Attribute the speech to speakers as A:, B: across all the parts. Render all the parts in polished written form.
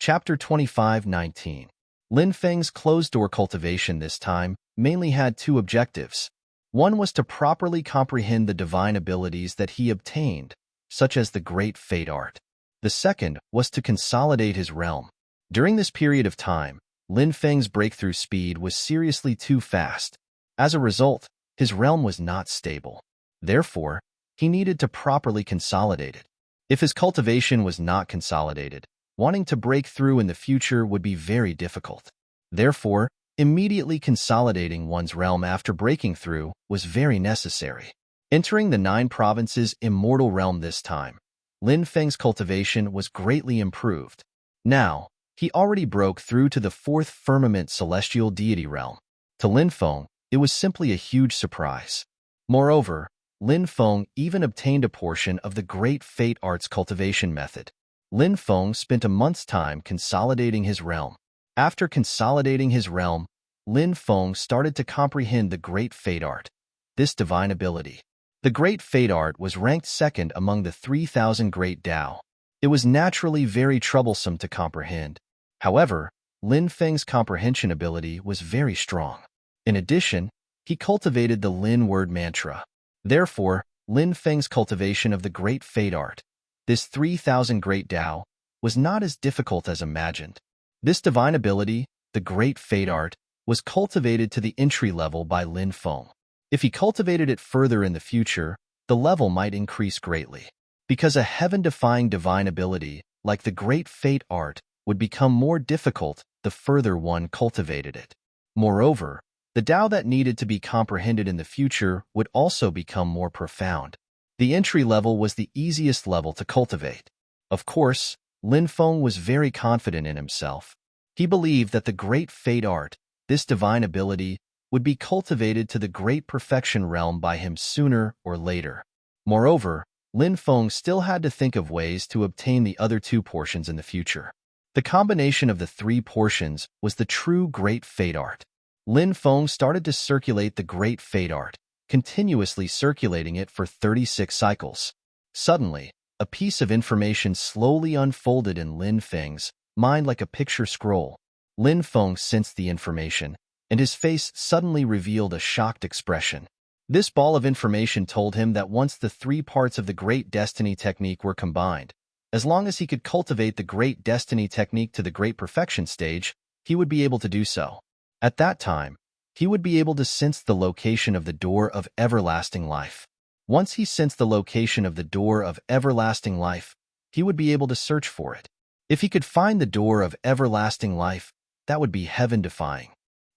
A: Chapter 25:19. Lin Feng's closed-door cultivation this time mainly had two objectives. One was to properly comprehend the divine abilities that he obtained, such as the Great Fate Art. The second was to consolidate his realm. During this period of time, Lin Feng's breakthrough speed was seriously too fast. As a result, his realm was not stable. Therefore, he needed to properly consolidate it. If his cultivation was not consolidated, wanting to break through in the future would be very difficult. Therefore, immediately consolidating one's realm after breaking through was very necessary. Entering the 9 provinces immortal realm this time, Lin Feng's cultivation was greatly improved. Now, he already broke through to the 4th firmament celestial deity realm. To Lin Feng, it was simply a huge surprise. Moreover, Lin Feng even obtained a portion of the Great Fate Art's cultivation method. Lin Feng spent a month's time consolidating his realm. After consolidating his realm, Lin Feng started to comprehend the Great Fate Art, this divine ability. The Great Fate Art was ranked second among the 3,000 Great Tao. It was naturally very troublesome to comprehend. However, Lin Feng's comprehension ability was very strong. In addition, he cultivated the Lin word mantra. Therefore, Lin Feng's cultivation of the Great Fate Art, this 3,000 Great Tao, was not as difficult as imagined. This divine ability, the Great Fate Art, was cultivated to the entry level by Lin Feng. If he cultivated it further in the future, the level might increase greatly. Because a heaven-defying divine ability, like the Great Fate Art, would become more difficult the further one cultivated it. Moreover, the Tao that needed to be comprehended in the future would also become more profound. The entry level was the easiest level to cultivate. Of course, Lin Feng was very confident in himself. He believed that the Great Fate Art, this divine ability, would be cultivated to the Great Perfection realm by him sooner or later. Moreover, Lin Feng still had to think of ways to obtain the other 2 portions in the future. The combination of the 3 portions was the true Great Fate Art. Lin Feng started to circulate the Great Fate Art, continuously circulating it for 36 cycles. Suddenly, a piece of information slowly unfolded in Lin Feng's mind like a picture scroll. Lin Feng sensed the information, and his face suddenly revealed a shocked expression. This ball of information told him that once the 3 parts of the Great Destiny Technique were combined, as long as he could cultivate the Great Destiny Technique to the Great Perfection stage, he would be able to do so. At that time, he would be able to sense the location of the door of everlasting life. Once he sensed the location of the door of everlasting life, he would be able to search for it. If he could find the door of everlasting life, that would be heaven-defying.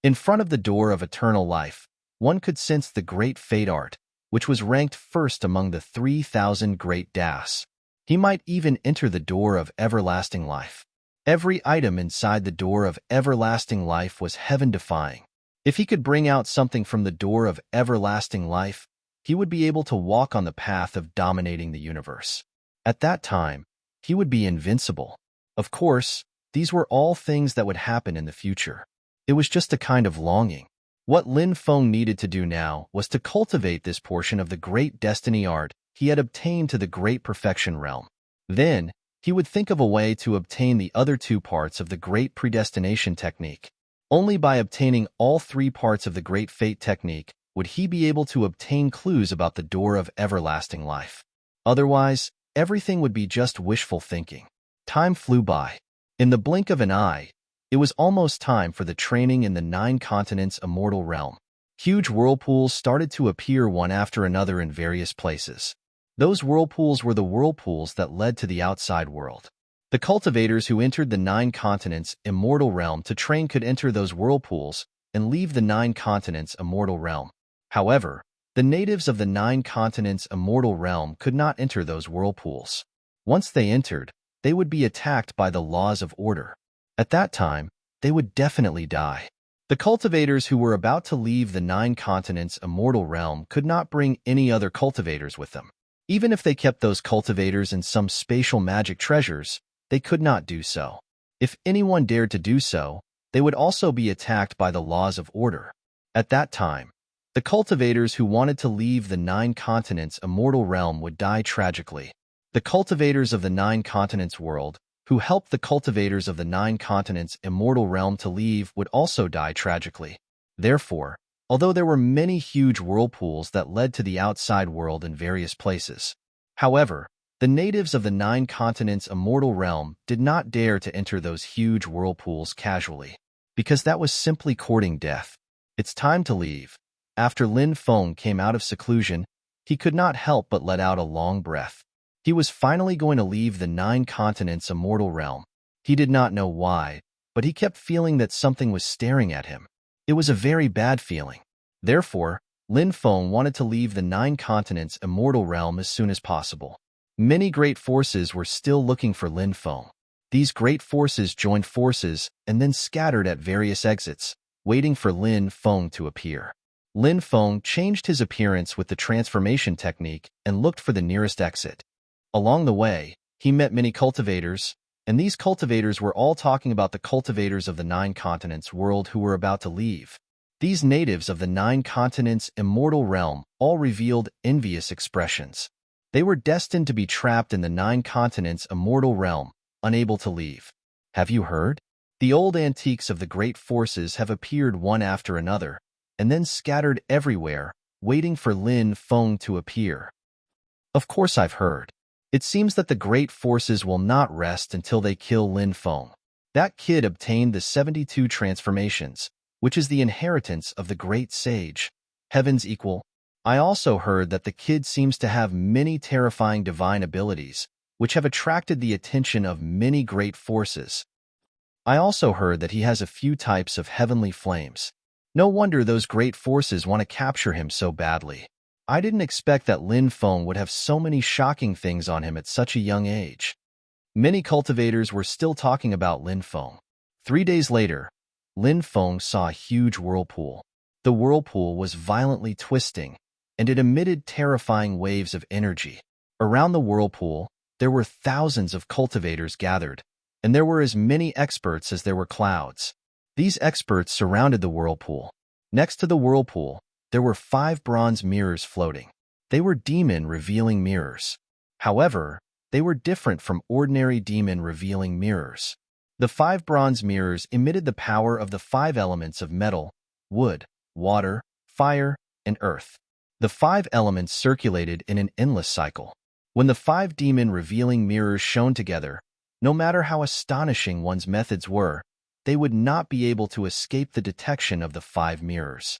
A: In front of the door of eternal life, one could sense the Great Fate Art, which was ranked first among the 3,000 Great Das. He might even enter the door of everlasting life. Every item inside the door of everlasting life was heaven-defying. If he could bring out something from the door of everlasting life, he would be able to walk on the path of dominating the universe. At that time, he would be invincible. Of course, these were all things that would happen in the future. It was just a kind of longing. What Lin Feng needed to do now was to cultivate this portion of the Great Destiny Art he had obtained to the Great Perfection realm. Then, he would think of a way to obtain the other 2 parts of the Great Predestination Technique. Only by obtaining all 3 parts of the Great Fate Technique would he be able to obtain clues about the door of everlasting life. Otherwise, everything would be just wishful thinking. Time flew by. In the blink of an eye, it was almost time for the training in the 9 continents immortal realm. Huge whirlpools started to appear one after another in various places. Those whirlpools were the whirlpools that led to the outside world. The cultivators who entered the 9 continents immortal realm to train could enter those whirlpools and leave the 9 continents immortal realm. However, the natives of the 9 continents immortal realm could not enter those whirlpools. Once they entered, they would be attacked by the laws of order. At that time, they would definitely die. The cultivators who were about to leave the 9 continents immortal realm could not bring any other cultivators with them. Even if they kept those cultivators in some spatial magic treasures, they could not do so. If anyone dared to do so, they would also be attacked by the laws of order. At that time, the cultivators who wanted to leave the 9 continents immortal realm would die tragically. The cultivators of the 9 continents world, who helped the cultivators of the 9 continents immortal realm to leave would also die tragically. Therefore, although there were many huge whirlpools that led to the outside world in various places, however, the natives of the 9 continents immortal realm did not dare to enter those huge whirlpools casually, because that was simply courting death. It's time to leave. After Lin Feng came out of seclusion, he could not help but let out a long breath. He was finally going to leave the 9 continents immortal realm. He did not know why, but he kept feeling that something was staring at him. It was a very bad feeling. Therefore, Lin Feng wanted to leave the 9 continents immortal realm as soon as possible. Many great forces were still looking for Lin Feng. These great forces joined forces and then scattered at various exits, waiting for Lin Feng to appear. Lin Feng changed his appearance with the transformation technique and looked for the nearest exit. Along the way, he met many cultivators, and these cultivators were all talking about the cultivators of the 9 continents world who were about to leave. These natives of the 9 continents immortal realm all revealed envious expressions. They were destined to be trapped in the 9 continents immortal realm, unable to leave. Have you heard? The old antiques of the great forces have appeared one after another, and then scattered everywhere, waiting for Lin Feng to appear. Of course I've heard. It seems that the great forces will not rest until they kill Lin Feng. That kid obtained the 72 transformations, which is the inheritance of the great sage, heaven's equal. I also heard that the kid seems to have many terrifying divine abilities, which have attracted the attention of many great forces. I also heard that he has a few types of heavenly flames. No wonder those great forces want to capture him so badly. I didn't expect that Lin Feng would have so many shocking things on him at such a young age. Many cultivators were still talking about Lin Feng. 3 days later, Lin Feng saw a huge whirlpool. The whirlpool was violently twisting, and it emitted terrifying waves of energy. Around the whirlpool, there were thousands of cultivators gathered, and there were as many experts as there were clouds. These experts surrounded the whirlpool. Next to the whirlpool, there were 5 bronze mirrors floating. They were demon-revealing mirrors. However, they were different from ordinary demon-revealing mirrors. The 5 bronze mirrors emitted the power of the 5 elements of metal, wood, water, fire, and earth. The 5 elements circulated in an endless cycle. When the 5 demon-revealing mirrors shone together, no matter how astonishing one's methods were, they would not be able to escape the detection of the 5 mirrors.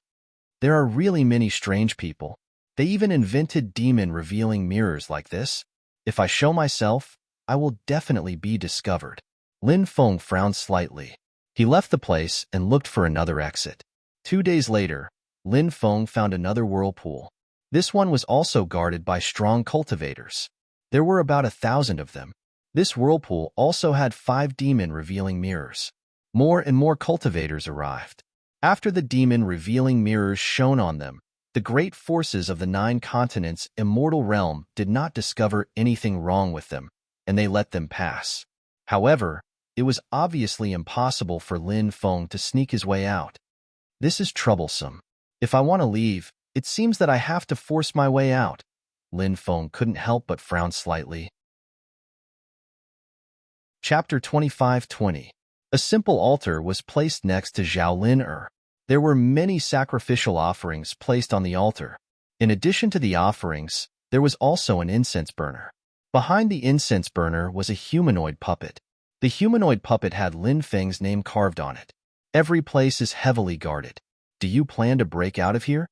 A: There are really many strange people. They even invented demon-revealing mirrors like this. If I show myself, I will definitely be discovered. Lin Feng frowned slightly. He left the place and looked for another exit. 2 days later, Lin Feng found another whirlpool. This one was also guarded by strong cultivators. There were about 1,000 of them. This whirlpool also had 5 demon-revealing mirrors. More and more cultivators arrived. After the demon-revealing mirrors shone on them, the great forces of the 9 continents immortal realm did not discover anything wrong with them, and they let them pass. However, it was obviously impossible for Lin Feng to sneak his way out. This is troublesome. If I want to leave, it seems that I have to force my way out. Lin Feng couldn't help but frown slightly. Chapter 25-20. A simple altar was placed next to Zhao. There were many sacrificial offerings placed on the altar. In addition to the offerings, there was also an incense burner. Behind the incense burner was a humanoid puppet. The humanoid puppet had Lin Feng's name carved on it. Every place is heavily guarded. Do you plan to break out of here?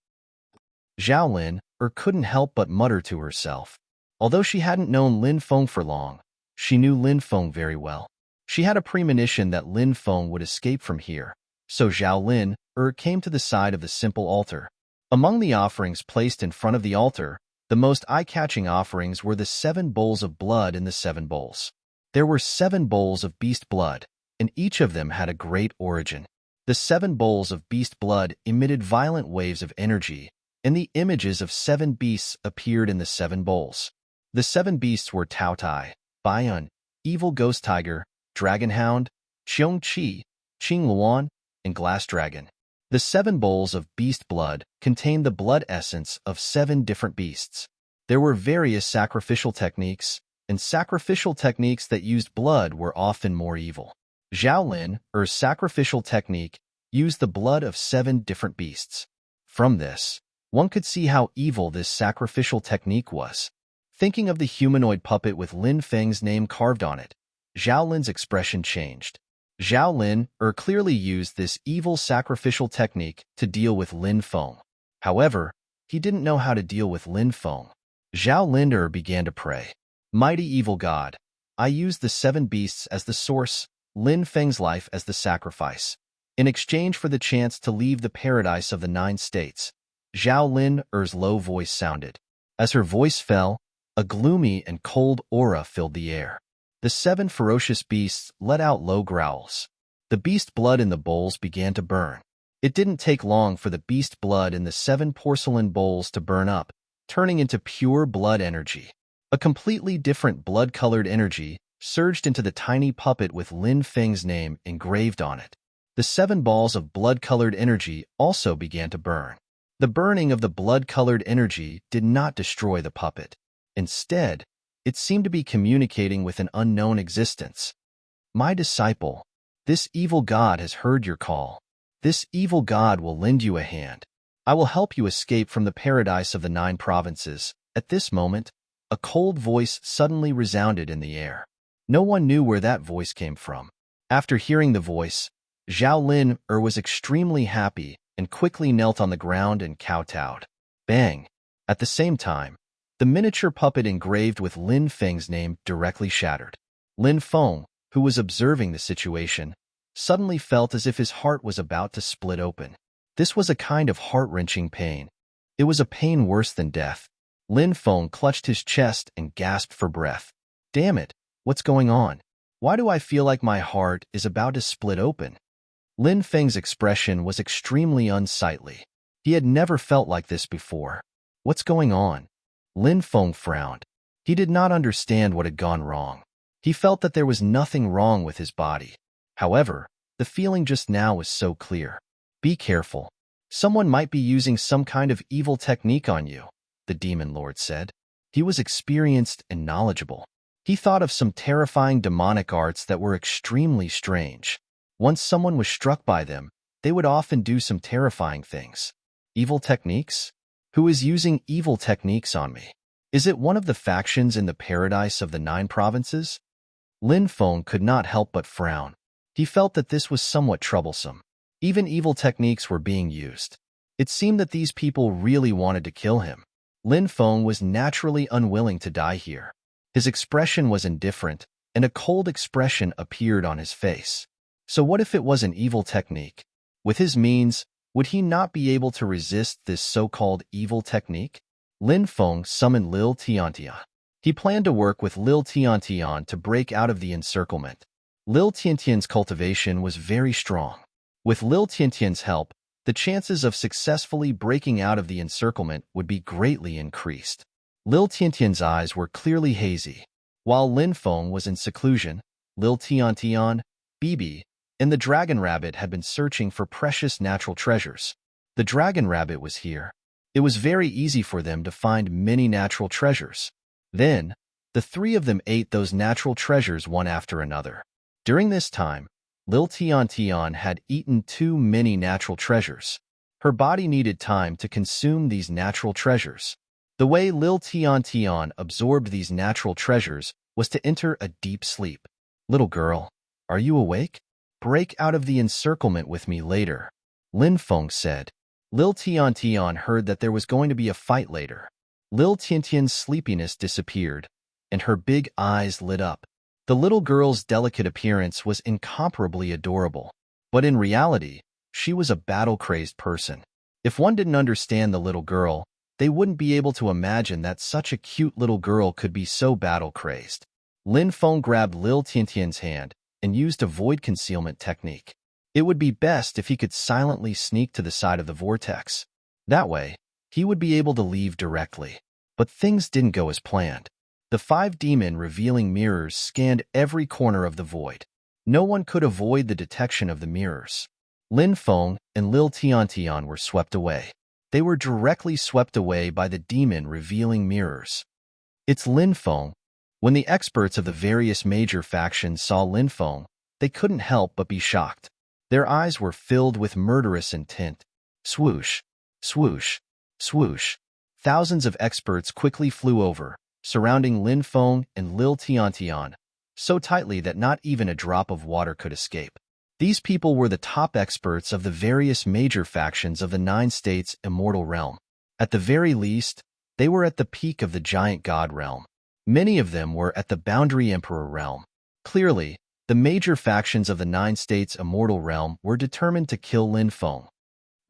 A: Zhao couldn't help but mutter to herself. Although she hadn't known Lin Feng for long, she knew Lin Feng very well. She had a premonition that Lin Feng would escape from here, so Zhao came to the side of the simple altar. Among the offerings placed in front of the altar, the most eye-catching offerings were the 7 bowls of blood in the 7 bowls. There were 7 bowls of beast blood, and each of them had a great origin. The 7 bowls of beast blood emitted violent waves of energy, and the images of 7 beasts appeared in the 7 bowls. The 7 beasts were Tao Tai, Baiyun, Evil Ghost Tiger, Dragon Hound, Qiong Qi, Qing Luan, and Glass Dragon. The 7 bowls of beast blood contained the blood essence of 7 different beasts. There were various sacrificial techniques, and sacrificial techniques that used blood were often more evil. Xiaolin, or sacrificial technique, used the blood of 7 different beasts. From this, one could see how evil this sacrificial technique was. Thinking of the humanoid puppet with Lin Feng's name carved on it, Xiaolin's expression changed. Xiaolin clearly used this evil sacrificial technique to deal with Lin Feng. However, he didn't know how to deal with Lin Feng. Xiaolin began to pray. Mighty evil God, I used the 7 beasts as the source, Lin Feng's life as the sacrifice. In exchange for the chance to leave the paradise of the 9 states, Xiaolin's low voice sounded. As her voice fell, a gloomy and cold aura filled the air. The 7 ferocious beasts let out low growls. The beast blood in the bowls began to burn. It didn't take long for the beast blood in the 7 porcelain bowls to burn up, turning into pure blood energy. A completely different blood-colored energy surged into the tiny puppet with Lin Feng's name engraved on it. The 7 balls of blood-colored energy also began to burn. The burning of the blood-colored energy did not destroy the puppet. Instead, it seemed to be communicating with an unknown existence. My disciple, this evil god has heard your call. This evil god will lend you a hand. I will help you escape from the paradise of the 9 provinces. At this moment, a cold voice suddenly resounded in the air. No one knew where that voice came from. After hearing the voice, Xiaolin was extremely happy and quickly knelt on the ground and kowtowed. Bang! At the same time, the miniature puppet engraved with Lin Feng's name directly shattered. Lin Feng, who was observing the situation, suddenly felt as if his heart was about to split open. This was a kind of heart-wrenching pain. It was a pain worse than death. Lin Feng clutched his chest and gasped for breath. Damn it, what's going on? Why do I feel like my heart is about to split open? Lin Feng's expression was extremely unsightly. He had never felt like this before. What's going on? Lin Feng frowned. He did not understand what had gone wrong. He felt that there was nothing wrong with his body. However, the feeling just now was so clear. Be careful. Someone might be using some kind of evil technique on you, the demon lord said. He was experienced and knowledgeable. He thought of some terrifying demonic arts that were extremely strange. Once someone was struck by them, they would often do some terrifying things. Evil techniques? Who is using evil techniques on me? Is it one of the factions in the paradise of the 9 provinces? Lin Feng could not help but frown. He felt that this was somewhat troublesome. Even evil techniques were being used. It seemed that these people really wanted to kill him. Lin Feng was naturally unwilling to die here. His expression was indifferent, and a cold expression appeared on his face. So what if it was an evil technique? With his means, would he not be able to resist this so-called evil technique? Lin Feng summoned Lil Tiantian. He planned to work with Lil Tiantian to break out of the encirclement. Lil Tiantian's cultivation was very strong. With Lil Tiantian's help, the chances of successfully breaking out of the encirclement would be greatly increased. Lil Tiantian's eyes were clearly hazy. While Lin Feng was in seclusion, Lil Tiantian, Bibi, and the dragon rabbit had been searching for precious natural treasures. The dragon rabbit was here. It was very easy for them to find many natural treasures. Then, the 3 of them ate those natural treasures one after another. During this time, Lil Tiantian had eaten too many natural treasures. Her body needed time to consume these natural treasures. The way Lil Tiantian absorbed these natural treasures was to enter a deep sleep. Little girl, are you awake? Break out of the encirclement with me later, Lin Feng said. Lil Tiantian heard that there was going to be a fight later. Lil Tiantian's sleepiness disappeared, and her big eyes lit up. The little girl's delicate appearance was incomparably adorable, but in reality, she was a battle-crazed person. If one didn't understand the little girl, they wouldn't be able to imagine that such a cute little girl could be so battle-crazed. Lin Feng grabbed Lil Tiantian's hand and used a void concealment technique. It would be best if he could silently sneak to the side of the vortex. That way, he would be able to leave directly. But things didn't go as planned. The 5 demon-revealing mirrors scanned every corner of the void. No one could avoid the detection of the mirrors. Lin Feng and Lil Tiantian were swept away. They were directly swept away by the demon-revealing mirrors. It's Lin Feng. When the experts of the various major factions saw Linfeng, they couldn't help but be shocked. Their eyes were filled with murderous intent. Swoosh, swoosh, swoosh. Thousands of experts quickly flew over, surrounding Linfeng and Lil Tiantian, so tightly that not even a drop of water could escape. These people were the top experts of the various major factions of the Nine States Immortal Realm. At the very least, they were at the peak of the Giant God Realm. Many of them were at the Boundary Emperor Realm. Clearly, the major factions of the Nine States Immortal Realm were determined to kill Linfeng.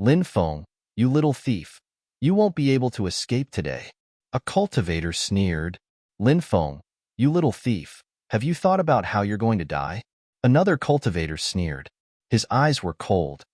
A: Linfeng, you little thief, you won't be able to escape today. A cultivator sneered. Linfeng, you little thief, have you thought about how you're going to die? Another cultivator sneered. His eyes were cold.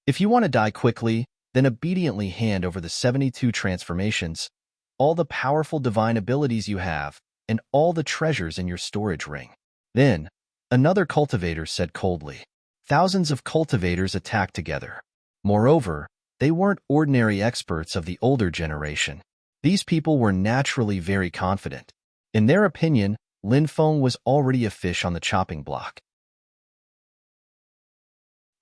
A: If you want to die quickly, then obediently hand over the 72 transformations, all the powerful divine abilities you have, and all the treasures in your storage ring. Then, another cultivator said coldly. Thousands of cultivators attacked together. Moreover, they weren't ordinary experts of the older generation. These people were naturally very confident. In their opinion, Linfeng was already a fish on the chopping block.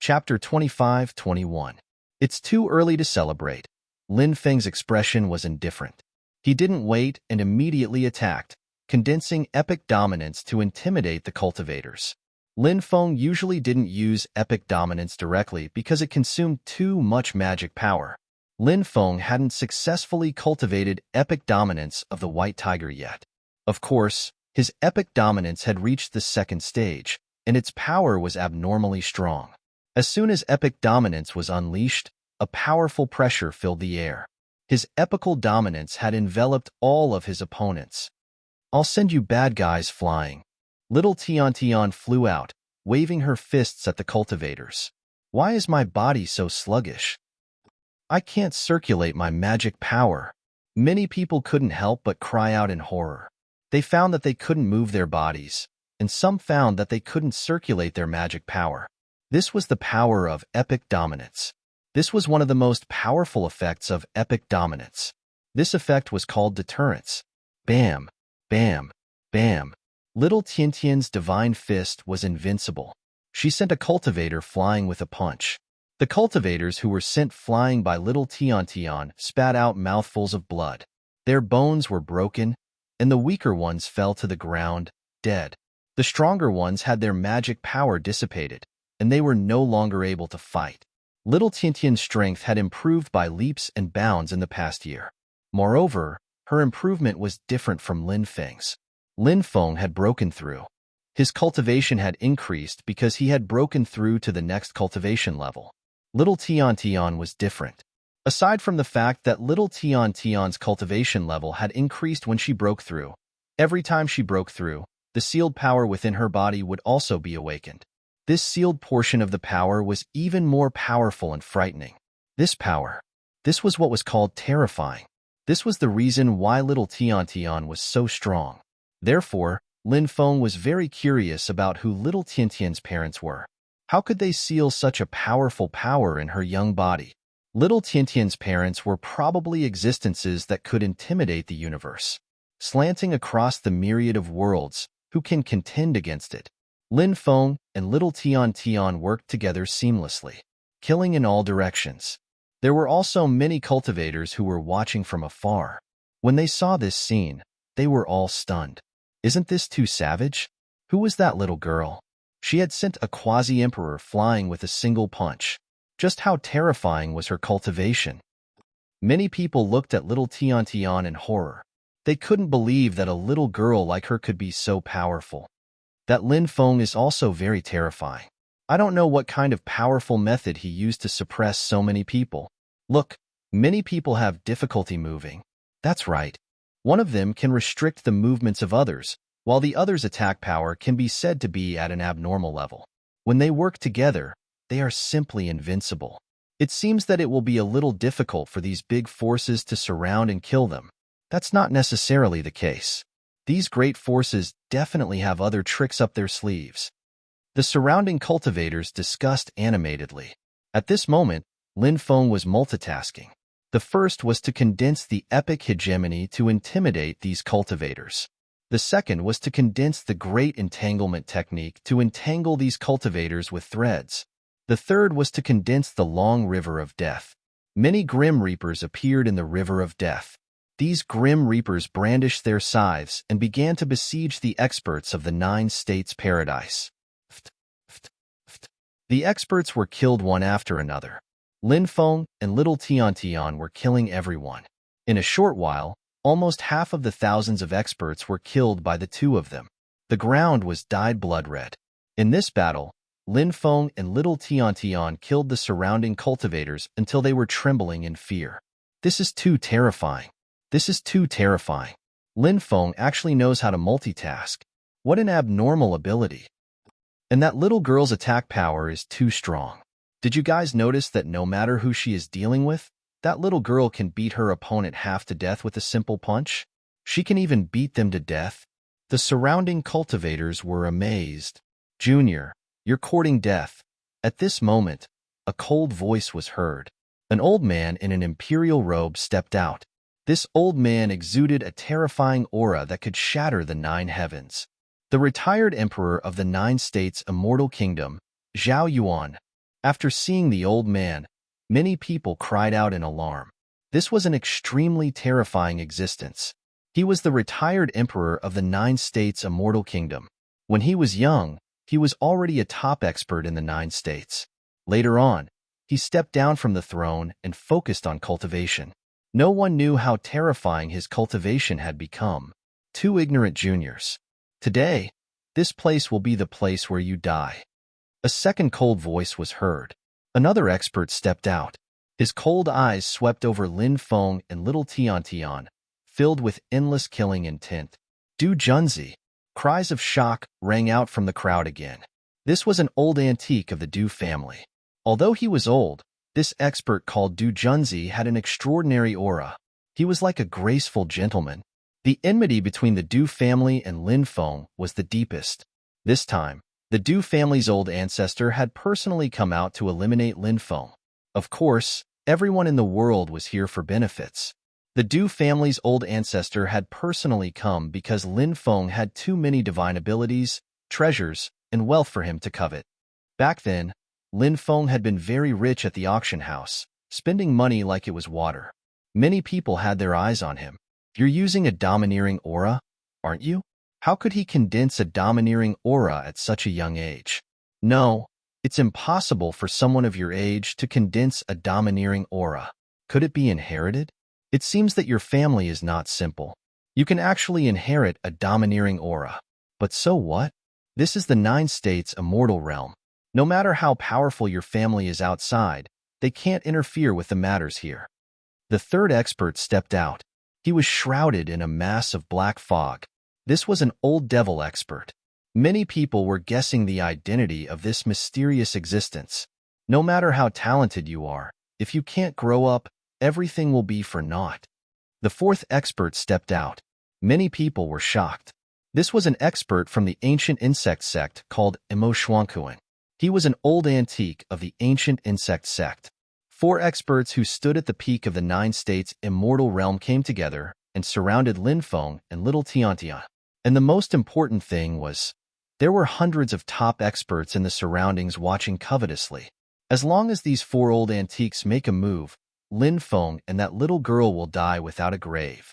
A: Chapter 25-21. It's too early to celebrate. Linfeng's expression was indifferent. He didn't wait and immediately attacked, condensing epic dominance to intimidate the cultivators. Linfeng usually didn't use epic dominance directly because it consumed too much magic power. Linfeng hadn't successfully cultivated epic dominance of the White Tiger yet. Of course, his epic dominance had reached the second stage, and its power was abnormally strong. As soon as epic dominance was unleashed, a powerful pressure filled the air. His epical dominance had enveloped all of his opponents. I'll send you bad guys flying. Little Tiantian flew out, waving her fists at the cultivators. Why is my body so sluggish? I can't circulate my magic power. Many people couldn't help but cry out in horror. They found that they couldn't move their bodies, and some found that they couldn't circulate their magic power. This was the power of epic dominance. This was one of the most powerful effects of epic dominance. This effect was called deterrence. Bam, bam, bam. Little Tiantian's divine fist was invincible. She sent a cultivator flying with a punch. The cultivators who were sent flying by Little Tiantian spat out mouthfuls of blood. Their bones were broken, and the weaker ones fell to the ground, dead. The stronger ones had their magic power dissipated, and they were no longer able to fight. Little Tiantian's strength had improved by leaps and bounds in the past year. Moreover, her improvement was different from Linfeng's. Linfeng had broken through. His cultivation had increased because he had broken through to the next cultivation level. Little Tiantian was different. Aside from the fact that Little Tiantian's cultivation level had increased when she broke through, every time she broke through, the sealed power within her body would also be awakened. This sealed portion of the power was even more powerful and frightening. This power, this was what was called terrifying. This was the reason why Little Tiantian was so strong. Therefore, Linfeng was very curious about who Little Tiantian's parents were. How could they seal such a powerful power in her young body? Little Tiantian's parents were probably existences that could intimidate the universe, slanting across the myriad of worlds who can contend against it. Linfeng and Little Tiantian worked together seamlessly, killing in all directions. There were also many cultivators who were watching from afar. When they saw this scene, they were all stunned. Isn't this too savage? Who was that little girl? She had sent a quasi-emperor flying with a single punch. Just how terrifying was her cultivation? Many people looked at Little Tiantian in horror. They couldn't believe that a little girl like her could be so powerful. That Linfeng is also very terrifying. I don't know what kind of powerful method he used to suppress so many people. Look, many people have difficulty moving. That's right. One of them can restrict the movements of others, while the other's attack power can be said to be at an abnormal level. When they work together, they are simply invincible. It seems that it will be a little difficult for these big forces to surround and kill them. That's not necessarily the case. These great forces definitely have other tricks up their sleeves. The surrounding cultivators discussed animatedly. At this moment, Linfeng was multitasking. The first was to condense the epic hegemony to intimidate these cultivators. The second was to condense the great entanglement technique to entangle these cultivators with threads. The third was to condense the long river of death. Many grim reapers appeared in the river of death. These grim reapers brandished their scythes and began to besiege the experts of the 9 states paradise. The experts were killed one after another. Lin Feng and little Tian Tian were killing everyone. In a short while, almost half of the thousands of experts were killed by the 2 of them. The ground was dyed blood red. In this battle, Lin Feng and little Tian Tian killed the surrounding cultivators until they were trembling in fear. This is too terrifying. This is too terrifying. Lin Feng actually knows how to multitask. What an abnormal ability. And that little girl's attack power is too strong. Did you guys notice that no matter who she is dealing with, that little girl can beat her opponent half to death with a simple punch? She can even beat them to death. The surrounding cultivators were amazed. Junior, you're courting death. At this moment, a cold voice was heard. An old man in an imperial robe stepped out. This old man exuded a terrifying aura that could shatter the 9 heavens. The retired emperor of the 9 states immortal kingdom, Zhao Yuan. After seeing the old man, many people cried out in alarm. This was an extremely terrifying existence. He was the retired emperor of the 9 states immortal kingdom. When he was young, he was already a top expert in the 9 states. Later on, he stepped down from the throne and focused on cultivation. No one knew how terrifying his cultivation had become. 2 ignorant juniors. Today, this place will be the place where you die. A second cold voice was heard. Another expert stepped out. His cold eyes swept over Lin Feng and little Tian Tian, filled with endless killing intent. Du Junzi. Cries of shock rang out from the crowd again. This was an old antique of the Du family. Although he was old, this expert called Du Junzi had an extraordinary aura. He was like a graceful gentleman. The enmity between the Du family and Lin Feng was the deepest. This time, the Du family's old ancestor had personally come out to eliminate Lin Feng. Of course, everyone in the world was here for benefits. The Du family's old ancestor had personally come because Lin Feng had too many divine abilities, treasures, and wealth for him to covet. Back then, Lin Feng had been very rich at the auction house, spending money like it was water. Many people had their eyes on him. You're using a domineering aura, aren't you? How could he condense a domineering aura at such a young age? No, it's impossible for someone of your age to condense a domineering aura. Could it be inherited? It seems that your family is not simple. You can actually inherit a domineering aura. But so what? This is the 9 states immortal realm. No matter how powerful your family is outside, they can't interfere with the matters here. The third expert stepped out. He was shrouded in a mass of black fog. This was an old devil expert. Many people were guessing the identity of this mysterious existence. No matter how talented you are, if you can't grow up, everything will be for naught. The fourth expert stepped out. Many people were shocked. This was an expert from the ancient insect sect called Emo Shuangkuan. He was an old antique of the ancient insect sect. 4 experts who stood at the peak of the 9 states immortal realm came together and surrounded Lin Feng and little Tian Tian. And the most important thing was, there were hundreds of top experts in the surroundings watching covetously. As long as these 4 old antiques make a move, Lin Feng and that little girl will die without a grave.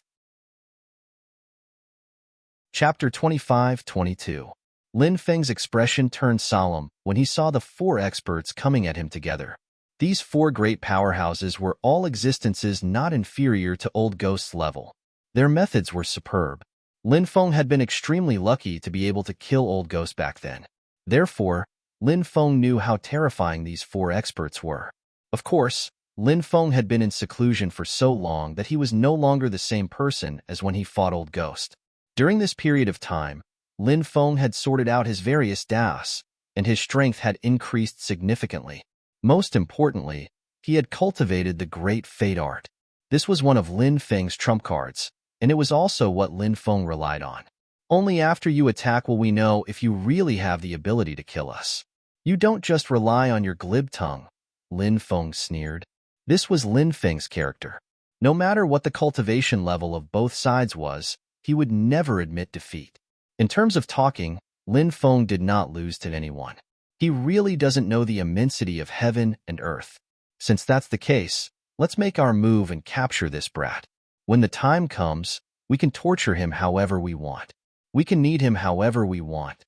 A: Chapter 25-22. Lin Feng's expression turned solemn when he saw the 4 experts coming at him together. These 4 great powerhouses were all existences not inferior to Old Ghost's level. Their methods were superb. Lin Feng had been extremely lucky to be able to kill Old Ghost back then. Therefore, Lin Feng knew how terrifying these 4 experts were. Of course, Lin Feng had been in seclusion for so long that he was no longer the same person as when he fought Old Ghost. During this period of time, Lin Feng had sorted out his various daos, and his strength had increased significantly. Most importantly, he had cultivated the great fate art. This was one of Lin Feng's trump cards, and it was also what Lin Feng relied on. Only after you attack will we know if you really have the ability to kill us. You don't just rely on your glib tongue, Lin Feng sneered. This was Lin Feng's character. No matter what the cultivation level of both sides was, he would never admit defeat. In terms of talking, Lin Feng did not lose to anyone. He really doesn't know the immensity of heaven and earth. Since that's the case, let's make our move and capture this brat. When the time comes, we can torture him however we want. We can knead him however we want.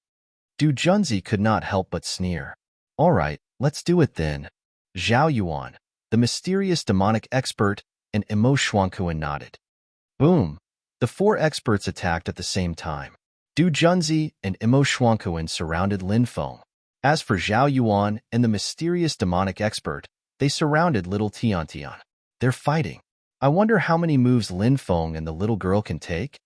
A: Du Junzi could not help but sneer. All right, let's do it then. Zhao Yuan, the mysterious demonic expert, and Imo Shuangkuan nodded. Boom! The four experts attacked at the same time. Du Junzi and Imo Shuangkuan surrounded Lin Feng. As for Zhao Yuan and the mysterious demonic expert, they surrounded little Tiantian. They're fighting. I wonder how many moves Lin Feng and the little girl can take?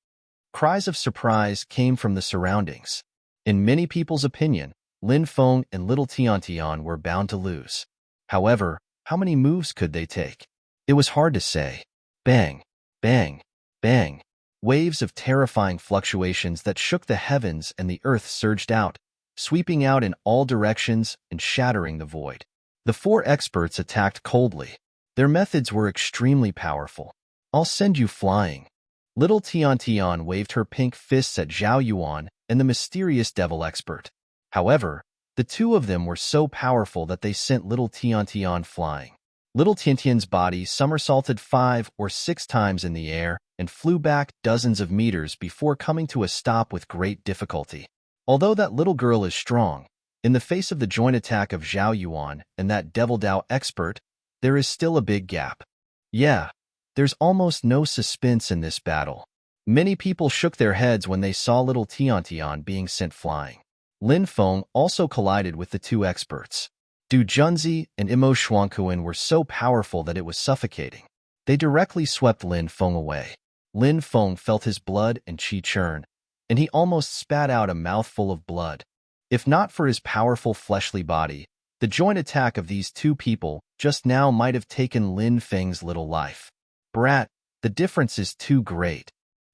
A: Cries of surprise came from the surroundings. In many people's opinion, Lin Feng and little Tiantian were bound to lose. However, how many moves could they take? It was hard to say. Bang, bang, bang. Waves of terrifying fluctuations that shook the heavens and the earth surged out, sweeping out in all directions and shattering the void. The four experts attacked coldly. Their methods were extremely powerful. I'll send you flying. Little Tiantian waved her pink fists at Zhao Yuan and the mysterious devil expert. However, the two of them were so powerful that they sent little Tiantian flying. Little Tiantian's body somersaulted 5 or 6 times in the air and flew back dozens of meters before coming to a stop with great difficulty. Although that little girl is strong, in the face of the joint attack of Zhao Yuan and that Devil Dao expert, there is still a big gap. Yeah, there's almost no suspense in this battle. Many people shook their heads when they saw little Tiantian being sent flying. Lin Feng also collided with the two experts. Du Junzi and Imo Shuangkuan were so powerful that it was suffocating. They directly swept Lin Feng away. Lin Feng felt his blood and qi churn, and he almost spat out a mouthful of blood. If not for his powerful fleshly body, the joint attack of these two people just now might have taken Lin Feng's little life. Brat, the difference is too great.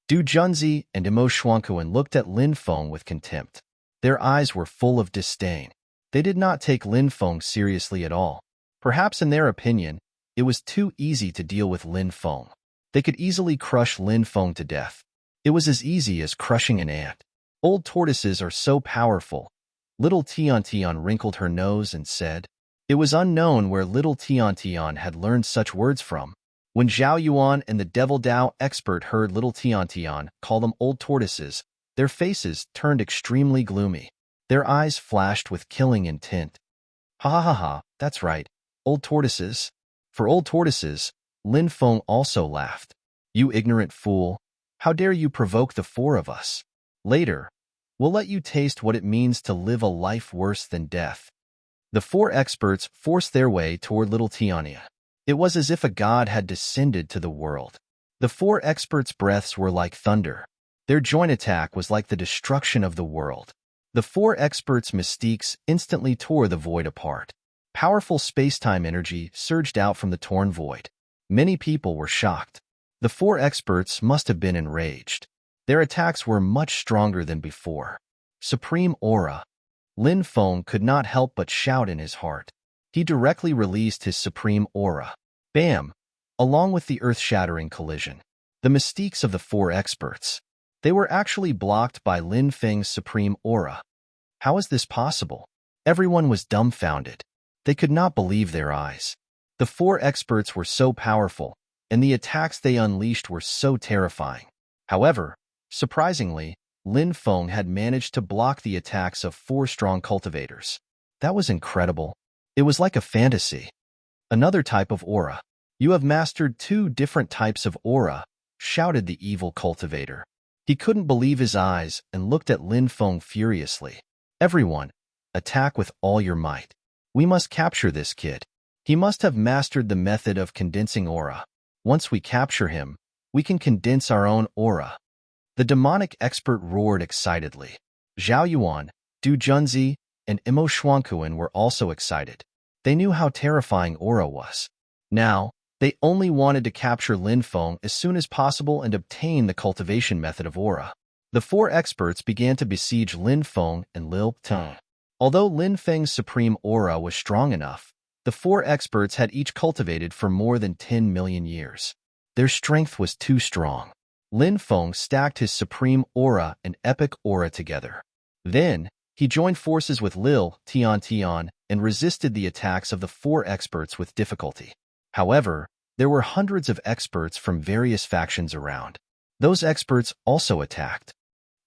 A: Du Junzi and Imo Shuangkuan looked at Lin Feng with contempt. Their eyes were full of disdain. They did not take Lin Feng seriously at all. Perhaps in their opinion, it was too easy to deal with Lin Feng. They could easily crush Lin Feng to death. It was as easy as crushing an ant. Old tortoises are so powerful. Little Tiantian wrinkled her nose and said, it was unknown where little Tiantian had learned such words from. When Zhao Yuan and the Devil Dao expert heard little Tiantian call them old tortoises, their faces turned extremely gloomy. Their eyes flashed with killing intent. Ha ha ha ha, that's right, old tortoises. For old tortoises, Lin Feng also laughed. You ignorant fool, how dare you provoke the four of us? Later, we'll let you taste what it means to live a life worse than death. The four experts forced their way toward little Tiania. It was as if a god had descended to the world. The four experts' breaths were like thunder. Their joint attack was like the destruction of the world. The four experts' mystiques instantly tore the void apart. Powerful space-time energy surged out from the torn void. Many people were shocked. The four experts must have been enraged. Their attacks were much stronger than before. Supreme Aura. Lin Feng could not help but shout in his heart. He directly released his Supreme Aura. Bam! Along with the earth-shattering collision. The mystiques of the four experts. They were actually blocked by Lin Feng's Supreme Aura. How is this possible? Everyone was dumbfounded. They could not believe their eyes. The four experts were so powerful, and the attacks they unleashed were so terrifying. However, surprisingly, Lin Feng had managed to block the attacks of 4 strong cultivators. That was incredible. It was like a fantasy. Another type of aura. You have mastered 2 different types of aura, shouted the evil cultivator. He couldn't believe his eyes and looked at Lin Feng furiously. Everyone, attack with all your might. We must capture this kid. He must have mastered the method of condensing aura. Once we capture him, we can condense our own aura. The demonic expert roared excitedly. Zhao Yuan, Du Junzi, and Imo Shuangkuan were also excited. They knew how terrifying aura was. Now, they only wanted to capture Lin Feng as soon as possible and obtain the cultivation method of aura. The 4 experts began to besiege Lin Feng and Lil Teng. Although Lin Feng's supreme aura was strong enough, the 4 experts had each cultivated for more than 10 million years. Their strength was too strong. Lin Feng stacked his supreme aura and epic aura together. Then, he joined forces with Lil Tian and resisted the attacks of the 4 experts with difficulty. However, there were hundreds of experts from various factions around. Those experts also attacked.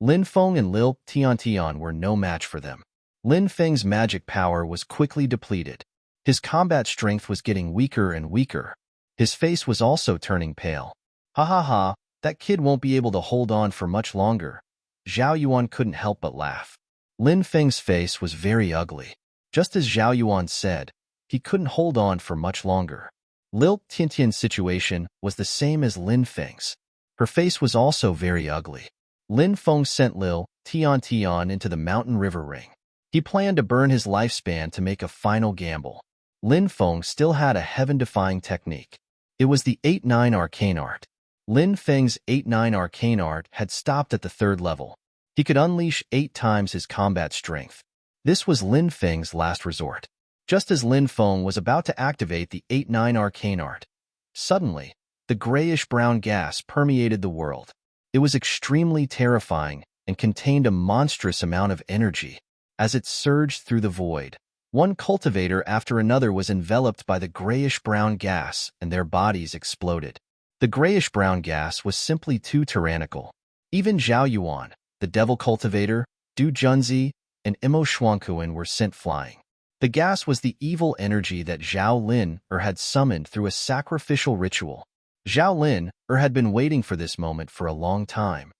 A: Lin Feng and Lil Tian were no match for them. Lin Feng's magic power was quickly depleted. His combat strength was getting weaker and weaker. His face was also turning pale. Ha ha ha, that kid won't be able to hold on for much longer. Zhao Yuan couldn't help but laugh. Lin Feng's face was very ugly. Just as Zhao Yuan said, he couldn't hold on for much longer. Lil Tiantian's situation was the same as Lin Feng's. Her face was also very ugly. Lin Feng sent Lil Tian into the mountain river ring. He planned to burn his lifespan to make a final gamble. Lin Feng still had a heaven-defying technique. It was the 8-9 arcane art. Lin Feng's 8-9 arcane art had stopped at the 3rd level. He could unleash 8 times his combat strength. This was Lin Feng's last resort. Just as Lin Feng was about to activate the 8-9 arcane art, suddenly, the grayish-brown gas permeated the world. It was extremely terrifying and contained a monstrous amount of energy. As it surged through the void, one cultivator after another was enveloped by the grayish-brown gas and their bodies exploded. The grayish-brown gas was simply too tyrannical. Even Zhao Yuan, the devil cultivator, Du Junzi, and Imo Shuangkuan were sent flying. The gas was the evil energy that Zhao Lin had summoned through a sacrificial ritual. Zhao Lin had been waiting for this moment for a long time.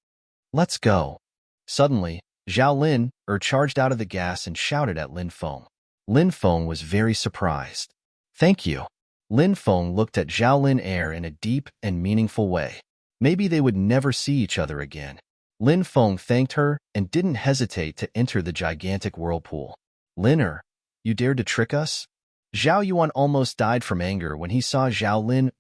A: Let's go. Suddenly, Zhao Lin charged out of the gas and shouted at Lin Feng. Lin Feng was very surprised. Thank you. Lin Feng looked at Zhao Lin in a deep and meaningful way. Maybe they would never see each other again. Lin Feng thanked her and didn't hesitate to enter the gigantic whirlpool. Lin you dared to trick us? Zhao Yuan almost died from anger when he saw Zhao Lin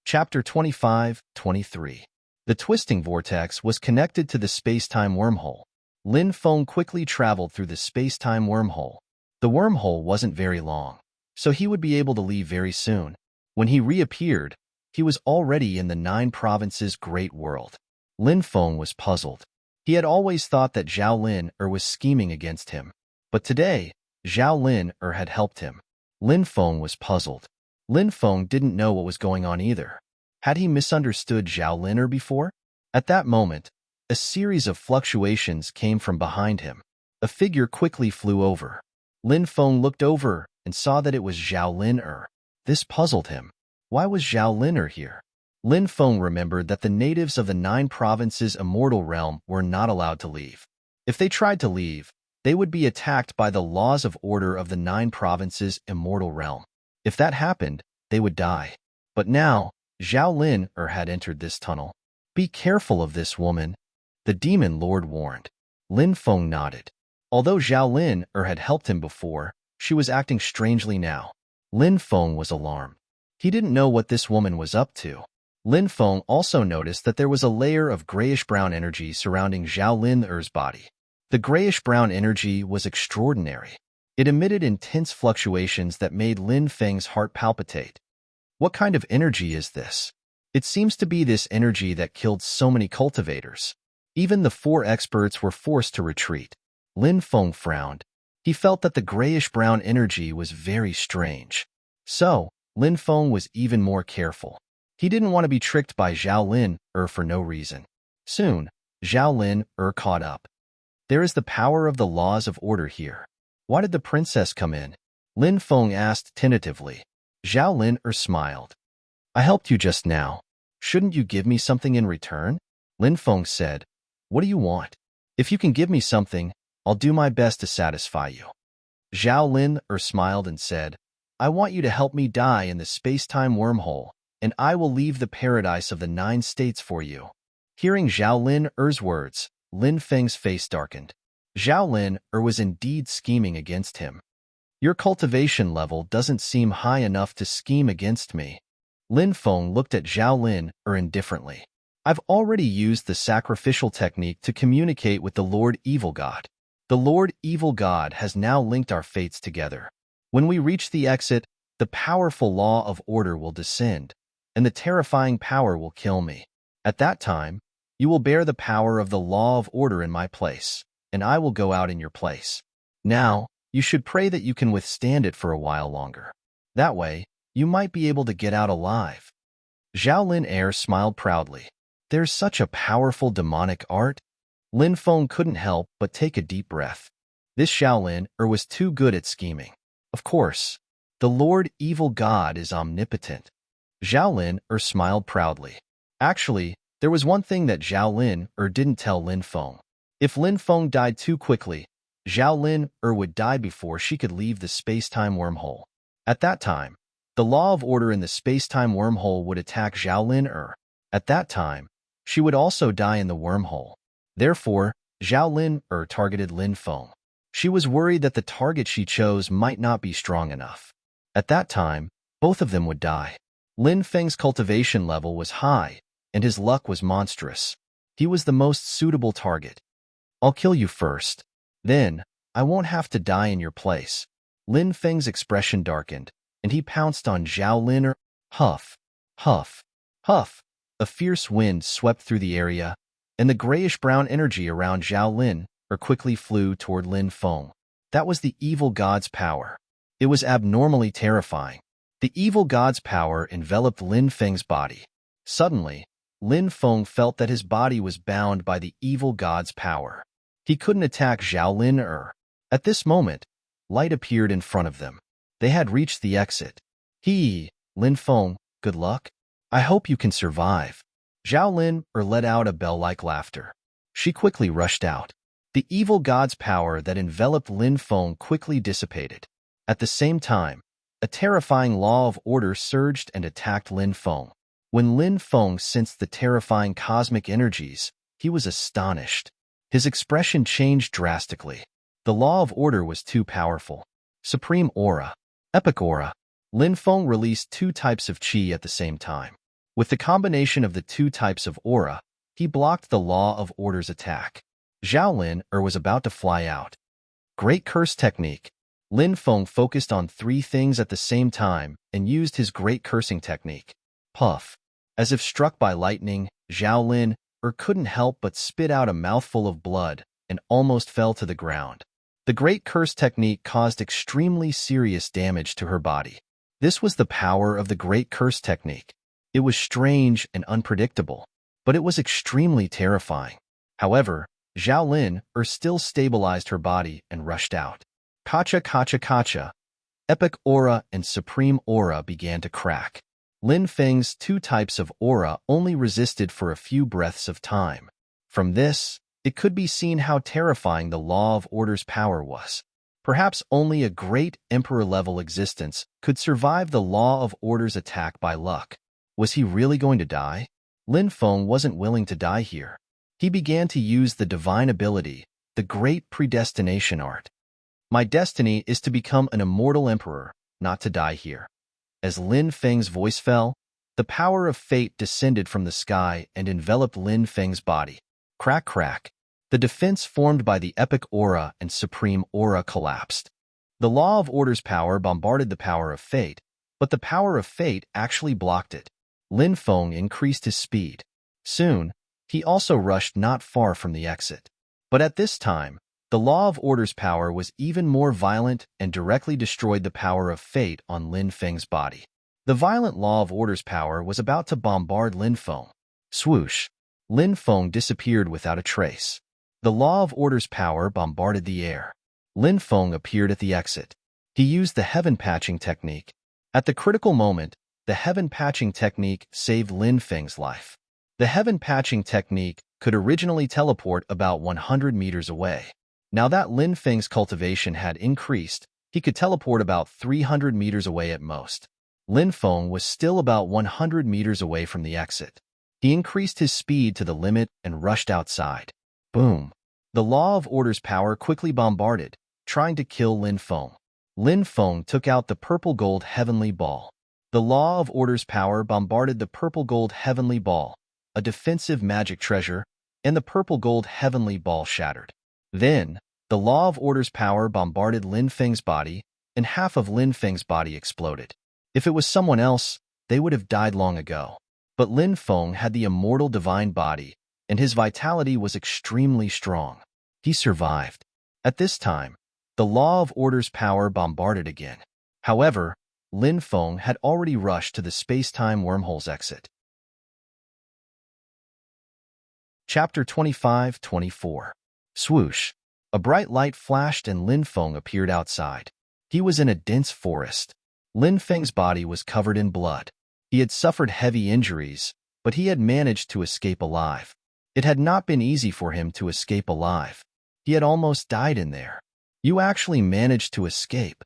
A: Chapter 25-23. The twisting vortex was connected to the space-time wormhole. Lin Feng quickly traveled through the space-time wormhole. The wormhole wasn't very long, so he would be able to leave very soon. When he reappeared, he was already in the 9 provinces' great world. Lin Feng was puzzled. He had always thought that Zhao Lin was scheming against him. But today, Zhao Lin had helped him. Lin Feng was puzzled. Lin Feng didn't know what was going on either. Had he misunderstood Zhao Lin before? At that moment, a series of fluctuations came from behind him. A figure quickly flew over. Lin Feng looked over and saw that it was Zhao Lin. This puzzled him. Why was Zhao Lin here? Lin Feng remembered that the natives of the 9 provinces' immortal realm were not allowed to leave. If they tried to leave, they would be attacked by the laws of order of the 9 provinces' immortal realm. If that happened, they would die. But now, Zhao Lin had entered this tunnel. Be careful of this woman, the demon lord warned. Lin Feng nodded. Although Zhao Lin had helped him before, she was acting strangely now. Lin Feng was alarmed. He didn't know what this woman was up to. Lin Feng also noticed that there was a layer of grayish-brown energy surrounding Zhao Lin's body. The grayish-brown energy was extraordinary. It emitted intense fluctuations that made Lin Feng's heart palpitate. What kind of energy is this? It seems to be this energy that killed so many cultivators. Even the 4 experts were forced to retreat. Lin Feng frowned. He felt that the grayish-brown energy was very strange. So, Lin Feng was even more careful. He didn't want to be tricked by Zhao Lin for no reason. Soon, Zhao Lin caught up. There is the power of the laws of order here. Why did the princess come in? Lin Feng asked tentatively. Zhao Lin smiled. I helped you just now. Shouldn't you give me something in return? Lin Feng said. What do you want? If you can give me something, I'll do my best to satisfy you. Zhao Lin smiled and said, I want you to help me die in the space-time wormhole, and I will leave the paradise of the 9 states for you. Hearing Zhao Lin's words, Lin Feng's face darkened. Zhao Lin was indeed scheming against him. Your cultivation level doesn't seem high enough to scheme against me. Lin Feng looked at Zhao Lin indifferently. I've already used the sacrificial technique to communicate with the Lord Evil God. The Lord Evil God has now linked our fates together. When we reach the exit, the powerful law of order will descend. and the terrifying power will kill me. At that time, you will bear the power of the law of order in my place, and I will go out in your place. Now, you should pray that you can withstand it for a while longer. That way, you might be able to get out alive." Zhao Lin Er smiled proudly. "There's such a powerful demonic art?" Lin Feng couldn't help but take a deep breath. This Shaolin was too good at scheming. Of course, the Lord Evil God is omnipotent. Zhao Lin smiled proudly. Actually, there was one thing that Zhao Lin didn't tell Lin Feng. If Lin Feng died too quickly, Zhao Lin would die before she could leave the space-time wormhole. At that time, the law of order in the space-time wormhole would attack Zhao Lin. At that time, she would also die in the wormhole. Therefore, Zhao Lin targeted Lin Feng. She was worried that the target she chose might not be strong enough. At that time, both of them would die. Lin Feng's cultivation level was high, and his luck was monstrous. He was the most suitable target. "I'll kill you first. Then, I won't have to die in your place." Lin Feng's expression darkened, and he pounced on Zhao Lin. Huff, huff, huff. A fierce wind swept through the area, and the grayish-brown energy around Zhao Lin quickly flew toward Lin Feng. That was the evil god's power. It was abnormally terrifying. The evil god's power enveloped Lin Feng's body. Suddenly, Lin Feng felt that his body was bound by the evil god's power. He couldn't attack Zhao Lin. At this moment, light appeared in front of them. They had reached the exit. Lin Feng, good luck. I hope you can survive." Zhao Lin let out a bell-like laughter. She quickly rushed out. The evil god's power that enveloped Lin Feng quickly dissipated. At the same time, a terrifying law of order surged and attacked Lin Feng. When Lin Feng sensed the terrifying cosmic energies, he was astonished. His expression changed drastically. The law of order was too powerful. Supreme Aura, Epic Aura. Lin Feng released two types of qi at the same time. With the combination of the two types of aura, he blocked the law of order's attack. Zhao Lin was about to fly out. Great Curse Technique. Lin Feng focused on three things at the same time and used his Great Cursing Technique. Puff. As if struck by lightning, Zhao Lin couldn't help but spit out a mouthful of blood and almost fell to the ground. The Great Curse Technique caused extremely serious damage to her body. This was the power of the Great Curse Technique. It was strange and unpredictable, but it was extremely terrifying. However, Zhao Lin still stabilized her body and rushed out. Kacha kacha kacha. Epic Aura and Supreme Aura began to crack. Lin Feng's two types of aura only resisted for a few breaths of time. From this, it could be seen how terrifying the law of order's power was. Perhaps only a great emperor-level existence could survive the law of order's attack by luck. Was he really going to die? Lin Feng wasn't willing to die here. He began to use the divine ability, the great predestination art. "My destiny is to become an immortal emperor, not to die here." As Lin Feng's voice fell, the power of fate descended from the sky and enveloped Lin Feng's body. Crack crack. The defense formed by the Epic Aura and Supreme Aura collapsed. The law of order's power bombarded the power of fate, but the power of fate actually blocked it. Lin Feng increased his speed. Soon, he also rushed not far from the exit. But at this time, the law of order's power was even more violent and directly destroyed the power of fate on Lin Feng's body. The violent law of order's power was about to bombard Lin Feng. Swoosh! Lin Feng disappeared without a trace. The law of order's power bombarded the air. Lin Feng appeared at the exit. He used the heaven patching technique. At the critical moment, the heaven patching technique saved Lin Feng's life. The heaven patching technique could originally teleport about 100 meters away. Now that Lin Feng's cultivation had increased, he could teleport about 300 meters away at most. Lin Feng was still about 100 meters away from the exit. He increased his speed to the limit and rushed outside. Boom! The law of order's power quickly bombarded, trying to kill Lin Feng. Lin Feng took out the purple gold heavenly ball. The law of order's power bombarded the purple gold heavenly ball, a defensive magic treasure, and the purple gold heavenly ball shattered. Then, the law of order's power bombarded Lin Feng's body, and half of Lin Feng's body exploded. If it was someone else, they would have died long ago. But Lin Feng had the immortal divine body, and his vitality was extremely strong. He survived. At this time, the law of order's power bombarded again. However, Lin Feng had already rushed to the space-time wormhole's exit. Chapter 25-24. Swoosh. A bright light flashed and Lin Feng appeared outside. He was in a dense forest. Lin Feng's body was covered in blood. He had suffered heavy injuries, but he had managed to escape alive. It had not been easy for him to escape alive. He had almost died in there. You actually managed to escape.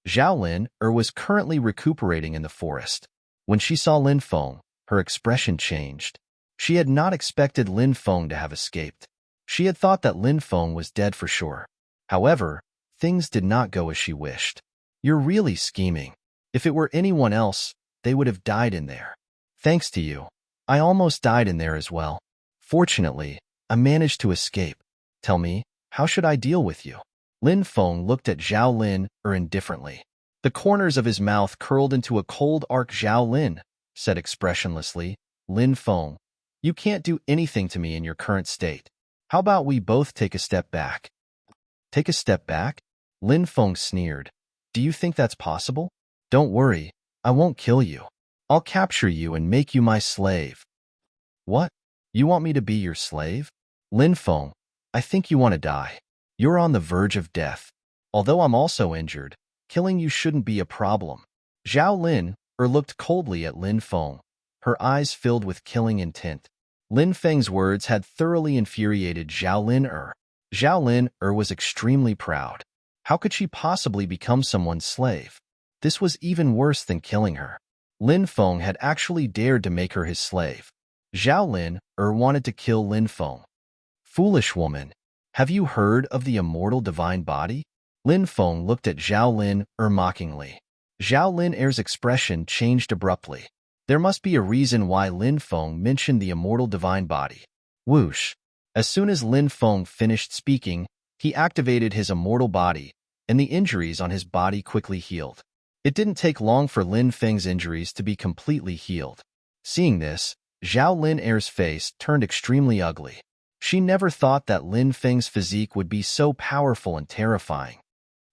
A: Zhao Lin was currently recuperating in the forest. When she saw Lin Feng, her expression changed. She had not expected Lin Feng to have escaped. She had thought that Lin Feng was dead for sure. However, things did not go as she wished. You're really scheming. If it were anyone else, they would have died in there. Thanks to you, I almost died in there as well. Fortunately, I managed to escape. Tell me, how should I deal with you? Lin Feng looked at Zhao Lin indifferently. The corners of his mouth curled into a cold arc. Zhao Lin said expressionlessly, Lin Feng, you can't do anything to me in your current state. How about we both take a step back? Take a step back? Lin Feng sneered. Do you think that's possible? Don't worry, I won't kill you. I'll capture you and make you my slave. What? You want me to be your slave? Lin Feng, I think you want to die. You're on the verge of death. Although I'm also injured, killing you shouldn't be a problem. Zhao Lin looked coldly at Lin Feng, her eyes filled with killing intent. Lin Feng's words had thoroughly infuriated Zhao Lin. Zhao Lin was extremely proud. How could she possibly become someone's slave? This was even worse than killing her. Lin Feng had actually dared to make her his slave. Zhao Lin wanted to kill Lin Feng. Foolish woman, have you heard of the immortal divine body? Lin Feng looked at Zhao Lin mockingly. Zhao Lin's expression changed abruptly. There must be a reason why Lin Feng mentioned the immortal divine body. Whoosh. As soon as Lin Feng finished speaking, he activated his immortal body, and the injuries on his body quickly healed. It didn't take long for Lin Feng's injuries to be completely healed. Seeing this, Zhao Lin's face turned extremely ugly. She never thought that Lin Feng's physique would be so powerful and terrifying.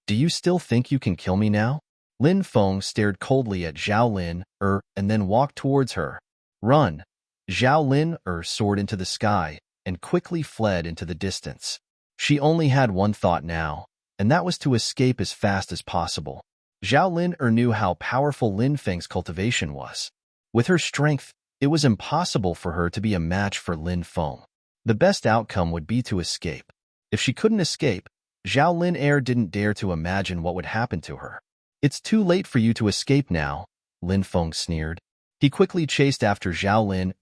A: Do you still think you can kill me now? Lin Feng stared coldly at Zhao Lin and then walked towards her. Run! Zhao Lin soared into the sky and quickly fled into the distance. She only had one thought now, and that was to escape as fast as possible. Zhao Lin knew how powerful Lin Feng's cultivation was. With her strength, it was impossible for her to be a match for Lin Feng. The best outcome would be to escape. If she couldn't escape, Zhao Lin didn't dare to imagine what would happen to her. It's too late for you to escape now, Lin Feng sneered. He quickly chased after Zhao Lin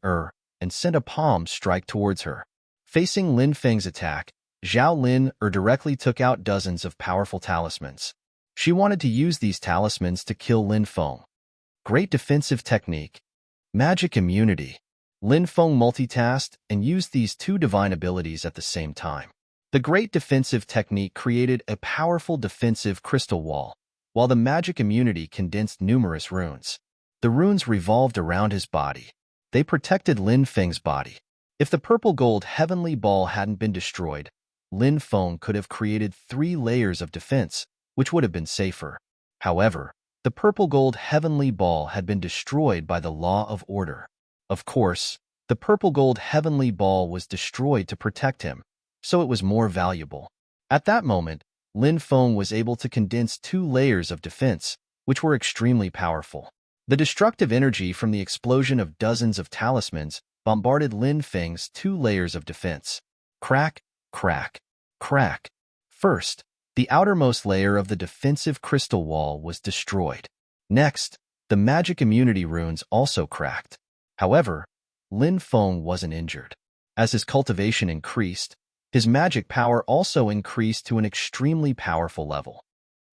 A: and sent a palm strike towards her. Facing Lin Feng's attack, Zhao Lin directly took out dozens of powerful talismans. She wanted to use these talismans to kill Lin Feng. Great defensive technique. Magic immunity. Lin Feng multitasked and used these two divine abilities at the same time. The great defensive technique created a powerful defensive crystal wall, while the magic immunity condensed numerous runes. The runes revolved around his body. They protected Lin Feng's body. If the purple gold heavenly ball hadn't been destroyed, Lin Feng could have created 3 layers of defense, which would have been safer. However, the purple gold heavenly ball had been destroyed by the law of order. Of course, the purple gold heavenly ball was destroyed to protect him, so it was more valuable. At that moment, Lin Feng was able to condense 2 layers of defense, which were extremely powerful. The destructive energy from the explosion of dozens of talismans bombarded Lin Feng's 2 layers of defense. Crack, crack, crack. First, the outermost layer of the defensive crystal wall was destroyed. Next, the magic immunity runes also cracked. However, Lin Feng wasn't injured. As his cultivation increased, his magic power also increased to an extremely powerful level.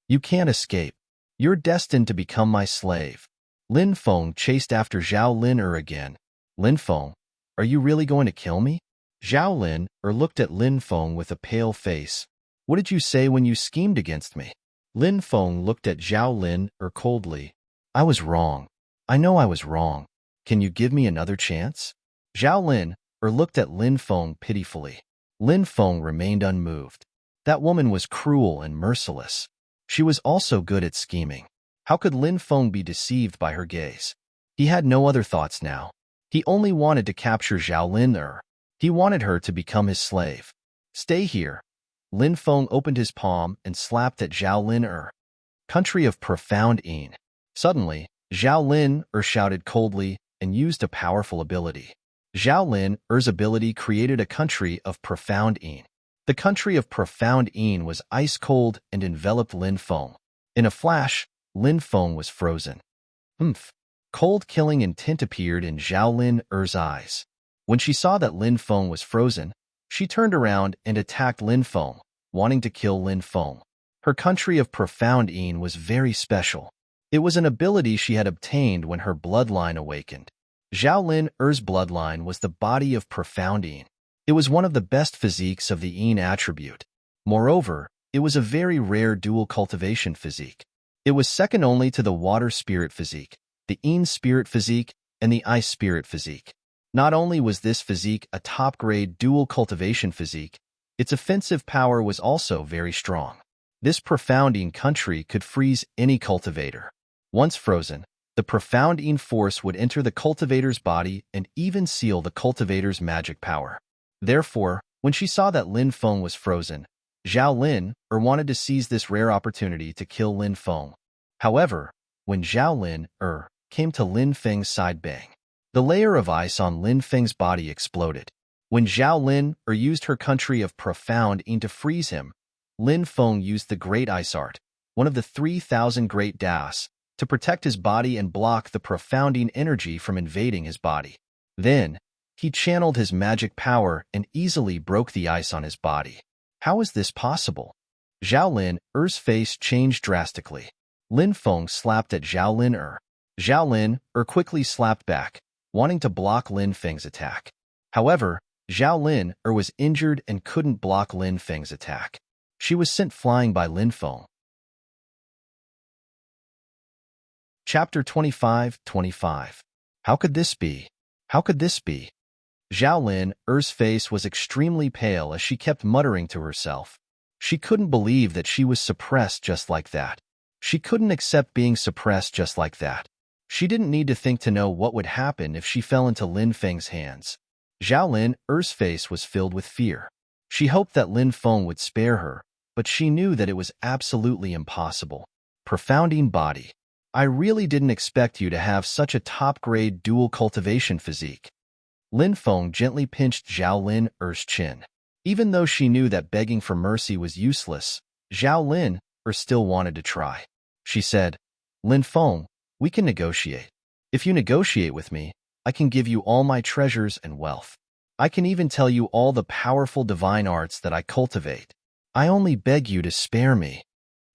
A: You can't escape. You're destined to become my slave. Lin Feng chased after Zhao Lin again. Lin Feng, are you really going to kill me? Zhao Lin looked at Lin Feng with a pale face. What did you say when you schemed against me? Lin Feng looked at Zhao Lin coldly. I was wrong. I know I was wrong. Can you give me another chance? Zhao Lin looked at Lin Feng pitifully. Lin Feng remained unmoved. That woman was cruel and merciless. She was also good at scheming. How could Lin Feng be deceived by her gaze? He had no other thoughts now. He only wanted to capture Zhao Lin. He wanted her to become his slave. Stay here. Lin Feng opened his palm and slapped at Zhao Lin. Country of profound Yin. Suddenly, Zhao Lin shouted coldly and used a powerful ability. Zhao Lin's ability created a country of profound Yin. The country of profound Yin was ice-cold and enveloped Lin Feng. In a flash, Lin Feng was frozen. Humph! Cold killing intent appeared in Zhao Lin's eyes. When she saw that Lin Feng was frozen, she turned around and attacked Lin Feng, wanting to kill Lin Feng. Her country of profound Yin was very special. It was an ability she had obtained when her bloodline awakened. Zhao Lin's bloodline was the body of profound Yin. It was one of the best physiques of the Yin attribute. Moreover, it was a very rare dual cultivation physique. It was second only to the water spirit physique, the Yin spirit physique, and the ice spirit physique. Not only was this physique a top-grade dual cultivation physique, its offensive power was also very strong. This profound Yin country could freeze any cultivator. Once frozen, the profound Yin force would enter the cultivator's body and even seal the cultivator's magic power. Therefore, when she saw that Lin Feng was frozen, Zhao Lin wanted to seize this rare opportunity to kill Lin Feng. However, when Zhao Lin came to Lin Feng's side, bang! The layer of ice on Lin Feng's body exploded. When Zhao Lin used her country of profound Yin to freeze him, Lin Feng used the Great Ice Art, one of the 3,000 Great Daos, to protect his body and block the profound Yin energy from invading his body. Then, he channeled his magic power and easily broke the ice on his body. How is this possible? Zhao Lin's face changed drastically. Lin Feng slapped at Zhao Lin. Zhao Lin quickly slapped back, wanting to block Lin Feng's attack. However, Zhao Lin was injured and couldn't block Lin Feng's attack. She was sent flying by Lin Feng. Chapter 25. How could this be? How could this be? Zhao Lin's face was extremely pale as she kept muttering to herself. She couldn't believe that she was suppressed just like that. She couldn't accept being suppressed just like that. She didn't need to think to know what would happen if she fell into Lin Feng's hands. Zhao Lin's face was filled with fear. She hoped that Lin Feng would spare her, but she knew that it was absolutely impossible. Profounding body. I really didn't expect you to have such a top-grade dual cultivation physique. Lin Feng gently pinched Zhao Lin's chin. Even though she knew that begging for mercy was useless, Zhao Lin still wanted to try. She said, Lin Feng, we can negotiate. If you negotiate with me, I can give you all my treasures and wealth. I can even tell you all the powerful divine arts that I cultivate. I only beg you to spare me.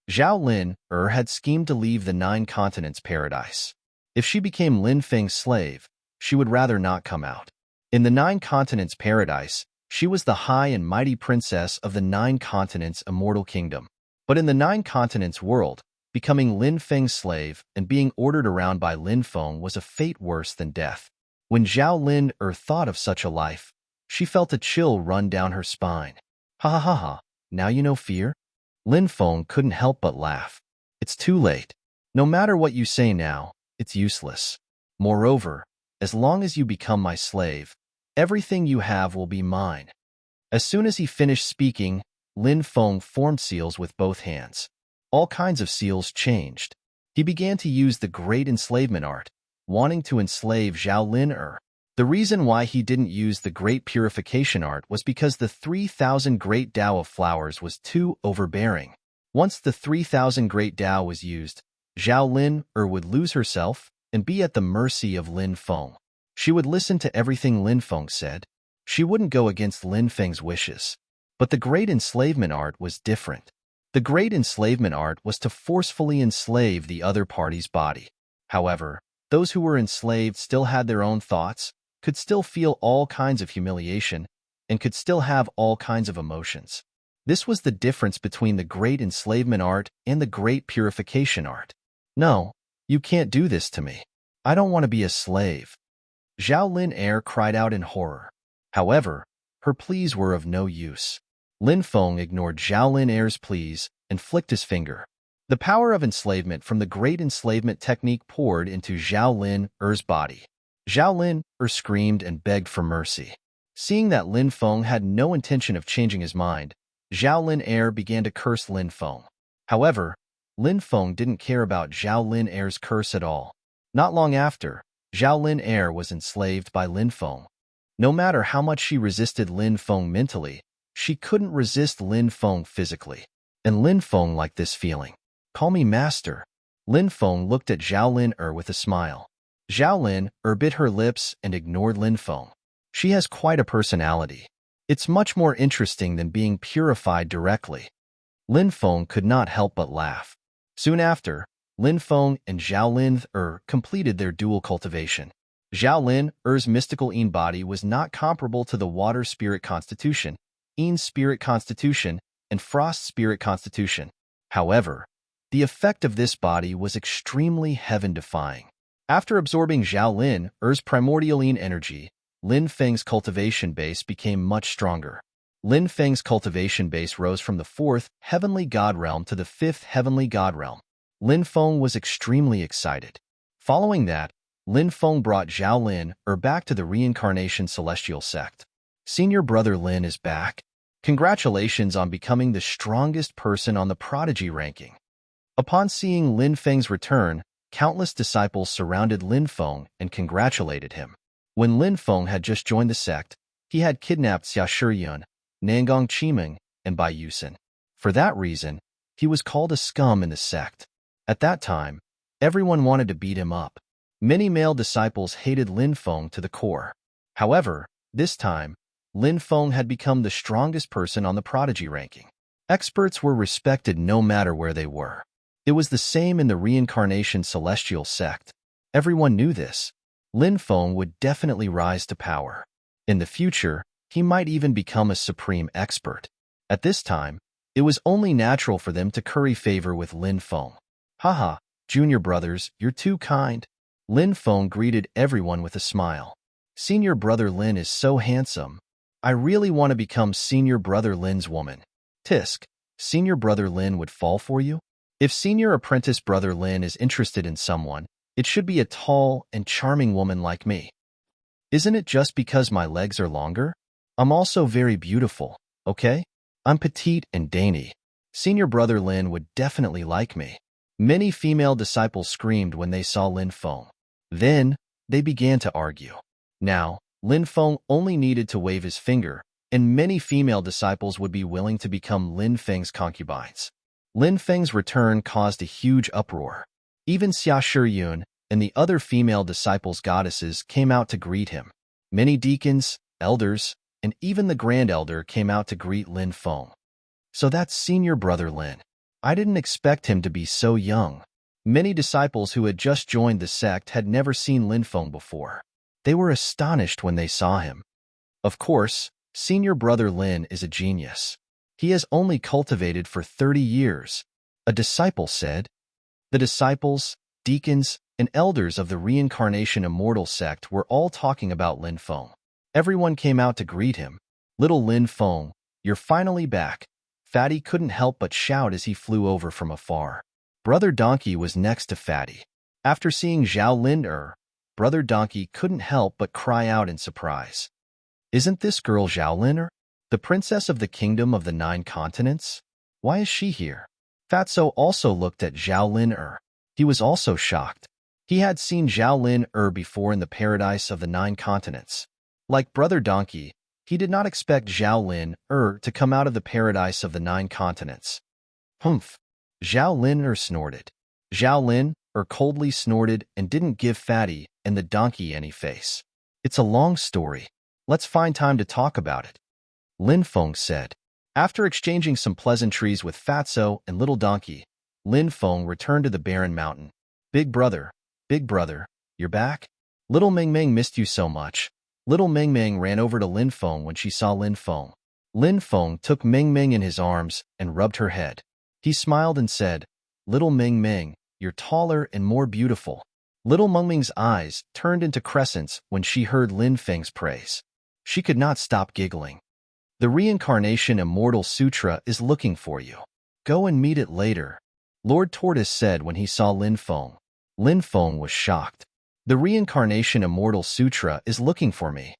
A: Zhao Lin had schemed to leave the 9 continents paradise. If she became Lin Feng's slave, she would rather not come out. In the 9 continents paradise, she was the high and mighty princess of the 9 continents immortal kingdom. But in the 9 continents world, becoming Lin Feng's slave and being ordered around by Lin Feng was a fate worse than death. When Zhao Lin thought of such a life, she felt a chill run down her spine. Ha ha ha ha, now you know fear? Lin Feng couldn't help but laugh. It's too late. No matter what you say now, it's useless. Moreover, as long as you become my slave, everything you have will be mine. As soon as he finished speaking, Lin Feng formed seals with both hands. All kinds of seals changed. He began to use the Great Enslavement Art, wanting to enslave Zhao Lin. The reason why he didn't use the Great Purification Art was because the 3,000 Great Tao of Flowers was too overbearing. Once the 3,000 Great Tao was used, Zhao Lin would lose herself and be at the mercy of Lin Feng. She would listen to everything Lin Feng said. She wouldn't go against Lin Feng's wishes. But the Great Enslavement Art was different. The Great Enslavement Art was to forcefully enslave the other party's body. However, those who were enslaved still had their own thoughts, could still feel all kinds of humiliation, and could still have all kinds of emotions. This was the difference between the Great Enslavement Art and the Great Purification Art. No, you can't do this to me. I don't want to be a slave. Zhao Lin Er cried out in horror. However, her pleas were of no use. Lin Feng ignored Zhao Lin Er's pleas and flicked his finger. The power of enslavement from the great enslavement technique poured into Zhao Lin Er's body. Zhao Lin Er screamed and begged for mercy. Seeing that Lin Feng had no intention of changing his mind, Zhao Lin Er began to curse Lin Feng. However, Lin Feng didn't care about Zhao Lin Er's curse at all. Not long after, Zhao Lin Er was enslaved by Lin Feng. No matter how much she resisted Lin Feng mentally, she couldn't resist Lin Feng physically. And Lin Feng liked this feeling. Call me master. Lin Feng looked at Zhao Lin Er with a smile. Zhao Lin Er bit her lips and ignored Lin Feng. She has quite a personality. It's much more interesting than being purified directly. Lin Feng could not help but laugh. Soon after, Lin Feng and Zhao Lin Er completed their dual cultivation. Zhao Lin Er's mystical Yin body was not comparable to the water spirit constitution, Yin spirit constitution, and frost spirit constitution. However, the effect of this body was extremely heaven-defying. After absorbing Zhao Lin Er's primordial Yin energy, Lin Feng's cultivation base became much stronger. Lin Feng's cultivation base rose from the 4th heavenly god realm to the 5th heavenly god realm. Lin Feng was extremely excited. Following that, Lin Feng brought Zhao Lin Er back to the reincarnation celestial sect. Senior brother Lin is back. Congratulations on becoming the strongest person on the prodigy ranking. Upon seeing Lin Feng's return, countless disciples surrounded Lin Feng and congratulated him. When Lin Feng had just joined the sect, he had kidnapped Xia Shiyun, Nangong Qimeng, and Bai Yusen. For that reason, he was called a scum in the sect. At that time, everyone wanted to beat him up. Many male disciples hated Lin Feng to the core. However, this time, Lin Feng had become the strongest person on the prodigy ranking. Experts were respected no matter where they were. It was the same in the reincarnation celestial sect. Everyone knew this. Lin Feng would definitely rise to power. In the future, he might even become a supreme expert. At this time, it was only natural for them to curry favor with Lin Feng. Haha, junior brothers, you're too kind. Lin Feng greeted everyone with a smile. Senior brother Lin is so handsome. I really want to become senior brother Lin's woman. Tisk, senior brother Lin would fall for you? If senior apprentice brother Lin is interested in someone, it should be a tall and charming woman like me. Isn't it just because my legs are longer? I'm also very beautiful, okay? I'm petite and dainty. Senior brother Lin would definitely like me. Many female disciples screamed when they saw Lin Feng. Then, they began to argue. Now, Lin Feng only needed to wave his finger, and many female disciples would be willing to become Lin Feng's concubines. Lin Feng's return caused a huge uproar. Even Xia Shiyun and the other female disciples goddesses came out to greet him. Many deacons, elders, and even the Grand Elder came out to greet Lin Feng. So that's senior brother Lin. I didn't expect him to be so young. Many disciples who had just joined the sect had never seen Lin Feng before. They were astonished when they saw him. Of course, senior brother Lin is a genius. He has only cultivated for 30 years, a disciple said. The disciples, deacons, and elders of the reincarnation immortal sect were all talking about Lin Feng. Everyone came out to greet him. Little Lin Feng, you're finally back. Fatty couldn't help but shout as he flew over from afar. Brother Donkey was next to Fatty. After seeing Zhao Lin Er, Brother Donkey couldn't help but cry out in surprise. Isn't this girl Zhao Lin Er, the princess of the kingdom of the 9 continents? Why is she here? Fatso also looked at Zhao Lin Er. He was also shocked. He had seen Zhao Lin Er before in the paradise of the 9 continents. Like Brother Donkey, he did not expect Zhao Lin Er to come out of the paradise of the 9 continents. Humph! Zhao Lin Er snorted. Zhao Lin Er coldly snorted and didn't give Fatty and the donkey any face. It's a long story. Let's find time to talk about it, Lin Feng said. After exchanging some pleasantries with Fatso and Little Donkey, Lin Feng returned to the barren mountain. Big brother, you're back? Little Meng Meng missed you so much. Little Meng Meng ran over to Lin Feng when she saw Lin Feng. Lin Feng took Meng Meng in his arms and rubbed her head. He smiled and said, Little Meng Meng, you're taller and more beautiful. Little Mengming's eyes turned into crescents when she heard Lin Feng's praise. She could not stop giggling. The Reincarnation Immortal Sutra is looking for you. Go and meet it later, Lord Tortoise said when he saw Lin Feng. Lin Feng was shocked. The Reincarnation Immortal Sutra is looking for me.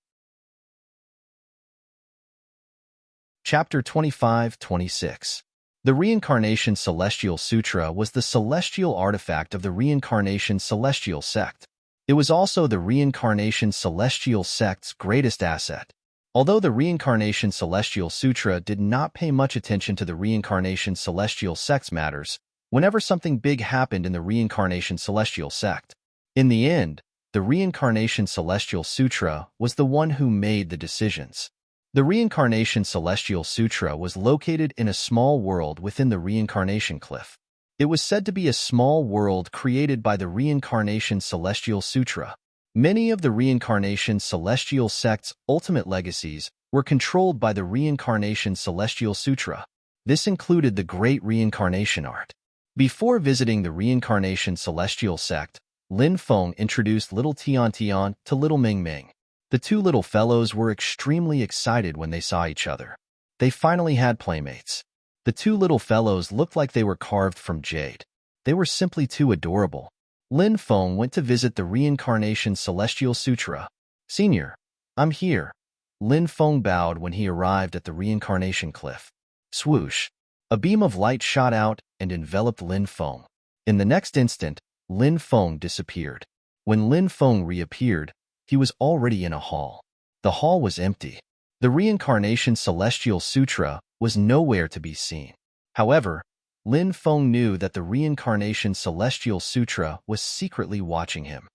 A: Chapter 25-26. The Reincarnation Celestial Sutra was the celestial artifact of the Reincarnation Celestial Sect. It was also the Reincarnation Celestial Sect's greatest asset. Although the Reincarnation Celestial Sutra did not pay much attention to the Reincarnation Celestial Sect's matters, whenever something big happened in the Reincarnation Celestial Sect. In the end, the Reincarnation Celestial Sutra was the one who made the decisions. The Reincarnation Celestial Sutra was located in a small world within the Reincarnation Cliff. It was said to be a small world created by the Reincarnation Celestial Sutra. Many of the Reincarnation Celestial Sect's ultimate legacies were controlled by the Reincarnation Celestial Sutra. This included the Great Reincarnation Art. Before visiting the Reincarnation Celestial Sect, Lin Feng introduced Little Tian Tian to Little Ming Ming. The two little fellows were extremely excited when they saw each other. They finally had playmates. The two little fellows looked like they were carved from jade. They were simply too adorable. Lin Feng went to visit the Reincarnation Celestial Sutra. Senior, I'm here. Lin Feng bowed when he arrived at the Reincarnation Cliff. Swoosh! A beam of light shot out and enveloped Lin Feng. In the next instant, Lin Feng disappeared. When Lin Feng reappeared, he was already in a hall. The hall was empty. The Reincarnation Celestial Sutra was nowhere to be seen. However, Lin Feng knew that the Reincarnation Celestial Sutra was secretly watching him.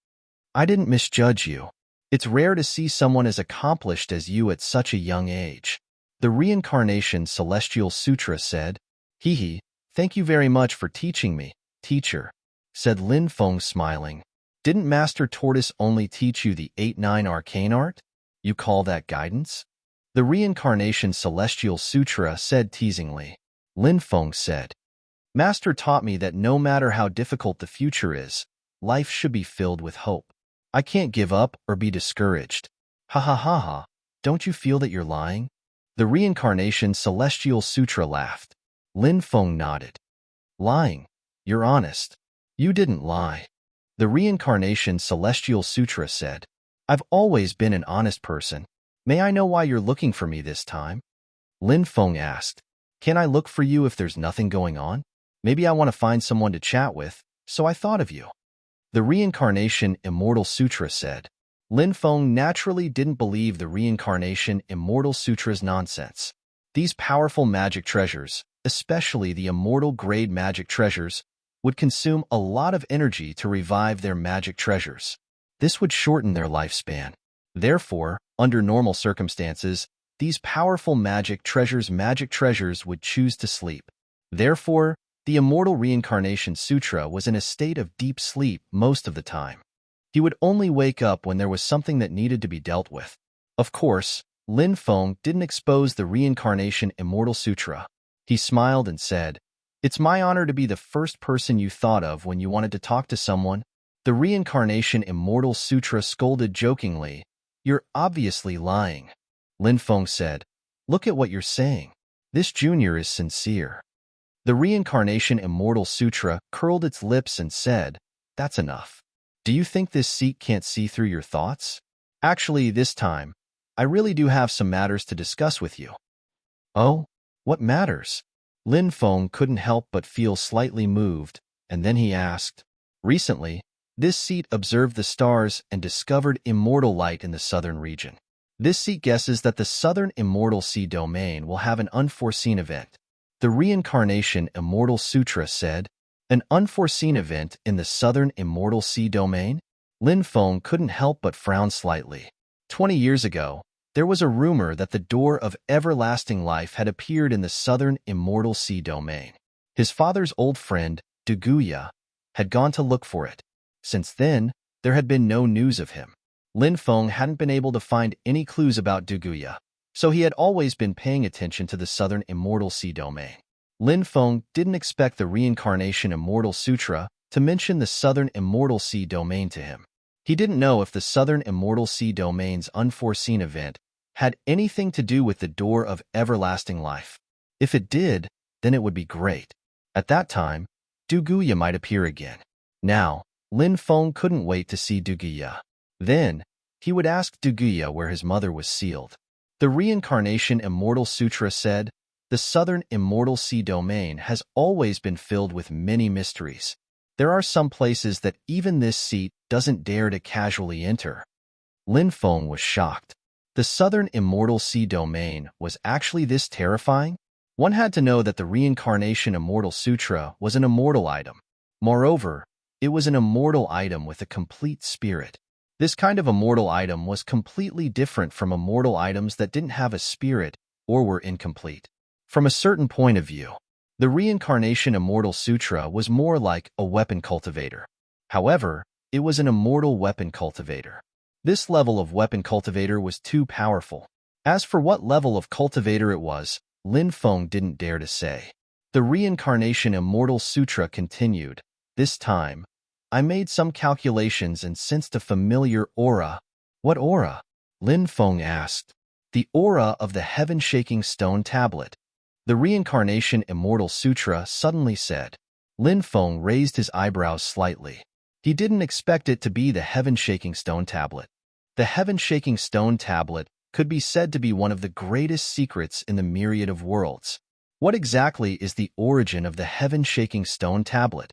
A: I didn't misjudge you. It's rare to see someone as accomplished as you at such a young age. The Reincarnation Celestial Sutra said. Hee hee, thank you very much for teaching me, teacher, said Lin Feng smiling. Didn't Master Tortoise only teach you the 8-9 arcane art? You call that guidance? The Reincarnation Celestial Sutra said teasingly. Lin Feng said, Master taught me that no matter how difficult the future is, life should be filled with hope. I can't give up or be discouraged. Ha ha ha ha, don't you feel that you're lying? The Reincarnation Celestial Sutra laughed. Lin Feng nodded. Lying? You're honest. You didn't lie. The Reincarnation Celestial Sutra said, I've always been an honest person. May I know why you're looking for me this time? Lin Feng asked, Can I look for you if there's nothing going on? Maybe I want to find someone to chat with, so I thought of you. The Reincarnation Immortal Sutra said. Lin Feng naturally didn't believe the Reincarnation Immortal Sutra's nonsense. These powerful magic treasures, especially the immortal grade magic treasures, would consume a lot of energy to revive their magic treasures. This would shorten their lifespan. Therefore, under normal circumstances, these powerful magic treasures would choose to sleep. Therefore, the Immortal Reincarnation Sutra was in a state of deep sleep most of the time. He would only wake up when there was something that needed to be dealt with. Of course, Lin Feng didn't expose the Reincarnation Immortal Sutra. He smiled and said, It's my honor to be the first person you thought of when you wanted to talk to someone. The Reincarnation Immortal Sutra scolded jokingly. You're obviously lying. Lin Feng said, Look at what you're saying. This junior is sincere. The Reincarnation Immortal Sutra curled its lips and said, That's enough. Do you think this seat can't see through your thoughts? Actually, this time, I really do have some matters to discuss with you. Oh, what matters? Lin Feng couldn't help but feel slightly moved, and then he asked, Recently, this seat observed the stars and discovered immortal light in the southern region. This seat guesses that the southern immortal sea domain will have an unforeseen event. The Reincarnation Immortal Sutra said, An unforeseen event in the southern immortal sea domain? Lin Feng couldn't help but frown slightly. 20 years ago, there was a rumor that the door of everlasting life had appeared in the southern immortal sea domain. His father's old friend, Duguya, had gone to look for it. Since then, there had been no news of him. Lin Feng hadn't been able to find any clues about Duguya, so he had always been paying attention to the southern immortal sea domain. Lin Feng didn't expect the Reincarnation Immortal Sutra to mention the Southern Immortal Sea domain to him. He didn't know if the Southern Immortal Sea domain's unforeseen event had anything to do with the door of everlasting life. If it did, then it would be great. At that time, Duguya might appear again. Now, Lin Feng couldn't wait to see Duguya. Then, he would ask Duguya where his mother was sealed. The Reincarnation Immortal Sutra said, the Southern Immortal Sea domain has always been filled with many mysteries. There are some places that even this seat doesn't dare to casually enter. Lin Feng was shocked. The Southern Immortal Sea domain was actually this terrifying? One had to know that the Reincarnation Immortal Sutra was an immortal item. Moreover, it was an immortal item with a complete spirit. This kind of immortal item was completely different from immortal items that didn't have a spirit or were incomplete. From a certain point of view, the Reincarnation Immortal Sutra was more like a weapon cultivator. However, it was an immortal weapon cultivator. This level of weapon cultivator was too powerful. As for what level of cultivator it was, Lin Feng didn't dare to say. The Reincarnation Immortal Sutra continued. This time, I made some calculations and sensed a familiar aura. What aura? Lin Feng asked. The aura of the heaven-shaking stone tablet. The Reincarnation Immortal Sutra suddenly said. Lin Feng raised his eyebrows slightly. He didn't expect it to be the heaven-shaking stone tablet. The heaven-shaking stone tablet could be said to be one of the greatest secrets in the myriad of worlds. What exactly is the origin of the heaven-shaking stone tablet?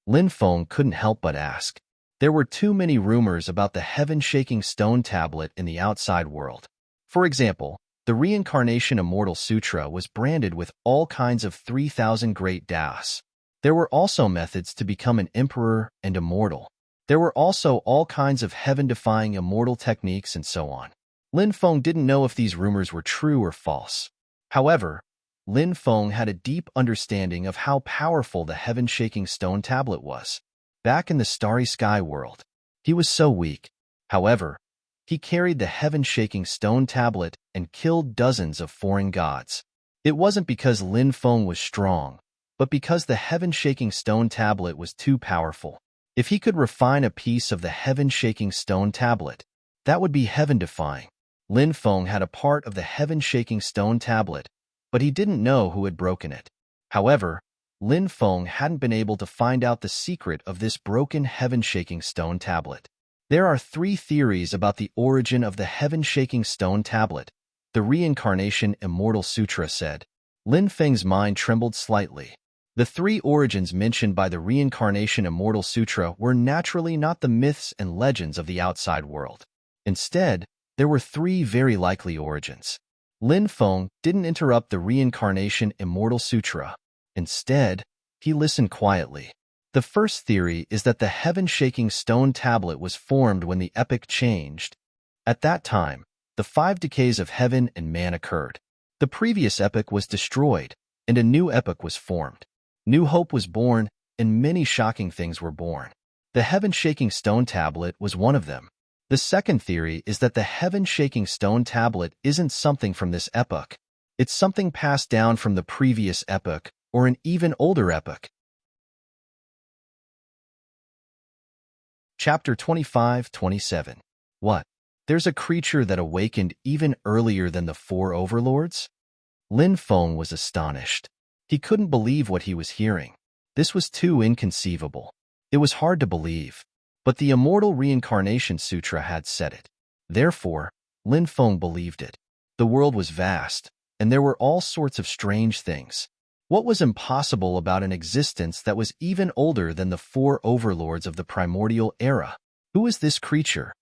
A: Lin Feng couldn't help but ask. There were too many rumors about the heaven-shaking stone tablet in the outside world. For example, the Reincarnation Immortal Sutra was branded with all kinds of 3,000 great das. There were also methods to become an emperor and immortal. There were also all kinds of heaven-defying immortal techniques and so on. Lin Feng didn't know if these rumors were true or false. However, Lin Feng had a deep understanding of how powerful the heaven-shaking stone tablet was. Back in the starry sky world, he was so weak. However, he carried the heaven-shaking stone tablet and killed dozens of foreign gods. It wasn't because Lin Feng was strong, but because the heaven-shaking stone tablet was too powerful. If he could refine a piece of the heaven-shaking stone tablet, that would be heaven-defying. Lin Feng had a part of the heaven-shaking stone tablet, but he didn't know who had broken it. However, Lin Feng hadn't been able to find out the secret of this broken heaven-shaking stone tablet. There are 3 theories about the origin of the heaven-shaking stone tablet, the Reincarnation Immortal Sutra said. Lin Feng's mind trembled slightly. The 3 origins mentioned by the Reincarnation Immortal Sutra were naturally not the myths and legends of the outside world. Instead, there were 3 very likely origins. Lin Feng didn't interrupt the Reincarnation Immortal Sutra. Instead, he listened quietly. The first theory is that the heaven-shaking stone tablet was formed when the epoch changed. At that time, the 5 decays of heaven and man occurred. The previous epoch was destroyed, and a new epoch was formed. New hope was born, and many shocking things were born. The heaven-shaking stone tablet was one of them. The second theory is that the heaven-shaking stone tablet isn't something from this epoch. It's something passed down from the previous epoch, or an even older epoch. Chapter 25-27. What? There's a creature that awakened even earlier than the 4 overlords? Lin Feng was astonished. He couldn't believe what he was hearing. This was too inconceivable. It was hard to believe. But the Immortal Reincarnation Sutra had said it. Therefore, Lin Feng believed it. The world was vast, and there were all sorts of strange things. What was impossible about an existence that was even older than the 4 overlords of the primordial era? Who is this creature?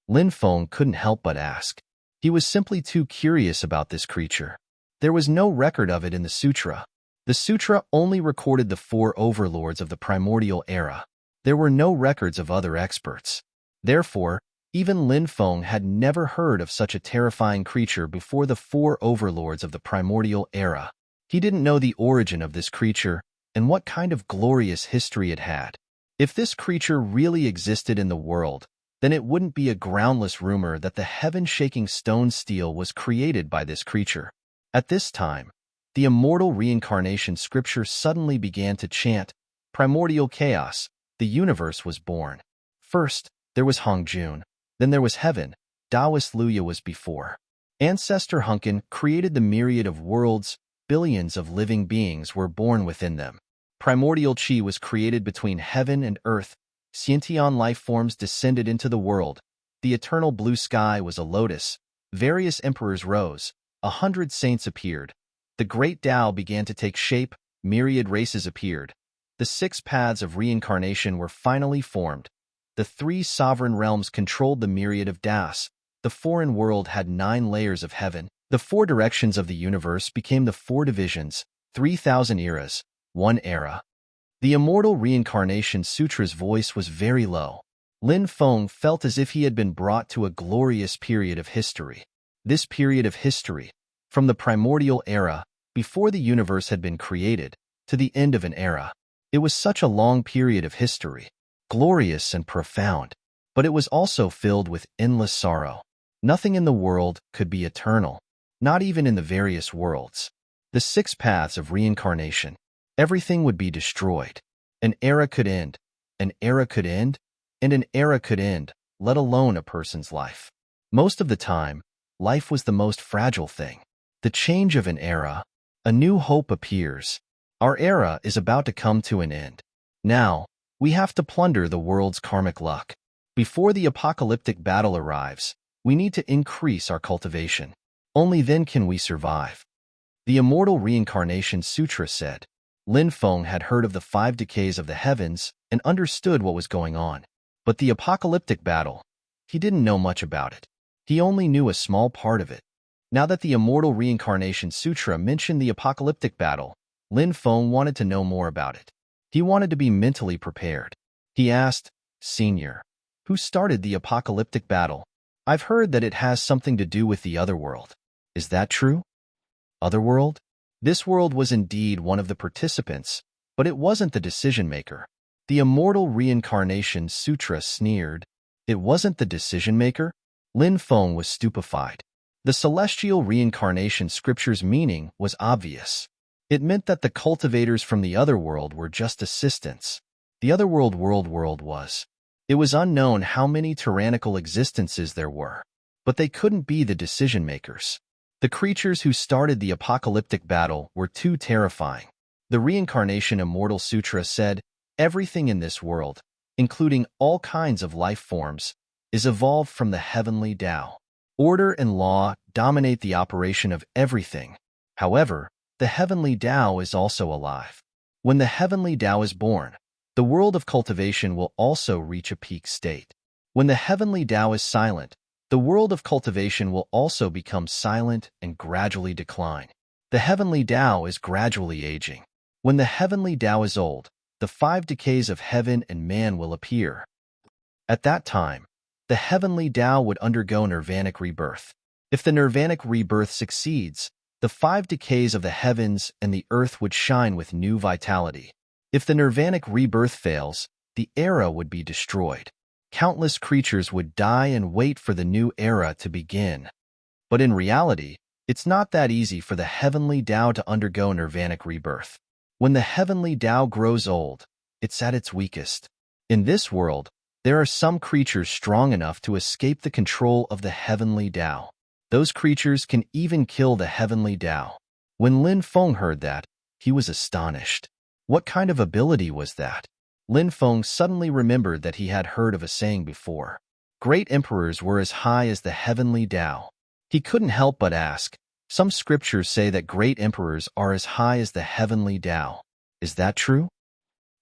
A: Lin Feng couldn't help but ask. He was simply too curious about this creature. There was no record of it in the sutra. The sutra only recorded the 4 overlords of the primordial era. There were no records of other experts. Therefore, even Lin Feng had never heard of such a terrifying creature before the 4 overlords of the primordial era. He didn't know the origin of this creature and what kind of glorious history it had. If this creature really existed in the world, then it wouldn't be a groundless rumor that the heaven-shaking stone steel was created by this creature. At this time, the immortal reincarnation scripture suddenly began to chant, "Primordial chaos, the universe was born. First, there was Hongjun. Then there was heaven. Taoist Luya was before. Ancestor Hunkin created the myriad of worlds. Billions of living beings were born within them. Primordial Chi was created between heaven and earth. Sentient life forms descended into the world. The eternal blue sky was a lotus. Various emperors rose. 100 saints appeared. The great Tao began to take shape. Myriad races appeared. The 6 paths of reincarnation were finally formed. The 3 sovereign realms controlled the myriad of Das. The foreign world had 9 layers of heaven. The 4 directions of the universe became the 4 divisions, 3,000 eras, 1 era. The immortal reincarnation sutra's voice was very low. Lin Feng felt as if he had been brought to a glorious period of history. This period of history, from the primordial era, before the universe had been created, to the end of an era. It was such a long period of history, glorious and profound, but it was also filled with endless sorrow. Nothing in the world could be eternal, not even in the various worlds. The 6 paths of reincarnation. Everything would be destroyed. An era could end, an era could end, and an era could end, let alone a person's life. Most of the time, life was the most fragile thing. The change of an era, a new hope appears. Our era is about to come to an end. Now, we have to plunder the world's karmic luck. Before the apocalyptic battle arrives, we need to increase our cultivation. Only then can we survive. The Immortal Reincarnation Sutra said. Lin Feng had heard of the 5 decays of the heavens and understood what was going on. But the apocalyptic battle, he didn't know much about it. He only knew a small part of it. Now that the Immortal Reincarnation Sutra mentioned the apocalyptic battle, Lin Feng wanted to know more about it. He wanted to be mentally prepared. He asked, "Senior, who started the apocalyptic battle? I've heard that it has something to do with the otherworld. Is that true?" Otherworld? This world was indeed one of the participants, but it wasn't the decision-maker. The Immortal Reincarnation Sutra sneered. It wasn't the decision-maker? Lin Feng was stupefied. The Celestial Reincarnation Scripture's meaning was obvious. It meant that the cultivators from the otherworld were just assistants. The otherworld world was. It was unknown how many tyrannical existences there were, but they couldn't be the decision-makers. The creatures who started the apocalyptic battle were too terrifying. The Reincarnation Immortal Sutra said, everything in this world, including all kinds of life forms, is evolved from the heavenly Tao. Order and law dominate the operation of everything. However, the heavenly Tao is also alive. When the heavenly Tao is born, the world of cultivation will also reach a peak state. When the heavenly Tao is silent, the world of cultivation will also become silent and gradually decline. The heavenly Tao is gradually aging. When the heavenly Tao is old, the 5 decays of heaven and man will appear. At that time, the heavenly Tao would undergo nirvanic rebirth. If the nirvanic rebirth succeeds, the 5 decays of the heavens and the earth would shine with new vitality. If the nirvanic rebirth fails, the era would be destroyed. Countless creatures would die and wait for the new era to begin. But in reality, it's not that easy for the heavenly Tao to undergo nirvanic rebirth. When the heavenly Tao grows old, it's at its weakest. In this world, there are some creatures strong enough to escape the control of the heavenly Tao. Those creatures can even kill the heavenly Tao. When Lin Feng heard that, he was astonished. What kind of ability was that? Lin Feng suddenly remembered that he had heard of a saying before. Great emperors were as high as the heavenly Tao. He couldn't help but ask, some scriptures say that great emperors are as high as the heavenly Tao. Is that true?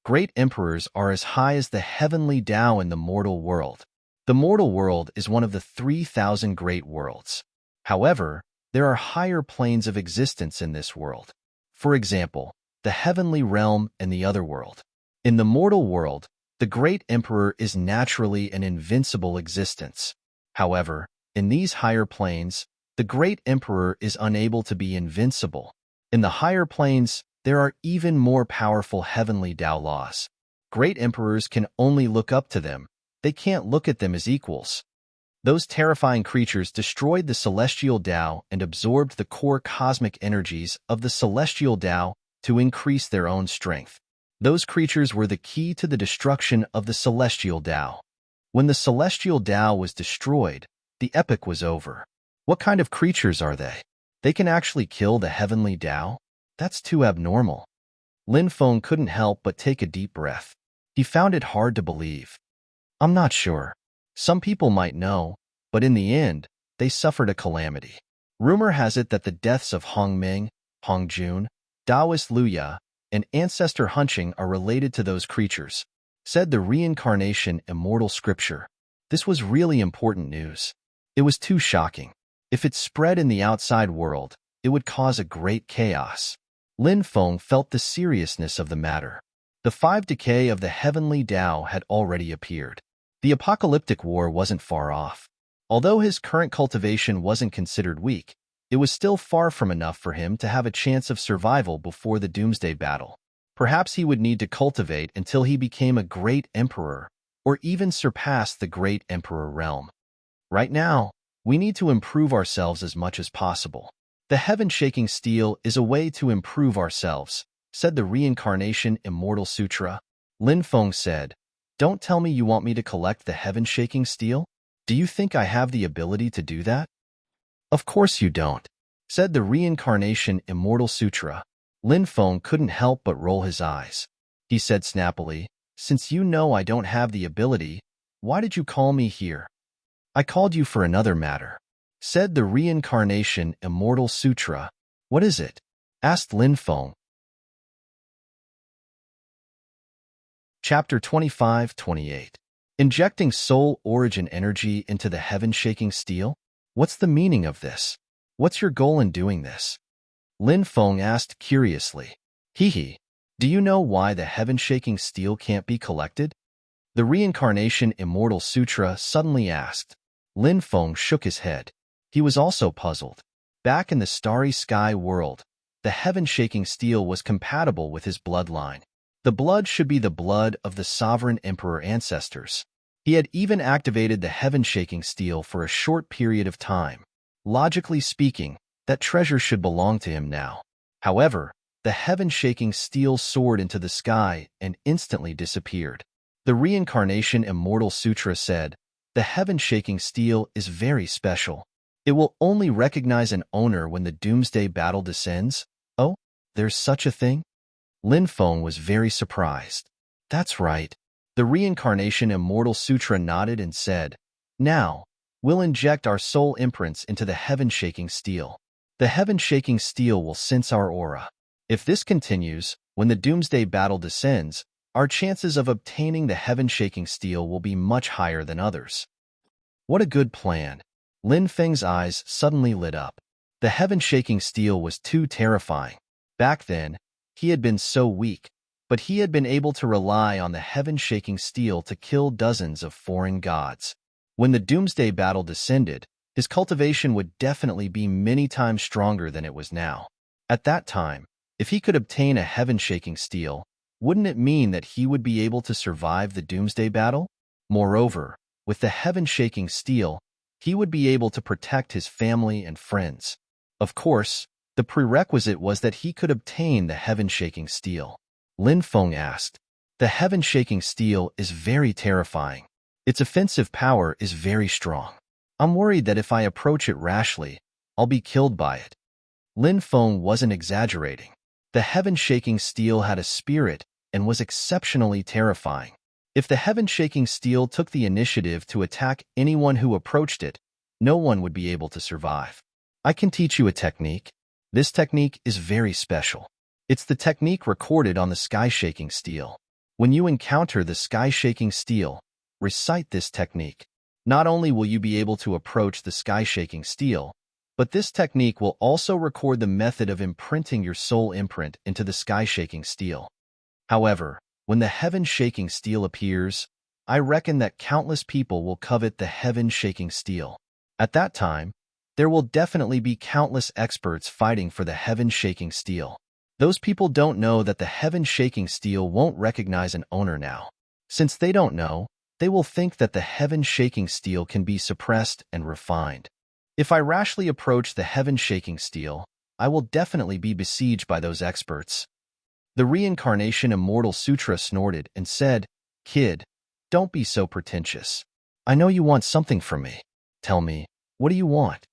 A: Great emperors are as high as the heavenly Tao in the mortal world. The mortal world is one of the 3,000 great worlds. However, there are higher planes of existence in this world. For example, the heavenly realm and the otherworld. In the mortal world, the great emperor is naturally an invincible existence. However, in these higher planes, the great emperor is unable to be invincible. In the higher planes, there are even more powerful heavenly Tao laws. Great emperors can only look up to them. They can't look at them as equals. Those terrifying creatures destroyed the celestial Tao and absorbed the core cosmic energies of the celestial Tao to increase their own strength. Those creatures were the key to the destruction of the celestial Tao. When the celestial Tao was destroyed, the epic was over. What kind of creatures are they? They can actually kill the heavenly Tao? That's too abnormal. Lin Feng couldn't help but take a deep breath. He found it hard to believe. I'm not sure. Some people might know, but in the end, they suffered a calamity. Rumor has it that the deaths of Hong Ming, Hong Jun, Taoist Luya, and Ancestor Hunching are related to those creatures, said the reincarnation immortal scripture. This was really important news. It was too shocking. If it spread in the outside world, it would cause a great chaos. Lin Feng felt the seriousness of the matter. The 5 decay of the heavenly Tao had already appeared. The apocalyptic war wasn't far off. Although his current cultivation wasn't considered weak, it was still far from enough for him to have a chance of survival before the doomsday battle. Perhaps he would need to cultivate until he became a great emperor, or even surpass the great emperor realm. Right now, we need to improve ourselves as much as possible. The heaven-shaking steel is a way to improve ourselves, said the Reincarnation Immortal Sutra. Lin Feng said, "Don't tell me you want me to collect the heaven-shaking steel? Do you think I have the ability to do that?" "Of course you don't," said the Reincarnation Immortal Sutra. Lin Feng couldn't help but roll his eyes. He said snappily, "Since you know I don't have the ability, why did you call me here?" "I called you for another matter," said the Reincarnation Immortal Sutra. "What is it?" asked Lin Feng. Chapter 25-28. Injecting soul origin energy into the heaven-shaking steel? What's the meaning of this? What's your goal in doing this? Lin Feng asked curiously. Hee. Do you know why the heaven-shaking steel can't be collected? The Reincarnation Immortal Sutra suddenly asked. Lin Feng shook his head. He was also puzzled. Back in the starry sky world, the heaven-shaking steel was compatible with his bloodline. The blood should be the blood of the sovereign emperor ancestors. He had even activated the heaven-shaking steel for a short period of time. Logically speaking, that treasure should belong to him now. However, the heaven-shaking steel soared into the sky and instantly disappeared. The Reincarnation Immortal Sutra said, "The heaven-shaking steel is very special. It will only recognize an owner when the doomsday battle descends." Oh, there's such a thing? Lin Feng was very surprised. That's right. The Reincarnation Immortal Sutra nodded and said, "Now, we'll inject our soul imprints into the heaven-shaking steel. The heaven-shaking steel will sense our aura. If this continues, when the doomsday battle descends, our chances of obtaining the heaven-shaking steel will be much higher than others." What a good plan. Lin Feng's eyes suddenly lit up. The heaven-shaking steel was too terrifying. Back then, he had been so weak, but he had been able to rely on the heaven-shaking steel to kill dozens of foreign gods. When the doomsday battle descended, his cultivation would definitely be many times stronger than it was now. At that time, if he could obtain a heaven-shaking steel, wouldn't it mean that he would be able to survive the doomsday battle? Moreover, with the heaven-shaking steel, he would be able to protect his family and friends. Of course, the prerequisite was that he could obtain the heaven-shaking steel. Lin Feng asked. The heaven-shaking steel is very terrifying. Its offensive power is very strong. I'm worried that if I approach it rashly, I'll be killed by it. Lin Feng wasn't exaggerating. The heaven-shaking steel had a spirit and was exceptionally terrifying. If the heaven-shaking steel took the initiative to attack anyone who approached it, no one would be able to survive. I can teach you a technique. This technique is very special. It's the technique recorded on the sky-shaking steel. When you encounter the sky-shaking steel, recite this technique. Not only will you be able to approach the sky-shaking steel, but this technique will also record the method of imprinting your soul imprint into the sky-shaking steel. However, when the heaven-shaking steel appears, I reckon that countless people will covet the heaven-shaking steel. At that time, there will definitely be countless experts fighting for the heaven-shaking steel. Those people don't know that the heaven-shaking steel won't recognize an owner now. Since they don't know, they will think that the heaven-shaking steel can be suppressed and refined. If I rashly approach the heaven-shaking steel, I will definitely be besieged by those experts. The Reincarnation Immortal Sutra snorted and said, "Kid, don't be so pretentious. I know you want something from me. Tell me, what do you want?"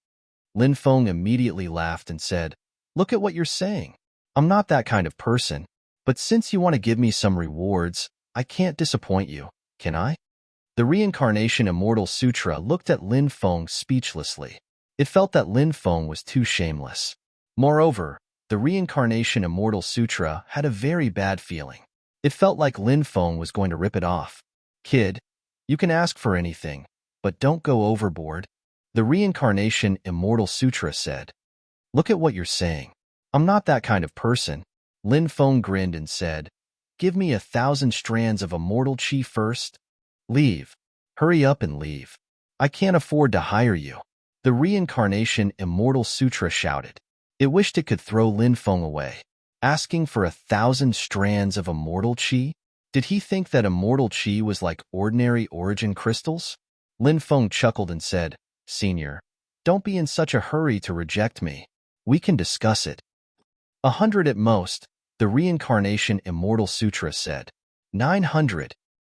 A: Lin Feng immediately laughed and said, "Look at what you're saying. I'm not that kind of person, but since you want to give me some rewards, I can't disappoint you, can I?" The Reincarnation Immortal Sutra looked at Lin Feng speechlessly. It felt that Lin Feng was too shameless. Moreover, the Reincarnation Immortal Sutra had a very bad feeling. It felt like Lin Feng was going to rip it off. "Kid, you can ask for anything, but don't go overboard," the Reincarnation Immortal Sutra said. "Look at what you're saying. I'm not that kind of person." Lin Feng grinned and said, "Give me 1,000 strands of immortal chi first. Leave. Hurry up and leave. I can't afford to hire you." The Reincarnation Immortal Sutra shouted. It wished it could throw Lin Feng away. Asking for 1,000 strands of immortal chi? Did he think that immortal chi was like ordinary origin crystals? Lin Feng chuckled and said, "Senior, don't be in such a hurry to reject me. We can discuss it." 100 at most, the Reincarnation Immortal Sutra said. 900,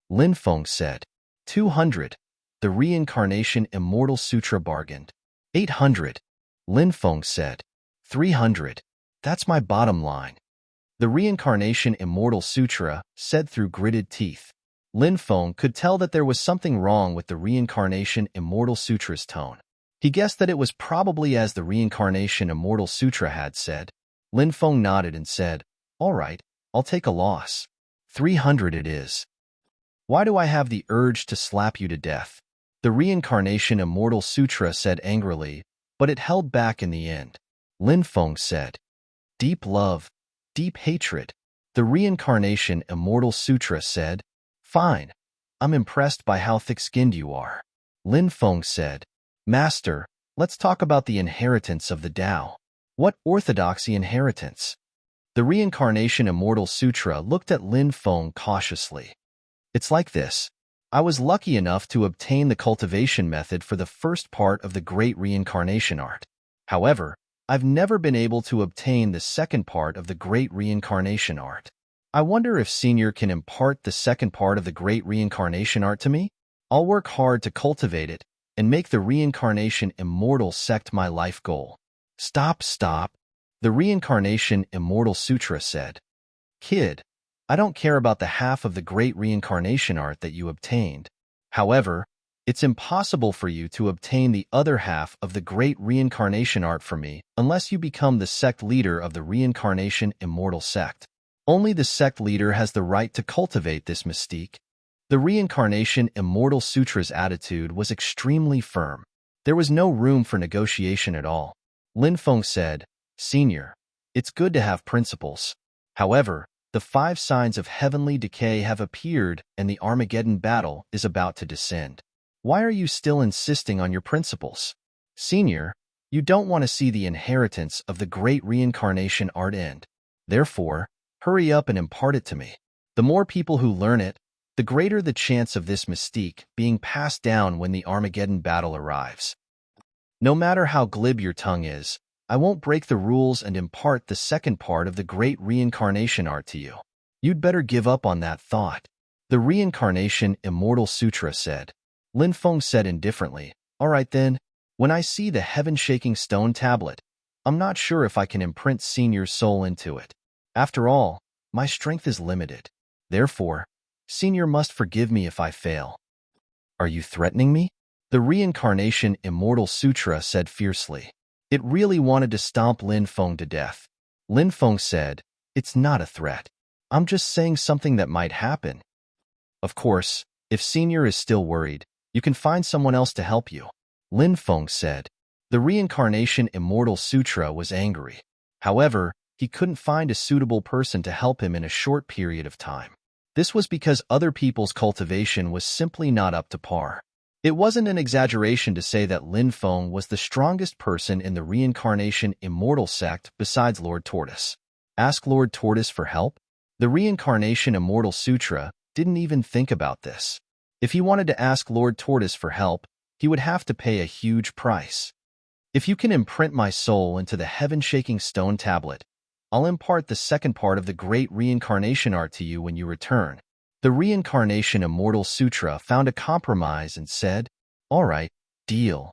A: Lin Feng said. 200, the Reincarnation Immortal Sutra bargained. 800, Lin Feng said. 300, that's my bottom line. The Reincarnation Immortal Sutra said through gritted teeth. Lin Feng could tell that there was something wrong with the Reincarnation Immortal Sutra's tone. He guessed that it was probably as the Reincarnation Immortal Sutra had said. Lin Feng nodded and said, "All right, I'll take a loss. 300 it is." "Why do I have the urge to slap you to death?" the Reincarnation Immortal Sutra said angrily, but it held back in the end. Lin Feng said, "Deep love, deep hatred." The Reincarnation Immortal Sutra said, "Fine. I'm impressed by how thick-skinned you are." Lin Feng said, "Master, let's talk about the inheritance of the Tao." "What orthodoxy inheritance?" The Reincarnation Immortal Sutra looked at Lin Feng cautiously. "It's like this. I was lucky enough to obtain the cultivation method for the first part of the Great Reincarnation Art. However, I've never been able to obtain the second part of the Great Reincarnation Art. I wonder if Senior can impart the second part of the Great Reincarnation Art to me? I'll work hard to cultivate it and make the Reincarnation Immortal Sect my life goal." "Stop, stop," the Reincarnation Immortal Sutra said. "Kid, I don't care about the half of the Great Reincarnation Art that you obtained. However, it's impossible for you to obtain the other half of the Great Reincarnation Art from me unless you become the sect leader of the Reincarnation Immortal Sect. Only the sect leader has the right to cultivate this mystique." The Reincarnation Immortal Sutra's attitude was extremely firm. There was no room for negotiation at all. Lin Feng said, "Senior, it's good to have principles. However, the 5 signs of heavenly decay have appeared and the Armageddon battle is about to descend. Why are you still insisting on your principles? Senior, you don't want to see the inheritance of the Great Reincarnation Art end. Therefore, hurry up and impart it to me. The more people who learn it, the greater the chance of this mystique being passed down when the Armageddon battle arrives. No matter how glib your tongue is, I won't break the rules and impart the second part of the Great Reincarnation Art to you. You'd better give up on that thought," the Reincarnation Immortal Sutra said. Lin Feng said indifferently, "All right then, when I see the heaven-shaking stone tablet, I'm not sure if I can imprint Senior's soul into it. After all, my strength is limited. Therefore, Senior must forgive me if I fail." "Are you threatening me?" the Reincarnation Immortal Sutra said fiercely. It really wanted to stomp Lin Feng to death. Lin Feng said, "It's not a threat. I'm just saying something that might happen. Of course, if Senior is still worried, you can find someone else to help you," Lin Feng said. The Reincarnation Immortal Sutra was angry. However, he couldn't find a suitable person to help him in a short period of time. This was because other people's cultivation was simply not up to par. It wasn't an exaggeration to say that Lin Feng was the strongest person in the Reincarnation Immortal Sect besides Lord Tortoise. Ask Lord Tortoise for help? The Reincarnation Immortal Sutra didn't even think about this. If he wanted to ask Lord Tortoise for help, he would have to pay a huge price. "If you can imprint my soul into the heaven-shaking stone tablet, I'll impart the second part of the Great Reincarnation art to you when you return. The Reincarnation Immortal Sutra found a compromise and said, all right, deal.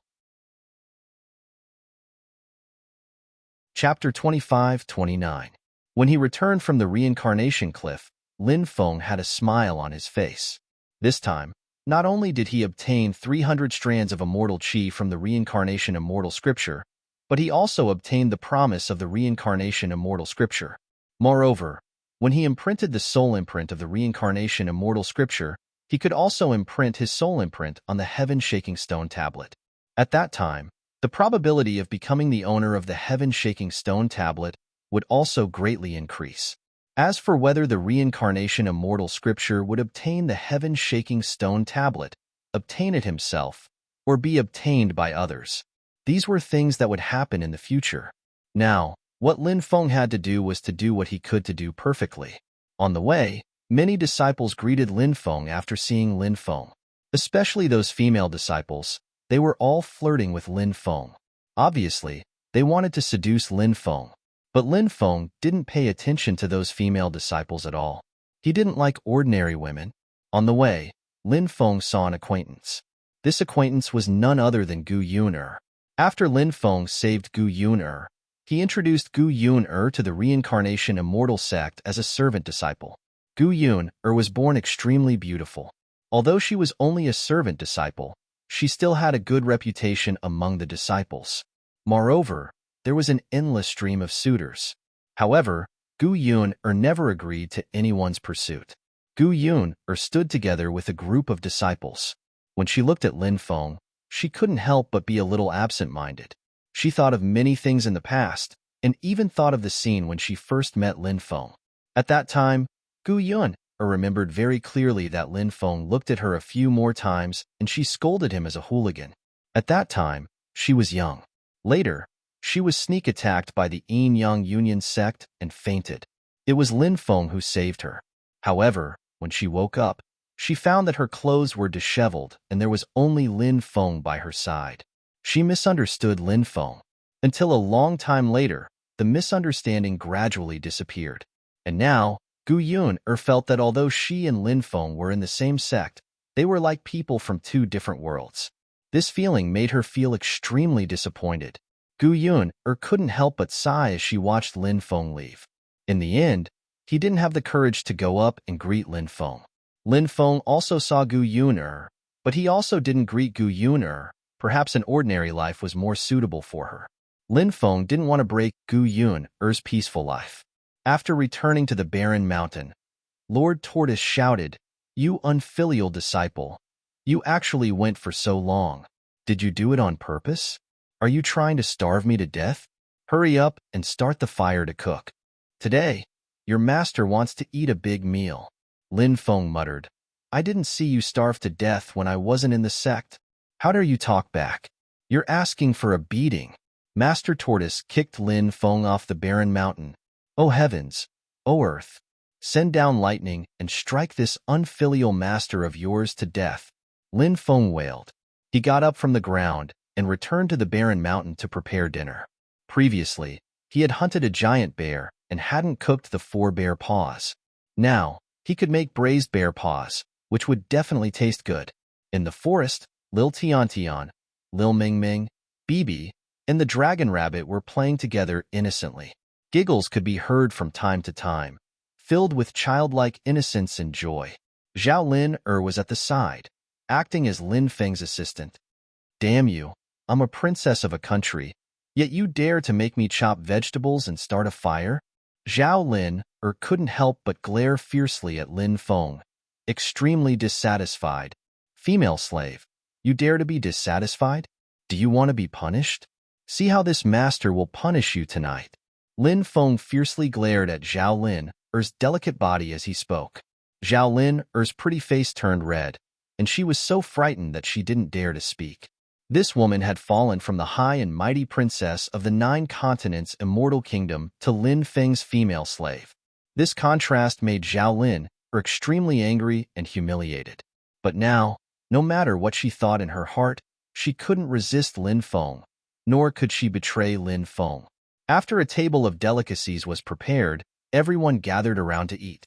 A: Chapter 25-29. When he returned from the reincarnation cliff, Lin Feng had a smile on his face. This time, not only did he obtain 300 strands of immortal qi from the reincarnation immortal scripture, but he also obtained the promise of the reincarnation immortal scripture. Moreover, when he imprinted the soul imprint of the reincarnation immortal scripture, he could also imprint his soul imprint on the heaven-shaking stone tablet. At that time, the probability of becoming the owner of the heaven-shaking stone tablet would also greatly increase. As for whether the reincarnation immortal scripture would obtain the heaven-shaking stone tablet, obtain it himself, or be obtained by others, these were things that would happen in the future. Now, what Lin Feng had to do was to do what he could to do perfectly. On the way, many disciples greeted Lin Feng after seeing Lin Feng. Especially those female disciples, they were all flirting with Lin Feng. Obviously, they wanted to seduce Lin Feng. But Lin Feng didn't pay attention to those female disciples at all. He didn't like ordinary women. On the way, Lin Feng saw an acquaintance. This acquaintance was none other than Gu Yun-er. After Lin Feng saved Gu Yun-er, he introduced Gu Yun-er to the reincarnation immortal sect as a servant disciple. Gu Yun-er was born extremely beautiful. Although she was only a servant disciple, she still had a good reputation among the disciples. Moreover, there was an endless stream of suitors. However, Gu Yun-er never agreed to anyone's pursuit. Gu Yun-er stood together with a group of disciples. When she looked at Lin Feng, she couldn't help but be a little absent-minded. She thought of many things in the past, and even thought of the scene when she first met Lin Feng. At that time, Gu Yun-er remembered very clearly that Lin Feng looked at her a few more times and she scolded him as a hooligan. At that time, she was young. Later, she was sneak attacked by the Yin-Yang Union sect and fainted. It was Lin Feng who saved her. However, when she woke up, she found that her clothes were disheveled and there was only Lin Feng by her side. She misunderstood Lin Feng. Until a long time later, the misunderstanding gradually disappeared. And now, Gu Yun-er felt that although she and Lin Feng were in the same sect, they were like people from two different worlds. This feeling made her feel extremely disappointed. Gu Yun-er couldn't help but sigh as she watched Lin Feng leave. In the end, he didn't have the courage to go up and greet Lin Feng. Lin Feng also saw Gu Yun-er, but he also didn't greet Gu Yun-er. Perhaps an ordinary life was more suitable for her. Lin Feng didn't want to break Gu Yun-er's peaceful life. After returning to the barren mountain, Lord Tortoise shouted, "You unfilial disciple! You actually went for so long. Did you do it on purpose? Are you trying to starve me to death? Hurry up and start the fire to cook. Today, your master wants to eat a big meal." Lin Feng muttered, "I didn't see you starve to death when I wasn't in the sect. How dare you talk back? You're asking for a beating." Master Tortoise kicked Lin Feng off the barren mountain. "O heavens, O earth, send down lightning and strike this unfilial master of yours to death." Lin Feng wailed. He got up from the ground and returned to the barren mountain to prepare dinner. Previously, he had hunted a giant bear and hadn't cooked the 4 bear paws. Now, he could make braised bear paws, which would definitely taste good. In the forest, Lil Tian Tian, Lil Ming Ming, Bibi, and the dragon rabbit were playing together innocently. Giggles could be heard from time to time, filled with childlike innocence and joy. Zhao Lin-er was at the side, acting as Lin Feng's assistant. "Damn you, I'm a princess of a country, yet you dare to make me chop vegetables and start a fire?" Zhao Lin-er couldn't help but glare fiercely at Lin Feng, extremely dissatisfied. "Female slave, you dare to be dissatisfied? Do you want to be punished? See how this master will punish you tonight." Lin Feng fiercely glared at Zhao Lin-er's delicate body as he spoke. Zhao Lin-er's pretty face turned red, and she was so frightened that she didn't dare to speak. This woman had fallen from the high and mighty princess of the 9 continents immortal kingdom to Lin Feng's female slave. This contrast made Zhao Lin-er extremely angry and humiliated. But now, no matter what she thought in her heart, she couldn't resist Lin Feng, nor could she betray Lin Feng. After a table of delicacies was prepared, everyone gathered around to eat.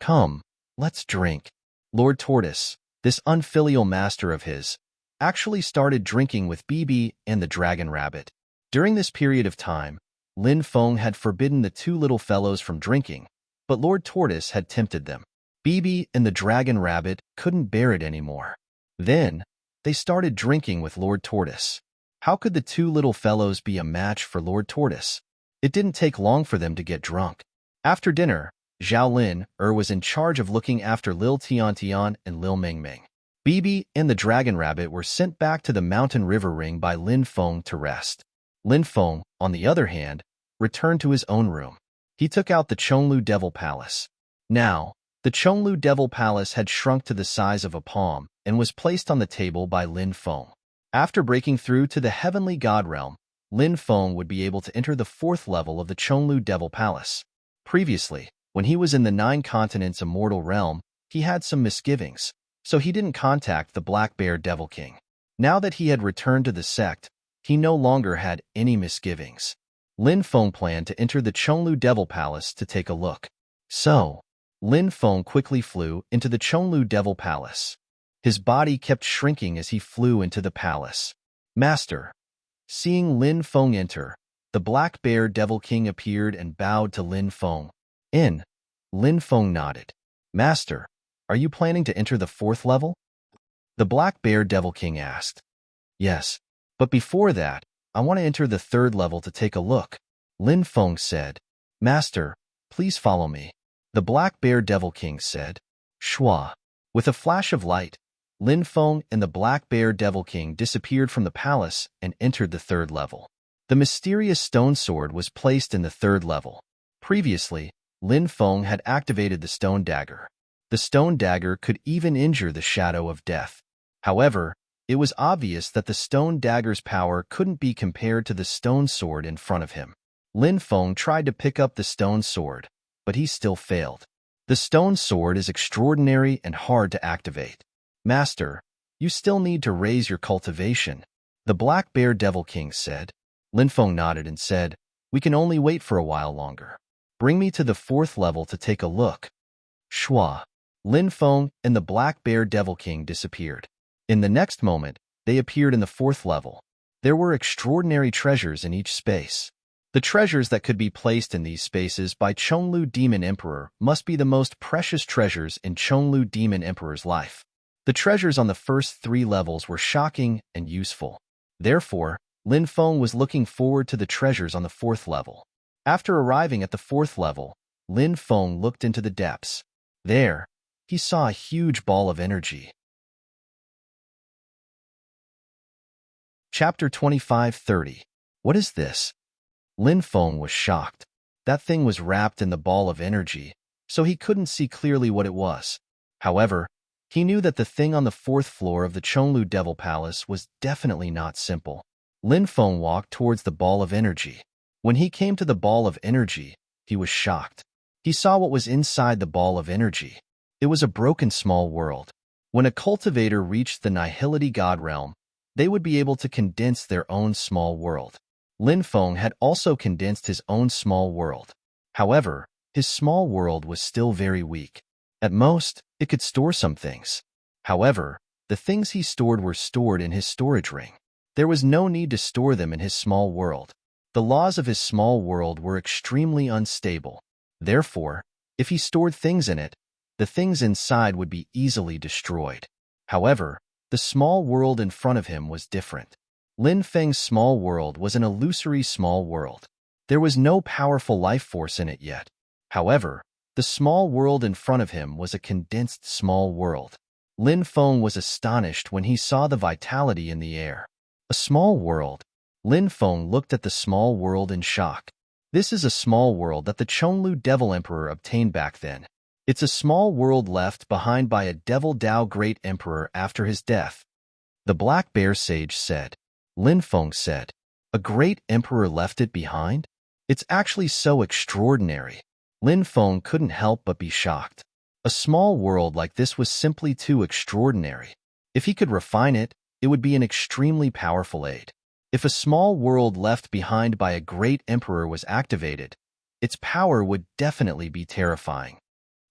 A: "Come, let's drink." Lord Tortoise, this unfilial master of his, actually started drinking with Bibi and the dragon rabbit. During this period of time, Lin Feng had forbidden the two little fellows from drinking, but Lord Tortoise had tempted them. Bibi and the dragon rabbit couldn't bear it anymore. Then, they started drinking with Lord Tortoise. How could the two little fellows be a match for Lord Tortoise? It didn't take long for them to get drunk. After dinner, Zhao Lin was in charge of looking after Lil Tian Tian and Lil Ming Ming. Bibi and the dragon rabbit were sent back to the mountain river ring by Lin Feng to rest. Lin Feng, on the other hand, returned to his own room. He took out the Chonglu Devil Palace. Now, the Chonglu Devil Palace had shrunk to the size of a palm and was placed on the table by Lin Feng. After breaking through to the heavenly god realm, Lin Feng would be able to enter the 4th level of the Chonglu Devil Palace. Previously, when he was in the 9 continents immortal realm, he had some misgivings, so he didn't contact the Black Bear Devil King. Now that he had returned to the sect, he no longer had any misgivings. Lin Feng planned to enter the Chonglu Devil Palace to take a look. So, Lin Feng quickly flew into the Chonglu Devil Palace. His body kept shrinking as he flew into the palace. "Master." Seeing Lin Feng enter, the Black Bear Devil King appeared and bowed to Lin Feng. Lin Feng nodded. "Master, are you planning to enter the 4th level?" The Black Bear Devil King asked. "Yes, but before that, I want to enter the 3rd level to take a look," Lin Feng said. "Master, please follow me," the Black Bear Devil King said. Shwa. With a flash of light, Lin Feng and the Black Bear Devil King disappeared from the palace and entered the 3rd level. The mysterious stone sword was placed in the 3rd level. Previously, Lin Feng had activated the stone dagger. The stone dagger could even injure the shadow of death. However, it was obvious that the stone dagger's power couldn't be compared to the stone sword in front of him. Lin Feng tried to pick up the stone sword, but he still failed. The stone sword is extraordinary and hard to activate. "Master, you still need to raise your cultivation," the Black Bear Devil King said. Lin Feng nodded and said, "We can only wait for a while longer. Bring me to the 4th level to take a look." Shwa. Lin Feng and the Black Bear Devil King disappeared. In the next moment, they appeared in the 4th level. There were extraordinary treasures in each space. The treasures that could be placed in these spaces by Chonglu Demon Emperor must be the most precious treasures in Chonglu Demon Emperor's life. The treasures on the first 3 levels were shocking and useful. Therefore, Lin Feng was looking forward to the treasures on the 4th level. After arriving at the 4th level, Lin Feng looked into the depths. There, he saw a huge ball of energy. Chapter 25:30. What is this? Lin Feng was shocked. That thing was wrapped in the ball of energy, so he couldn't see clearly what it was. However, he knew that the thing on the 4th floor of the Chonglu Devil Palace was definitely not simple. Lin Feng walked towards the ball of energy. When he came to the ball of energy, he was shocked. He saw what was inside the ball of energy. It was a broken small world. When a cultivator reached the Nihility God realm, they would be able to condense their own small world. Lin Feng had also condensed his own small world. However, his small world was still very weak. At most, it could store some things. However, the things he stored were stored in his storage ring. There was no need to store them in his small world. The laws of his small world were extremely unstable. Therefore, if he stored things in it, the things inside would be easily destroyed. However, the small world in front of him was different. Lin Feng's small world was an illusory small world. There was no powerful life force in it yet. However, the small world in front of him was a condensed small world. Lin Feng was astonished when he saw the vitality in the air. A small world. Lin Feng looked at the small world in shock. This is a small world that the Chonglu Devil Emperor obtained back then. It's a small world left behind by a Devil Dao Great Emperor after his death. The Black Bear Sage said. Lin Feng said, "A great emperor left it behind? It's actually so extraordinary." Lin Feng couldn't help but be shocked. A small world like this was simply too extraordinary. If he could refine it, it would be an extremely powerful aid. If a small world left behind by a great emperor was activated, its power would definitely be terrifying.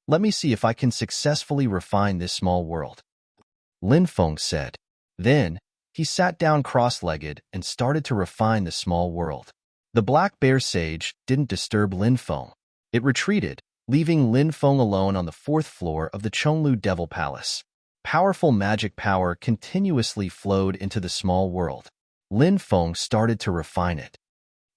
A: Let me see if I can successfully refine this small world, Lin Feng said. Then, he sat down cross-legged and started to refine the small world. The black bear sage didn't disturb Lin Feng. It retreated, leaving Lin Feng alone on the 4th floor of the Chonglu Devil Palace. Powerful magic power continuously flowed into the small world. Lin Feng started to refine it.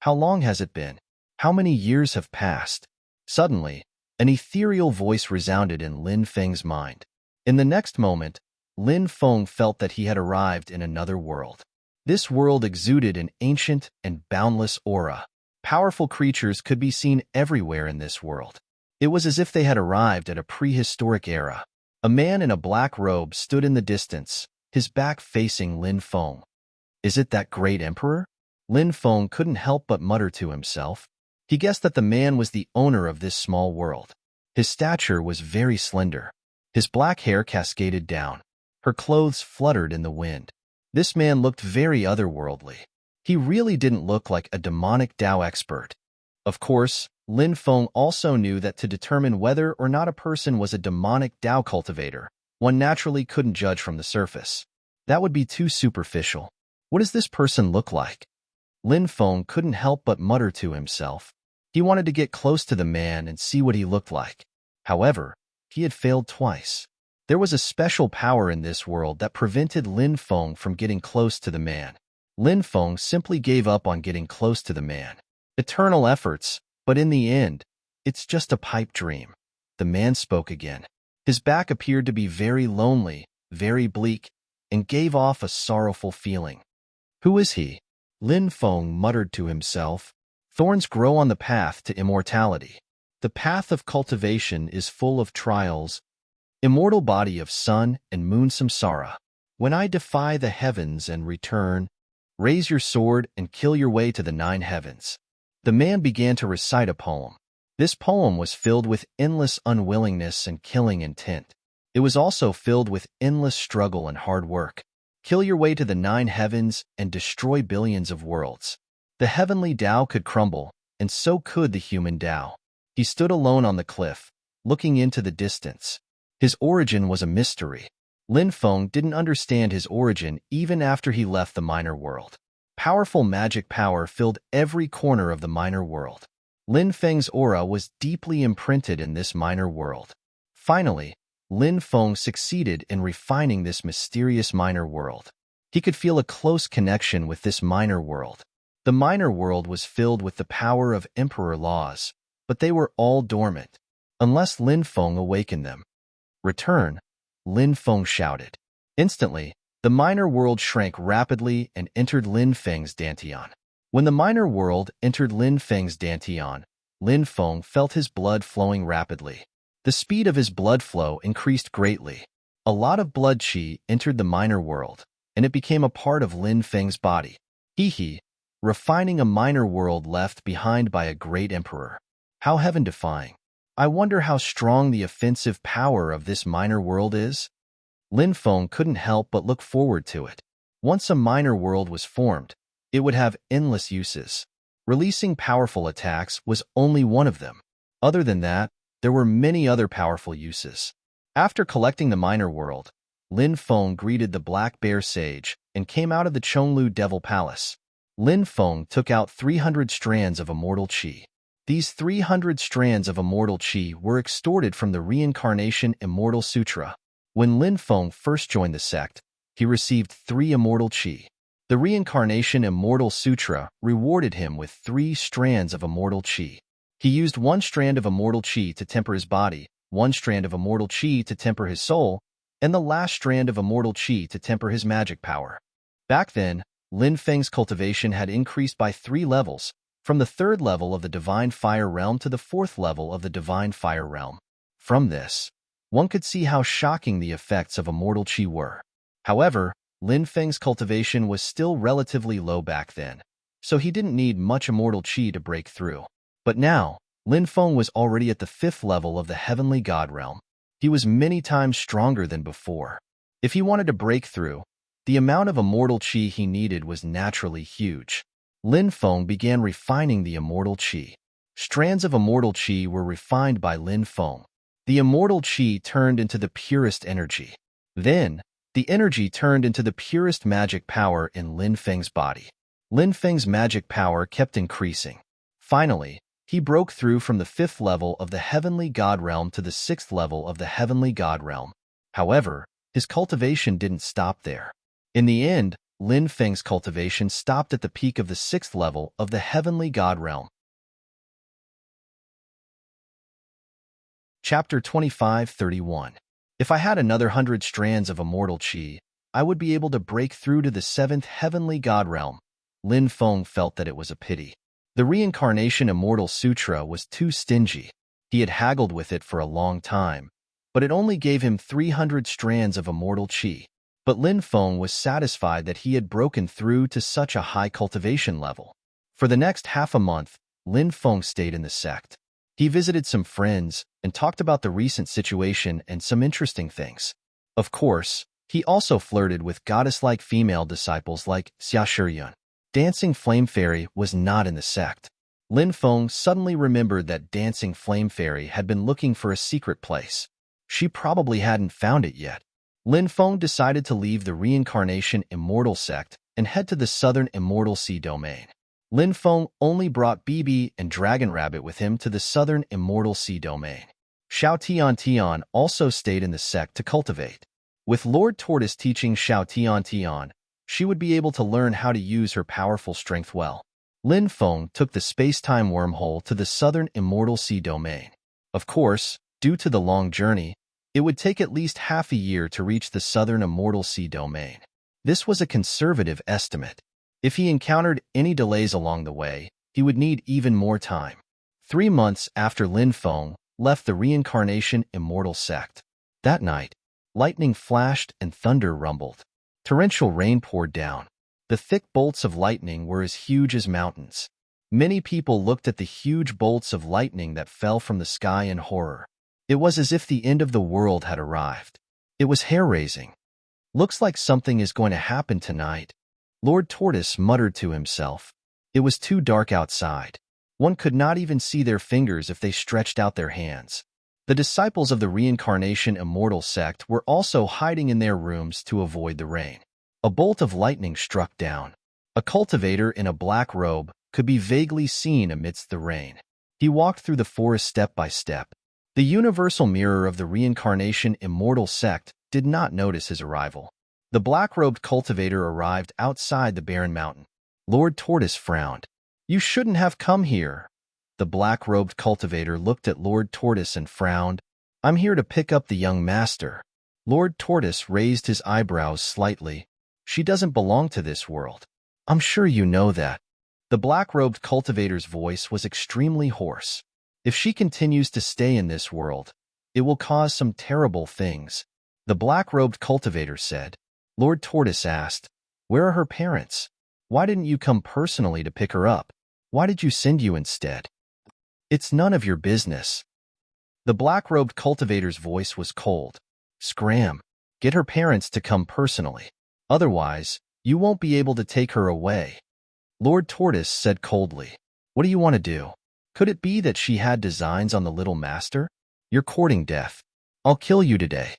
A: How long has it been? How many years have passed? Suddenly, an ethereal voice resounded in Lin Feng's mind. In the next moment, Lin Feng felt that he had arrived in another world. This world exuded an ancient and boundless aura. Powerful creatures could be seen everywhere in this world. It was as if they had arrived at a prehistoric era. A man in a black robe stood in the distance, his back facing Lin Feng. Is it that great emperor? Lin Feng couldn't help but mutter to himself. He guessed that the man was the owner of this small world. His stature was very slender. His black hair cascaded down. Her clothes fluttered in the wind. This man looked very otherworldly. He really didn't look like a demonic Tao expert. Of course, Lin Feng also knew that to determine whether or not a person was a demonic Tao cultivator, one naturally couldn't judge from the surface. That would be too superficial. What does this person look like? Lin Feng couldn't help but mutter to himself. He wanted to get close to the man and see what he looked like. However, he had failed twice. There was a special power in this world that prevented Lin Feng from getting close to the man. Lin Feng simply gave up on getting close to the man. Eternal efforts, but in the end, it's just a pipe dream. The man spoke again. His back appeared to be very lonely, very bleak, and gave off a sorrowful feeling. Who is he? Lin Feng muttered to himself. Thorns grow on the path to immortality. The path of cultivation is full of trials. Immortal body of sun and moon samsara. When I defy the heavens and return, raise your sword and kill your way to the 9 heavens. The man began to recite a poem. This poem was filled with endless unwillingness and killing intent. It was also filled with endless struggle and hard work. Kill your way to the 9 heavens and destroy billions of worlds. The heavenly Tao could crumble, and so could the human Tao. He stood alone on the cliff, looking into the distance. His origin was a mystery. Lin Feng didn't understand his origin even after he left the minor world. Powerful magic power filled every corner of the minor world. Lin Feng's aura was deeply imprinted in this minor world. Finally, Lin Feng succeeded in refining this mysterious minor world. He could feel a close connection with this minor world. The minor world was filled with the power of emperor laws, but they were all dormant, unless Lin Feng awakened them. Return, Lin Feng shouted. Instantly, the minor world shrank rapidly and entered Lin Feng's dantian. When the minor world entered Lin Feng's dantian, Lin Feng felt his blood flowing rapidly. The speed of his blood flow increased greatly. A lot of blood qi entered the minor world, and it became a part of Lin Feng's body. Refining a minor world left behind by a great emperor. How heaven-defying. I wonder how strong the offensive power of this minor world is? Lin Feng couldn't help but look forward to it. Once a minor world was formed, it would have endless uses. Releasing powerful attacks was only one of them. Other than that, there were many other powerful uses. After collecting the minor world, Lin Feng greeted the Black Bear Sage and came out of the Chonglu Devil Palace. Lin Feng took out 300 strands of immortal qi. These 300 strands of immortal qi were extorted from the Reincarnation Immortal Sutra. When Lin Feng first joined the sect, he received 3 immortal qi. The Reincarnation Immortal Sutra rewarded him with 3 strands of immortal qi. He used 1 strand of immortal qi to temper his body, 1 strand of immortal qi to temper his soul, and the last strand of immortal qi to temper his magic power. Back then, Lin Feng's cultivation had increased by 3 levels, from the 3rd level of the Divine Fire Realm to the 4th level of the Divine Fire Realm. From this, one could see how shocking the effects of immortal qi were. However, Lin Feng's cultivation was still relatively low back then, so he didn't need much immortal qi to break through. But now, Lin Feng was already at the 5th level of the Heavenly God Realm. He was many times stronger than before. If he wanted to break through, The amount of immortal qi he needed was naturally huge. Lin Feng began refining the immortal qi. Strands of immortal qi were refined by Lin Feng. The immortal qi turned into the purest energy. Then, the energy turned into the purest magic power in Lin Feng's body. Lin Feng's magic power kept increasing. Finally, he broke through from the 5th level of the Heavenly God Realm to the 6th level of the Heavenly God Realm. However, his cultivation didn't stop there. In the end, Lin Feng's cultivation stopped at the peak of the 6th level of the Heavenly God Realm. Chapter 25:31. If I had another 100 strands of immortal qi, I would be able to break through to the 7th Heavenly God Realm. Lin Feng felt that it was a pity. The Reincarnation Immortal Sutra was too stingy. He had haggled with it for a long time, but it only gave him 300 strands of immortal qi. But Lin Feng was satisfied that he had broken through to such a high cultivation level. For the next half a month, Lin Feng stayed in the sect. He visited some friends and talked about the recent situation and some interesting things. Of course, he also flirted with goddess-like female disciples like Xia Shiyun. Dancing Flame Fairy was not in the sect. Lin Feng suddenly remembered that Dancing Flame Fairy had been looking for a secret place. She probably hadn't found it yet. Lin Feng decided to leave the Reincarnation Immortal sect and head to the Southern Immortal Sea domain. Lin Feng only brought Bibi and Dragon Rabbit with him to the Southern Immortal Sea domain. Xiao Tian also stayed in the sect to cultivate. With Lord Tortoise teaching Xiao Tian, she would be able to learn how to use her powerful strength well. Lin Feng took the space-time wormhole to the Southern Immortal Sea domain. Of course, due to the long journey, it would take at least half a year to reach the Southern Immortal Sea domain. This was a conservative estimate. If he encountered any delays along the way, he would need even more time. 3 months after Lin Feng left the Reincarnation Immortal sect. That night, lightning flashed and thunder rumbled. Torrential rain poured down. The thick bolts of lightning were as huge as mountains. Many people looked at the huge bolts of lightning that fell from the sky in horror. It was as if the end of the world had arrived. It was hair-raising. Looks like something is going to happen tonight. Lord Tortoise muttered to himself. It was too dark outside. One could not even see their fingers if they stretched out their hands. The disciples of the Reincarnation Immortal sect were also hiding in their rooms to avoid the rain. A bolt of lightning struck down. A cultivator in a black robe could be vaguely seen amidst the rain. He walked through the forest step by step. The universal mirror of the Reincarnation Immortal sect did not notice his arrival. The black-robed cultivator arrived outside the barren mountain. Lord Tortoise frowned. You shouldn't have come here. The black-robed cultivator looked at Lord Tortoise and frowned. I'm here to pick up the young master. Lord Tortoise raised his eyebrows slightly. She doesn't belong to this world. I'm sure you know that. The black-robed cultivator's voice was extremely hoarse. If she continues to stay in this world, it will cause some terrible things. The black-robed cultivator said. Lord Tortoise asked, where are her parents? Why didn't you come personally to pick her up? Why did you send you instead? It's none of your business. The black-robed cultivator's voice was cold. Scram, get her parents to come personally. Otherwise, you won't be able to take her away. Lord Tortoise said coldly. What do you want to do? Could it be that she had designs on the little master? You're courting death. I'll kill you today.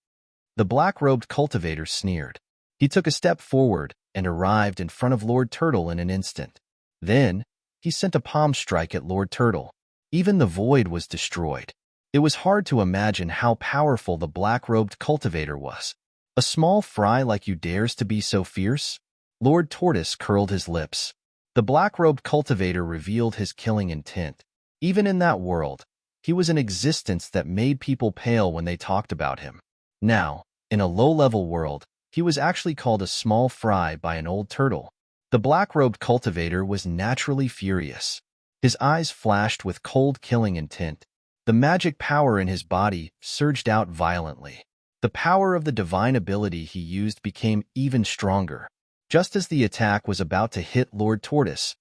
A: The black-robed cultivator sneered. He took a step forward and arrived in front of Lord Turtle in an instant. Then, he sent a palm strike at Lord Turtle. Even the void was destroyed. It was hard to imagine how powerful the black-robed cultivator was. A small fry like you dares to be so fierce? Lord Tortoise curled his lips. The black-robed cultivator revealed his killing intent. Even in that world, he was an existence that made people pale when they talked about him. Now, in a low-level world, he was actually called a small fry by an old turtle. The black-robed cultivator was naturally furious. His eyes flashed with cold killing intent. The magic power in his body surged out violently. The power of the divine ability he used became even stronger. Just as the attack was about to hit Lord Tortoise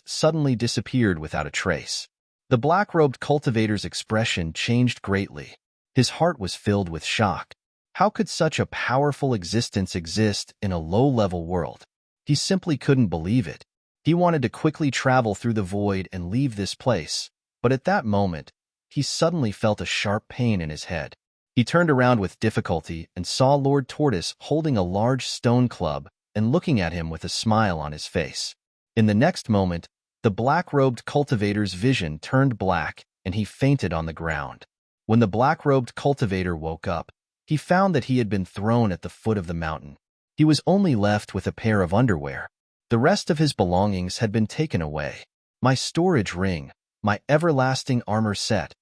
A: suddenly disappeared without a trace. The black-robed cultivator's expression changed greatly. His heart was filled with shock. How could such a powerful existence exist in a low-level world? He simply couldn't believe it. He wanted to quickly travel through the void and leave this place, but at that moment, he suddenly felt a sharp pain in his head. He turned around with difficulty and saw Lord Tortoise holding a large stone club and looking at him with a smile on his face. In the next moment, the black-robed cultivator's vision turned black and he fainted on the ground. When the black-robed cultivator woke up, he found that he had been thrown at the foot of the mountain. He was only left with a pair of underwear. The rest of his belongings had been taken away. My storage ring, my everlasting armor set.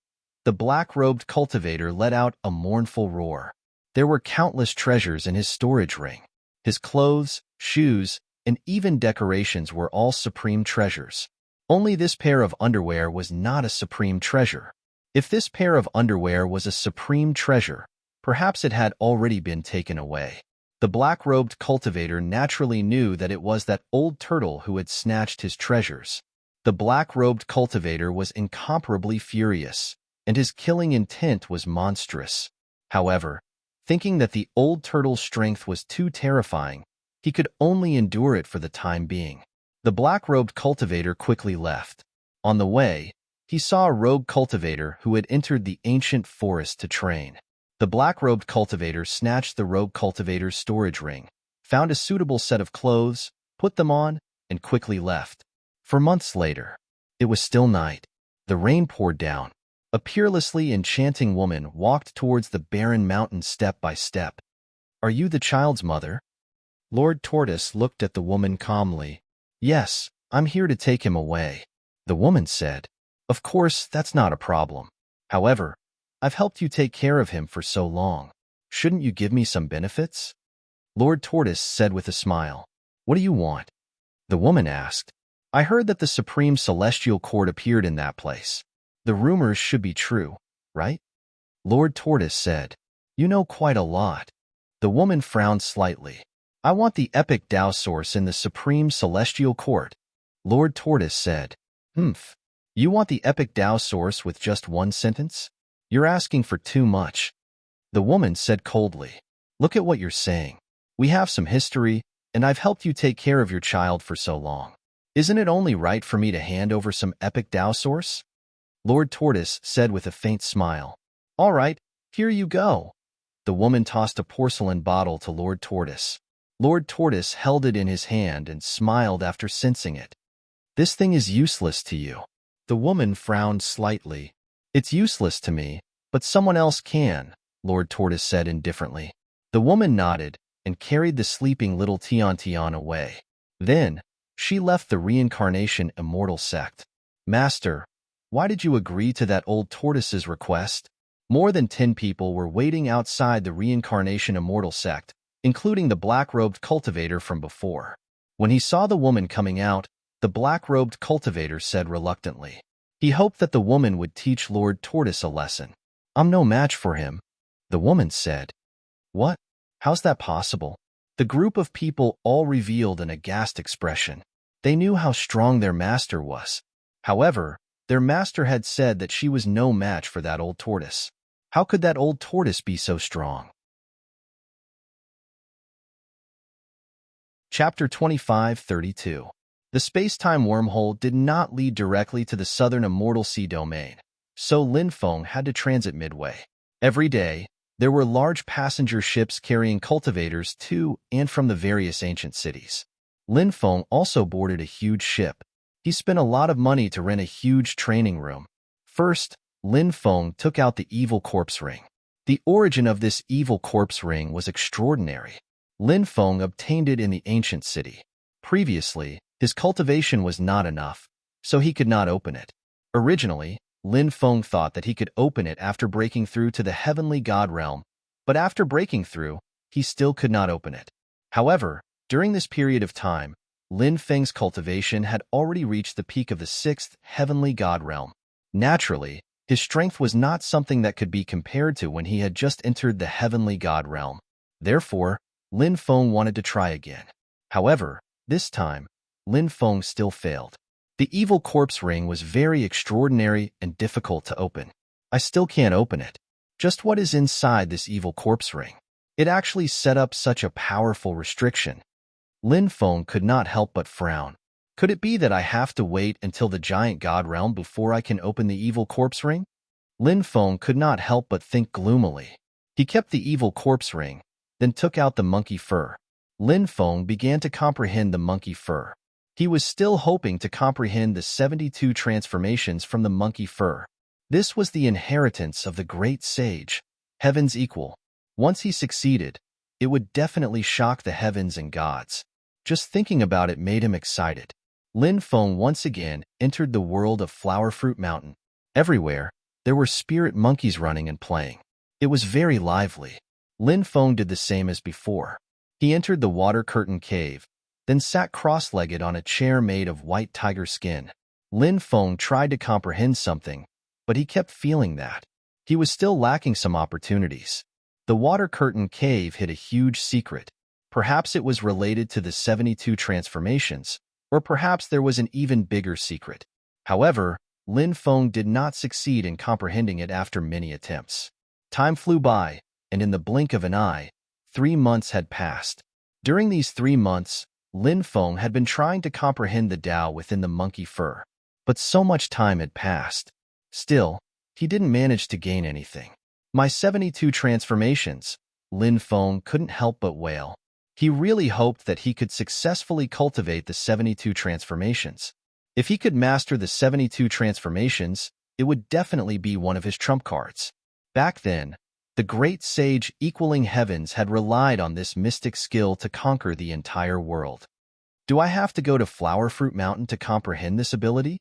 A: The black-robed cultivator let out a mournful roar. There were countless treasures in his storage ring. His clothes, shoes, and even decorations were all supreme treasures. Only this pair of underwear was not a supreme treasure. If this pair of underwear was a supreme treasure, perhaps it had already been taken away. The black-robed cultivator naturally knew that it was that old turtle who had snatched his treasures. The black-robed cultivator was incomparably furious, and his killing intent was monstrous. However, thinking that the old turtle's strength was too terrifying, he could only endure it for the time being. The black-robed cultivator quickly left. On the way, he saw a rogue cultivator who had entered the ancient forest to train. The black-robed cultivator snatched the rogue cultivator's storage ring, found a suitable set of clothes, put them on, and quickly left. For months later, it was still night. The rain poured down. A peerlessly enchanting woman walked towards the barren mountain step by step. "Are you the child's mother?" Lord Tortoise looked at the woman calmly. "Yes, I'm here to take him away." The woman said, "Of course, that's not a problem. However, I've helped you take care of him for so long. Shouldn't you give me some benefits?" Lord Tortoise said with a smile. "What do you want?" The woman asked. "I heard that the Supreme Celestial Court appeared in that place. The rumors should be true, right?" Lord Tortoise said, "You know quite a lot." The woman frowned slightly. "I want the epic Tao source in the Supreme Celestial Court." Lord Tortoise said, "Humph. You want the epic Tao source with just one sentence? You're asking for too much." The woman said coldly, "Look at what you're saying. We have some history, and I've helped you take care of your child for so long. Isn't it only right for me to hand over some epic Tao source?" Lord Tortoise said with a faint smile, "All right, here you go." The woman tossed a porcelain bottle to Lord Tortoise. Lord Tortoise held it in his hand and smiled after sensing it. "This thing is useless to you." The woman frowned slightly. "It's useless to me, but someone else can," Lord Tortoise said indifferently. The woman nodded and carried the sleeping little Tian away. Then, she left the reincarnation immortal sect. "Master, why did you agree to that old tortoise's request?" More than 10 people were waiting outside the reincarnation immortal sect, including the black-robed cultivator from before. When he saw the woman coming out, the black-robed cultivator said reluctantly. He hoped that the woman would teach Lord Tortoise a lesson. "I'm no match for him," the woman said. "What? How's that possible?" The group of people all revealed an aghast expression. They knew how strong their master was. However, their master had said that she was no match for that old tortoise. How could that old tortoise be so strong? Chapter 25:32. The space-time wormhole did not lead directly to the southern Immortal Sea domain, so Lin Feng had to transit midway. Every day, there were large passenger ships carrying cultivators to and from the various ancient cities. Lin Feng also boarded a huge ship. He spent a lot of money to rent a huge training room. First, Lin Feng took out the evil corpse ring. The origin of this evil corpse ring was extraordinary. Lin Feng obtained it in the ancient city. Previously, his cultivation was not enough, so he could not open it. Originally, Lin Feng thought that he could open it after breaking through to the heavenly god realm, but after breaking through, he still could not open it. However, during this period of time, Lin Feng's cultivation had already reached the peak of the 6th heavenly god realm. Naturally, his strength was not something that could be compared to when he had just entered the heavenly god realm. Therefore, Lin Feng wanted to try again. However, this time, Lin Feng still failed. The evil corpse ring was very extraordinary and difficult to open. "I still can't open it. Just what is inside this evil corpse ring?" It actually set up such a powerful restriction. Lin Feng could not help but frown. Could it be that I have to wait until the giant god realm before I can open the evil corpse ring? Lin Feng could not help but think gloomily. He kept the evil corpse ring, then took out the monkey fur. Lin Feng began to comprehend the monkey fur. He was still hoping to comprehend the 72 transformations from the monkey fur. This was the inheritance of the great sage, heaven's equal. Once he succeeded, it would definitely shock the heavens and gods. Just thinking about it made him excited. Lin Feng once again entered the world of Flower Fruit Mountain. Everywhere, there were spirit monkeys running and playing. It was very lively. Lin Feng did the same as before. He entered the water curtain cave, then sat cross-legged on a chair made of white tiger skin. Lin Feng tried to comprehend something, but he kept feeling that he was still lacking some opportunities. The water curtain cave hid a huge secret. Perhaps it was related to the 72 transformations, or perhaps there was an even bigger secret. However, Lin Feng did not succeed in comprehending it after many attempts. Time flew by, and in the blink of an eye, 3 months had passed. During these 3 months, Lin Feng had been trying to comprehend the Tao within the monkey fur. But so much time had passed. Still, he didn't manage to gain anything. My 72 transformations, Lin Feng couldn't help but wail. He really hoped that he could successfully cultivate the 72 transformations. If he could master the 72 transformations, it would definitely be one of his trump cards. Back then, the great sage equaling heavens had relied on this mystic skill to conquer the entire world. Do I have to go to Flower Fruit Mountain to comprehend this ability?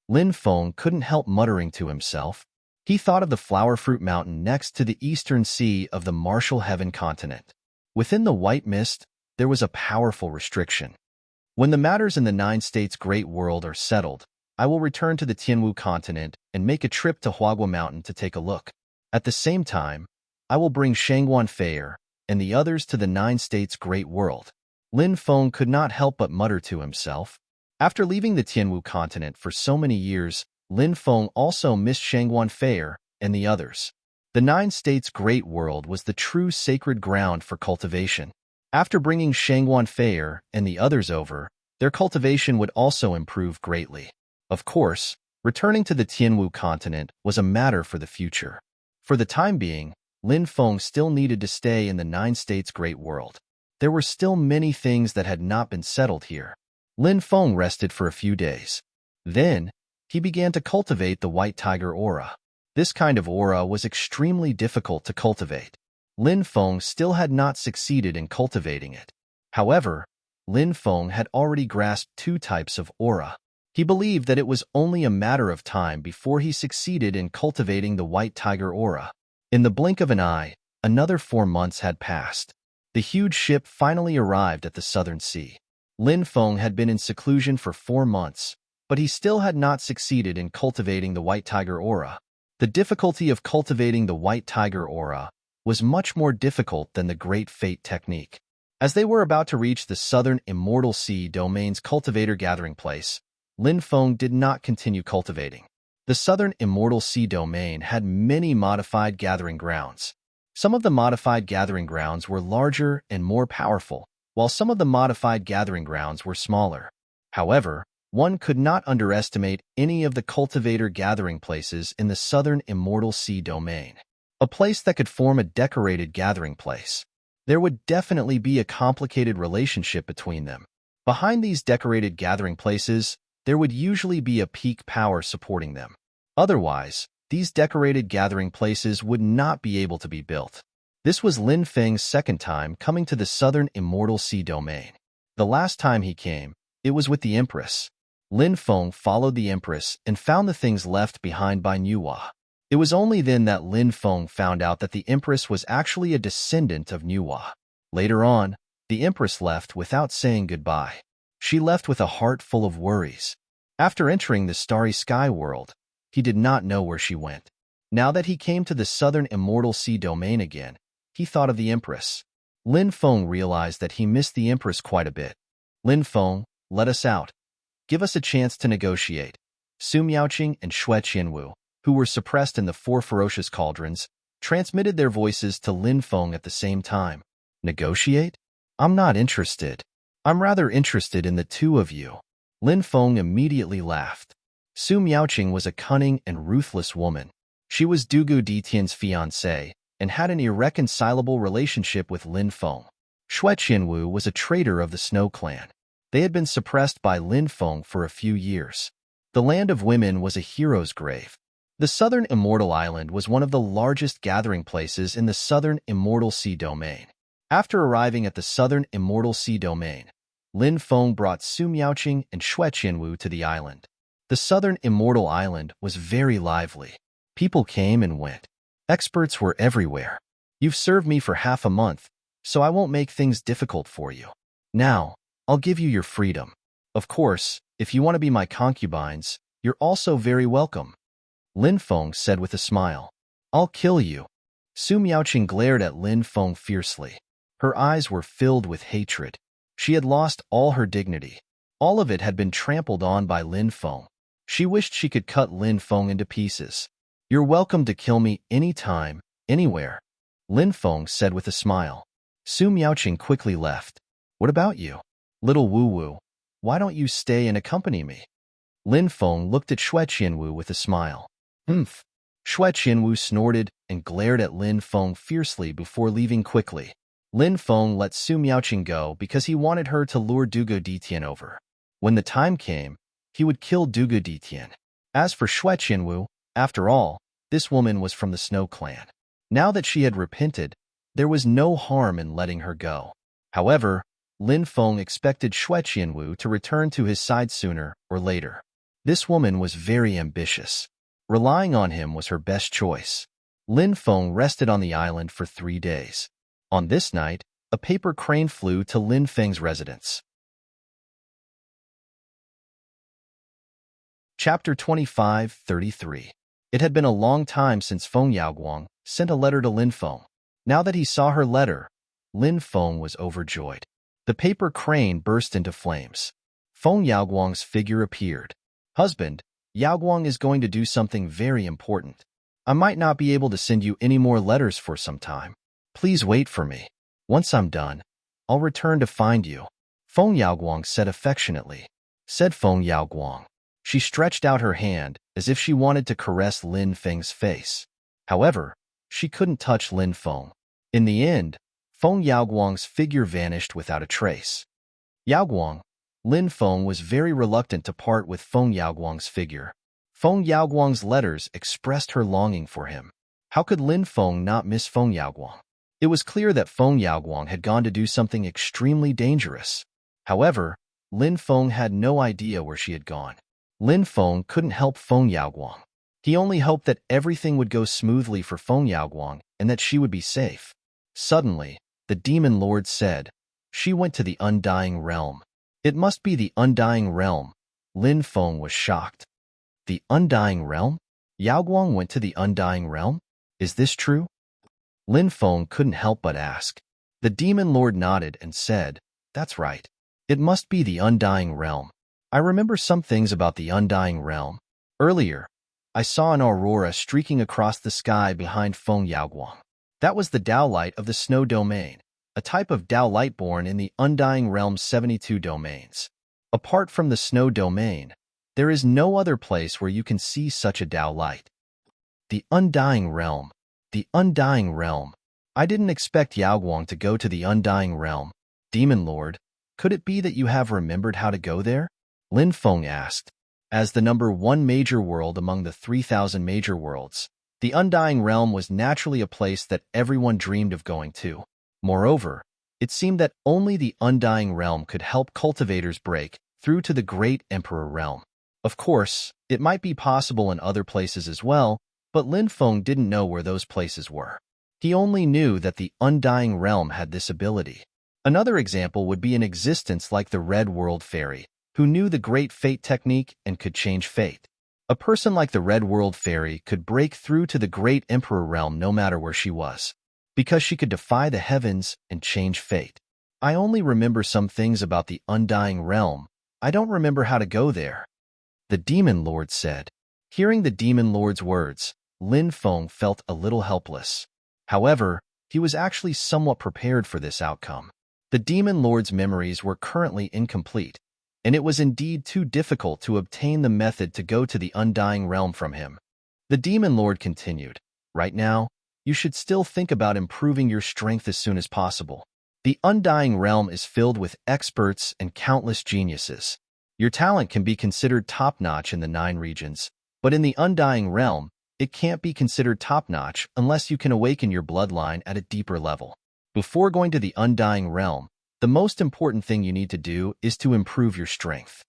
A: Lin Feng couldn't help muttering to himself. He thought of the Flower Fruit Mountain next to the eastern sea of the Martial Heaven continent. Within the white mist, there was a powerful restriction. When the matters in the 9 states' great world are settled, I will return to the Tianwu continent and make a trip to Huagua Mountain to take a look. At the same time, I will bring Shangguan Fair and the others to the 9 states' great world. Lin Feng could not help but mutter to himself. After leaving the Tianwu continent for so many years, Lin Feng also missed Shangguan Fair and the others. The 9 states' great world was the true sacred ground for cultivation. After bringing Shangguan Fair and the others over, their cultivation would also improve greatly. Of course, returning to the Tianwu continent was a matter for the future. For the time being, Lin Feng still needed to stay in the 9 states' great world. There were still many things that had not been settled here. Lin Feng rested for a few days. Then, he began to cultivate the white tiger aura. This kind of aura was extremely difficult to cultivate. Lin Feng still had not succeeded in cultivating it. However, Lin Feng had already grasped 2 types of aura. He believed that it was only a matter of time before he succeeded in cultivating the white tiger aura. In the blink of an eye, another 4 months had passed. The huge ship finally arrived at the southern sea. Lin Feng had been in seclusion for 4 months, but he still had not succeeded in cultivating the white tiger aura. The difficulty of cultivating the white tiger aura was much more difficult than the Great Fate technique. As they were about to reach the southern Immortal Sea Domain's cultivator gathering place, Lin Feng did not continue cultivating. The southern Immortal Sea Domain had many modified gathering grounds. Some of the modified gathering grounds were larger and more powerful, while some of the modified gathering grounds were smaller. However, one could not underestimate any of the cultivator gathering places in the southern Immortal Sea Domain. A place that could form a decorated gathering place. There would definitely be a complicated relationship between them. Behind these decorated gathering places, there would usually be a peak power supporting them. Otherwise, these decorated gathering places would not be able to be built. This was Lin Feng's second time coming to the southern Immortal Sea Domain. The last time he came, it was with the Empress. Lin Feng followed the Empress and found the things left behind by Nuwa. It was only then that Lin Feng found out that the Empress was actually a descendant of Nuwa. Later on, the Empress left without saying goodbye. She left with a heart full of worries. After entering the Starry Sky world, he did not know where she went. Now that he came to the southern Immortal Sea Domain again, he thought of the Empress. Lin Feng realized that he missed the Empress quite a bit. Lin Feng, let us out. Give us a chance to negotiate. Su Miaoqing and Xue Qianwu, who were suppressed in the 4 ferocious cauldrons, transmitted their voices to Lin Feng at the same time. Negotiate? I'm not interested. I'm rather interested in the two of you. Lin Feng immediately laughed. Su Miaoqing was a cunning and ruthless woman. She was Dugu Ditian's fiancée and had an irreconcilable relationship with Lin Feng. Xue Qianwu was a traitor of the Snow Clan. They had been suppressed by Lin Feng for a few years. The Land of Women was a hero's grave. The Southern Immortal Island was one of the largest gathering places in the Southern Immortal Sea Domain. After arriving at the Southern Immortal Sea Domain, Lin Feng brought Su Miaoqing and Xue Qianwu to the island. The Southern Immortal Island was very lively. People came and went. Experts were everywhere. You've served me for half a month, so I won't make things difficult for you. Now, I'll give you your freedom. Of course, if you want to be my concubines, you're also very welcome. Lin Feng said with a smile. I'll kill you. Su Miaoqing glared at Lin Feng fiercely. Her eyes were filled with hatred. She had lost all her dignity. All of it had been trampled on by Lin Feng. She wished she could cut Lin Feng into pieces. You're welcome to kill me anytime, anywhere, Lin Feng said with a smile. Su Miaoqing quickly left. What about you? Little Wu Wu, why don't you stay and accompany me? Lin Feng looked at Xue Qianwu with a smile. Humph. Xue Qianwu snorted and glared at Lin Feng fiercely before leaving quickly. Lin Feng let Su Miaoqing go because he wanted her to lure Dugu Ditian over. When the time came, he would kill Dugu Ditian. As for Xue Qianwu, after all, this woman was from the Snow Clan. Now that she had repented, there was no harm in letting her go. However, Lin Feng expected Xue Qianwu to return to his side sooner or later. This woman was very ambitious. Relying on him was her best choice. Lin Feng rested on the island for 3 days. On this night, a paper crane flew to Lin Feng's residence. Chapter 25:33. It had been a long time since Feng Yaoguang sent a letter to Lin Feng. Now that he saw her letter, Lin Feng was overjoyed. The paper crane burst into flames. Feng Yaoguang's figure appeared. Husband, Yaoguang is going to do something very important. I might not be able to send you any more letters for some time. Please wait for me. Once I'm done, I'll return to find you. Feng Yaoguang said affectionately. Said Feng Yaoguang. She stretched out her hand as if she wanted to caress Lin Feng's face. However, she couldn't touch Lin Feng. In the end, Feng Yaoguang's figure vanished without a trace. Yaoguang, Lin Feng was very reluctant to part with Feng Yaoguang's figure. Feng Yaoguang's letters expressed her longing for him. How could Lin Feng not miss Feng Yaoguang? It was clear that Feng Yaoguang had gone to do something extremely dangerous. However, Lin Feng had no idea where she had gone. Lin Feng couldn't help Feng Yaoguang. He only hoped that everything would go smoothly for Feng Yaoguang and that she would be safe. Suddenly, the Demon Lord said, she went to the Undying Realm. It must be the Undying Realm. Lin Feng was shocked. The Undying Realm? Yaoguang went to the Undying Realm? Is this true? Lin Feng couldn't help but ask. The Demon Lord nodded and said, that's right. It must be the Undying Realm. I remember some things about the Undying Realm. Earlier, I saw an aurora streaking across the sky behind Feng Yaoguang. That was the Dao Light of the Snow Domain, a type of Dao Light born in the Undying Realm's 72 domains. Apart from the Snow Domain, there is no other place where you can see such a Dao Light. The Undying Realm. The Undying Realm. I didn't expect Yaoguang to go to the Undying Realm. Demon Lord, could it be that you have remembered how to go there? Lin Feng asked. As the number 1 major world among the 3,000 major worlds, the Undying Realm was naturally a place that everyone dreamed of going to. Moreover, it seemed that only the Undying Realm could help cultivators break through to the Great Emperor Realm. Of course, it might be possible in other places as well, but Lin Feng didn't know where those places were. He only knew that the Undying Realm had this ability. Another example would be an existence like the Red World Fairy, who knew the Great Fate technique and could change fate. A person like the Red World Fairy could break through to the Great Emperor Realm no matter where she was, because she could defy the heavens and change fate. I only remember some things about the Undying Realm. I don't remember how to go there. The Demon Lord said. Hearing the Demon Lord's words, Lin Feng felt a little helpless. However, he was actually somewhat prepared for this outcome. The Demon Lord's memories were currently incomplete, and it was indeed too difficult to obtain the method to go to the Undying Realm from him. The Demon Lord continued, "Right now, you should still think about improving your strength as soon as possible. The Undying Realm is filled with experts and countless geniuses. Your talent can be considered top-notch in the 9 regions, but in the Undying Realm, it can't be considered top-notch unless you can awaken your bloodline at a deeper level. Before going to the Undying Realm, the most important thing you need to do is to improve your strength."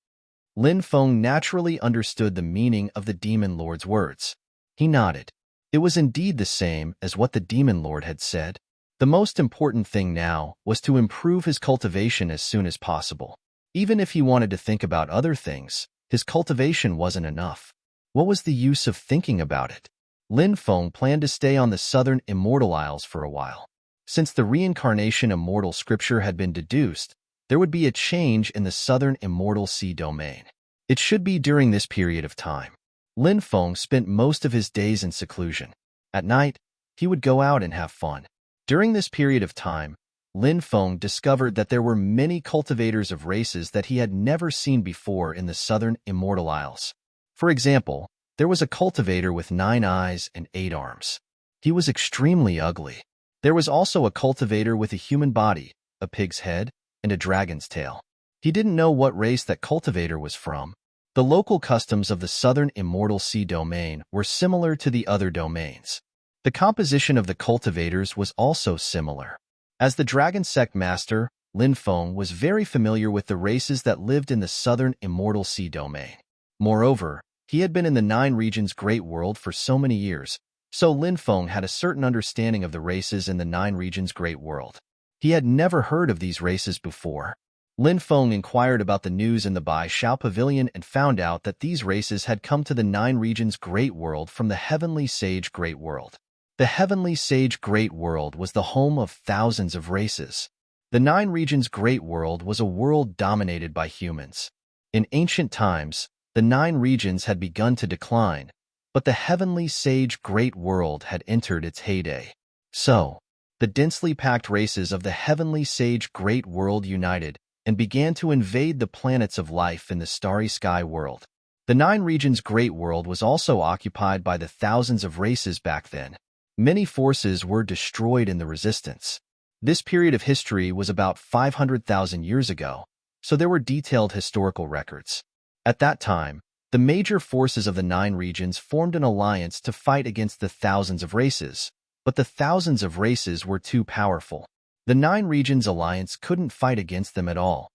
A: Lin Feng naturally understood the meaning of the Demon Lord's words. He nodded. It was indeed the same as what the Demon Lord had said. The most important thing now was to improve his cultivation as soon as possible. Even if he wanted to think about other things, his cultivation wasn't enough. What was the use of thinking about it? Lin Feng planned to stay on the southern Immortal Isles for a while. Since the reincarnation immortal scripture had been deduced, there would be a change in the southern Immortal Sea domain. It should be during this period of time. Lin Feng spent most of his days in seclusion. At night, he would go out and have fun. During this period of time, Lin Feng discovered that there were many cultivators of races that he had never seen before in the southern Immortal Isles. For example, there was a cultivator with 9 eyes and 8 arms. He was extremely ugly. There was also a cultivator with a human body, a pig's head, and a dragon's tail. He didn't know what race that cultivator was from. The local customs of the southern Immortal Sea domain were similar to the other domains. The composition of the cultivators was also similar. As the Dragon Sect Master, Lin Feng was very familiar with the races that lived in the southern Immortal Sea domain. Moreover, he had been in the 9 regions Great World for so many years, so Lin Feng had a certain understanding of the races in the 9 regions Great World. He had never heard of these races before. Lin Feng inquired about the news in the Bai Shao Pavilion and found out that these races had come to the 9 regions Great World from the Heavenly Sage Great World. The Heavenly Sage Great World was the home of thousands of races. The 9 regions Great World was a world dominated by humans. In ancient times, the 9 regions had begun to decline, but the Heavenly Sage Great World had entered its heyday. So, the densely packed races of the Heavenly Sage Great World united and began to invade the planets of life in the starry sky world. The 9 regions Great World was also occupied by the thousands of races back then. Many forces were destroyed in the resistance. This period of history was about 500,000 years ago, so there were detailed historical records. At that time, the major forces of the 9 regions formed an alliance to fight against the thousands of races, but the thousands of races were too powerful. The 9 regions alliance couldn't fight against them at all.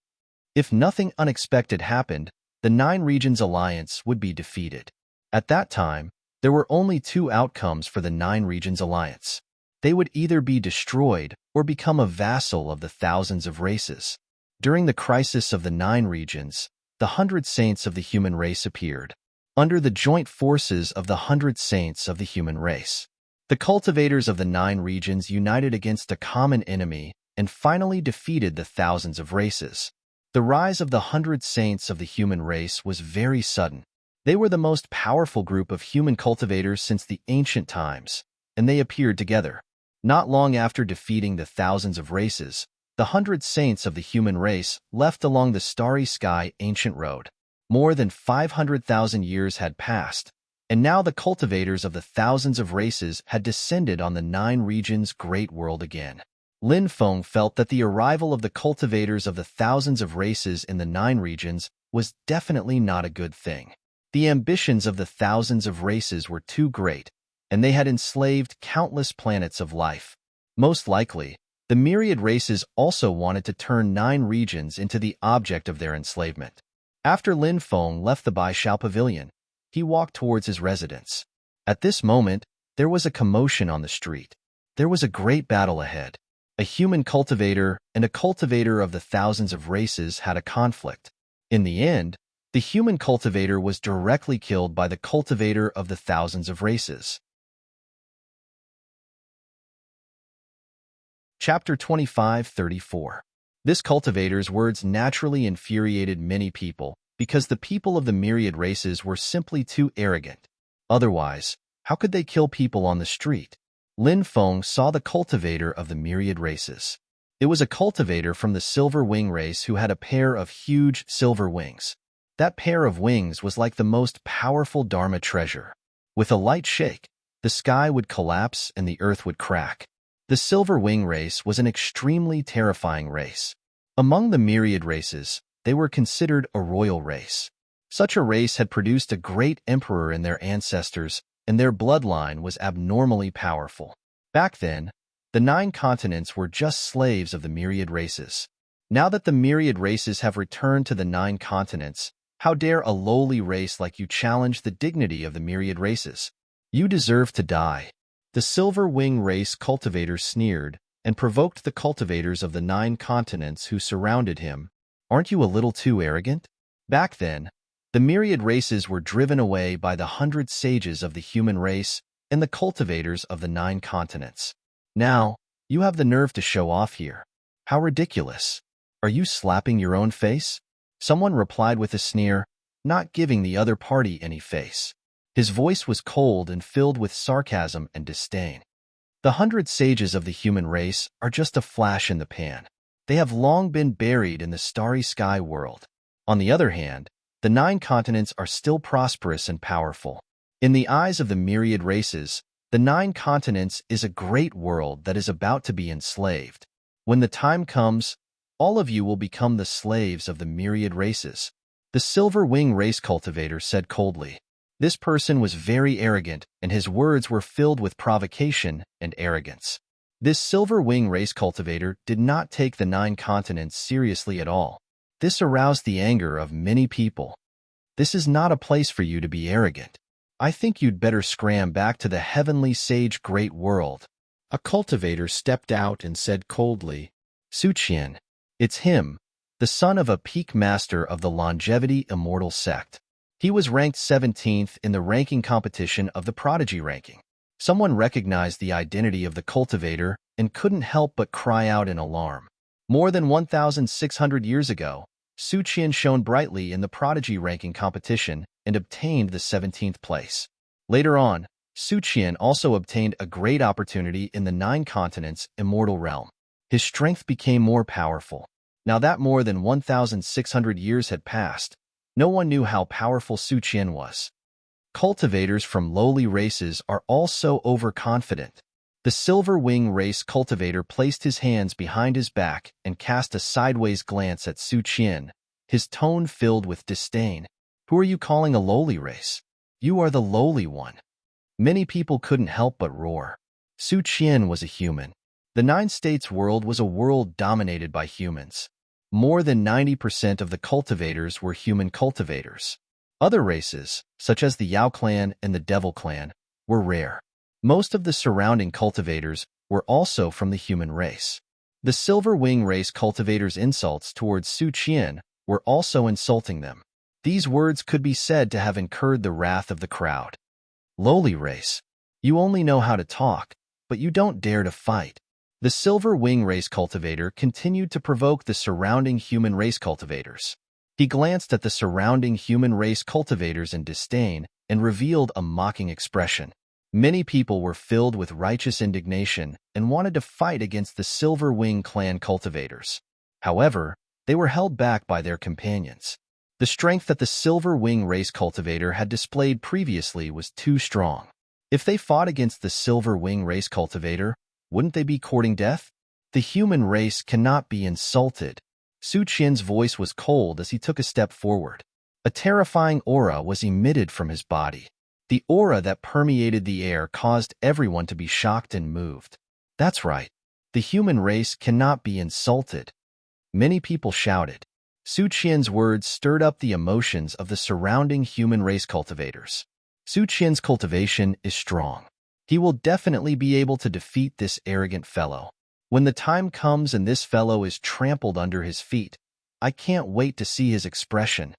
A: If nothing unexpected happened, the 9 regions alliance would be defeated. At that time, there were only 2 outcomes for the 9 regions alliance. They would either be destroyed or become a vassal of the thousands of races. During the crisis of the 9 regions, the 100 saints of the human race appeared, under the joint forces of the 100 saints of the human race. The cultivators of the 9 regions united against a common enemy and finally defeated the thousands of races. The rise of the 100 saints of the human race was very sudden. They were the most powerful group of human cultivators since the ancient times, and they appeared together. Not long after defeating the thousands of races, the 100 saints of the human race left along the starry sky ancient road. More than 500,000 years had passed, and now the cultivators of the thousands of races had descended on the 9 regions Great World again. Lin Feng felt that the arrival of the cultivators of the thousands of races in the 9 regions was definitely not a good thing. The ambitions of the thousands of races were too great, and they had enslaved countless planets of life. Most likely, the myriad races also wanted to turn 9 regions into the object of their enslavement. After Lin Feng left the Bai Shao Pavilion, he walked towards his residence. At this moment, there was a commotion on the street. There was a great battle ahead. A human cultivator and a cultivator of the thousands of races had a conflict. In the end, the human cultivator was directly killed by the cultivator of the thousands of races. Chapter 25:34. This cultivator's words naturally infuriated many people, because the people of the myriad races were simply too arrogant. Otherwise, how could they kill people on the street? Lin Feng saw the cultivator of the myriad races. It was a cultivator from the silver wing race who had a pair of huge silver wings. That pair of wings was like the most powerful Dharma treasure. With a light shake, the sky would collapse and the earth would crack. The silver wing race was an extremely terrifying race. Among the myriad races, they were considered a royal race. Such a race had produced a great emperor in their ancestors, and their bloodline was abnormally powerful. Back then, the 9 continents were just slaves of the myriad races. Now that the myriad races have returned to the 9 continents, how dare a lowly race like you challenge the dignity of the myriad races? You deserve to die. The silver wing race cultivator sneered and provoked the cultivators of the 9 continents who surrounded him. Aren't you a little too arrogant? Back then, the myriad races were driven away by the 100 sages of the human race and the cultivators of the 9 continents. Now, you have the nerve to show off here. How ridiculous. Are you slapping your own face? Someone replied with a sneer, not giving the other party any face. His voice was cold and filled with sarcasm and disdain. The 100 sages of the human race are just a flash in the pan. They have long been buried in the starry sky world. On the other hand, the 9 continents are still prosperous and powerful. In the eyes of the myriad races, the 9 continents is a great world that is about to be enslaved. When the time comes, all of you will become the slaves of the myriad races. The silver wing race cultivator said coldly. This person was very arrogant, and his words were filled with provocation and arrogance. This silver wing race cultivator did not take the 9 continents seriously at all. This aroused the anger of many people. This is not a place for you to be arrogant. I think you'd better scram back to the heavenly sage great world. A cultivator stepped out and said coldly, Su Qian. It's him, the son of a peak master of the longevity immortal sect. He was ranked 17th in the ranking competition of the prodigy ranking. Someone recognized the identity of the cultivator and couldn't help but cry out in alarm. More than 1,600 years ago, Su Qian shone brightly in the prodigy ranking competition and obtained the 17th place. Later on, Su Qian also obtained a great opportunity in the 9 continents immortal realm. His strength became more powerful. Now that more than 1,600 years had passed, no one knew how powerful Su Qian was. Cultivators from lowly races are also overconfident. The silver wing race cultivator placed his hands behind his back and cast a sideways glance at Su Qian, his tone filled with disdain. Who are you calling a lowly race? You are the lowly one. Many people couldn't help but roar. Su Qian was a human. The 9 states world was a world dominated by humans. More than 90% of the cultivators were human cultivators. Other races, such as the Yao clan and the Devil clan, were rare. Most of the surrounding cultivators were also from the human race. The silver wing race cultivators' insults towards Su Qian were also insulting them. These words could be said to have incurred the wrath of the crowd. Lowly race. You only know how to talk, but you don't dare to fight. The silver wing race cultivator continued to provoke the surrounding human race cultivators. He glanced at the surrounding human race cultivators in disdain and revealed a mocking expression. Many people were filled with righteous indignation and wanted to fight against the silver wing clan cultivators. However, they were held back by their companions. The strength that the silver wing race cultivator had displayed previously was too strong. If they fought against the silver wing race cultivator, wouldn't they be courting death? The human race cannot be insulted. Su Qian's voice was cold as he took a step forward. A terrifying aura was emitted from his body. The aura that permeated the air caused everyone to be shocked and moved. That's right. The human race cannot be insulted. Many people shouted. Su Qian's words stirred up the emotions of the surrounding human race cultivators. Su Qian's cultivation is strong. He will definitely be able to defeat this arrogant fellow. When the time comes and this fellow is trampled under his feet, I can't wait to see his expression.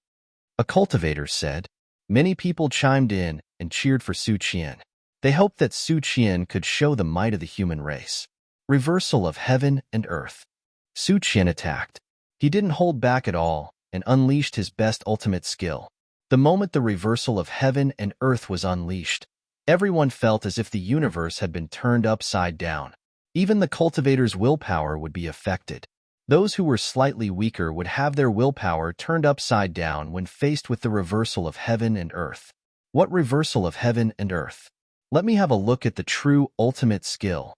A: A cultivator said. Many people chimed in and cheered for Su Qian. They hoped that Su Qian could show the might of the human race. Reversal of heaven and earth. Su Qian attacked. He didn't hold back at all and unleashed his best ultimate skill. The moment the reversal of heaven and earth was unleashed, Everyone felt as if the universe had been turned upside down. Even the cultivator's willpower would be affected. Those who were slightly weaker would have their willpower turned upside down when faced with the reversal of heaven and earth. What reversal of heaven and earth? Let me have a look at the true ultimate skill.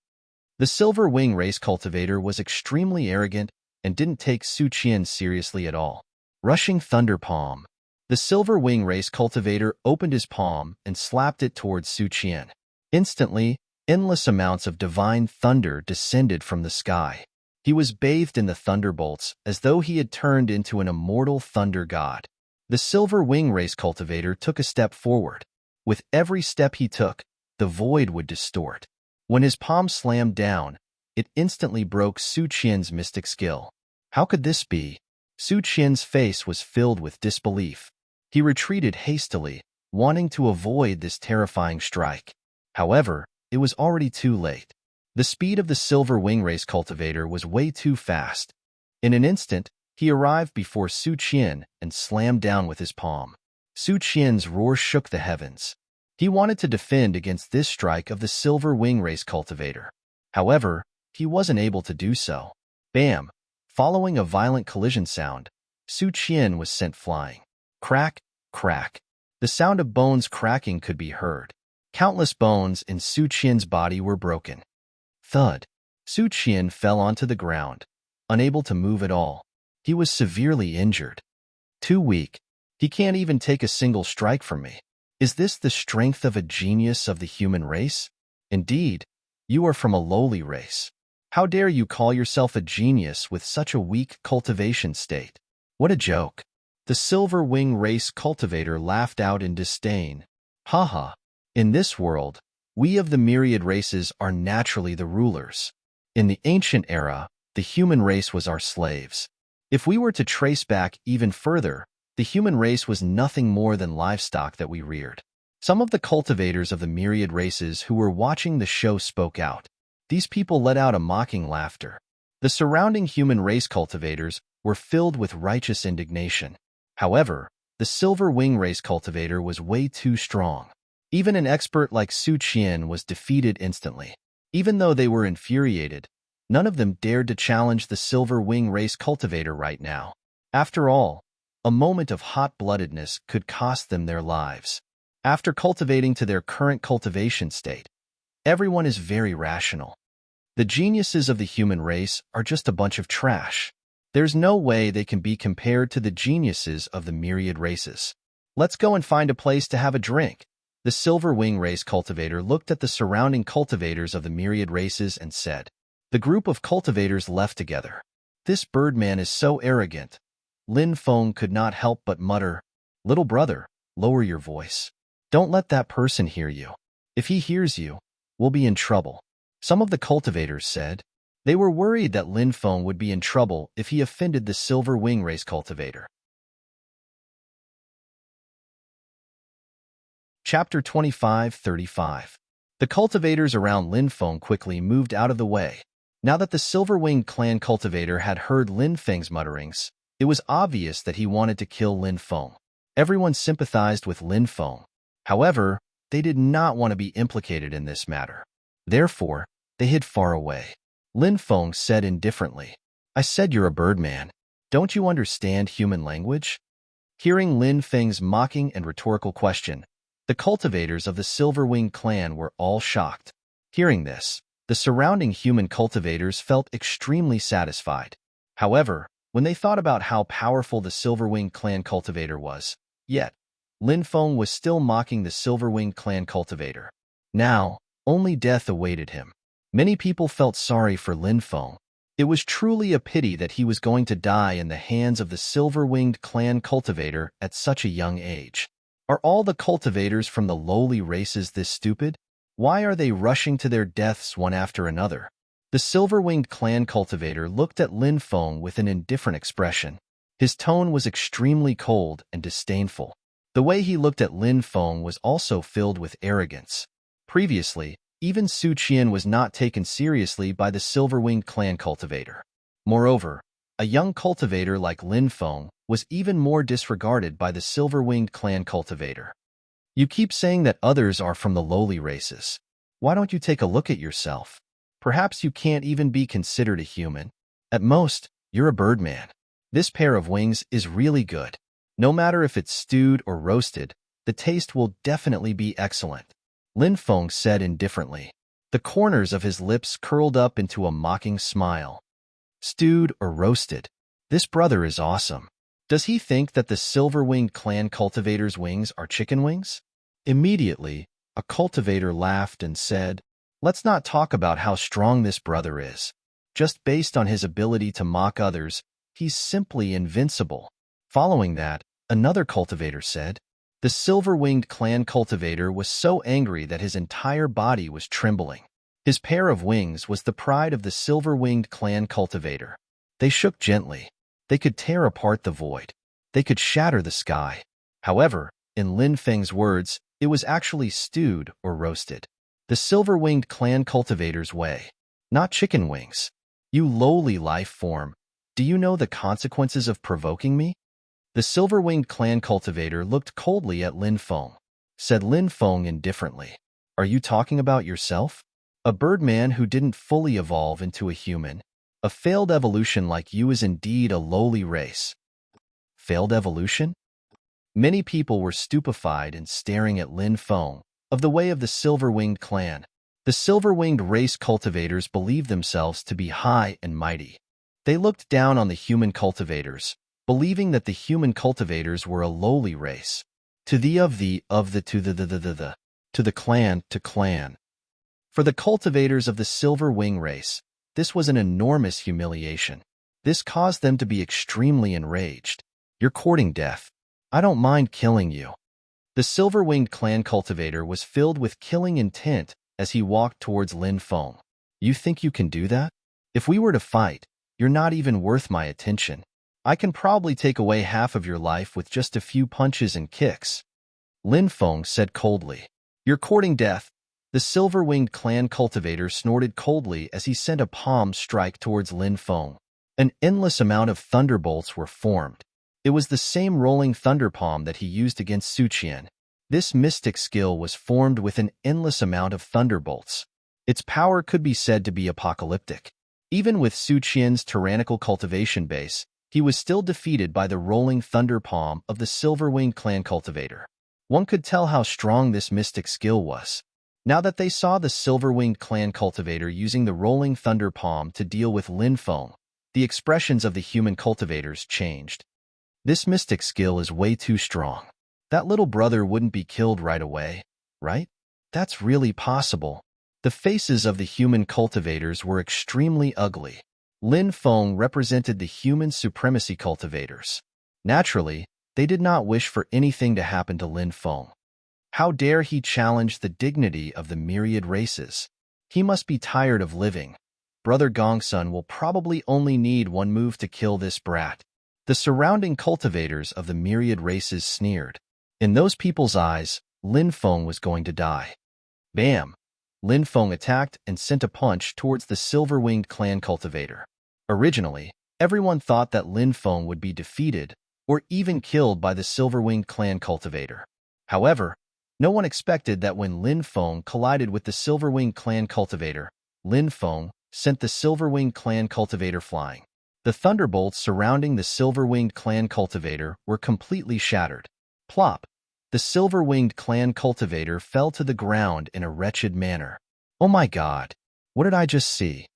A: The Silver Wing Race Cultivator was extremely arrogant and didn't take Su Qian seriously at all. Rushing Thunder Palm. The Silver Wing Race Cultivator opened his palm and slapped it towards Su Qian. Instantly, endless amounts of divine thunder descended from the sky. He was bathed in the thunderbolts as though he had turned into an immortal thunder god. The Silver Wing Race Cultivator took a step forward. With every step he took, the void would distort. When his palm slammed down, it instantly broke Su Qian's mystic skill. How could this be? Su Qian's face was filled with disbelief. He retreated hastily, wanting to avoid this terrifying strike. However, it was already too late. The speed of the Silver Wing Race Cultivator was way too fast. In an instant, he arrived before Su Qian and slammed down with his palm. Su Qian's roar shook the heavens. He wanted to defend against this strike of the Silver Wing Race Cultivator. However, he wasn't able to do so. Bam! Following a violent collision sound, Su Qian was sent flying. Crack, crack. The sound of bones cracking could be heard. Countless bones in Su Qian's body were broken. Thud. Su Qian fell onto the ground, unable to move at all. He was severely injured. Too weak. He can't even take a single strike from me. Is this the strength of a genius of the human race? Indeed, you are from a lowly race. How dare you call yourself a genius with such a weak cultivation state? What a joke. The Silver Wing Race Cultivator laughed out in disdain. Haha. In this world, we of the myriad races are naturally the rulers. In the ancient era, the human race was our slaves. If we were to trace back even further, the human race was nothing more than livestock that we reared. Some of the cultivators of the myriad races who were watching the show spoke out. These people let out a mocking laughter. The surrounding human race cultivators were filled with righteous indignation. However, the Silver Wing Race Cultivator was way too strong. Even an expert like Su Qian was defeated instantly. Even though they were infuriated, none of them dared to challenge the Silver Wing Race Cultivator right now. After all, a moment of hot-bloodedness could cost them their lives. After cultivating to their current cultivation state, everyone is very rational. The geniuses of the human race are just a bunch of trash. There's no way they can be compared to the geniuses of the myriad races. Let's go and find a place to have a drink. The Silver Wing Race Cultivator looked at the surrounding cultivators of the myriad races and said. The group of cultivators left together. This birdman is so arrogant. Lin Feng could not help but mutter, Little brother, lower your voice. Don't let that person hear you. If he hears you, we'll be in trouble. Some of the cultivators said. They were worried that Lin Feng would be in trouble if he offended the Silver Wing Race Cultivator. Chapter 25:35. The cultivators around Lin Feng quickly moved out of the way. Now that the Silver Wing Clan cultivator had heard Lin Feng's mutterings, it was obvious that he wanted to kill Lin Feng. Everyone sympathized with Lin Feng. However, they did not want to be implicated in this matter. Therefore, they hid far away. Lin Feng said indifferently, I said you're a birdman. Don't you understand human language? Hearing Lin Feng's mocking and rhetorical question, the cultivators of the Silver Wing clan were all shocked. Hearing this, the surrounding human cultivators felt extremely satisfied. However, when they thought about how powerful the Silver Wing clan cultivator was, yet, Lin Feng was still mocking the Silver Wing clan cultivator. Now, only death awaited him. Many people felt sorry for Lin Feng. It was truly a pity that he was going to die in the hands of the Silver-Winged Clan cultivator at such a young age. Are all the cultivators from the lowly races this stupid? Why are they rushing to their deaths one after another? The Silver-Winged Clan cultivator looked at Lin Feng with an indifferent expression. His tone was extremely cold and disdainful. The way he looked at Lin Feng was also filled with arrogance. Previously, even Su Qian was not taken seriously by the Silver-Winged Clan cultivator. Moreover, a young cultivator like Lin Feng was even more disregarded by the Silver-Winged Clan cultivator. You keep saying that others are from the lowly races. Why don't you take a look at yourself? Perhaps you can't even be considered a human. At most, you're a birdman. This pair of wings is really good. No matter if it's stewed or roasted, the taste will definitely be excellent. Lin Feng said indifferently. The corners of his lips curled up into a mocking smile. Stewed or roasted. This brother is awesome. Does he think that the silver-winged clan cultivator's wings are chicken wings? Immediately, a cultivator laughed and said, "Let's not talk about how strong this brother is. Just based on his ability to mock others, he's simply invincible." Following that, another cultivator said, the silver-winged clan cultivator was so angry that his entire body was trembling. His pair of wings was the pride of the silver-winged clan cultivator. They shook gently. They could tear apart the void. They could shatter the sky. However, in Lin Feng's words, it was actually stewed or roasted. The silver-winged clan cultivator's way. Not chicken wings. You lowly life form. Do you know the consequences of provoking me? The silver-winged clan cultivator looked coldly at Lin Feng. Said Lin Feng indifferently, "Are you talking about yourself? A birdman who didn't fully evolve into a human. A failed evolution like you is indeed a lowly race." Failed evolution? Many people were stupefied and staring at Lin Feng, of the way of the silver-winged clan. The silver-winged race cultivators believed themselves to be high and mighty. They looked down on the human cultivators, believing that the human cultivators were a lowly race. To the clan. For the cultivators of the silver wing race, this was an enormous humiliation. This caused them to be extremely enraged. "You're courting death. I don't mind killing you." The silver-winged clan cultivator was filled with killing intent as he walked towards Lin Feng. "You think you can do that? If we were to fight, you're not even worth my attention. I can probably take away half of your life with just a few punches and kicks." Lin Feng said coldly. "You're courting death." The silver-winged clan cultivator snorted coldly as he sent a palm strike towards Lin Feng. An endless amount of thunderbolts were formed. It was the same rolling thunder palm that he used against Su Qian. This mystic skill was formed with an endless amount of thunderbolts. Its power could be said to be apocalyptic. Even with Su Qian's tyrannical cultivation base, he was still defeated by the rolling thunder palm of the silver-winged clan cultivator. One could tell how strong this mystic skill was. Now that they saw the silver-winged clan cultivator using the rolling thunder palm to deal with Lin Feng, the expressions of the human cultivators changed. This mystic skill is way too strong. That little brother wouldn't be killed right away, right? That's really possible. The faces of the human cultivators were extremely ugly. Lin Feng represented the human supremacy cultivators. Naturally, they did not wish for anything to happen to Lin Feng. How dare he challenge the dignity of the myriad races? He must be tired of living. Brother Gongsun will probably only need one move to kill this brat. The surrounding cultivators of the myriad races sneered. In those people's eyes, Lin Feng was going to die. Bam! Lin Feng attacked and sent a punch towards the silver-winged clan cultivator. Originally, everyone thought that Lin Feng would be defeated or even killed by the silver-winged clan cultivator. However, no one expected that when Lin Feng collided with the silver-winged clan cultivator, Lin Feng sent the silver-winged clan cultivator flying. The thunderbolts surrounding the silver-winged clan cultivator were completely shattered. Plop! The silver-winged clan cultivator fell to the ground in a wretched manner. Oh my god! What did I just see?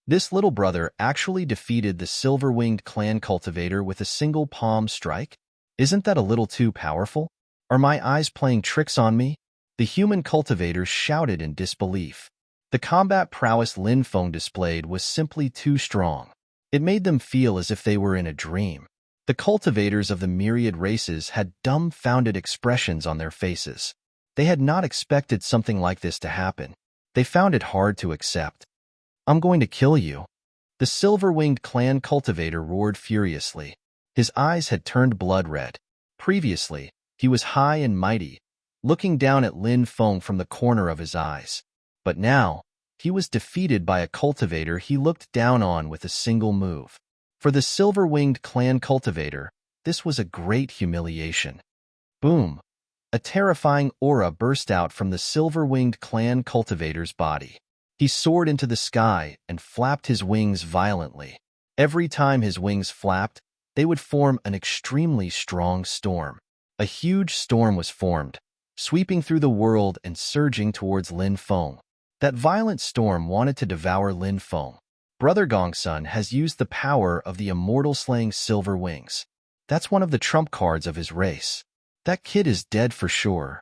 A: This little brother actually defeated the silver-winged clan cultivator with a single palm strike? Isn't that a little too powerful? Are my eyes playing tricks on me? The human cultivators shouted in disbelief. The combat prowess Lin Feng displayed was simply too strong. It made them feel as if they were in a dream. The cultivators of the myriad races had dumbfounded expressions on their faces. They had not expected something like this to happen. They found it hard to accept. "I'm going to kill you." The silver-winged clan cultivator roared furiously. His eyes had turned blood red. Previously, he was high and mighty, looking down at Lin Feng from the corner of his eyes. But now, he was defeated by a cultivator he looked down on with a single move. For the silver-winged clan cultivator, this was a great humiliation. Boom! A terrifying aura burst out from the silver-winged clan cultivator's body. He soared into the sky and flapped his wings violently. Every time his wings flapped, they would form an extremely strong storm. A huge storm was formed, sweeping through the world and surging towards Lin Feng. That violent storm wanted to devour Lin Feng. Brother Gongsun has used the power of the immortal slaying silver wings. That's one of the trump cards of his race. That kid is dead for sure.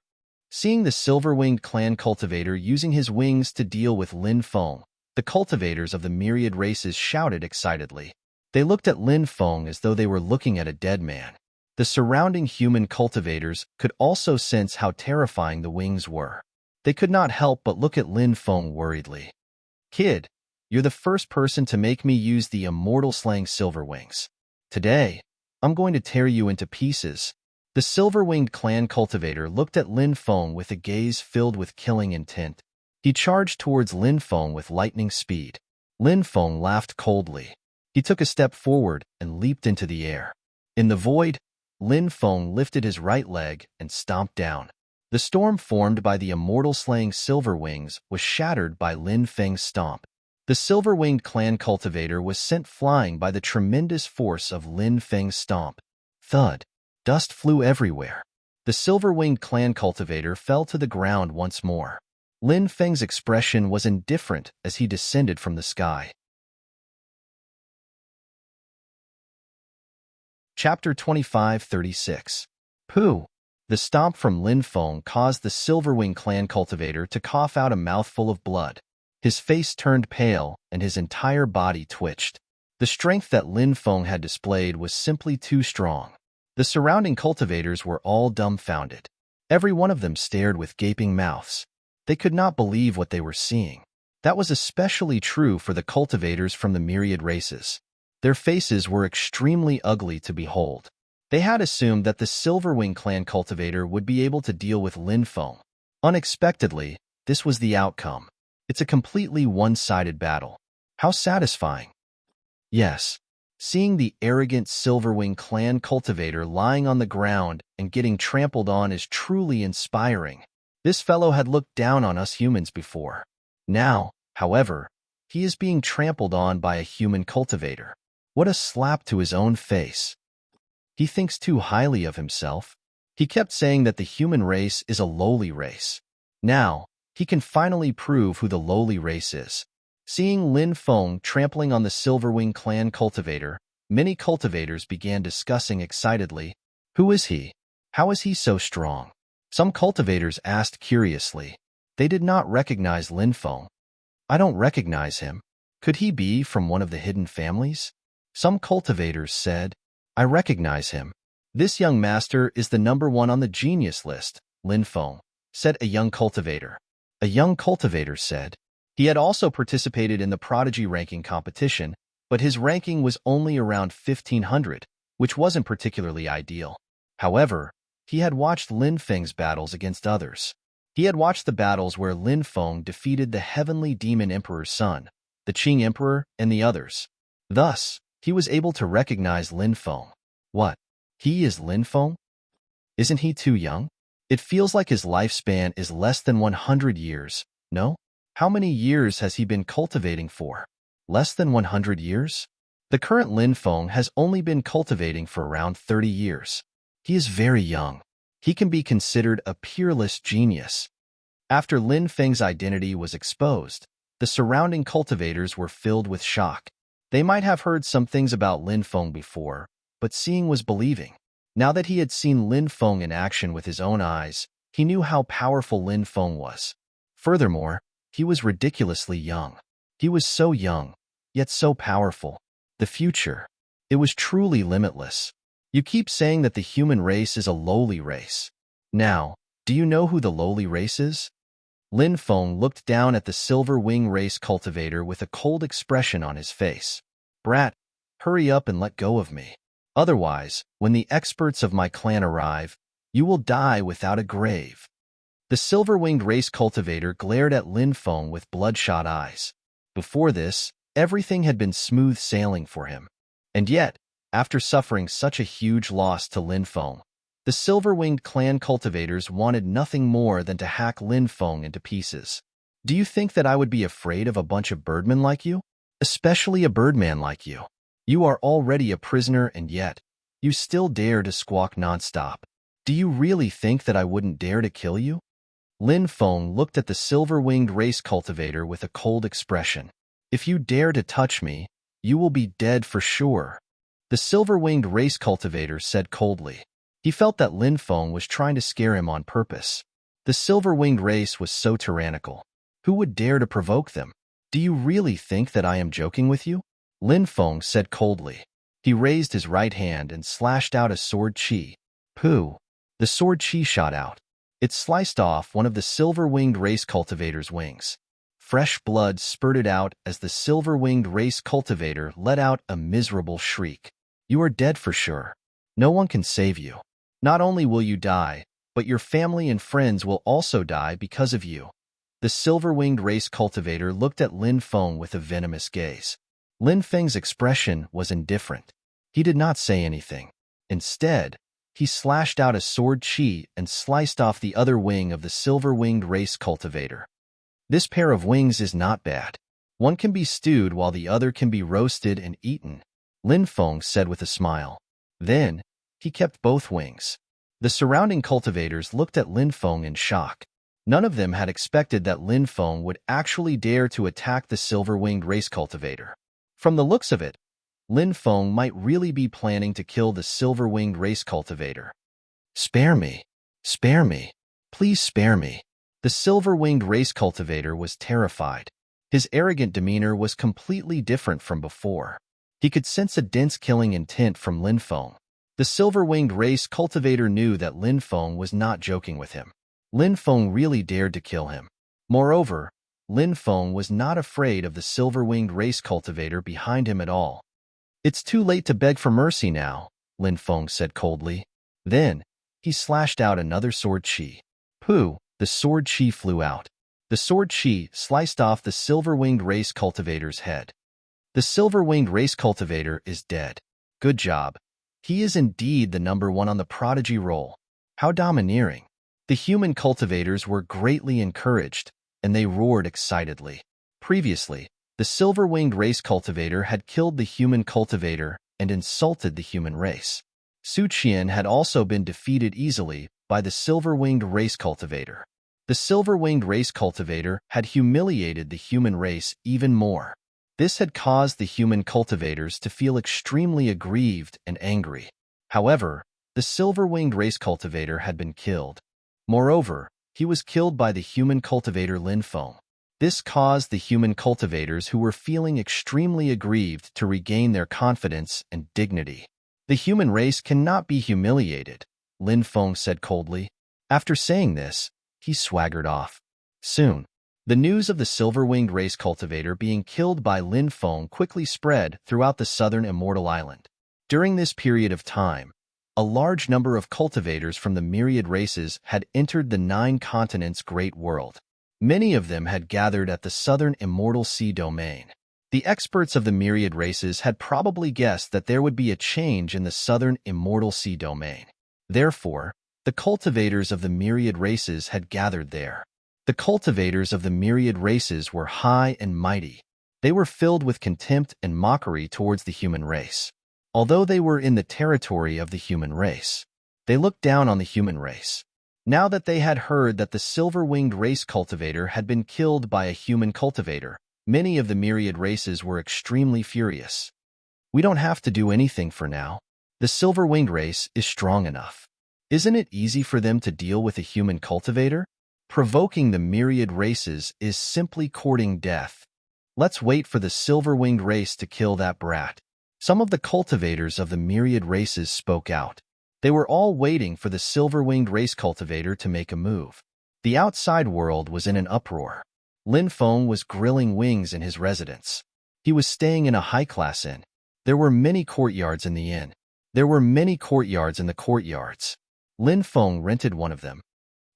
A: Seeing the silver-winged clan cultivator using his wings to deal with Lin Feng, the cultivators of the myriad races shouted excitedly. They looked at Lin Feng as though they were looking at a dead man. The surrounding human cultivators could also sense how terrifying the wings were. They could not help but look at Lin Feng worriedly. Kid, you're the first person to make me use the immortal slaying silver wings. Today, I'm going to tear you into pieces. The silver-winged clan cultivator looked at Lin Feng with a gaze filled with killing intent. He charged towards Lin Feng with lightning speed. Lin Feng laughed coldly. He took a step forward and leaped into the air. In the void, Lin Feng lifted his right leg and stomped down. The storm formed by the immortal slaying silver wings was shattered by Lin Feng's stomp. The silver-winged clan cultivator was sent flying by the tremendous force of Lin Feng's stomp. Thud. Dust flew everywhere. The silver-winged clan cultivator fell to the ground once more. Lin Feng's expression was indifferent as he descended from the sky. Chapter 25:36. Pooh! The stomp from Lin Feng caused the silver-winged clan cultivator to cough out a mouthful of blood. His face turned pale and his entire body twitched. The strength that Lin Feng had displayed was simply too strong. The surrounding cultivators were all dumbfounded. Every one of them stared with gaping mouths. They could not believe what they were seeing. That was especially true for the cultivators from the myriad races. Their faces were extremely ugly to behold. They had assumed that the Silverwing clan cultivator would be able to deal with Lin Feng. Unexpectedly, this was the outcome. It's a completely one-sided battle. How satisfying. Yes, seeing the arrogant Silverwing clan cultivator lying on the ground and getting trampled on is truly inspiring. This fellow had looked down on us humans before. Now, however, he is being trampled on by a human cultivator. What a slap to his own face. He thinks too highly of himself. He kept saying that the human race is a lowly race. Now, he can finally prove who the lowly race is. Seeing Lin Feng trampling on the Silverwing clan cultivator, many cultivators began discussing excitedly, "Who is he? How is he so strong?" Some cultivators asked curiously. They did not recognize Lin Feng. "I don't recognize him. Could he be from one of the hidden families?" Some cultivators said, "I recognize him. This young master is the #1 on the genius list," Lin Feng said a young cultivator. A young cultivator said, he had also participated in the prodigy ranking competition, but his ranking was only around 1500, which wasn't particularly ideal. However, he had watched Lin Feng's battles against others. He had watched the battles where Lin Feng defeated the heavenly demon emperor's son, the Qing emperor, and the others. Thus, he was able to recognize Lin Feng. What? He is Lin Feng? Isn't he too young? It feels like his lifespan is less than 100 years, no? How many years has he been cultivating for? Less than 100 years? The current Lin Feng has only been cultivating for around 30 years. He is very young. He can be considered a peerless genius. After Lin Feng's identity was exposed, the surrounding cultivators were filled with shock. They might have heard some things about Lin Feng before, but seeing was believing. Now that he had seen Lin Feng in action with his own eyes, he knew how powerful Lin Feng was. Furthermore, he was ridiculously young. He was so young, yet so powerful. The future. It was truly limitless. You keep saying that the human race is a lowly race. Now, do you know who the lowly race is? Lin Feng looked down at the silver wing race cultivator with a cold expression on his face. "Brat, hurry up and let go of me. Otherwise, when the experts of my clan arrive, you will die without a grave." The silver-winged race cultivator glared at Lin Feng with bloodshot eyes. Before this, everything had been smooth sailing for him. And yet, after suffering such a huge loss to Lin Feng, The silver-winged clan cultivators wanted nothing more than to hack Lin Feng into pieces. Do you think that I would be afraid of a bunch of birdmen like you? Especially a birdman like you. You are already a prisoner and yet, you still dare to squawk nonstop. Do you really think that I wouldn't dare to kill you? Lin Feng looked at the silver-winged race cultivator with a cold expression. If you dare to touch me, you will be dead for sure. The silver-winged race cultivator said coldly. He felt that Lin Feng was trying to scare him on purpose. The silver-winged race was so tyrannical. Who would dare to provoke them? Do you really think that I am joking with you? Lin Feng said coldly. He raised his right hand and slashed out a sword chi. Pooh! The sword chi shot out. It sliced off one of the silver-winged race cultivator's wings. Fresh blood spurted out as the silver-winged race cultivator let out a miserable shriek. You are dead for sure. No one can save you. Not only will you die, but your family and friends will also die because of you. The silver-winged race cultivator looked at Lin Feng with a venomous gaze. Lin Feng's expression was indifferent. He did not say anything. Instead, he slashed out a sword chi and sliced off the other wing of the silver-winged race cultivator. This pair of wings is not bad. One can be stewed while the other can be roasted and eaten, Lin Feng said with a smile. Then, he kept both wings. The surrounding cultivators looked at Lin Feng in shock. None of them had expected that Lin Feng would actually dare to attack the silver-winged race cultivator. From the looks of it, Lin Feng might really be planning to kill the silver-winged race cultivator. Spare me. Spare me. Please spare me. The silver-winged race cultivator was terrified. His arrogant demeanor was completely different from before. He could sense a dense killing intent from Lin Feng. The silver-winged race cultivator knew that Lin Feng was not joking with him. Lin Feng really dared to kill him. Moreover, Lin Feng was not afraid of the silver-winged race cultivator behind him at all. It's too late to beg for mercy now, Lin Feng said coldly. Then, he slashed out another sword chi. Pooh! The sword chi flew out. The sword chi sliced off the silver-winged race cultivator's head. The silver-winged race cultivator is dead. Good job. He is indeed the #1 on the prodigy roll. How domineering. The human cultivators were greatly encouraged, and they roared excitedly. Previously, the silver-winged race cultivator had killed the human cultivator and insulted the human race. Su Qian had also been defeated easily by the silver-winged race cultivator. The silver-winged race cultivator had humiliated the human race even more. This had caused the human cultivators to feel extremely aggrieved and angry. However, the silver-winged race cultivator had been killed. Moreover, he was killed by the human cultivator Lin Feng. This caused the human cultivators who were feeling extremely aggrieved to regain their confidence and dignity. The human race cannot be humiliated, Lin Feng said coldly. After saying this, he swaggered off. Soon, the news of the silver-winged race cultivator being killed by Lin Feng quickly spread throughout the southern Immortal Island. During this period of time, a large number of cultivators from the myriad races had entered the 9 continents' great world. Many of them had gathered at the southern Immortal Sea domain. The experts of the myriad races had probably guessed that there would be a change in the southern Immortal Sea domain. Therefore, the cultivators of the myriad races had gathered there. The cultivators of the myriad races were high and mighty. They were filled with contempt and mockery towards the human race. Although they were in the territory of the human race, they looked down on the human race. Now that they had heard that the silver-winged race cultivator had been killed by a human cultivator, many of the myriad races were extremely furious. We don't have to do anything for now. The silver-winged race is strong enough. Isn't it easy for them to deal with a human cultivator? Provoking the myriad races is simply courting death. Let's wait for the silver-winged race to kill that brat. Some of the cultivators of the myriad races spoke out. They were all waiting for the silver-winged race cultivator to make a move. The outside world was in an uproar. Lin Feng was grilling wings in his residence. He was staying in a high-class inn. There were many courtyards in the inn. There were many courtyards in the courtyards. Lin Feng rented one of them.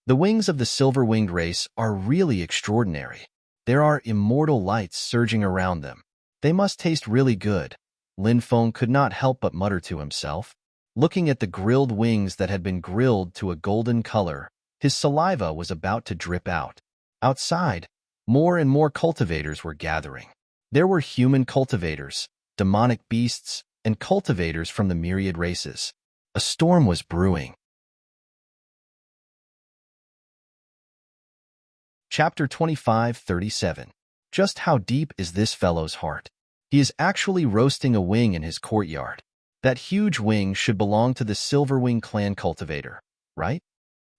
A: The wings of the silver-winged race are really extraordinary. There are immortal lights surging around them. They must taste really good. Lin Feng could not help but mutter to himself. Looking at the grilled wings that had been grilled to a golden color, his saliva was about to drip out. Outside, more and more cultivators were gathering. There were human cultivators, demonic beasts, and cultivators from the myriad races. A storm was brewing. Chapter 25:37. Just how deep is this fellow's heart? He is actually roasting a wing in his courtyard. That huge wing should belong to the Silverwing clan cultivator, right?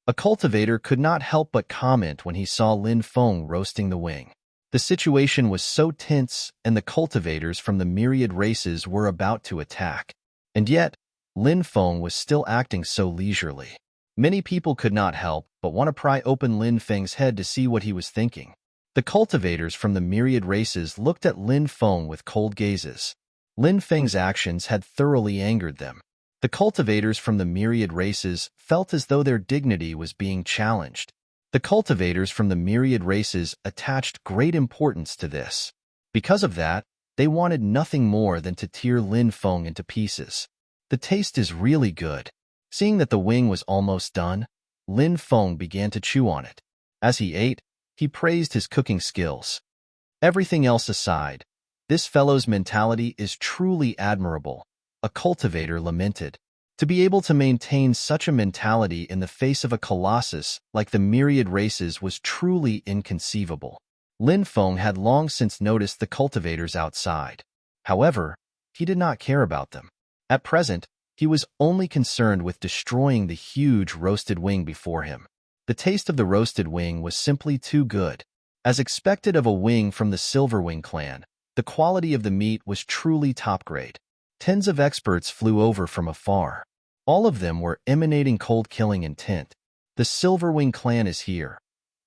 A: A cultivator could not help but comment when he saw Lin Feng roasting the wing. The situation was so tense, and the cultivators from the myriad races were about to attack. And yet, Lin Feng was still acting so leisurely. Many people could not help but want to pry open Lin Feng's head to see what he was thinking. The cultivators from the myriad races looked at Lin Feng with cold gazes. Lin Feng's actions had thoroughly angered them. The cultivators from the myriad races felt as though their dignity was being challenged. The cultivators from the myriad races attached great importance to this. Because of that, they wanted nothing more than to tear Lin Feng into pieces. The taste is really good. Seeing that the wing was almost done, Lin Feng began to chew on it. As he ate, he praised his cooking skills. Everything else aside, this fellow's mentality is truly admirable, a cultivator lamented. To be able to maintain such a mentality in the face of a colossus like the myriad races was truly inconceivable. Lin Feng had long since noticed the cultivators outside. However, he did not care about them. At present, he was only concerned with destroying the huge roasted wing before him. The taste of the roasted wing was simply too good. As expected of a wing from the Silverwing clan, the quality of the meat was truly top grade. Tens of experts flew over from afar. All of them were emanating cold-killing intent. The Silverwing clan is here.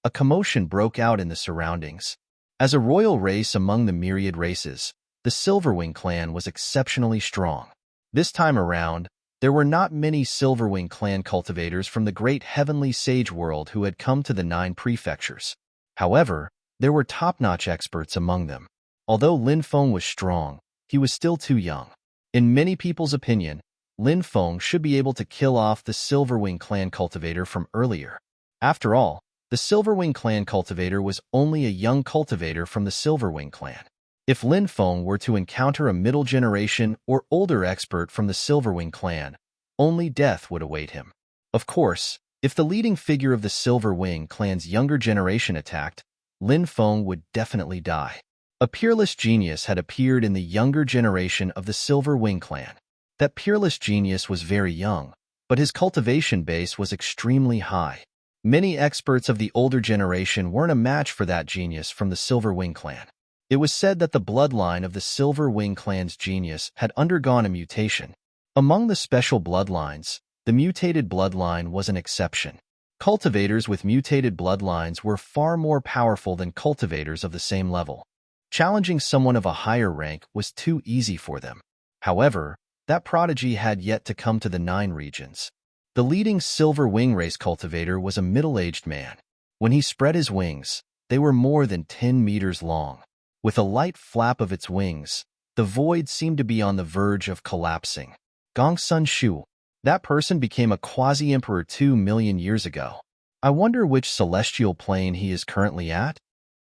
A: A commotion broke out in the surroundings. As a royal race among the myriad races, the Silverwing clan was exceptionally strong. This time around, there were not many Silverwing clan cultivators from the great heavenly sage world who had come to the 9 prefectures. However, there were top-notch experts among them. Although Lin Feng was strong, he was still too young. In many people's opinion, Lin Feng should be able to kill off the Silverwing clan cultivator from earlier. After all, the Silverwing clan cultivator was only a young cultivator from the Silverwing clan. If Lin Feng were to encounter a middle generation or older expert from the Silverwing clan, only death would await him. Of course, if the leading figure of the Silverwing clan's younger generation attacked, Lin Feng would definitely die. A peerless genius had appeared in the younger generation of the Silverwing clan. That peerless genius was very young, but his cultivation base was extremely high. Many experts of the older generation weren't a match for that genius from the Silverwing clan. It was said that the bloodline of the Silverwing clan's genius had undergone a mutation. Among the special bloodlines, the mutated bloodline was an exception. Cultivators with mutated bloodlines were far more powerful than cultivators of the same level. Challenging someone of a higher rank was too easy for them. However, that prodigy had yet to come to the 9 regions. The leading Silverwing race cultivator was a middle-aged man. When he spread his wings, they were more than 10 meters long. With a light flap of its wings, the void seemed to be on the verge of collapsing. Gongsun Shu, that person became a quasi-emperor 2 million years ago. I wonder which celestial plane he is currently at?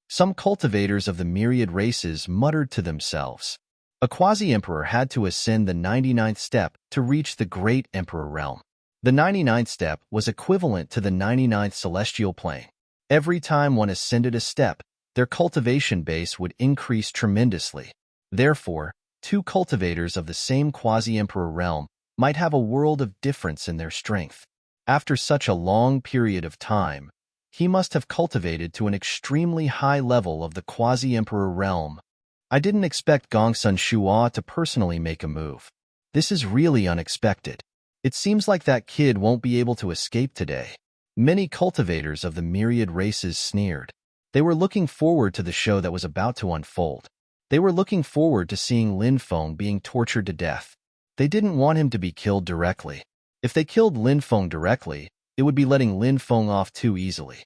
A: Some cultivators of the myriad races muttered to themselves. A quasi-emperor had to ascend the 99th step to reach the great emperor realm. The 99th step was equivalent to the 99th celestial plane. Every time one ascended a step, their cultivation base would increase tremendously. Therefore, 2 cultivators of the same quasi-emperor realm might have a world of difference in their strength. After such a long period of time, he must have cultivated to an extremely high level of the quasi-emperor realm. I didn't expect Gongsun Shua to personally make a move. This is really unexpected. It seems like that kid won't be able to escape today. Many cultivators of the myriad races sneered. They were looking forward to the show that was about to unfold. They were looking forward to seeing Lin Feng being tortured to death. They didn't want him to be killed directly. If they killed Lin Feng directly, it would be letting Lin Feng off too easily.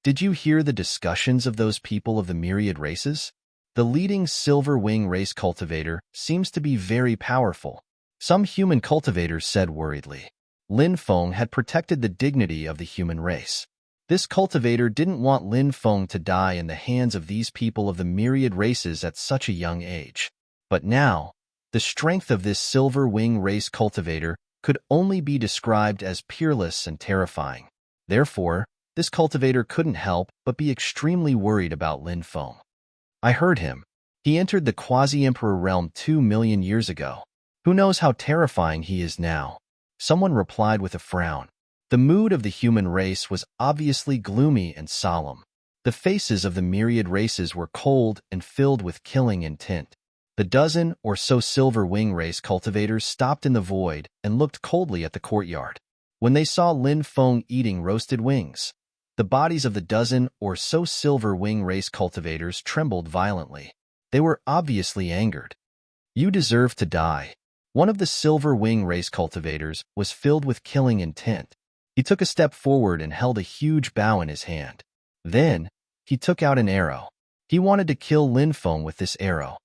A: Did you hear the discussions of those people of the myriad races? The leading Silverwing race cultivator seems to be very powerful. Some human cultivators said worriedly. Lin Feng had protected the dignity of the human race. This cultivator didn't want Lin Feng to die in the hands of these people of the myriad races at such a young age. But now, the strength of this silver wing race cultivator could only be described as peerless and terrifying. Therefore, this cultivator couldn't help but be extremely worried about Lin Feng. I heard him. He entered the quasi-emperor realm 2 million years ago. Who knows how terrifying he is now? Someone replied with a frown. The mood of the human race was obviously gloomy and solemn. The faces of the myriad races were cold and filled with killing intent. The dozen or so silver wing race cultivators stopped in the void and looked coldly at the courtyard. When they saw Lin Feng eating roasted wings, the bodies of the dozen or so silver wing race cultivators trembled violently. They were obviously angered. You deserve to die. One of the silver wing race cultivators was filled with killing intent. He took a step forward and held a huge bow in his hand. Then, he took out an arrow. He wanted to kill Lin Feng with this arrow.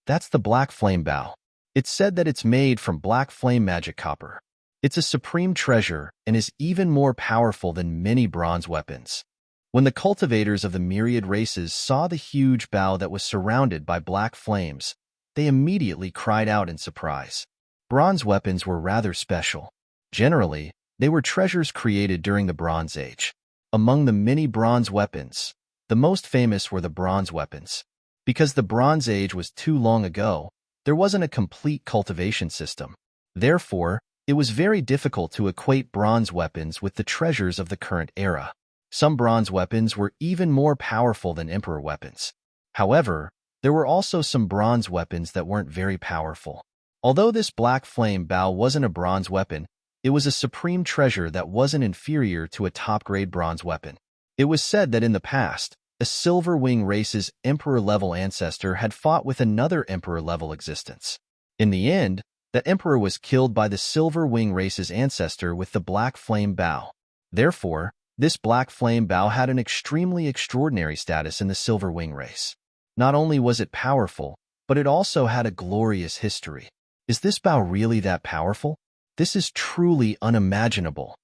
A: That's the black flame bow. It's said that it's made from black flame magic copper. It's a supreme treasure and is even more powerful than many bronze weapons. When the cultivators of the myriad races saw the huge bow that was surrounded by black flames, they immediately cried out in surprise. Bronze weapons were rather special. Generally, they were treasures created during the Bronze Age. Among the many bronze weapons, the most famous were the bronze weapons. Because the Bronze Age was too long ago, there wasn't a complete cultivation system. Therefore, it was very difficult to equate bronze weapons with the treasures of the current era. Some bronze weapons were even more powerful than emperor weapons. However, there were also some bronze weapons that weren't very powerful. Although this black flame bow wasn't a bronze weapon, it was a supreme treasure that wasn't inferior to a top-grade bronze weapon. It was said that in the past, a silver wing race's emperor-level ancestor had fought with another emperor-level existence. In the end, that emperor was killed by the silver wing race's ancestor with the black flame bow. Therefore, this black flame bow had an extremely extraordinary status in the silver wing race. Not only was it powerful, but it also had a glorious history. Is this bow really that powerful? This is truly unimaginable.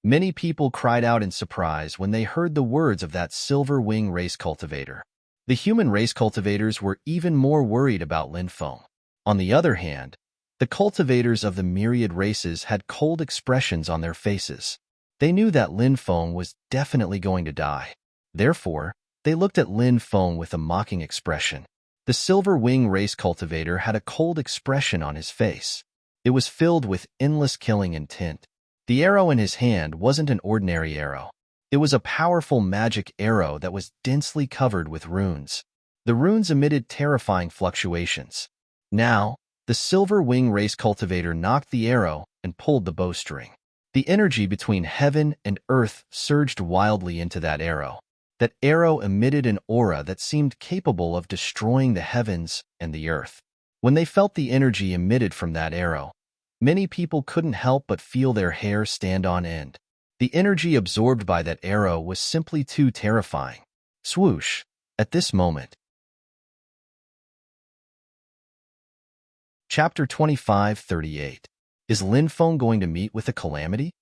A: Many people cried out in surprise when they heard the words of that silver wing race cultivator. The human race cultivators were even more worried about Lin Feng. On the other hand, the cultivators of the myriad races had cold expressions on their faces. They knew that Lin Feng was definitely going to die. Therefore, they looked at Lin Feng with a mocking expression. The silver wing race cultivator had a cold expression on his face. It was filled with endless killing intent. The arrow in his hand wasn't an ordinary arrow. It was a powerful magic arrow that was densely covered with runes. The runes emitted terrifying fluctuations. Now, the silver wing race cultivator knocked the arrow and pulled the bowstring. The energy between heaven and earth surged wildly into that arrow. That arrow emitted an aura that seemed capable of destroying the heavens and the earth. When they felt the energy emitted from that arrow, many people couldn't help but feel their hair stand on end. The energy absorbed by that arrow was simply too terrifying. Swoosh! At this moment. Chapter 25:38. Is Lin Feng going to meet with a calamity?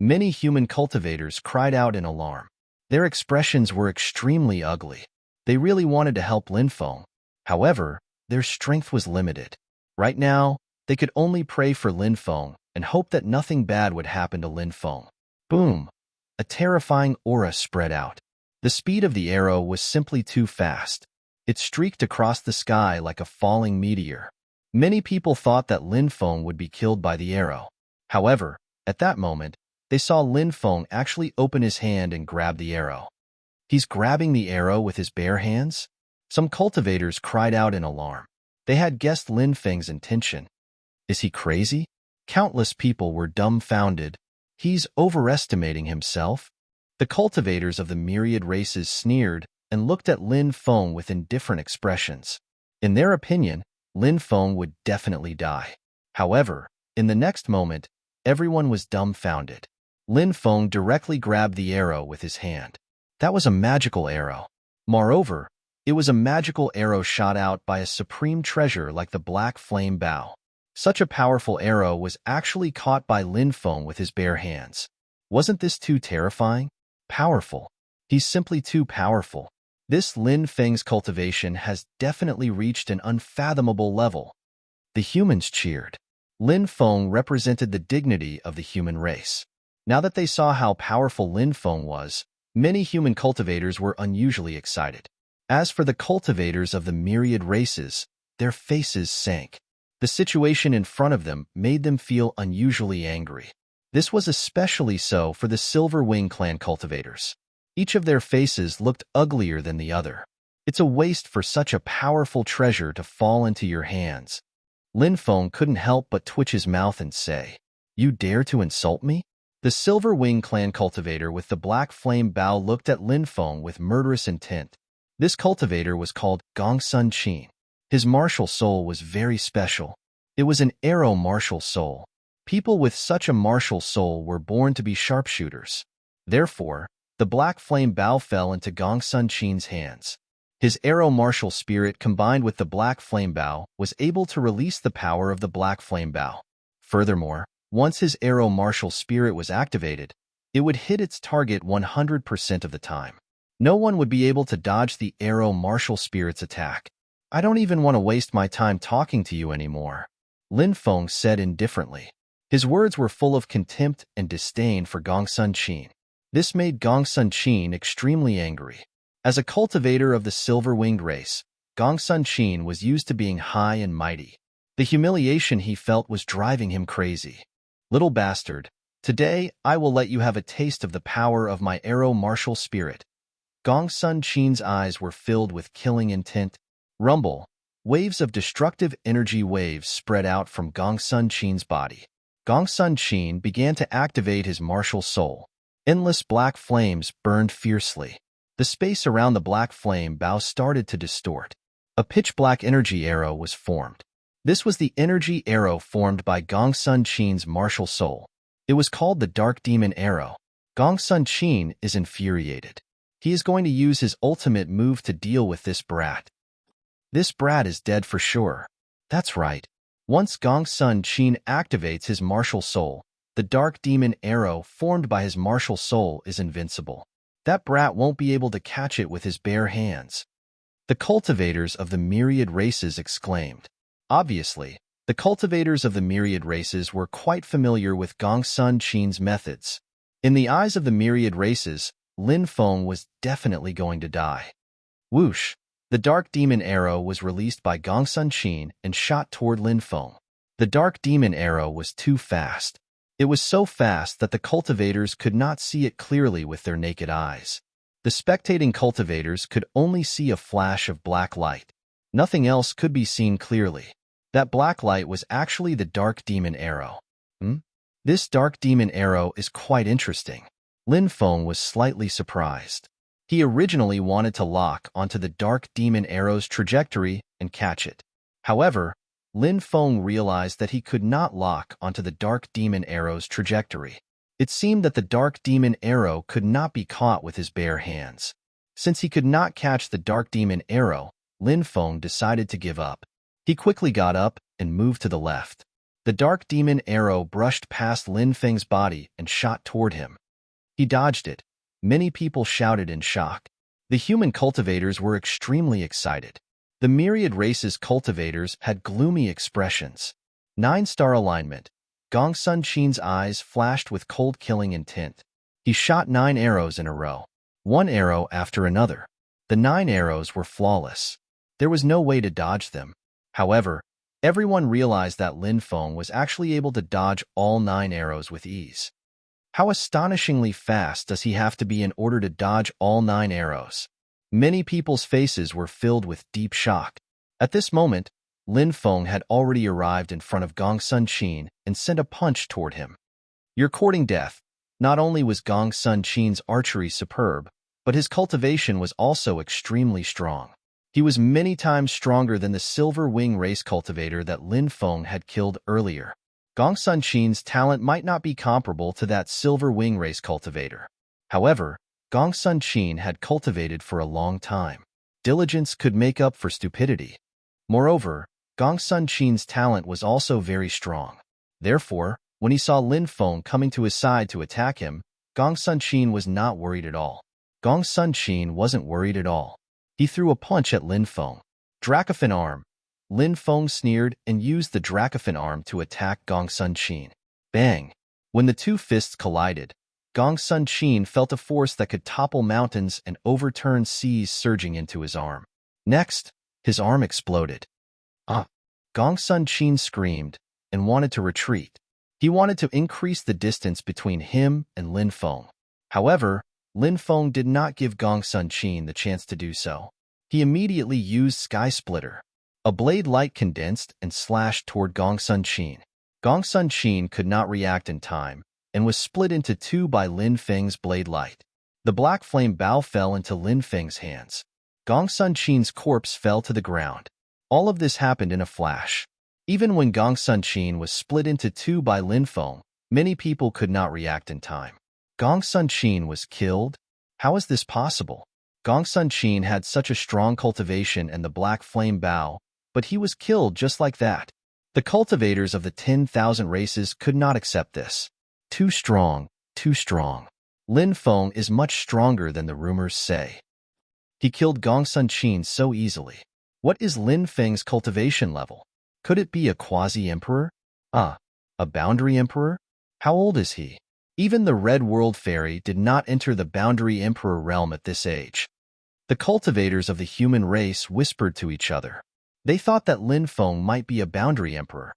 A: Many human cultivators cried out in alarm. Their expressions were extremely ugly. They really wanted to help Lin Feng. However, their strength was limited. Right now, they could only pray for Lin Feng and hope that nothing bad would happen to Lin Feng. Boom! A terrifying aura spread out. The speed of the arrow was simply too fast. It streaked across the sky like a falling meteor. Many people thought that Lin Feng would be killed by the arrow. However, at that moment, they saw Lin Feng actually open his hand and grab the arrow. He's grabbing the arrow with his bare hands? Some cultivators cried out in alarm. They had guessed Lin Feng's intention. Is he crazy? Countless people were dumbfounded. He's overestimating himself? The cultivators of the myriad races sneered and looked at Lin Feng with indifferent expressions. In their opinion, Lin Feng would definitely die. However, in the next moment, everyone was dumbfounded. Lin Feng directly grabbed the arrow with his hand. That was a magical arrow. Moreover, it was a magical arrow shot out by a supreme treasure like the black flame bow. Such a powerful arrow was actually caught by Lin Feng with his bare hands. Wasn't this too terrifying? Powerful. He's simply too powerful. This Lin Feng's cultivation has definitely reached an unfathomable level. The humans cheered. Lin Feng represented the dignity of the human race. Now that they saw how powerful Lin Feng was, many human cultivators were unusually excited. As for the cultivators of the myriad races, their faces sank. The situation in front of them made them feel unusually angry. This was especially so for the Silver Wing clan cultivators. Each of their faces looked uglier than the other. It's a waste for such a powerful treasure to fall into your hands. Lin Feng couldn't help but twitch his mouth and say, "You dare to insult me?" The Silver Wing clan cultivator with the black flame bow looked at Lin Feng with murderous intent. This cultivator was called Gongsun Qin. His martial soul was very special. It was an arrow martial soul. People with such a martial soul were born to be sharpshooters. Therefore, the black flame bow fell into Gongsun Qin's hands. His arrow martial spirit combined with the black flame bow was able to release the power of the black flame bow. Furthermore, once his arrow martial spirit was activated, it would hit its target 100% of the time. No one would be able to dodge the arrow martial spirit's attack. "I don't even want to waste my time talking to you anymore," Lin Feng said indifferently. His words were full of contempt and disdain for Gongsun Qin. This made Gongsun Qin extremely angry. As a cultivator of the silver-winged race, Gongsun Qin was used to being high and mighty. The humiliation he felt was driving him crazy. "Little bastard, today I will let you have a taste of the power of my arrow martial spirit." Gongsun Qin's eyes were filled with killing intent. Rumble. Waves of destructive energy waves spread out from Gongsun Qin's body. Gongsun Qin began to activate his martial soul. Endless black flames burned fiercely. The space around the black flame bow started to distort. A pitch-black energy arrow was formed. This was the energy arrow formed by Gongsun Qin's martial soul. It was called the Dark Demon Arrow. Gongsun Qin is infuriated. He is going to use his ultimate move to deal with this brat. This brat is dead for sure. That's right. Once Gongsun Qin activates his martial soul, the Dark Demon Arrow formed by his martial soul is invincible. That brat won't be able to catch it with his bare hands. The cultivators of the myriad races exclaimed. Obviously, the cultivators of the myriad races were quite familiar with Gongsun Qin's methods. In the eyes of the myriad races, Lin Feng was definitely going to die. Whoosh! The Dark Demon Arrow was released by Gongsun Qin and shot toward Lin Feng. The Dark Demon Arrow was too fast. It was so fast that the cultivators could not see it clearly with their naked eyes. The spectating cultivators could only see a flash of black light. Nothing else could be seen clearly. That black light was actually the Dark Demon Arrow. This Dark Demon Arrow is quite interesting. Lin Feng was slightly surprised. He originally wanted to lock onto the Dark Demon Arrow's trajectory and catch it. However, Lin Feng realized that he could not lock onto the Dark Demon Arrow's trajectory. It seemed that the Dark Demon Arrow could not be caught with his bare hands. Since he could not catch the Dark Demon Arrow, Lin Feng decided to give up. He quickly got up and moved to the left. The Dark Demon Arrow brushed past Lin Feng's body and shot toward him. He dodged it. Many people shouted in shock. The human cultivators were extremely excited. The myriad races cultivators had gloomy expressions. 9-star alignment. Gongsun Qin's eyes flashed with cold killing intent. He shot 9 arrows in a row, one arrow after another. The 9 arrows were flawless. There was no way to dodge them. However, everyone realized that Lin Feng was actually able to dodge all 9 arrows with ease. How astonishingly fast does he have to be in order to dodge all 9 arrows? Many people's faces were filled with deep shock. At this moment, Lin Feng had already arrived in front of Gongsun Qin and sent a punch toward him. "You're courting death." Not only was Gongsun Qin's archery superb, but his cultivation was also extremely strong. He was many times stronger than the Silver Wing race cultivator that Lin Feng had killed earlier. Gongsun Qin's talent might not be comparable to that Silver Wing race cultivator. However, Gongsun Qin had cultivated for a long time. Diligence could make up for stupidity. Moreover, Gongsun Qin's talent was also very strong. Therefore, when he saw Lin Feng coming to his side to attack him, Gongsun Qin was not worried at all. Gongsun Qin wasn't worried at all. He threw a punch at Lin Feng. Dracophan arm. Lin Feng sneered and used the Dracophan arm to attack Gongsun Qin. Bang! When the two fists collided, Gongsun Qin felt a force that could topple mountains and overturn seas surging into his arm. Next, his arm exploded. Gongsun Qin screamed and wanted to retreat. He wanted to increase the distance between him and Lin Feng. However, Lin Feng did not give Gongsun Qin the chance to do so. He immediately used Sky Splitter. A blade light condensed and slashed toward Gongsun Qin. Gongsun Qin could not react in time and was split into two by Lin Feng's blade light. The black flame bow fell into Lin Feng's hands. Gongsun Qin's corpse fell to the ground. All of this happened in a flash. Even when Gongsun Qin was split into two by Lin Feng, many people could not react in time. Gongsun Qin was killed? How is this possible? Gongsun Qin had such a strong cultivation and the black flame bow, but he was killed just like that. The cultivators of the 10,000 races could not accept this. Too strong, too strong. Lin Feng is much stronger than the rumors say. He killed Gongsun Qin so easily. What is Lin Feng's cultivation level? Could it be a quasi-emperor? A boundary emperor? How old is he? Even the Red World Fairy did not enter the boundary emperor realm at this age. The cultivators of the human race whispered to each other. They thought that Lin Feng might be a boundary emperor.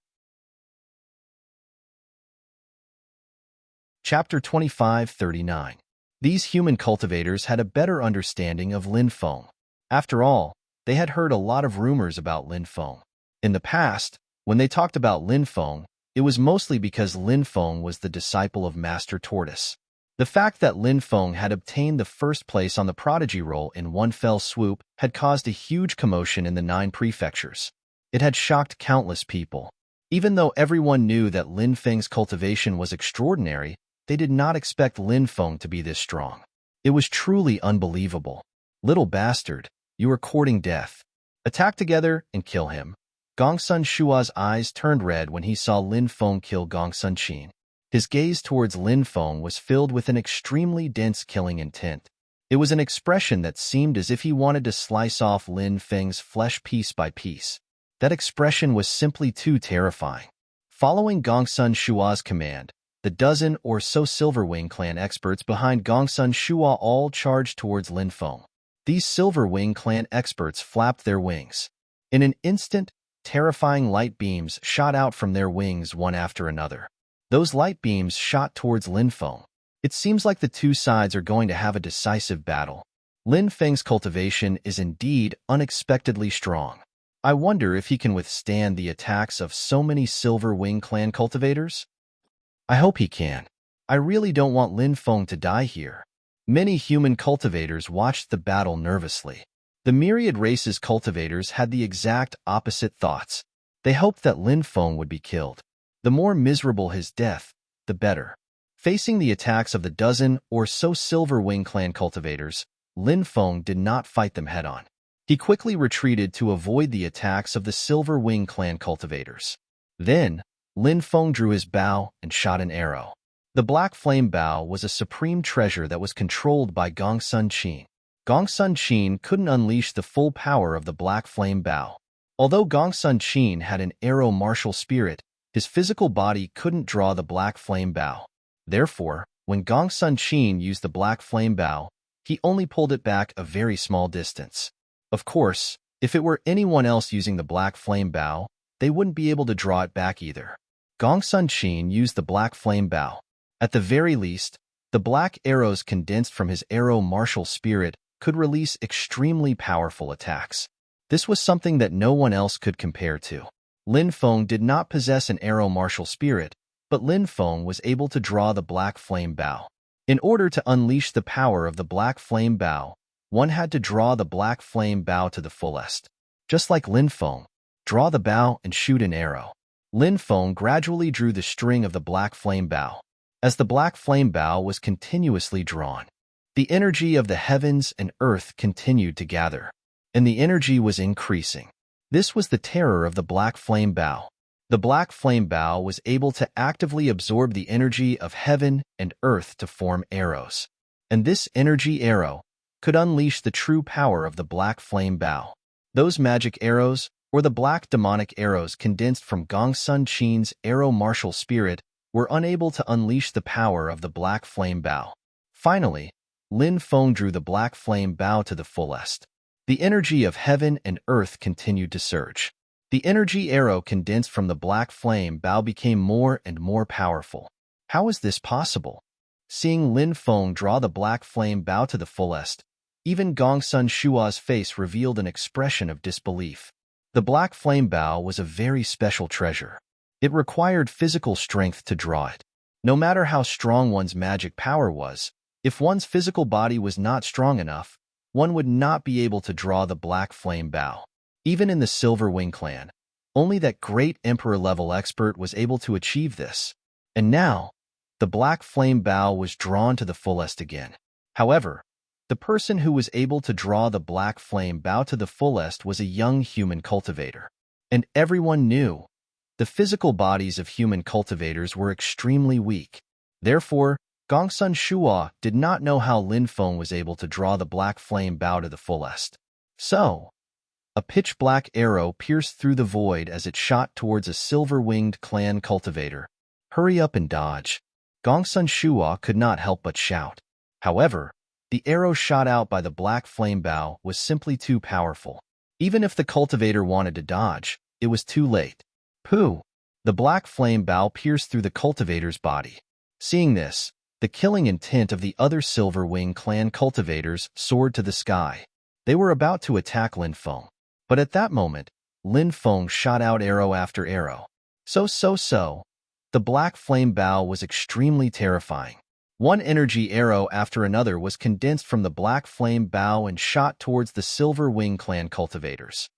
A: Chapter 25:39. These human cultivators had a better understanding of Lin Feng. After all, they had heard a lot of rumors about Lin Feng. In the past, when they talked about Lin Feng, it was mostly because Lin Feng was the disciple of Master Tortoise. The fact that Lin Feng had obtained the first place on the prodigy roll in one fell swoop had caused a huge commotion in the 9 prefectures. It had shocked countless people. Even though everyone knew that Lin Feng's cultivation was extraordinary, they did not expect Lin Feng to be this strong. It was truly unbelievable. Little bastard, you are courting death. Attack together and kill him. Gongsun Shua's eyes turned red when he saw Lin Feng kill Gongsun Qin. His gaze towards Lin Feng was filled with an extremely dense killing intent. It was an expression that seemed as if he wanted to slice off Lin Feng's flesh piece by piece. That expression was simply too terrifying. Following Gongsun Shua's command, the dozen or so Silverwing clan experts behind Gongsun Shua all charged towards Lin Feng. These Silverwing clan experts flapped their wings. In an instant, terrifying light beams shot out from their wings one after another. Those light beams shot towards Lin Feng. It seems like the two sides are going to have a decisive battle. Lin Feng's cultivation is indeed unexpectedly strong. I wonder if he can withstand the attacks of so many Silverwing clan cultivators? I hope he can. I really don't want Lin Feng to die here. Many human cultivators watched the battle nervously. The myriad races cultivators had the exact opposite thoughts. They hoped that Lin Feng would be killed. The more miserable his death, the better. Facing the attacks of the dozen or so Silverwing clan cultivators, Lin Feng did not fight them head-on. He quickly retreated to avoid the attacks of the Silverwing clan cultivators. Then, Lin Feng drew his bow and shot an arrow. The black flame bow was a supreme treasure that was controlled by Gongsun Qin. Gongsun Qin couldn't unleash the full power of the black flame bow. Although Gongsun Qin had an arrow martial spirit, his physical body couldn't draw the black flame bow. Therefore, when Gongsun Qin used the black flame bow, he only pulled it back a very small distance. Of course, if it were anyone else using the black flame bow, they wouldn't be able to draw it back either. Gongsun Qin used the black flame bow. At the very least, the black arrows condensed from his arrow martial spirit could release extremely powerful attacks. This was something that no one else could compare to. Lin Feng did not possess an arrow martial spirit, but Lin Feng was able to draw the black flame bow. In order to unleash the power of the black flame bow, one had to draw the black flame bow to the fullest. Just like Lin Feng, draw the bow and shoot an arrow. Lin Feng gradually drew the string of the black flame bow. As the black flame bow was continuously drawn, the energy of the heavens and earth continued to gather, and the energy was increasing. This was the terror of the Black Flame Bow. The Black Flame Bow was able to actively absorb the energy of heaven and earth to form arrows. And this energy arrow could unleash the true power of the Black Flame Bow. Those magic arrows, or the black demonic arrows condensed from Gongsun Qin's arrow martial spirit, were unable to unleash the power of the Black Flame Bow. Finally, Lin Feng drew the Black Flame Bow to the fullest. The energy of heaven and earth continued to surge. The energy arrow condensed from the Black Flame Bow became more and more powerful. How is this possible? Seeing Lin Feng draw the Black Flame Bow to the fullest, even Gongsun Shua's face revealed an expression of disbelief. The Black Flame Bow was a very special treasure. It required physical strength to draw it. No matter how strong one's magic power was, if one's physical body was not strong enough, one would not be able to draw the Black Flame Bow. Even in the Silver Wing clan, only that great emperor-level expert was able to achieve this. And now, the Black Flame Bow was drawn to the fullest again. However, the person who was able to draw the Black Flame Bow to the fullest was a young human cultivator. And everyone knew the physical bodies of human cultivators were extremely weak. Therefore, Gongsun Shua did not know how Lin Feng was able to draw the Black Flame Bow to the fullest. So, a pitch-black arrow pierced through the void as it shot towards a silver-winged clan cultivator. "Hurry up and dodge." Gongsun Shua could not help but shout. However, the arrow shot out by the Black Flame Bow was simply too powerful. Even if the cultivator wanted to dodge, it was too late. Pooh! The Black Flame Bow pierced through the cultivator's body. Seeing this, the killing intent of the other Silver Wing clan cultivators soared to the sky. They were about to attack Lin Feng. But at that moment, Lin Feng shot out arrow after arrow. So. The Black Flame Bow was extremely terrifying. One energy arrow after another was condensed from the Black Flame Bow and shot towards the Silver Wing clan cultivators.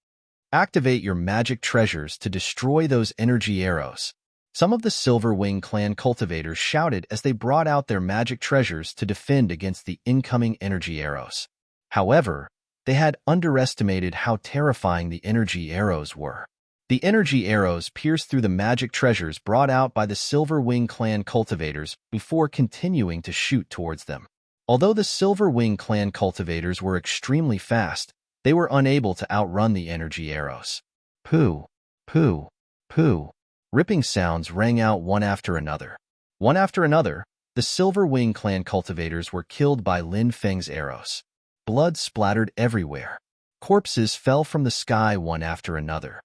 A: Activate your magic treasures to destroy those energy arrows. Some of the Silver Wing clan cultivators shouted as they brought out their magic treasures to defend against the incoming energy arrows. However, they had underestimated how terrifying the energy arrows were. The energy arrows pierced through the magic treasures brought out by the Silver Wing clan cultivators before continuing to shoot towards them. Although the Silver Wing clan cultivators were extremely fast, they were unable to outrun the energy arrows. Pooh, pooh, pooh. Ripping sounds rang out one after another. One after another, the Silver Wing clan cultivators were killed by Lin Feng's arrows. Blood splattered everywhere. Corpses fell from the sky one after another.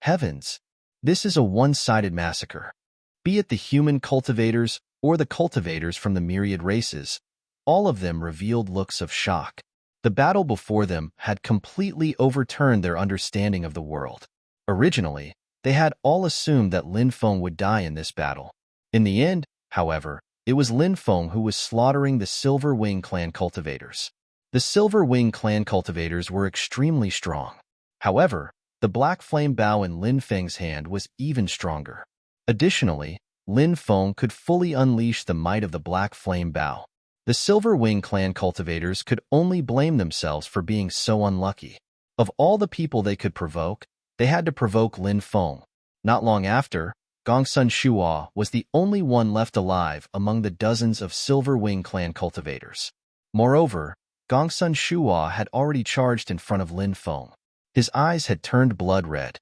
A: Heavens! This is a one-sided massacre. Be it the human cultivators or the cultivators from the myriad races, all of them revealed looks of shock. The battle before them had completely overturned their understanding of the world. Originally, they had all assumed that Lin Feng would die in this battle. In the end, however, it was Lin Feng who was slaughtering the Silver Wing clan cultivators. The Silver Wing clan cultivators were extremely strong. However, the Black Flame Bow in Lin Feng's hand was even stronger. Additionally, Lin Feng could fully unleash the might of the Black Flame Bow. The Silver Wing clan cultivators could only blame themselves for being so unlucky. Of all the people they could provoke, they had to provoke Lin Feng. Not long after, Gongsun Shua was the only one left alive among the dozens of Silver Wing clan cultivators. Moreover, Gongsun Shua had already charged in front of Lin Feng. His eyes had turned blood red.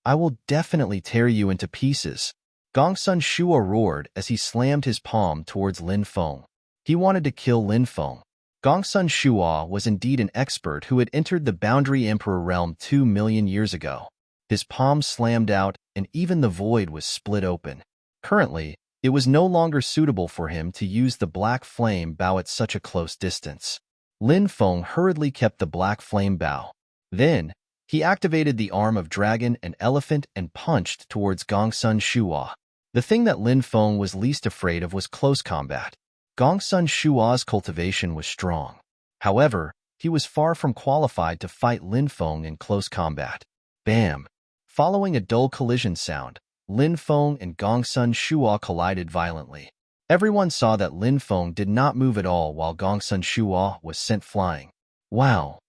A: "I will definitely tear you into pieces," Gongsun Shua roared as he slammed his palm towards Lin Feng. He wanted to kill Lin Feng. Gongsun Shua was indeed an expert who had entered the Boundary Emperor realm 2 million years ago. His palm slammed out, and even the void was split open. Currently, it was no longer suitable for him to use the Black Flame Bow at such a close distance. Lin Feng hurriedly kept the Black Flame Bow. Then, he activated the arm of dragon and elephant and punched towards Gongsun Shua. The thing that Lin Feng was least afraid of was close combat. Gongsun Shua's cultivation was strong. However, he was far from qualified to fight Lin Feng in close combat. Bam! Following a dull collision sound, Lin Feng and Gongsun Shua collided violently. Everyone saw that Lin Feng did not move at all while Gongsun Shua was sent flying. Wow!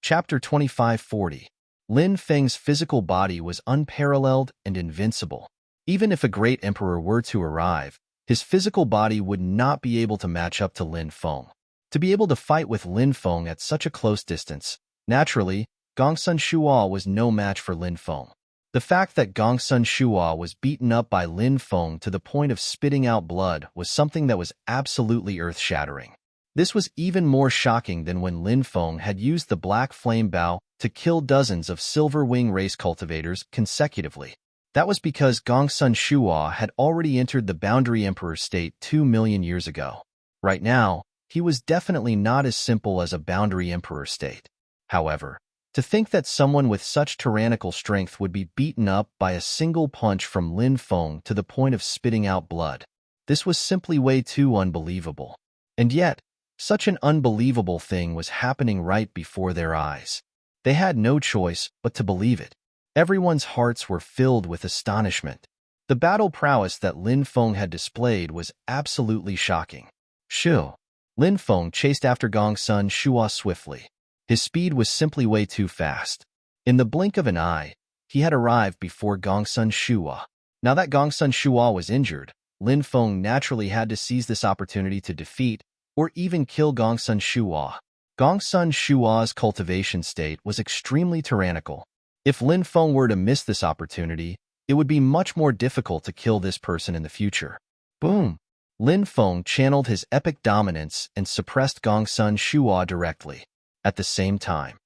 A: Chapter 2540. Lin Feng's physical body was unparalleled and invincible. Even if a great emperor were to arrive, his physical body would not be able to match up to Lin Feng. To be able to fight with Lin Feng at such a close distance, naturally, Gongsun Shuo was no match for Lin Feng. The fact that Gongsun Shuo was beaten up by Lin Feng to the point of spitting out blood was something that was absolutely earth-shattering. This was even more shocking than when Lin Feng had used the Black Flame Bow to kill dozens of Silver Wing race cultivators consecutively. That was because Gongsun Shuo had already entered the Boundary Emperor state 2 million years ago. Right now, he was definitely not as simple as a Boundary Emperor state. However, to think that someone with such tyrannical strength would be beaten up by a single punch from Lin Feng to the point of spitting out blood, this was simply way too unbelievable. And yet, such an unbelievable thing was happening right before their eyes. They had no choice but to believe it. Everyone's hearts were filled with astonishment. The battle prowess that Lin Feng had displayed was absolutely shocking. Shoo! Lin Feng chased after Gongsun Shuo swiftly. His speed was simply way too fast. In the blink of an eye, he had arrived before Gongsun Shuo. Now that Gongsun Shuo was injured, Lin Feng naturally had to seize this opportunity to defeat or even kill Gongsun Shuo. Gongsun Shuo's cultivation state was extremely tyrannical. If Lin Feng were to miss this opportunity, it would be much more difficult to kill this person in the future. Boom! Lin Feng channeled his epic dominance and suppressed Gongsun Shuo directly. At the same time,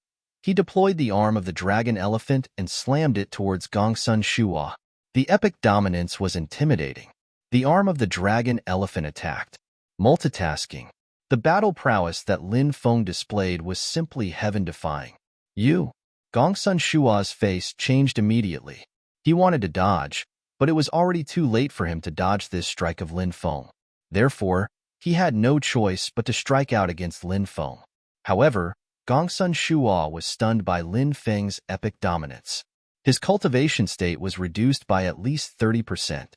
A: he deployed the arm of the dragon elephant and slammed it towards Gongsun Shuo. The epic dominance was intimidating. The arm of the dragon elephant attacked. Multitasking. The battle prowess that Lin Feng displayed was simply heaven-defying. Gongsun Shuo's face changed immediately. He wanted to dodge, but it was already too late for him to dodge this strike of Lin Feng. Therefore, he had no choice but to strike out against Lin Feng. However, Gongsun Shuo was stunned by Lin Feng's epic dominance. His cultivation state was reduced by at least 30%.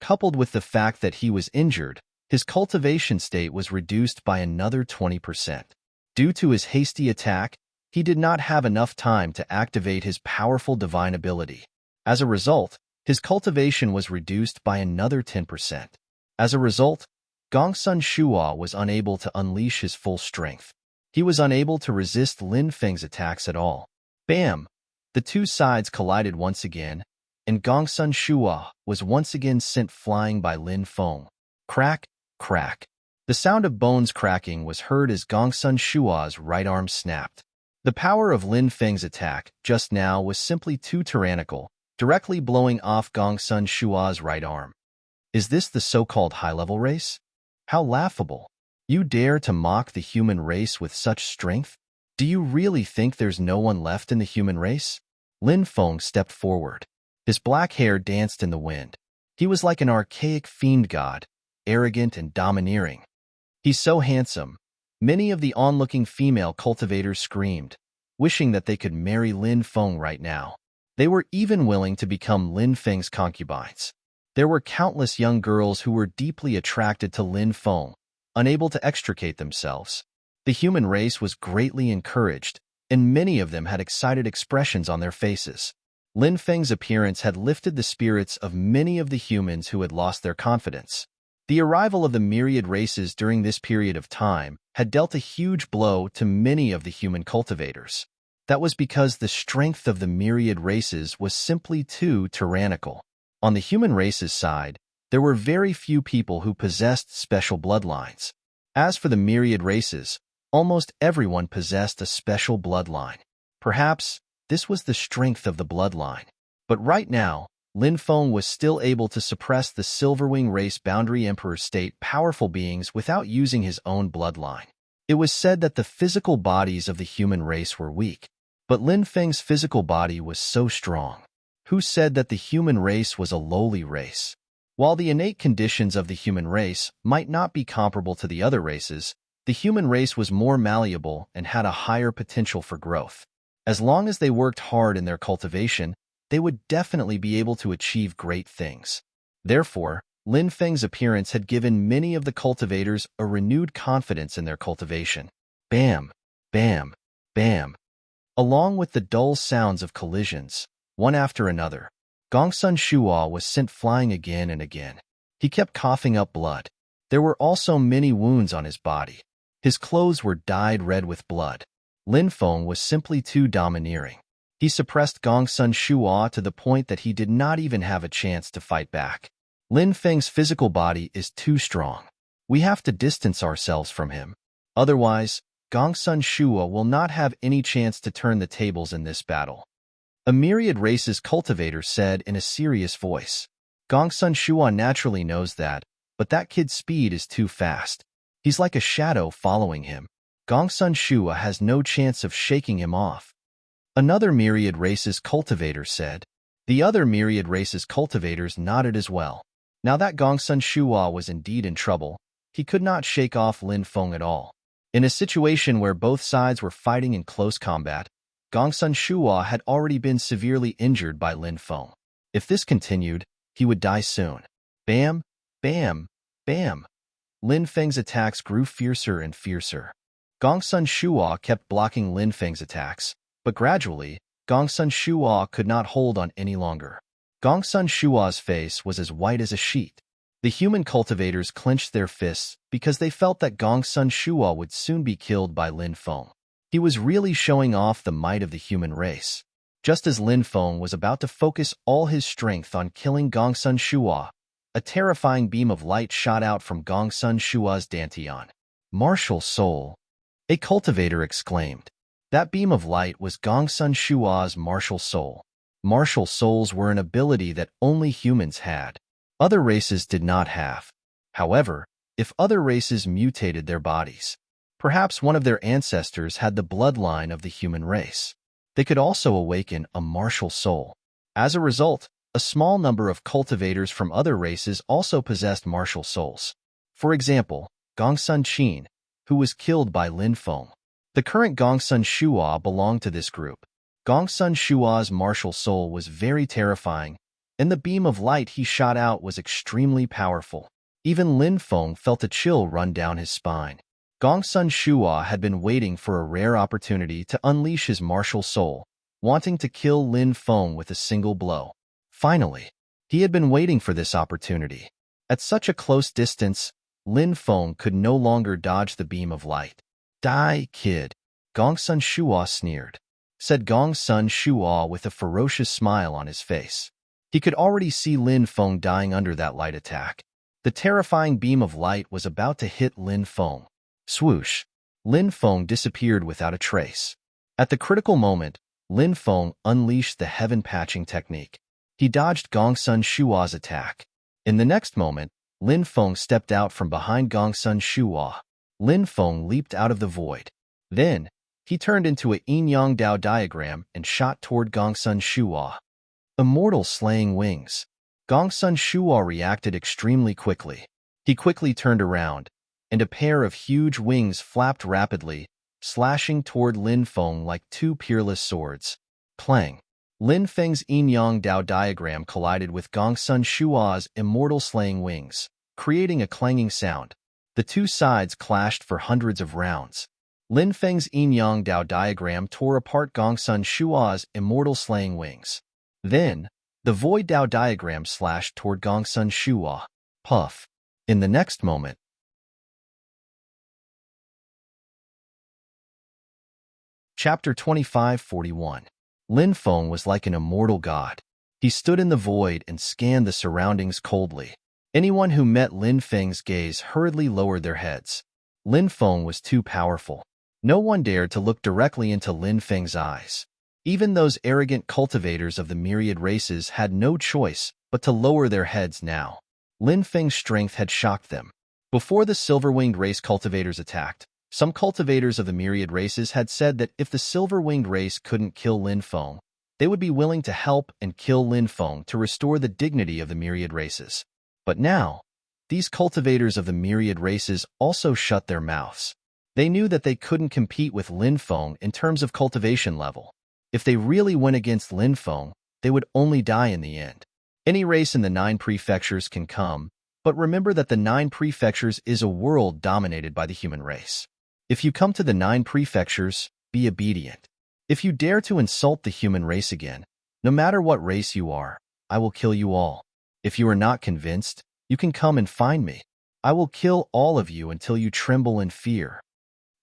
A: Coupled with the fact that he was injured, his cultivation state was reduced by another 20%. Due to his hasty attack, he did not have enough time to activate his powerful divine ability. As a result, his cultivation was reduced by another 10%. As a result, Gongsun Shuo was unable to unleash his full strength. He was unable to resist Lin Feng's attacks at all. Bam! The two sides collided once again, and Gongsun Shuo was once again sent flying by Lin Feng. Crack, crack. The sound of bones cracking was heard as Gongsun Shuo's right arm snapped. The power of Lin Feng's attack just now was simply too tyrannical, directly blowing off Gongsun Shuo's right arm. Is this the so-called high-level race? How laughable. You dare to mock the human race with such strength? Do you really think there's no one left in the human race? Lin Feng stepped forward. His black hair danced in the wind. He was like an archaic fiend god, arrogant and domineering. He's so handsome. Many of the onlooking female cultivators screamed, wishing that they could marry Lin Feng right now. They were even willing to become Lin Feng's concubines. There were countless young girls who were deeply attracted to Lin Feng, unable to extricate themselves. The human race was greatly encouraged, and many of them had excited expressions on their faces. Lin Feng's appearance had lifted the spirits of many of the humans who had lost their confidence. The arrival of the myriad races during this period of time had dealt a huge blow to many of the human cultivators. That was because the strength of the myriad races was simply too tyrannical. On the human race's side, there were very few people who possessed special bloodlines. As for the myriad races, almost everyone possessed a special bloodline. Perhaps this was the strength of the bloodline. But right now, Lin Feng was still able to suppress the Silverwing race Boundary Emperor state powerful beings without using his own bloodline. It was said that the physical bodies of the human race were weak, but Lin Feng's physical body was so strong. Who said that the human race was a lowly race? While the innate conditions of the human race might not be comparable to the other races, the human race was more malleable and had a higher potential for growth. As long as they worked hard in their cultivation, they would definitely be able to achieve great things. Therefore, Lin Feng's appearance had given many of the cultivators a renewed confidence in their cultivation. Bam! Bam! Bam! along with the dull sounds of collisions, one after another. Gongsun Shuo was sent flying again and again. He kept coughing up blood. There were also many wounds on his body. His clothes were dyed red with blood. Lin Feng was simply too domineering. He suppressed Gongsun Shuo to the point that he did not even have a chance to fight back. Lin Feng's physical body is too strong. We have to distance ourselves from him. Otherwise, Gongsun Shuo will not have any chance to turn the tables in this battle. A myriad races cultivator said in a serious voice. Gongsun Shuo naturally knows that, but that kid's speed is too fast. He's like a shadow following him. Gongsun Shuo has no chance of shaking him off. Another myriad races cultivator said. The other myriad races cultivators nodded as well. Now that Gongsun Shuo was indeed in trouble, he could not shake off Lin Feng at all. In a situation where both sides were fighting in close combat, Gongsun Shuo had already been severely injured by Lin Feng. If this continued, he would die soon. Bam, bam, bam. Lin Feng's attacks grew fiercer and fiercer. Gongsun Shuo kept blocking Lin Feng's attacks, but gradually, Gongsun Shuo could not hold on any longer. Gongsun Shuo's face was as white as a sheet. The human cultivators clenched their fists because they felt that Gongsun Shuo would soon be killed by Lin Feng. He was really showing off the might of the human race. Just as Lin Feng was about to focus all his strength on killing Gongsun Shuo, a terrifying beam of light shot out from Gongsun Shuo's dantian. Martial soul, a cultivator exclaimed. That beam of light was Gongsun Shuo's martial soul. Martial souls were an ability that only humans had. Other races did not have. However, if other races mutated their bodies, perhaps one of their ancestors had the bloodline of the human race. They could also awaken a martial soul. As a result, a small number of cultivators from other races also possessed martial souls. For example, Gongsun Qin, who was killed by Lin Feng. The current Gongsun Shuo belonged to this group. Gongsun Shuo's martial soul was very terrifying, and the beam of light he shot out was extremely powerful. Even Lin Feng felt a chill run down his spine. Gongsun Shuo had been waiting for a rare opportunity to unleash his martial soul, wanting to kill Lin Feng with a single blow. Finally, he had been waiting for this opportunity. At such a close distance, Lin Feng could no longer dodge the beam of light. Die, kid, Gongsun Shuo sneered, said Gongsun Shuo with a ferocious smile on his face. He could already see Lin Feng dying under that light attack. The terrifying beam of light was about to hit Lin Feng. Swoosh! Lin Feng disappeared without a trace. At the critical moment, Lin Feng unleashed the heaven patching technique. He dodged Gongsun Shuo's attack. In the next moment, Lin Feng stepped out from behind Gongsun Shuo. Lin Feng leaped out of the void. Then, he turned into a yin-yang Dao diagram and shot toward Gongsun Shuo. Immortal slaying wings. Gongsun Shuo reacted extremely quickly. He quickly turned around, and a pair of huge wings flapped rapidly, slashing toward Lin Feng like two peerless swords. Clang! Lin Feng's yin-yang Dao diagram collided with Gongsun Shuo's immortal slaying wings, creating a clanging sound. The two sides clashed for hundreds of rounds. Lin Feng's yin-yang Dao diagram tore apart Gongsun Shuo's immortal slaying wings. Then, the void Dao diagram slashed toward Gongsun Shuo. Puff! In the next moment, Chapter 2541. Lin Feng was like an immortal god. He stood in the void and scanned the surroundings coldly. Anyone who met Lin Feng's gaze hurriedly lowered their heads. Lin Feng was too powerful. No one dared to look directly into Lin Feng's eyes. Even those arrogant cultivators of the myriad races had no choice but to lower their heads now. Lin Feng's strength had shocked them. Before the silver-winged race cultivators attacked, some cultivators of the myriad races had said that if the silver-winged race couldn't kill Lin Feng, they would be willing to help and kill Lin Feng to restore the dignity of the myriad races. But now, these cultivators of the myriad races also shut their mouths. They knew that they couldn't compete with Lin Feng in terms of cultivation level. If they really went against Lin Feng, they would only die in the end. Any race in the 9 prefectures can come, but remember that the 9 prefectures is a world dominated by the human race. If you come to the 9 prefectures, be obedient. If you dare to insult the human race again, no matter what race you are, I will kill you all. If you are not convinced, you can come and find me. I will kill all of you until you tremble in fear.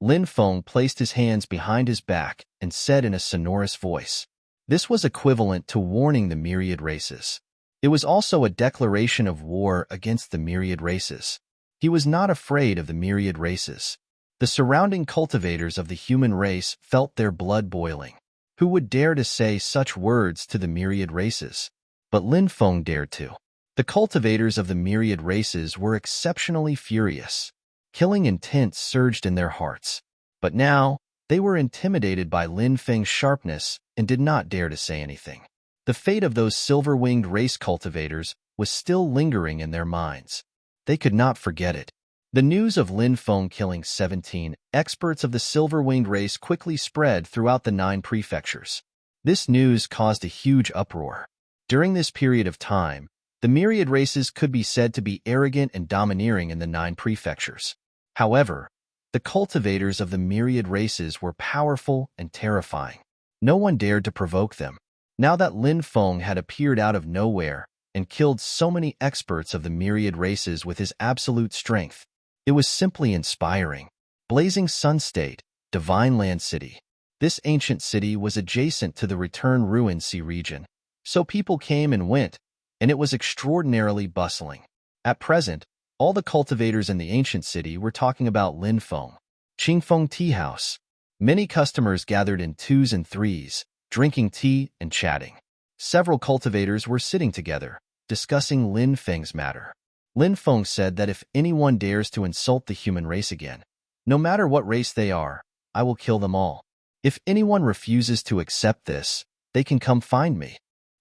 A: Lin Feng placed his hands behind his back and said in a sonorous voice. This was equivalent to warning the myriad races. It was also a declaration of war against the myriad races. He was not afraid of the myriad races. The surrounding cultivators of the human race felt their blood boiling. Who would dare to say such words to the myriad races? But Lin Feng dared to. The cultivators of the myriad races were exceptionally furious. Killing intent surged in their hearts. But now, they were intimidated by Lin Feng's sharpness and did not dare to say anything. The fate of those silver-winged race cultivators was still lingering in their minds. They could not forget it. The news of Lin Feng killing 17 experts of the silver-winged race quickly spread throughout the 9 prefectures. This news caused a huge uproar. During this period of time, the myriad races could be said to be arrogant and domineering in the 9 prefectures. However, the cultivators of the myriad races were powerful and terrifying. No one dared to provoke them. Now that Lin Feng had appeared out of nowhere and killed so many experts of the myriad races with his absolute strength, it was simply inspiring. Blazing Sun State, Divine Land City. This ancient city was adjacent to the Return Ruin Sea region, so people came and went, and it was extraordinarily bustling. At present, all the cultivators in the ancient city were talking about Lin Feng. Qingfeng Tea House. Many customers gathered in 2s and 3s, drinking tea and chatting. Several cultivators were sitting together, discussing Lin Feng's matter. Lin Feng said that if anyone dares to insult the human race again, no matter what race they are, I will kill them all. If anyone refuses to accept this, they can come find me.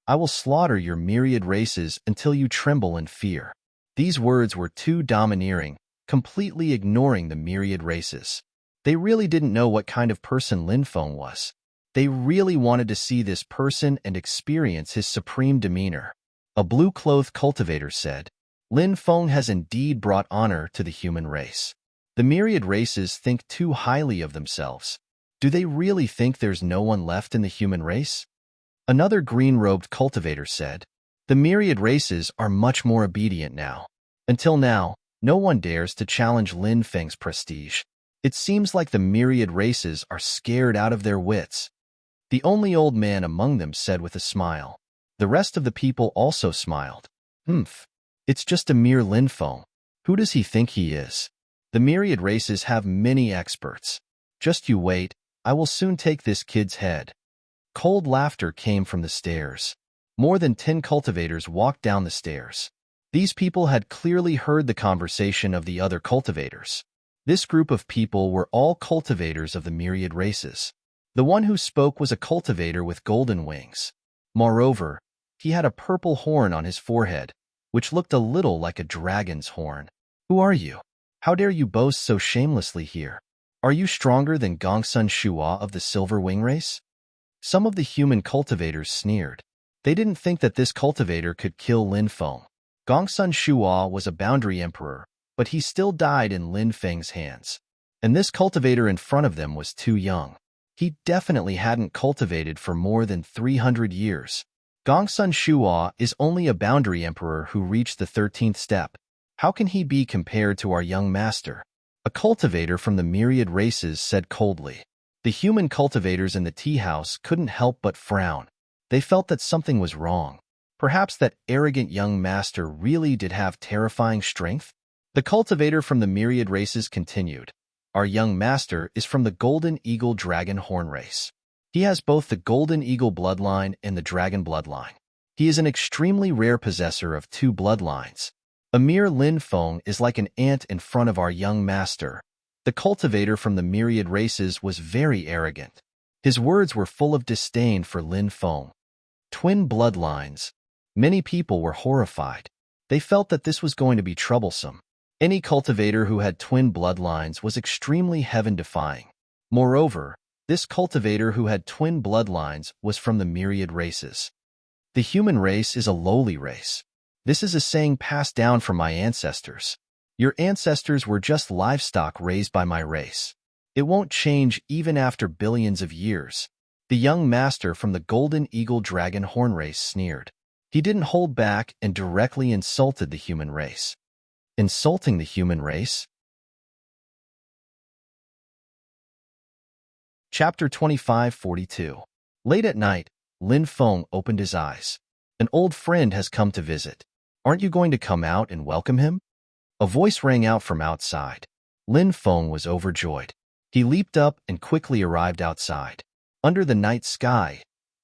A: I will slaughter your myriad races until you tremble in fear. These words were too domineering, completely ignoring the myriad races. They really didn't know what kind of person Lin Feng was. They really wanted to see this person and experience his supreme demeanor. A blue-clothed cultivator said, Lin Feng has indeed brought honor to the human race. The myriad races think too highly of themselves. Do they really think there's no one left in the human race? Another green-robed cultivator said, the myriad races are much more obedient now. Until now, no one dares to challenge Lin Feng's prestige. It seems like the myriad races are scared out of their wits. The only old man among them said with a smile. The rest of the people also smiled. It's just a mere Lin Feng. Who does he think he is? The myriad races have many experts. Just you wait, I will soon take this kid's head. Cold laughter came from the stairs. More than 10 cultivators walked down the stairs. These people had clearly heard the conversation of the other cultivators. This group of people were all cultivators of the myriad races. The one who spoke was a cultivator with golden wings. Moreover, he had a purple horn on his forehead, which looked a little like a dragon's horn. Who are you? How dare you boast so shamelessly here? Are you stronger than Gongsun Shua of the Silver Wing race? Some of the human cultivators sneered. They didn't think that this cultivator could kill Lin Feng. Gongsun Shua was a boundary emperor, but he still died in Lin Feng's hands. And this cultivator in front of them was too young. He definitely hadn't cultivated for more than 300 years. Gongsun Shua is only a boundary emperor who reached the 13th step. How can he be compared to our young master? A cultivator from the myriad races said coldly. The human cultivators in the tea house couldn't help but frown. They felt that something was wrong. Perhaps that arrogant young master really did have terrifying strength? The cultivator from the myriad races continued. Our young master is from the Golden Eagle Dragon Horn race. He has both the Golden Eagle bloodline and the Dragon bloodline. He is an extremely rare possessor of 2 bloodlines. A mere Lin Feng is like an ant in front of our young master. The cultivator from the myriad races was very arrogant. His words were full of disdain for Lin Feng. Twin bloodlines. Many people were horrified. They felt that this was going to be troublesome. Any cultivator who had twin bloodlines was extremely heaven-defying. Moreover, this cultivator who had twin bloodlines was from the myriad races. The human race is a lowly race. This is a saying passed down from my ancestors. Your ancestors were just livestock raised by my race. It won't change even after billions of years. The young master from the Golden Eagle Dragon Horn race sneered. He didn't hold back and directly insulted the human race. Insulting the human race? Chapter 2542. Late at night, Lin Feng opened his eyes. An old friend has come to visit. Aren't you going to come out and welcome him? A voice rang out from outside. Lin Feng was overjoyed. He leaped up and quickly arrived outside. Under the night sky,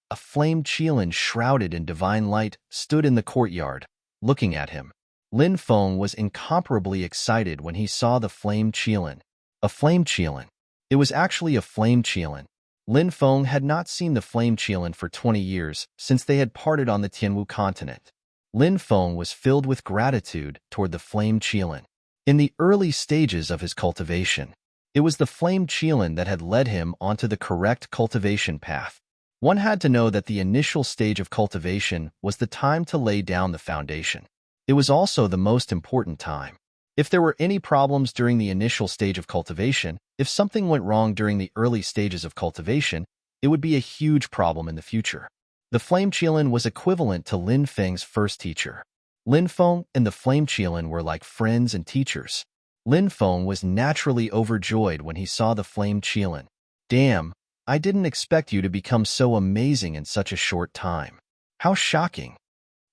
A: a flamed Qilin shrouded in divine light stood in the courtyard, looking at him. Lin Feng was incomparably excited when he saw the flamed Qilin. A flamed Qilin. It was actually a flame Qilin. Lin Feng had not seen the flame Qilin for 20 years since they had parted on the Tianwu continent. Lin Feng was filled with gratitude toward the flame Qilin. In the early stages of his cultivation, it was the flame Qilin that had led him onto the correct cultivation path. One had to know that the initial stage of cultivation was the time to lay down the foundation. It was also the most important time. If there were any problems during the initial stage of cultivation, if something went wrong during the early stages of cultivation, it would be a huge problem in the future. The flame Qilin was equivalent to Lin Feng's first teacher. Lin Feng and the flame Qilin were like friends and teachers. Lin Feng was naturally overjoyed when he saw the flame Qilin. Damn, I didn't expect you to become so amazing in such a short time. How shocking,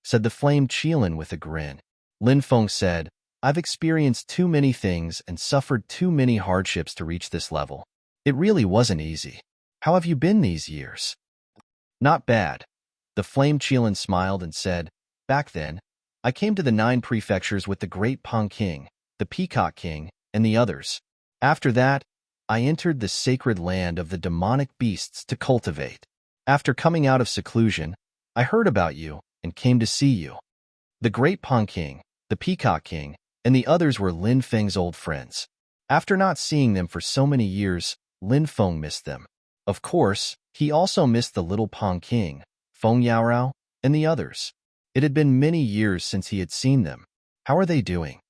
A: said the flame Qilin with a grin. Lin Feng said, I've experienced too many things and suffered too many hardships to reach this level. It really wasn't easy. How have you been these years? Not bad. The flame Qilin smiled and said, back then, I came to the 9 prefectures with the Great Pang King, the Peacock King, and the others. After that, I entered the sacred land of the demonic beasts to cultivate. After coming out of seclusion, I heard about you and came to see you. The Great Pang King, the Peacock King, and the others were Lin Feng's old friends. After not seeing them for so many years, Lin Feng missed them. Of course, he also missed the little Pang King, Feng Yaorao, and the others. It had been many years since he had seen them. How are they doing?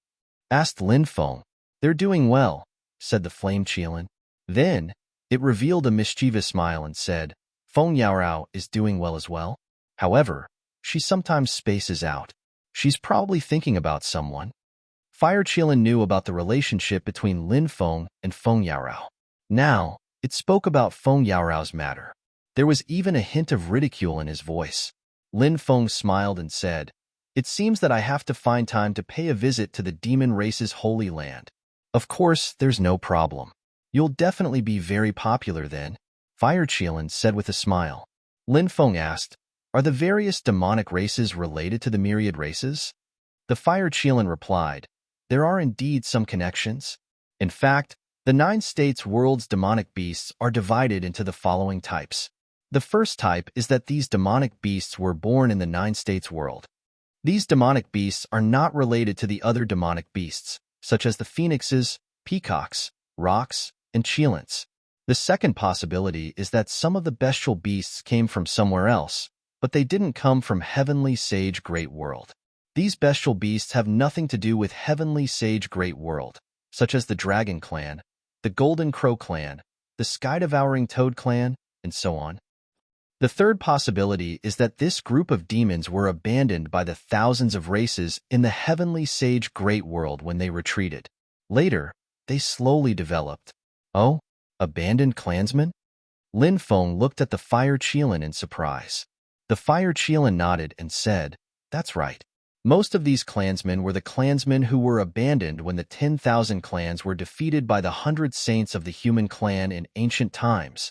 A: Asked Lin Feng. They're doing well, said the flame Qilin. Then, it revealed a mischievous smile and said, Feng Yaorao is doing well as well. However, she sometimes spaces out. She's probably thinking about someone. Fire Qilin knew about the relationship between Lin Feng and Feng Yaorao. Now, it spoke about Feng Yaorao's matter. There was even a hint of ridicule in his voice. Lin Feng smiled and said, It seems that I have to find time to pay a visit to the demon race's holy land. Of course, there's no problem. You'll definitely be very popular then, Fire Qilin said with a smile. Lin Feng asked, Are the various demonic races related to the myriad races? The Fire Qilin replied, There are indeed some connections. In fact, the 9 states world's demonic beasts are divided into the following types. The first type is that these demonic beasts were born in the 9 states world. These demonic beasts are not related to the other demonic beasts, such as the phoenixes, peacocks, rocks, and Qilins. The second possibility is that some of the bestial beasts came from somewhere else, but they didn't come from Heavenly Sage Great World. These bestial beasts have nothing to do with Heavenly Sage Great World, such as the Dragon Clan, the Golden Crow Clan, the Sky-Devouring Toad Clan, and so on. The third possibility is that this group of demons were abandoned by the thousands of races in the Heavenly Sage Great World when they retreated. Later, they slowly developed. Oh, abandoned clansmen? Lin Feng looked at the Fire Qilin in surprise. The Fire Qilin nodded and said, That's right. Most of these clansmen were the clansmen who were abandoned when the 10,000 clans were defeated by the 100 saints of the human clan in ancient times.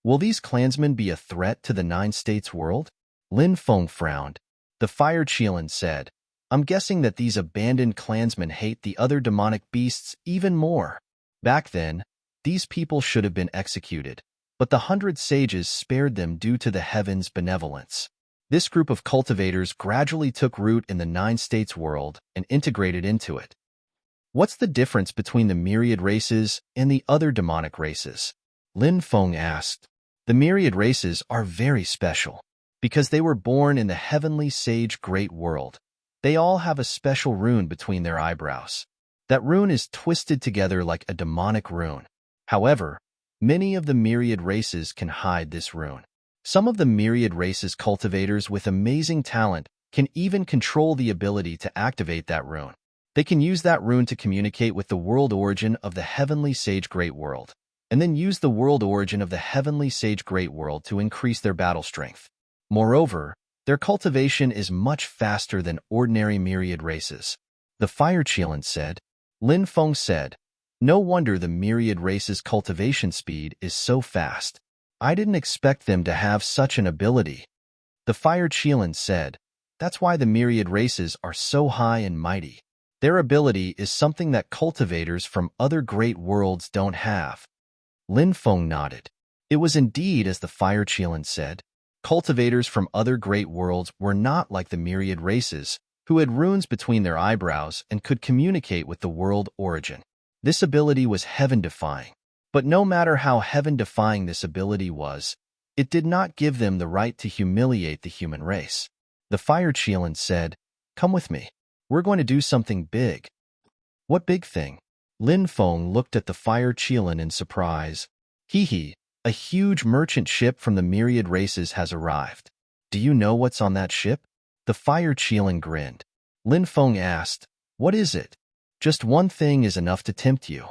A: Will these clansmen be a threat to the 9 states world? Lin Feng frowned. The Fire Qilin said, I'm guessing that these abandoned clansmen hate the other demonic beasts even more. Back then, these people should have been executed, but the 100 sages spared them due to the heavens' benevolence. This group of cultivators gradually took root in the 9 states world and integrated into it. What's the difference between the myriad races and the other demonic races? Lin Feng asked. The myriad races are very special because they were born in the Heavenly Sage Great World. They all have a special rune between their eyebrows. That rune is twisted together like a demonic rune. However, Many of the myriad races can hide this rune. Some of the myriad races cultivators with amazing talent can even control the ability to activate that rune. They can use that rune to communicate with the world origin of the heavenly sage great world, and then use the world origin of the heavenly sage great world to increase their battle strength. Moreover, their cultivation is much faster than ordinary myriad races. The Fire Chelan said. Lin Feng said, "No wonder the myriad race's cultivation speed is so fast. I didn't expect them to have such an ability." The Fire Chelan said, "That's why the myriad races are so high and mighty. Their ability is something that cultivators from other great worlds don't have." Lin Feng nodded. It was indeed as the Fire Chelan said. Cultivators from other great worlds were not like the myriad races, who had runes between their eyebrows and could communicate with the world origin. This ability was heaven-defying. But no matter how heaven-defying this ability was, it did not give them the right to humiliate the human race. The Fire Chelan said, "Come with me. We're going to do something big." "What big thing?" Lin Feng looked at the Fire Chelan in surprise. "Hee, a huge merchant ship from the myriad races has arrived. Do you know what's on that ship?" The Fire Chelan grinned. Lin Feng asked, "What is it?" "Just one thing is enough to tempt you.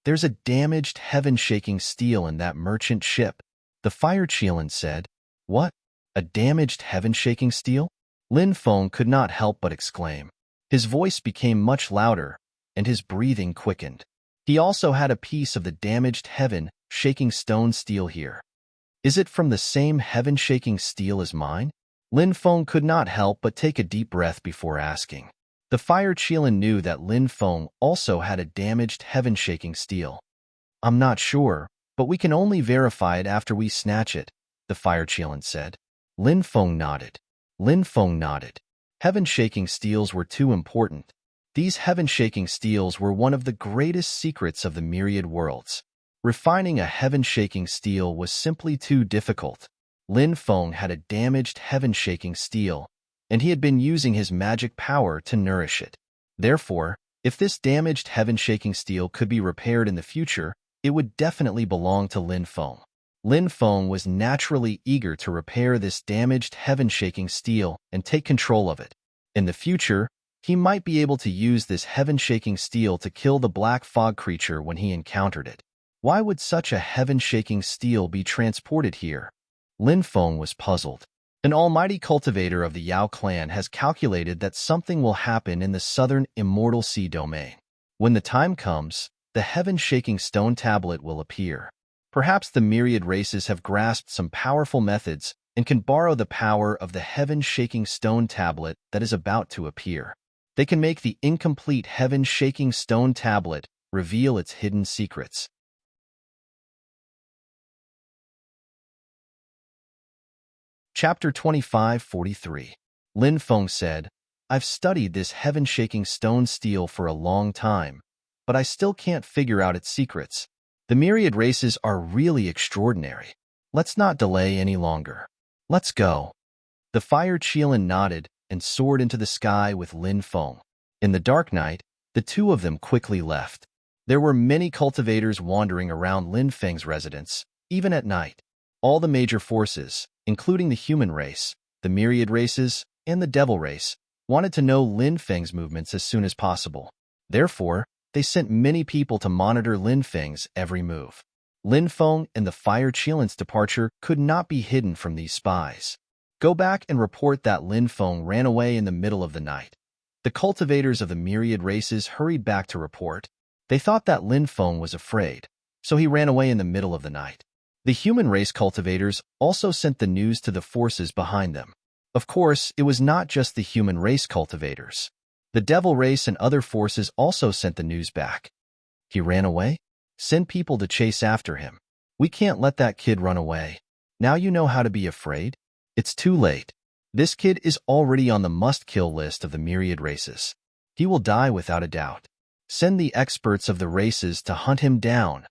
A: There's a damaged heaven-shaking steel in that merchant ship." The Fire Chelan said, "What? A damaged heaven-shaking steel?" Lin Feng could not help but exclaim. His voice became much louder, and his breathing quickened. He also had a piece of the damaged heaven-shaking stone steel here. "Is it from the same heaven-shaking steel as mine?" Lin Feng could not help but take a deep breath before asking. The Fire Chelan knew that Lin Feng also had a damaged heaven-shaking steel. "I'm not sure, but we can only verify it after we snatch it," the Fire Chelan said. Lin Feng nodded. Heaven-shaking steels were too important. These heaven-shaking steels were one of the greatest secrets of the myriad worlds. Refining a heaven-shaking steel was simply too difficult. Lin Feng had a damaged heaven-shaking steel, and he had been using his magic power to nourish it. Therefore, if this damaged heaven-shaking steel could be repaired in the future, it would definitely belong to Lin Feng. Lin Feng was naturally eager to repair this damaged heaven-shaking steel and take control of it. In the future, he might be able to use this heaven-shaking steel to kill the black fog creature when he encountered it. Why would such a heaven-shaking steel be transported here? Lin Feng was puzzled. An almighty cultivator of the Yao clan has calculated that something will happen in the southern immortal sea domain. When the time comes, the heaven-shaking stone tablet will appear. Perhaps the myriad races have grasped some powerful methods and can borrow the power of the heaven-shaking stone tablet that is about to appear. They can make the incomplete heaven-shaking stone tablet reveal its hidden secrets. Chapter 2543. Lin Feng said, "I've studied this heaven-shaking stone steel for a long time, but I still can't figure out its secrets. The myriad races are really extraordinary. Let's not delay any longer. Let's go." The Fire Chelan nodded and soared into the sky with Lin Feng. In the dark night, the two of them quickly left. There were many cultivators wandering around Lin Feng's residence, even at night. All the major forces, including the human race, the myriad races, and the devil race, wanted to know Lin Feng's movements as soon as possible. Therefore, they sent many people to monitor Lin Feng's every move. Lin Feng and the Fire Chelan's departure could not be hidden from these spies. "Go back and report that Lin Feng ran away in the middle of the night." The cultivators of the myriad races hurried back to report. They thought that Lin Feng was afraid, so he ran away in the middle of the night. The human race cultivators also sent the news to the forces behind them. Of course, it was not just the human race cultivators. The devil race and other forces also sent the news back. "He ran away? Send people to chase after him. We can't let that kid run away. Now you know how to be afraid? It's too late. This kid is already on the must-kill list of the myriad races. He will die without a doubt. Send the experts of the races to hunt him down."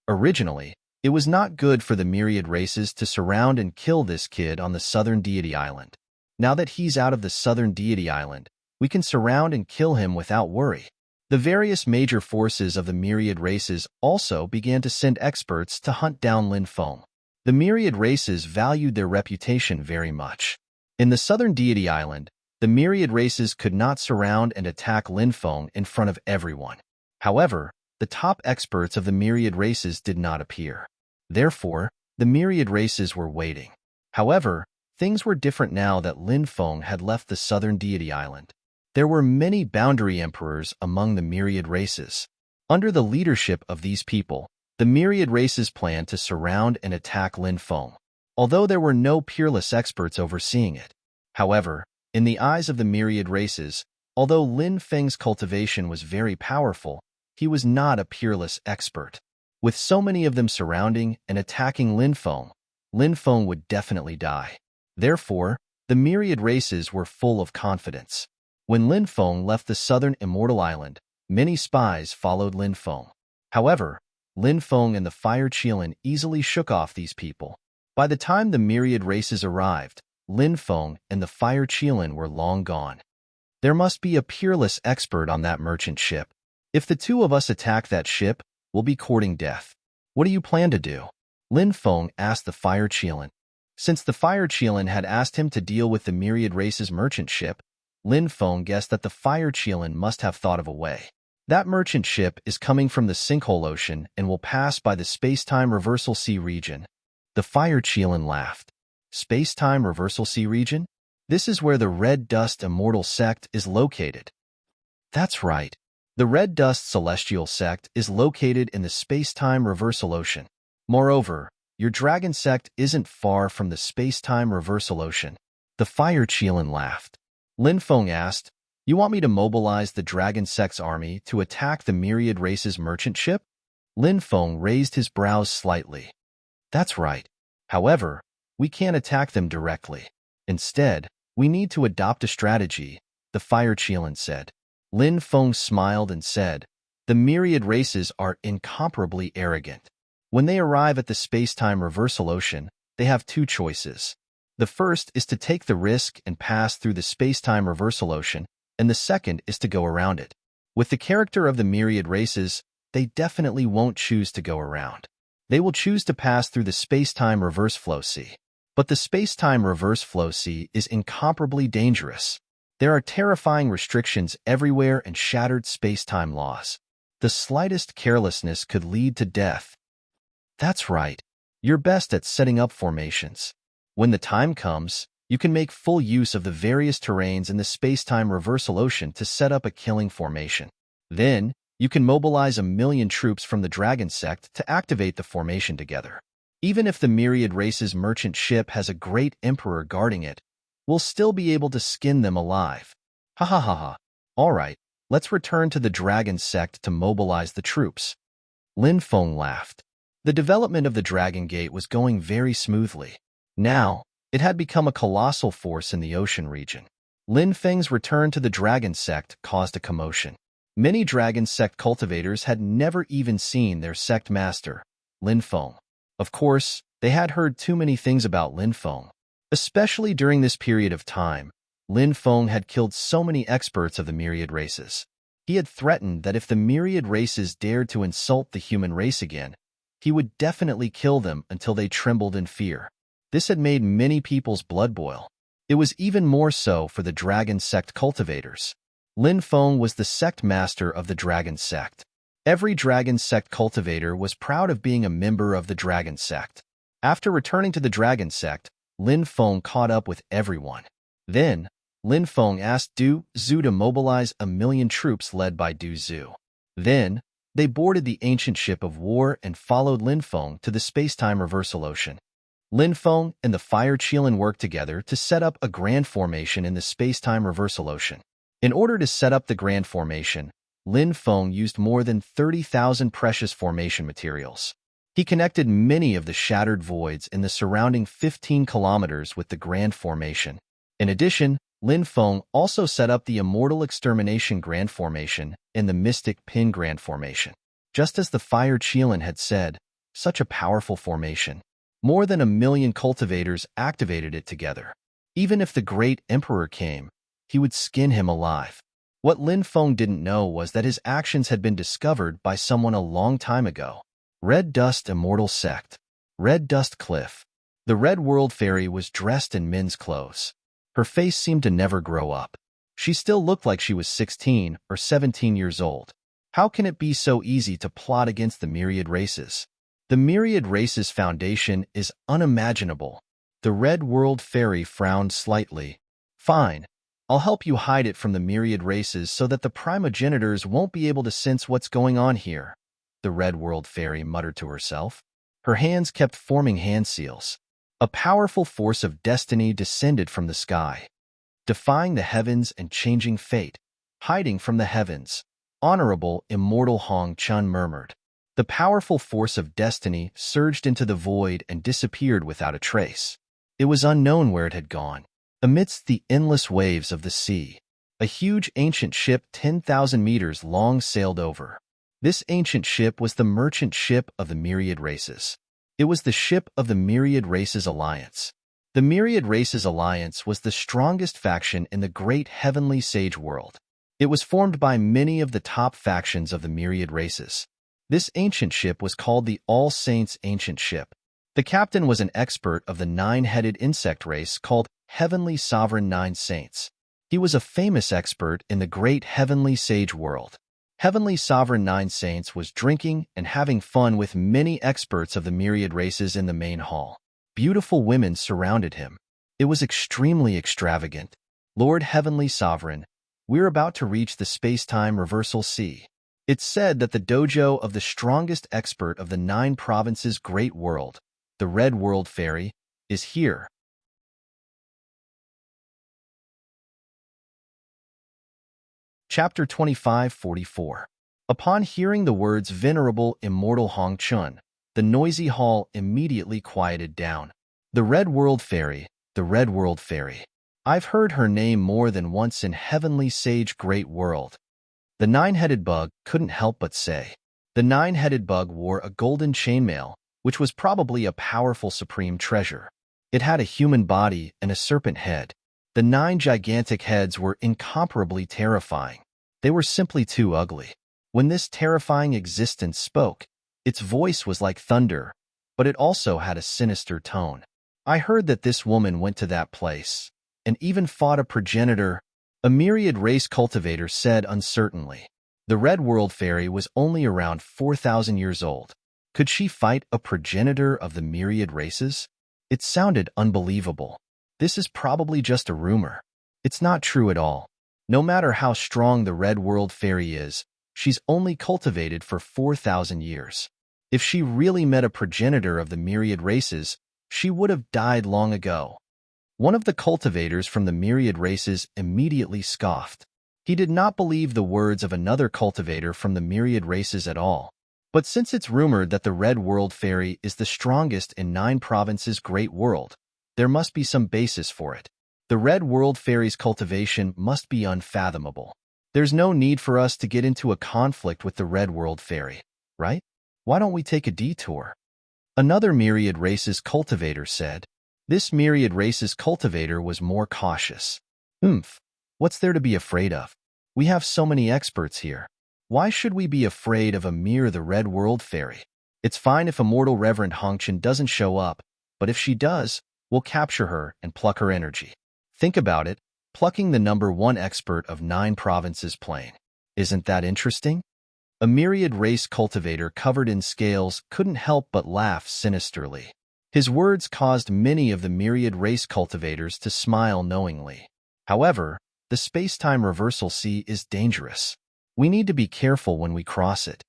A: Originally, it was not good for the myriad races to surround and kill this kid on the southern deity island. Now that he's out of the southern deity island, we can surround and kill him without worry. The various major forces of the myriad races also began to send experts to hunt down Lin Feng. The myriad races valued their reputation very much. In the southern deity island, the myriad races could not surround and attack Lin Feng in front of everyone. However, the top experts of the myriad races did not appear. Therefore, the myriad races were waiting. However, things were different now that Lin Feng had left the southern deity island. There were many boundary emperors among the myriad races. Under the leadership of these people, the myriad races planned to surround and attack Lin Feng, although there were no peerless experts overseeing it. However, in the eyes of the myriad races, although Lin Feng's cultivation was very powerful, he was not a peerless expert. With so many of them surrounding and attacking Lin Feng would definitely die. Therefore, the myriad races were full of confidence. When Lin Feng left the southern immortal island, many spies followed Lin Feng. However, Lin Feng and the Fire Qilin easily shook off these people. By the time the myriad races arrived, Lin Feng and the Fire Qilin were long gone. There must be a peerless expert on that merchant ship. If the two of us attack that ship, we'll be courting death. What do you plan to do? Lin Feng asked the Fire Qilin. Since the Fire Qilin had asked him to deal with the myriad races merchant ship, Lin Feng guessed that the Fire Qilin must have thought of a way. That merchant ship is coming from the Sinkhole Ocean and will pass by the space-time reversal sea region. The Fire Qilin laughed. Space-time reversal sea region? This is where the Red Dust Immortal Sect is located. That's right. The Red Dust Celestial Sect is located in the space-time reversal ocean. Moreover, your dragon sect isn't far from the space-time reversal ocean. The Fire Qilin laughed. Lin Feng asked, "You want me to mobilize the dragon sect's army to attack the myriad races merchant ship?" Lin Feng raised his brows slightly. That's right. However, we can't attack them directly. Instead, we need to adopt a strategy, the Fire Qilin said. Lin Feng smiled and said, "The myriad races are incomparably arrogant. When they arrive at the space-time reversal ocean, they have two choices. The first is to take the risk and pass through the space-time reversal ocean, and the second is to go around it. With the character of the myriad races, they definitely won't choose to go around. They will choose to pass through the space-time reverse flow sea. But the space-time reverse flow sea is incomparably dangerous. There are terrifying restrictions everywhere and shattered space-time laws. The slightest carelessness could lead to death." That's right. You're best at setting up formations. When the time comes, you can make full use of the various terrains in the space-time reversal ocean to set up a killing formation. Then, you can mobilize 1,000,000 troops from the Dragon Sect to activate the formation together. Even if the myriad races merchant ship has a great emperor guarding it, we'll still be able to skin them alive. Ha ha ha ha. All right, let's return to the Dragon Sect to mobilize the troops. Lin Feng laughed. The development of the Dragon Gate was going very smoothly. Now, it had become a colossal force in the ocean region. Lin Feng's return to the Dragon Sect caused a commotion. Many Dragon Sect cultivators had never even seen their sect master, Lin Feng. Of course, they had heard too many things about Lin Feng. Especially during this period of time, Lin Feng had killed so many experts of the myriad races. He had threatened that if the myriad races dared to insult the human race again, he would definitely kill them until they trembled in fear. This had made many people's blood boil. It was even more so for the Dragon Sect cultivators. Lin Feng was the sect master of the Dragon Sect. Every Dragon Sect cultivator was proud of being a member of the Dragon Sect. After returning to the Dragon Sect, Lin Feng caught up with everyone. Then, Lin Feng asked Du Zhu to mobilize 1,000,000 troops led by Du Zhu. Then, they boarded the ancient ship of war and followed Lin Feng to the space-time reversal ocean. Lin Feng and the Fire Qilin worked together to set up a grand formation in the space-time reversal ocean. In order to set up the grand formation, Lin Feng used more than 30,000 precious formation materials. He connected many of the shattered voids in the surrounding 15 kilometers with the grand formation. In addition, Lin Feng also set up the Immortal Extermination Grand Formation and the Mystic Pin Grand Formation. Just as the Fire Qilin had said, such a powerful formation. More than 1,000,000 cultivators activated it together. Even if the great emperor came, he would skin him alive. What Lin Feng didn't know was that his actions had been discovered by someone a long time ago. Red Dust Immortal Sect. Red Dust Cliff. The Red World Fairy was dressed in men's clothes. Her face seemed to never grow up. She still looked like she was 16 or 17 years old. How can it be so easy to plot against the myriad races? The myriad races foundation is unimaginable. The Red World Fairy frowned slightly. Fine. I'll help you hide it from the myriad races so that the primogenitors won't be able to sense what's going on here, the Red World Fairy muttered to herself. Her hands kept forming hand seals. A powerful force of destiny descended from the sky, defying the heavens and changing fate. Hiding from the heavens, Honorable Immortal Hong Chun murmured. The powerful force of destiny surged into the void and disappeared without a trace. It was unknown where it had gone. Amidst the endless waves of the sea, a huge ancient ship 10,000 meters long sailed over. This ancient ship was the merchant ship of the Myriad Races. It was the ship of the Myriad Races Alliance. The Myriad Races Alliance was the strongest faction in the great heavenly sage world. It was formed by many of the top factions of the Myriad Races. This ancient ship was called the All Saints Ancient Ship. The captain was an expert of the nine-headed insect race called Heavenly Sovereign Nine Saints. He was a famous expert in the great heavenly sage world. Heavenly Sovereign Nine Saints was drinking and having fun with many experts of the myriad races in the main hall. Beautiful women surrounded him. It was extremely extravagant. Lord Heavenly Sovereign, we're about to reach the space-time reversal sea. It's said that the dojo of the strongest expert of the 9 provinces' great world, the Red World Fairy, is here. Chapter 2544. Upon hearing the words Venerable Immortal Hong Chun, the noisy hall immediately quieted down. The Red World Fairy, the Red World Fairy. I've heard her name more than once in Heavenly Sage Great World. The nine-headed bug couldn't help but say. The nine-headed bug wore a golden chainmail, which was probably a powerful supreme treasure. It had a human body and a serpent head. The 9 gigantic heads were incomparably terrifying. They were simply too ugly. When this terrifying existence spoke, its voice was like thunder, but it also had a sinister tone. I heard that this woman went to that place, and even fought a progenitor, a myriad race cultivator said uncertainly. The Red World Fairy was only around 4,000 years old. Could she fight a progenitor of the myriad races? It sounded unbelievable. This is probably just a rumor. It's not true at all. No matter how strong the Red World Fairy is, she's only cultivated for 4,000 years. If she really met a progenitor of the myriad races, she would have died long ago. One of the cultivators from the myriad races immediately scoffed. He did not believe the words of another cultivator from the myriad races at all. But since it's rumored that the Red World Fairy is the strongest in 9 provinces' great world, there must be some basis for it. The Red World Fairy's cultivation must be unfathomable. There's no need for us to get into a conflict with the Red World Fairy, right? Why don't we take a detour? Another myriad races cultivator said. This myriad races cultivator was more cautious. What's there to be afraid of? We have so many experts here. Why should we be afraid of the Red World Fairy? It's fine if Immortal Reverend Hongchen doesn't show up, but if she does, we'll capture her and pluck her energy. Think about it, plucking the #1 expert of 9 provinces plane. Isn't that interesting? A myriad race cultivator covered in scales couldn't help but laugh sinisterly. His words caused many of the myriad race cultivators to smile knowingly. However, the space-time reversal sea is dangerous. We need to be careful when we cross it.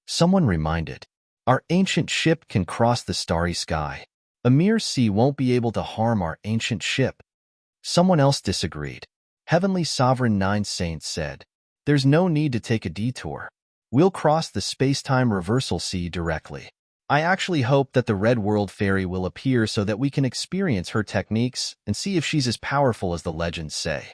A: Someone reminded. Our ancient ship can cross the starry sky. A mere sea won't be able to harm our ancient ship. Someone else disagreed. Heavenly Sovereign 9 Saints said, there's no need to take a detour. We'll cross the space-time reversal sea directly. I actually hope that the Red World Fairy will appear so that we can experience her techniques and see if she's as powerful as the legends say.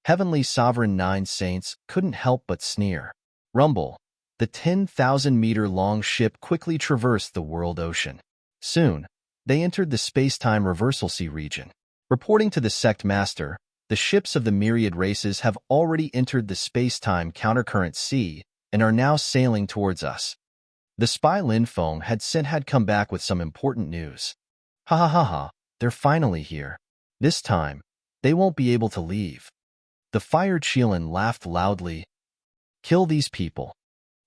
A: Heavenly Sovereign 9 Saints couldn't help but sneer. Rumble. The 10,000-meter-long ship quickly traversed the world ocean. Soon, they entered the space-time reversal sea region. Reporting to the sect master, The ships of the myriad races have already entered the space-time countercurrent sea and are now sailing towards us. The spy Lin Feng had sent had come back with some important news. Ha ha ha ha, they're finally here. This time, they won't be able to leave. The Fire Qilin laughed loudly. Kill these people,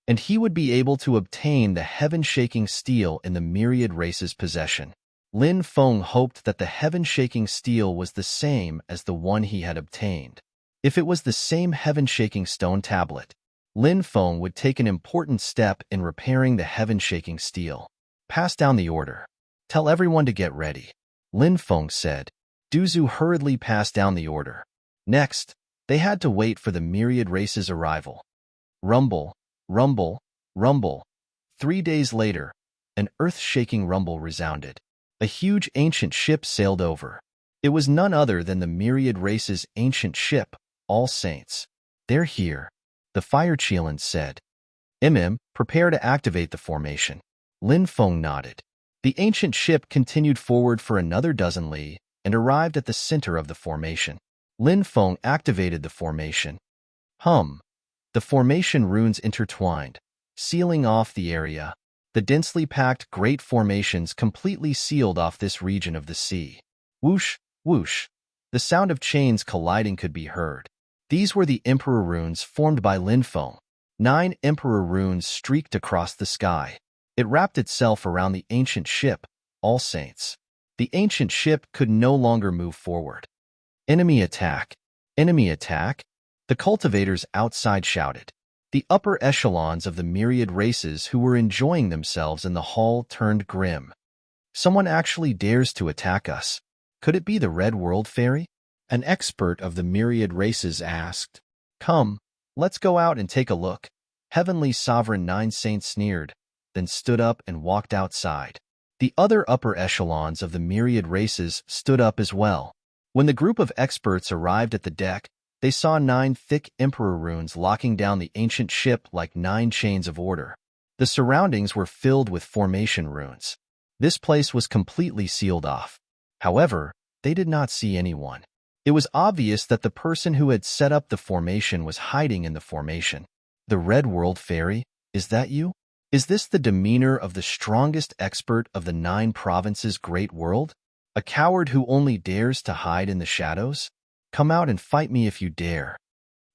A: and he would be able to obtain the heaven-shaking steel in the myriad race's possession. Lin Feng hoped that the heaven-shaking steel was the same as the one he had obtained. If it was the same heaven-shaking stone tablet, Lin Feng would take an important step in repairing the heaven-shaking steel. Pass down the order. Tell everyone to get ready, Lin Feng said. Duzu hurriedly passed down the order. Next, they had to wait for the myriad race's arrival. Rumble, rumble, rumble. 3 days later, an earth-shaking rumble resounded. A huge ancient ship sailed over. It was none other than the myriad race's ancient ship, All Saints. They're here, the Fire Qilin said. Prepare to activate the formation. Lin Feng nodded. The ancient ship continued forward for another dozen li and arrived at the center of the formation. Lin Feng activated the formation. The formation runes intertwined, sealing off the area. The densely packed great formations completely sealed off this region of the sea. Whoosh, whoosh. The sound of chains colliding could be heard. These were the Emperor runes formed by Lin Feng. 9 Emperor runes streaked across the sky. It wrapped itself around the ancient ship, All Saints. The ancient ship could no longer move forward. Enemy attack! Enemy attack! The cultivators outside shouted. The upper echelons of the myriad races who were enjoying themselves in the hall turned grim. Someone actually dares to attack us. Could it be the Red World Fairy? An expert of the myriad races asked. Come, let's go out and take a look. Heavenly Sovereign 9 Saints sneered, then stood up and walked outside. The other upper echelons of the myriad races stood up as well. When the group of experts arrived at the deck, they saw 9 thick Emperor runes locking down the ancient ship like 9 chains of order. The surroundings were filled with formation runes. This place was completely sealed off. However, they did not see anyone. It was obvious that the person who had set up the formation was hiding in the formation. The Red World Fairy, is that you? Is this the demeanor of the strongest expert of the 9 provinces' great world? A coward who only dares to hide in the shadows? Come out and fight me if you dare.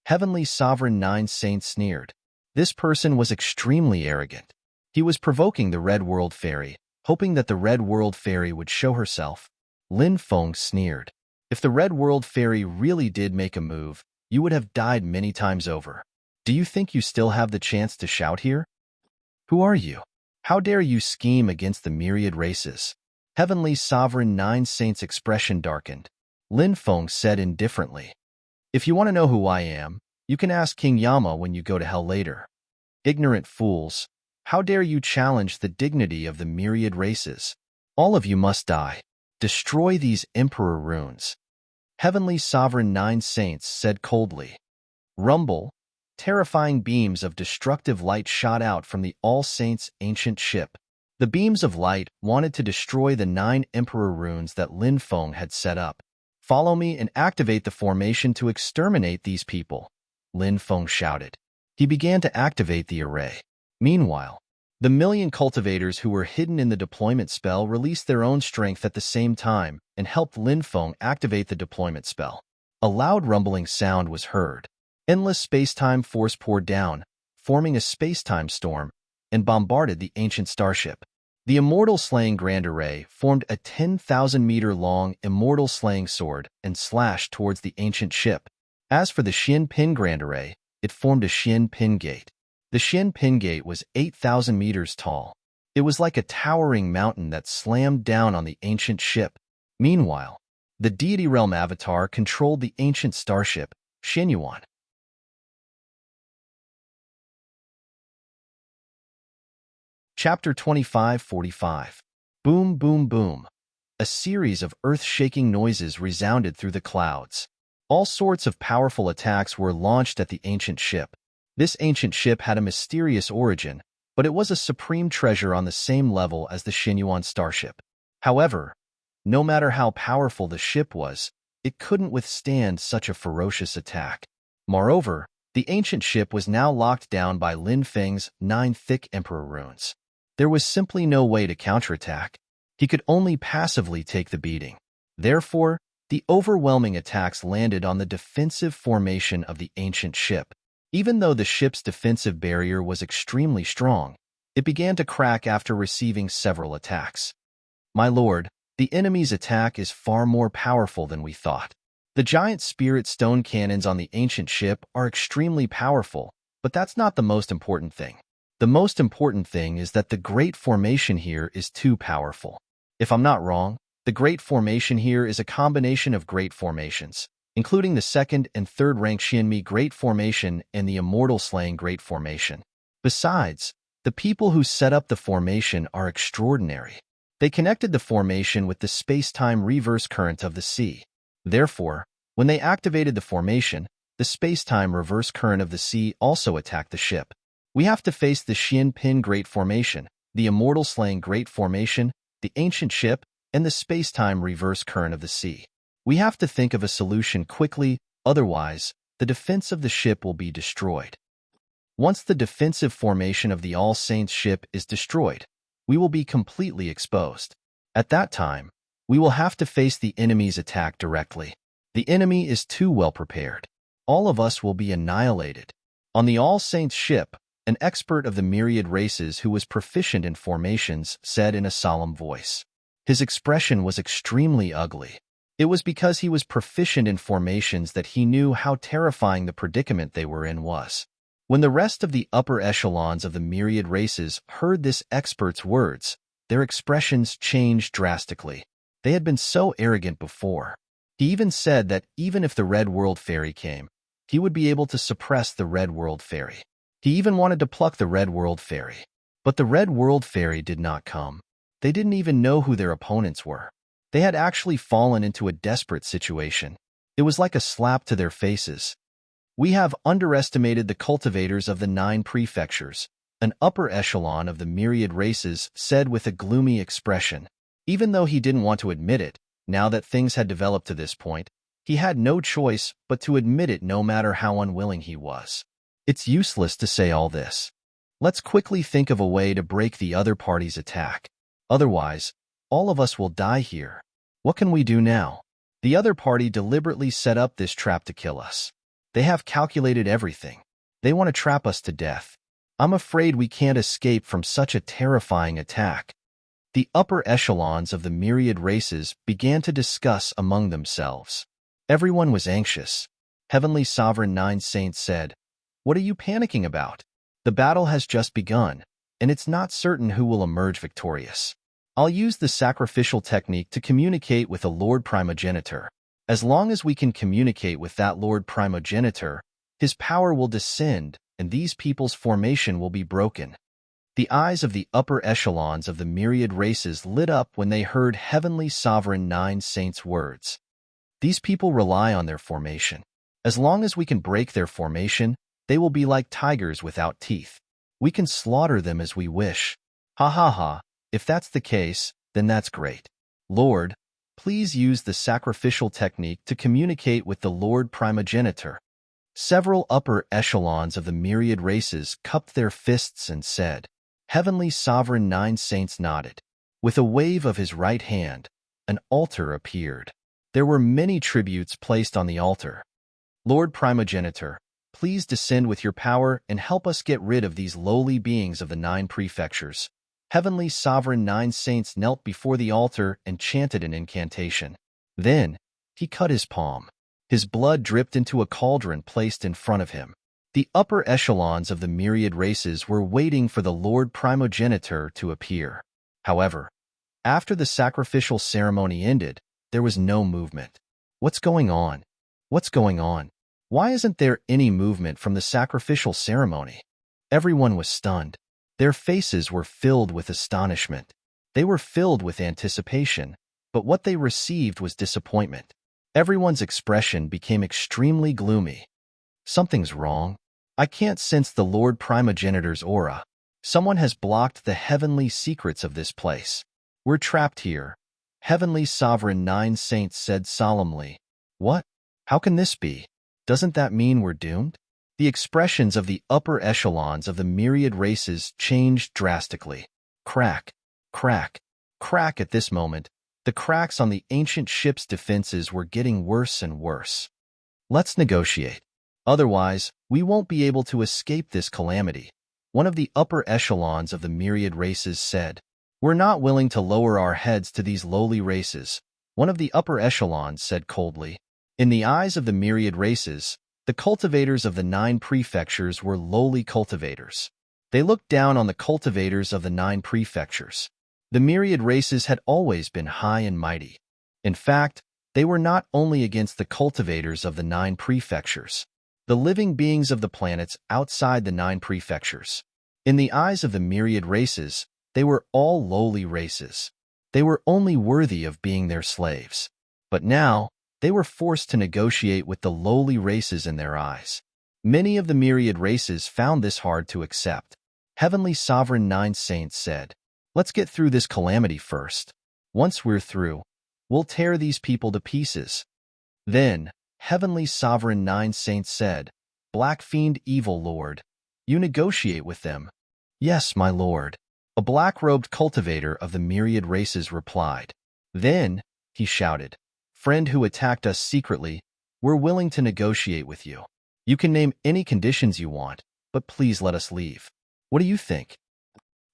A: Heavenly Sovereign 9 Saints sneered. This person was extremely arrogant. He was provoking the Red World Fairy, hoping that the Red World Fairy would show herself. Lin Feng sneered. If the Red World Fairy really did make a move, you would have died many times over. Do you think you still have the chance to shout here? Who are you? How dare you scheme against the myriad races? Heavenly Sovereign 9 Saints' expression darkened. Lin Feng said indifferently. If you want to know who I am, you can ask King Yama when you go to hell later. Ignorant fools, how dare you challenge the dignity of the myriad races? All of you must die. Destroy these Emperor runes. Heavenly Sovereign 9 Saints said coldly. Rumble. Terrifying beams of destructive light shot out from the All Saints' ancient ship. The beams of light wanted to destroy the 9 Emperor runes that Lin Feng had set up. Follow me and activate the formation to exterminate these people, Lin Feng shouted. He began to activate the array. Meanwhile, the million cultivators who were hidden in the deployment spell released their own strength at the same time and helped Lin Feng activate the deployment spell. A loud rumbling sound was heard. Endless space-time force poured down, forming a space-time storm, and bombarded the ancient starship. The Immortal Slaying Grand Array formed a 10,000-meter-long Immortal Slaying Sword and slashed towards the ancient ship. As for the Xian Pin Grand Array, it formed a Xian Pin Gate. The Xian Pin Gate was 8,000 meters tall. It was like a towering mountain that slammed down on the ancient ship. Meanwhile, the Deity Realm Avatar controlled the ancient starship, Xianyuan. Chapter 25:45. Boom, boom, boom. A series of earth-shaking noises resounded through the clouds. All sorts of powerful attacks were launched at the ancient ship. This ancient ship had a mysterious origin, but it was a supreme treasure on the same level as the Xianyuan starship. However, no matter how powerful the ship was, It couldn't withstand such a ferocious attack. Moreover, the ancient ship was now locked down by Lin Feng's 9 thick Emperor runes. There was simply no way to counterattack. He could only passively take the beating. Therefore, the overwhelming attacks landed on the defensive formation of the ancient ship. Even though the ship's defensive barrier was extremely strong, it began to crack after receiving several attacks. My lord, the enemy's attack is far more powerful than we thought. The giant spirit stone cannons on the ancient ship are extremely powerful, but that's not the most important thing. The most important thing is that the Great Formation here is too powerful. If I'm not wrong, the Great Formation here is a combination of great formations, including the second and third rank Xianmi Great Formation and the Immortal Slaying Great Formation. Besides, the people who set up the formation are extraordinary. They connected the formation with the space-time reverse current of the sea. Therefore, when they activated the formation, the space-time reverse current of the sea also attacked the ship. We have to face the Xian Pin Great Formation, the Immortal Slaying Great Formation, the ancient ship, and the space-time reverse current of the sea. We have to think of a solution quickly, otherwise, the defense of the ship will be destroyed. Once the defensive formation of the All Saints ship is destroyed, we will be completely exposed. At that time, we will have to face the enemy's attack directly. The enemy is too well prepared. All of us will be annihilated. On the All Saints ship, an expert of the myriad races who was proficient in formations said in a solemn voice. His expression was extremely ugly. It was because he was proficient in formations that he knew how terrifying the predicament they were in was. When the rest of the upper echelons of the myriad races heard this expert's words, their expressions changed drastically. They had been so arrogant before. He even said that even if the Red World Fairy came, he would be able to suppress the Red World Fairy. He even wanted to pluck the Red World Fairy. But the Red World Fairy did not come. They didn't even know who their opponents were. They had actually fallen into a desperate situation. It was like a slap to their faces. We have underestimated the cultivators of the 9 prefectures, an upper echelon of the myriad races said with a gloomy expression. Even though he didn't want to admit it, now that things had developed to this point, he had no choice but to admit it no matter how unwilling he was. It's useless to say all this. Let's quickly think of a way to break the other party's attack. Otherwise, all of us will die here. What can we do now? The other party deliberately set up this trap to kill us. They have calculated everything. They want to trap us to death. I'm afraid we can't escape from such a terrifying attack. The upper echelons of the myriad races began to discuss among themselves. Everyone was anxious. Heavenly Sovereign 9 Saints said, "What are you panicking about? The battle has just begun, and it's not certain who will emerge victorious. I'll use the sacrificial technique to communicate with the Lord Primogenitor. As long as we can communicate with that Lord Primogenitor, his power will descend, and these people's formation will be broken." The eyes of the upper echelons of the myriad races lit up when they heard Heavenly Sovereign 9 Saints' words. These people rely on their formation. As long as we can break their formation, they will be like tigers without teeth. We can slaughter them as we wish. Ha ha ha, if that's the case, then that's great. Lord, please use the sacrificial technique to communicate with the Lord Primogenitor. Several upper echelons of the myriad races cupped their fists and said. Heavenly Sovereign 9 Saints nodded. With a wave of his right hand, an altar appeared. There were many tributes placed on the altar. Lord Primogenitor, please descend with your power and help us get rid of these lowly beings of the 9 prefectures. Heavenly Sovereign 9 Saints knelt before the altar and chanted an incantation. Then, he cut his palm. His blood dripped into a cauldron placed in front of him. The upper echelons of the myriad races were waiting for the Lord Primogenitor to appear. However, after the sacrificial ceremony ended, there was no movement. What's going on? What's going on? Why isn't there any movement from the sacrificial ceremony? Everyone was stunned. Their faces were filled with astonishment. They were filled with anticipation, but what they received was disappointment. Everyone's expression became extremely gloomy. Something's wrong. I can't sense the Lord Primogenitor's aura. Someone has blocked the heavenly secrets of this place. We're trapped here. Heavenly Sovereign 9 Saints said solemnly. What? How can this be? Doesn't that mean we're doomed? The expressions of the upper echelons of the myriad races changed drastically. Crack, crack, crack. At this moment, the cracks on the ancient ship's defenses were getting worse and worse. Let's negotiate. Otherwise, we won't be able to escape this calamity, one of the upper echelons of the myriad races said. We're not willing to lower our heads to these lowly races, one of the upper echelons said coldly. In the eyes of the myriad races, the cultivators of the 9 prefectures were lowly cultivators. They looked down on the cultivators of the 9 prefectures. The myriad races had always been high and mighty. In fact, they were not only against the cultivators of the 9 prefectures, the living beings of the planets outside the 9 prefectures. In the eyes of the myriad races, they were all lowly races. They were only worthy of being their slaves. But now, they were forced to negotiate with the lowly races in their eyes. Many of the myriad races found this hard to accept. Heavenly Sovereign 9 Saints said, "Let's get through this calamity first. Once we're through, we'll tear these people to pieces." Then, Heavenly Sovereign 9 Saints said, "Black Fiend Evil Lord, you negotiate with them." "Yes, my lord," a black-robed cultivator of the myriad races replied. Then, he shouted, "Friend who attacked us secretly, we're willing to negotiate with you. You can name any conditions you want, but please let us leave. What do you think?"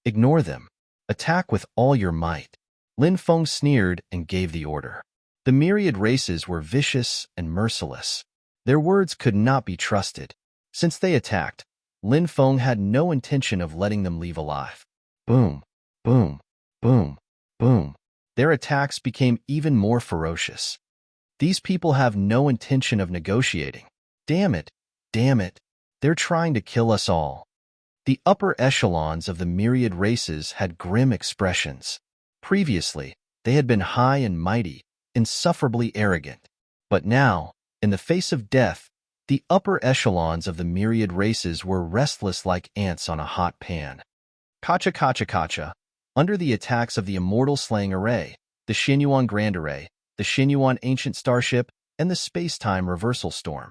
A: "Ignore them. Attack with all your might." Lin Feng sneered and gave the order. The myriad races were vicious and merciless. Their words could not be trusted. Since they attacked, Lin Feng had no intention of letting them leave alive. Boom, boom, boom, boom. Their attacks became even more ferocious. These people have no intention of negotiating. Damn it, damn it. They're trying to kill us all. The upper echelons of the myriad races had grim expressions. Previously, they had been high and mighty, insufferably arrogant. But now, in the face of death, the upper echelons of the myriad races were restless like ants on a hot pan. Kacha kacha kacha. Under the attacks of the Immortal Slaying Array, the Xinyuan Grand Array, the Xinyuan Ancient Starship, and the Space-Time Reversal Storm,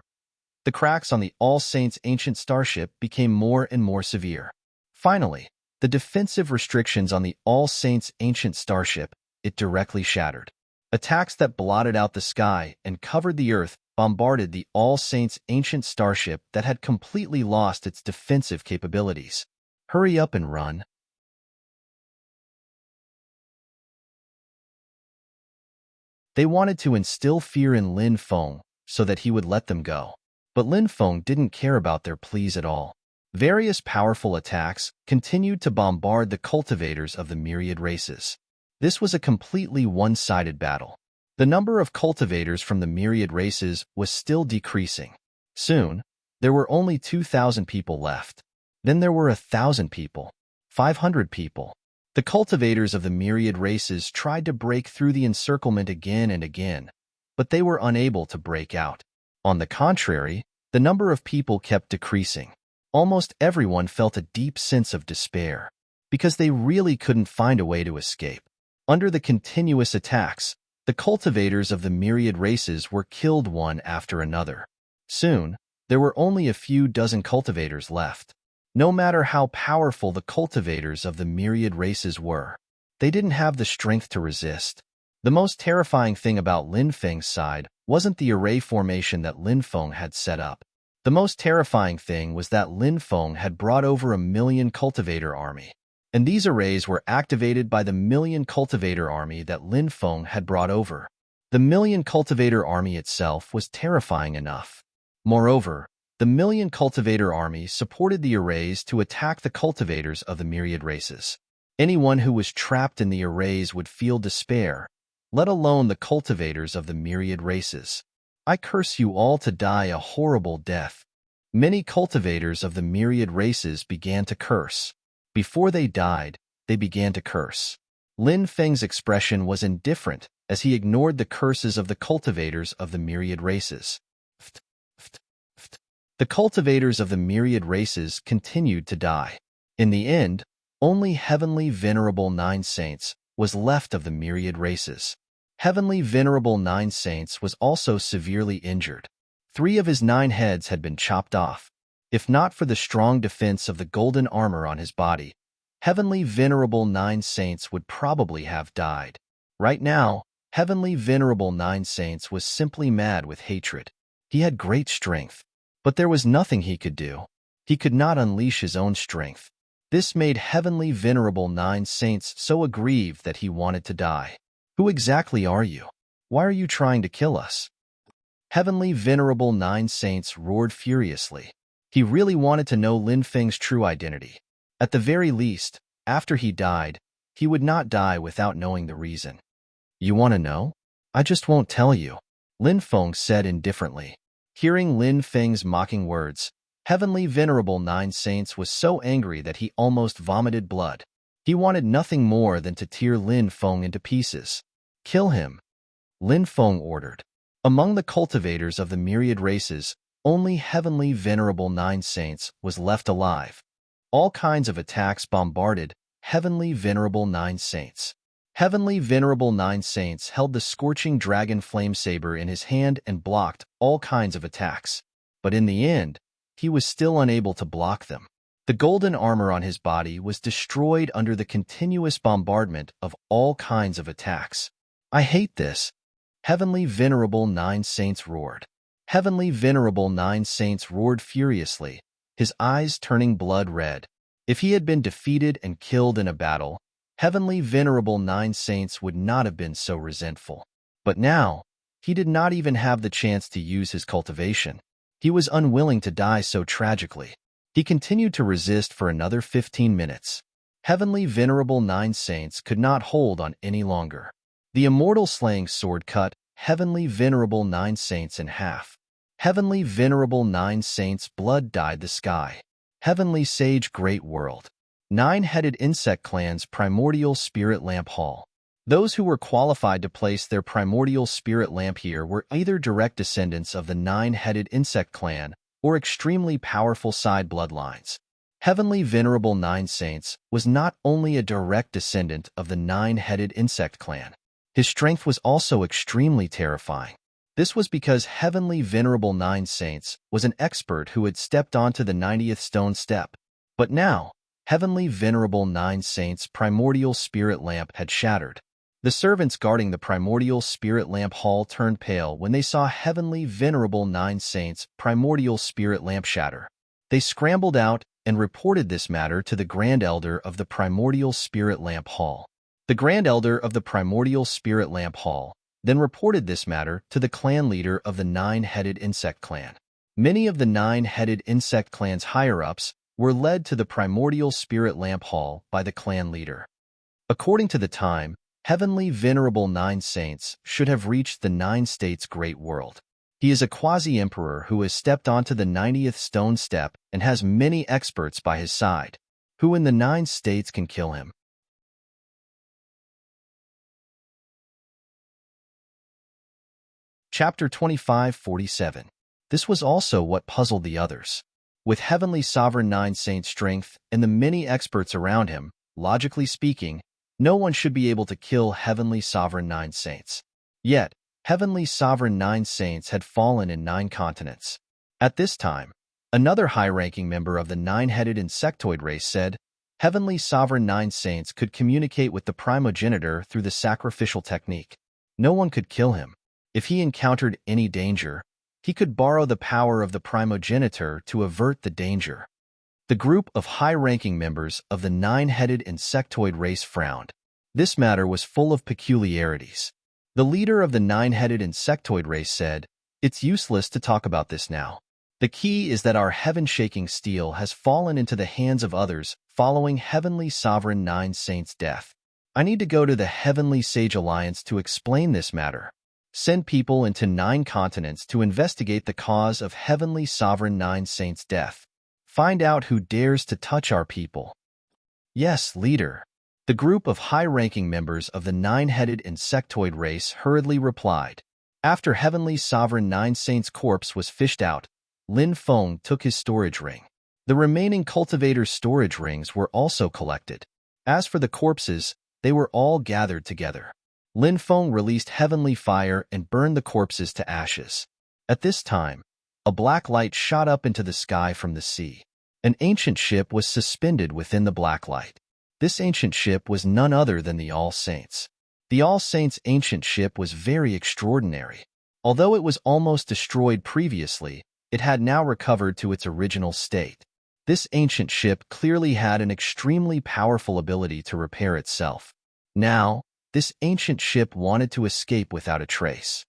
A: the cracks on the All Saints Ancient Starship became more and more severe. Finally, the defensive restrictions on the All Saints Ancient Starship, it directly shattered. Attacks that blotted out the sky and covered the Earth bombarded the All Saints Ancient Starship that had completely lost its defensive capabilities. Hurry up and run. They wanted to instill fear in Lin Feng so that he would let them go. But Lin Feng didn't care about their pleas at all. Various powerful attacks continued to bombard the cultivators of the myriad races. This was a completely one-sided battle. The number of cultivators from the myriad races was still decreasing. Soon, there were only 2,000 people left. Then there were 1,000 people, 500 people. The cultivators of the myriad races tried to break through the encirclement again and again, but they were unable to break out. On the contrary, the number of people kept decreasing. Almost everyone felt a deep sense of despair, because they really couldn't find a way to escape. Under the continuous attacks, the cultivators of the myriad races were killed one after another. Soon, there were only a few dozen cultivators left. No matter how powerful the cultivators of the myriad races were, they didn't have the strength to resist. The most terrifying thing about Lin Feng's side wasn't the array formation that Lin Feng had set up. The most terrifying thing was that Lin Feng had brought over 1,000,000 cultivator army, and these arrays were activated by the 1,000,000 cultivator army that Lin Feng had brought over. The 1,000,000 cultivator army itself was terrifying enough. Moreover, the 1,000,000 cultivator army supported the arrays to attack the cultivators of the myriad races. Anyone who was trapped in the arrays would feel despair, let alone the cultivators of the myriad races. I curse you all to die a horrible death. Many cultivators of the myriad races began to curse. Before they died, they began to curse. Lin Feng's expression was indifferent as he ignored the curses of the cultivators of the myriad races. The cultivators of the myriad races continued to die. In the end, only Heavenly Venerable 9 Saints was left of the myriad races. Heavenly Venerable Nine Saints was also severely injured. 3 of his 9 heads had been chopped off. If not for the strong defense of the golden armor on his body, Heavenly Venerable Nine Saints would probably have died. Right now, Heavenly Venerable Nine Saints was simply mad with hatred. He had great strength, but there was nothing he could do. He could not unleash his own strength. This made Heavenly Venerable Nine Saints so aggrieved that he wanted to die. Who exactly are you? Why are you trying to kill us? Heavenly Venerable Nine Saints roared furiously. He really wanted to know Lin Feng's true identity. At the very least, after he died, he would not die without knowing the reason. You want to know? I just won't tell you, Lin Feng said indifferently. Hearing Lin Feng's mocking words, Heavenly Venerable Nine Saints was so angry that he almost vomited blood. He wanted nothing more than to tear Lin Feng into pieces. Kill him, Lin Feng ordered. Among the cultivators of the myriad races, only Heavenly Venerable Nine Saints was left alive. All kinds of attacks bombarded Heavenly Venerable Nine Saints. Heavenly Venerable Nine Saints held the scorching dragon flame saber in his hand and blocked all kinds of attacks. But in the end, he was still unable to block them. The golden armor on his body was destroyed under the continuous bombardment of all kinds of attacks. I hate this, Heavenly Venerable Nine Saints roared. Heavenly Venerable Nine Saints roared furiously, his eyes turning blood red. If he had been defeated and killed in a battle, Heavenly Venerable Nine Saints would not have been so resentful. But now, he did not even have the chance to use his cultivation. He was unwilling to die so tragically. He continued to resist for another 15 minutes. Heavenly Venerable Nine Saints could not hold on any longer. The immortal slaying sword cut Heavenly Venerable Nine Saints in half. Heavenly Venerable Nine Saints' blood dyed the sky. Heavenly Sage Great World. 9-headed insect clan's primordial spirit lamp hall. Those who were qualified to place their primordial spirit lamp here were either direct descendants of the 9-headed insect clan or extremely powerful side bloodlines. Heavenly Venerable Nine Saints was not only a direct descendant of the 9-headed insect clan. His strength was also extremely terrifying. This was because Heavenly Venerable Nine Saints was an expert who had stepped onto the 90th stone step. But now, Heavenly Venerable Nine Saints' primordial spirit lamp had shattered. The servants guarding the primordial spirit lamp hall turned pale when they saw Heavenly Venerable Nine Saints' primordial spirit lamp shatter. They scrambled out and reported this matter to the Grand Elder of the primordial spirit lamp hall. The Grand Elder of the primordial spirit lamp hall then reported this matter to the clan leader of the 9-headed insect clan. Many of the 9-headed insect clan's higher-ups were led to the primordial spirit lamp hall by the clan leader. According to the time, Heavenly Venerable Nine Saints should have reached the 9 states' great world. He is a quasi-emperor who has stepped onto the 90th stone step and has many experts by his side. Who in the 9 states can kill him? Chapter 2547. This was also what puzzled the others. With Heavenly Sovereign Nine Saints' strength and the many experts around him, logically speaking, no one should be able to kill Heavenly Sovereign Nine Saints. Yet, Heavenly Sovereign Nine Saints had fallen in 9 continents. At this time, another high-ranking member of the 9-headed insectoid race said, Heavenly Sovereign Nine Saints could communicate with the primogenitor through the sacrificial technique. No one could kill him. If he encountered any danger, he could borrow the power of the primogenitor to avert the danger. The group of high-ranking members of the 9-headed insectoid race frowned. This matter was full of peculiarities. The leader of the 9-headed insectoid race said, It's useless to talk about this now. The key is that our heaven-shaking steel has fallen into the hands of others following Heavenly Sovereign Nine Saints' death. I need to go to the Heavenly Sage Alliance to explain this matter. Send people into 9 continents to investigate the cause of Heavenly Sovereign Nine Saints' death. Find out who dares to touch our people. Yes, leader. The group of high-ranking members of the 9-headed insectoid race hurriedly replied. After Heavenly Sovereign Nine Saints' corpse was fished out, Lin Feng took his storage ring. The remaining cultivators' storage rings were also collected. As for the corpses, they were all gathered together. Lin Feng released heavenly fire and burned the corpses to ashes. At this time, a black light shot up into the sky from the sea. An ancient ship was suspended within the black light. This ancient ship was none other than the All Saints. The All Saints' ancient ship was very extraordinary. Although it was almost destroyed previously, it had now recovered to its original state. This ancient ship clearly had an extremely powerful ability to repair itself. Now, this ancient ship wanted to escape without a trace.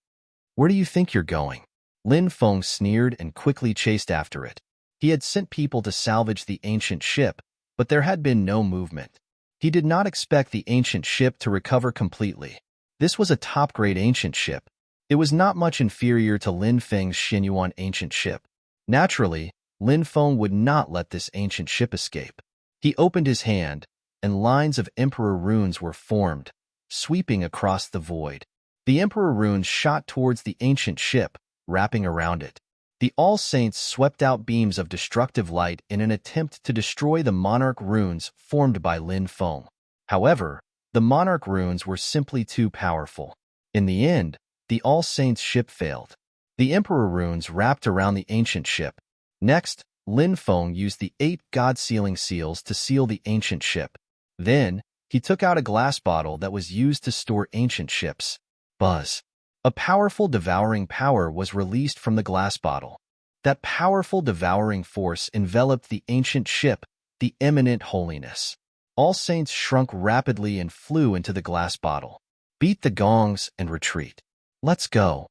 A: "Where do you think you're going?" Lin Feng sneered and quickly chased after it. He had sent people to salvage the ancient ship, but there had been no movement. He did not expect the ancient ship to recover completely. This was a top-grade ancient ship. It was not much inferior to Lin Feng's Xinyuan ancient ship. Naturally, Lin Feng would not let this ancient ship escape. He opened his hand, and lines of Emperor runes were formed, sweeping across the void. The Emperor runes shot towards the ancient ship, wrapping around it. The All Saints swept out beams of destructive light in an attempt to destroy the Monarch runes formed by Lin Feng. However, the Monarch runes were simply too powerful. In the end, the All Saints ship failed. The Emperor runes wrapped around the ancient ship. Next, Lin Feng used the 8 God-sealing seals to seal the ancient ship. Then, he took out a glass bottle that was used to store ancient ships. Buzz. A powerful devouring power was released from the glass bottle. That powerful devouring force enveloped the ancient ship, the eminent holiness. All Saints shrunk rapidly and flew into the glass bottle. "Beat the gongs and retreat." "Let's go,"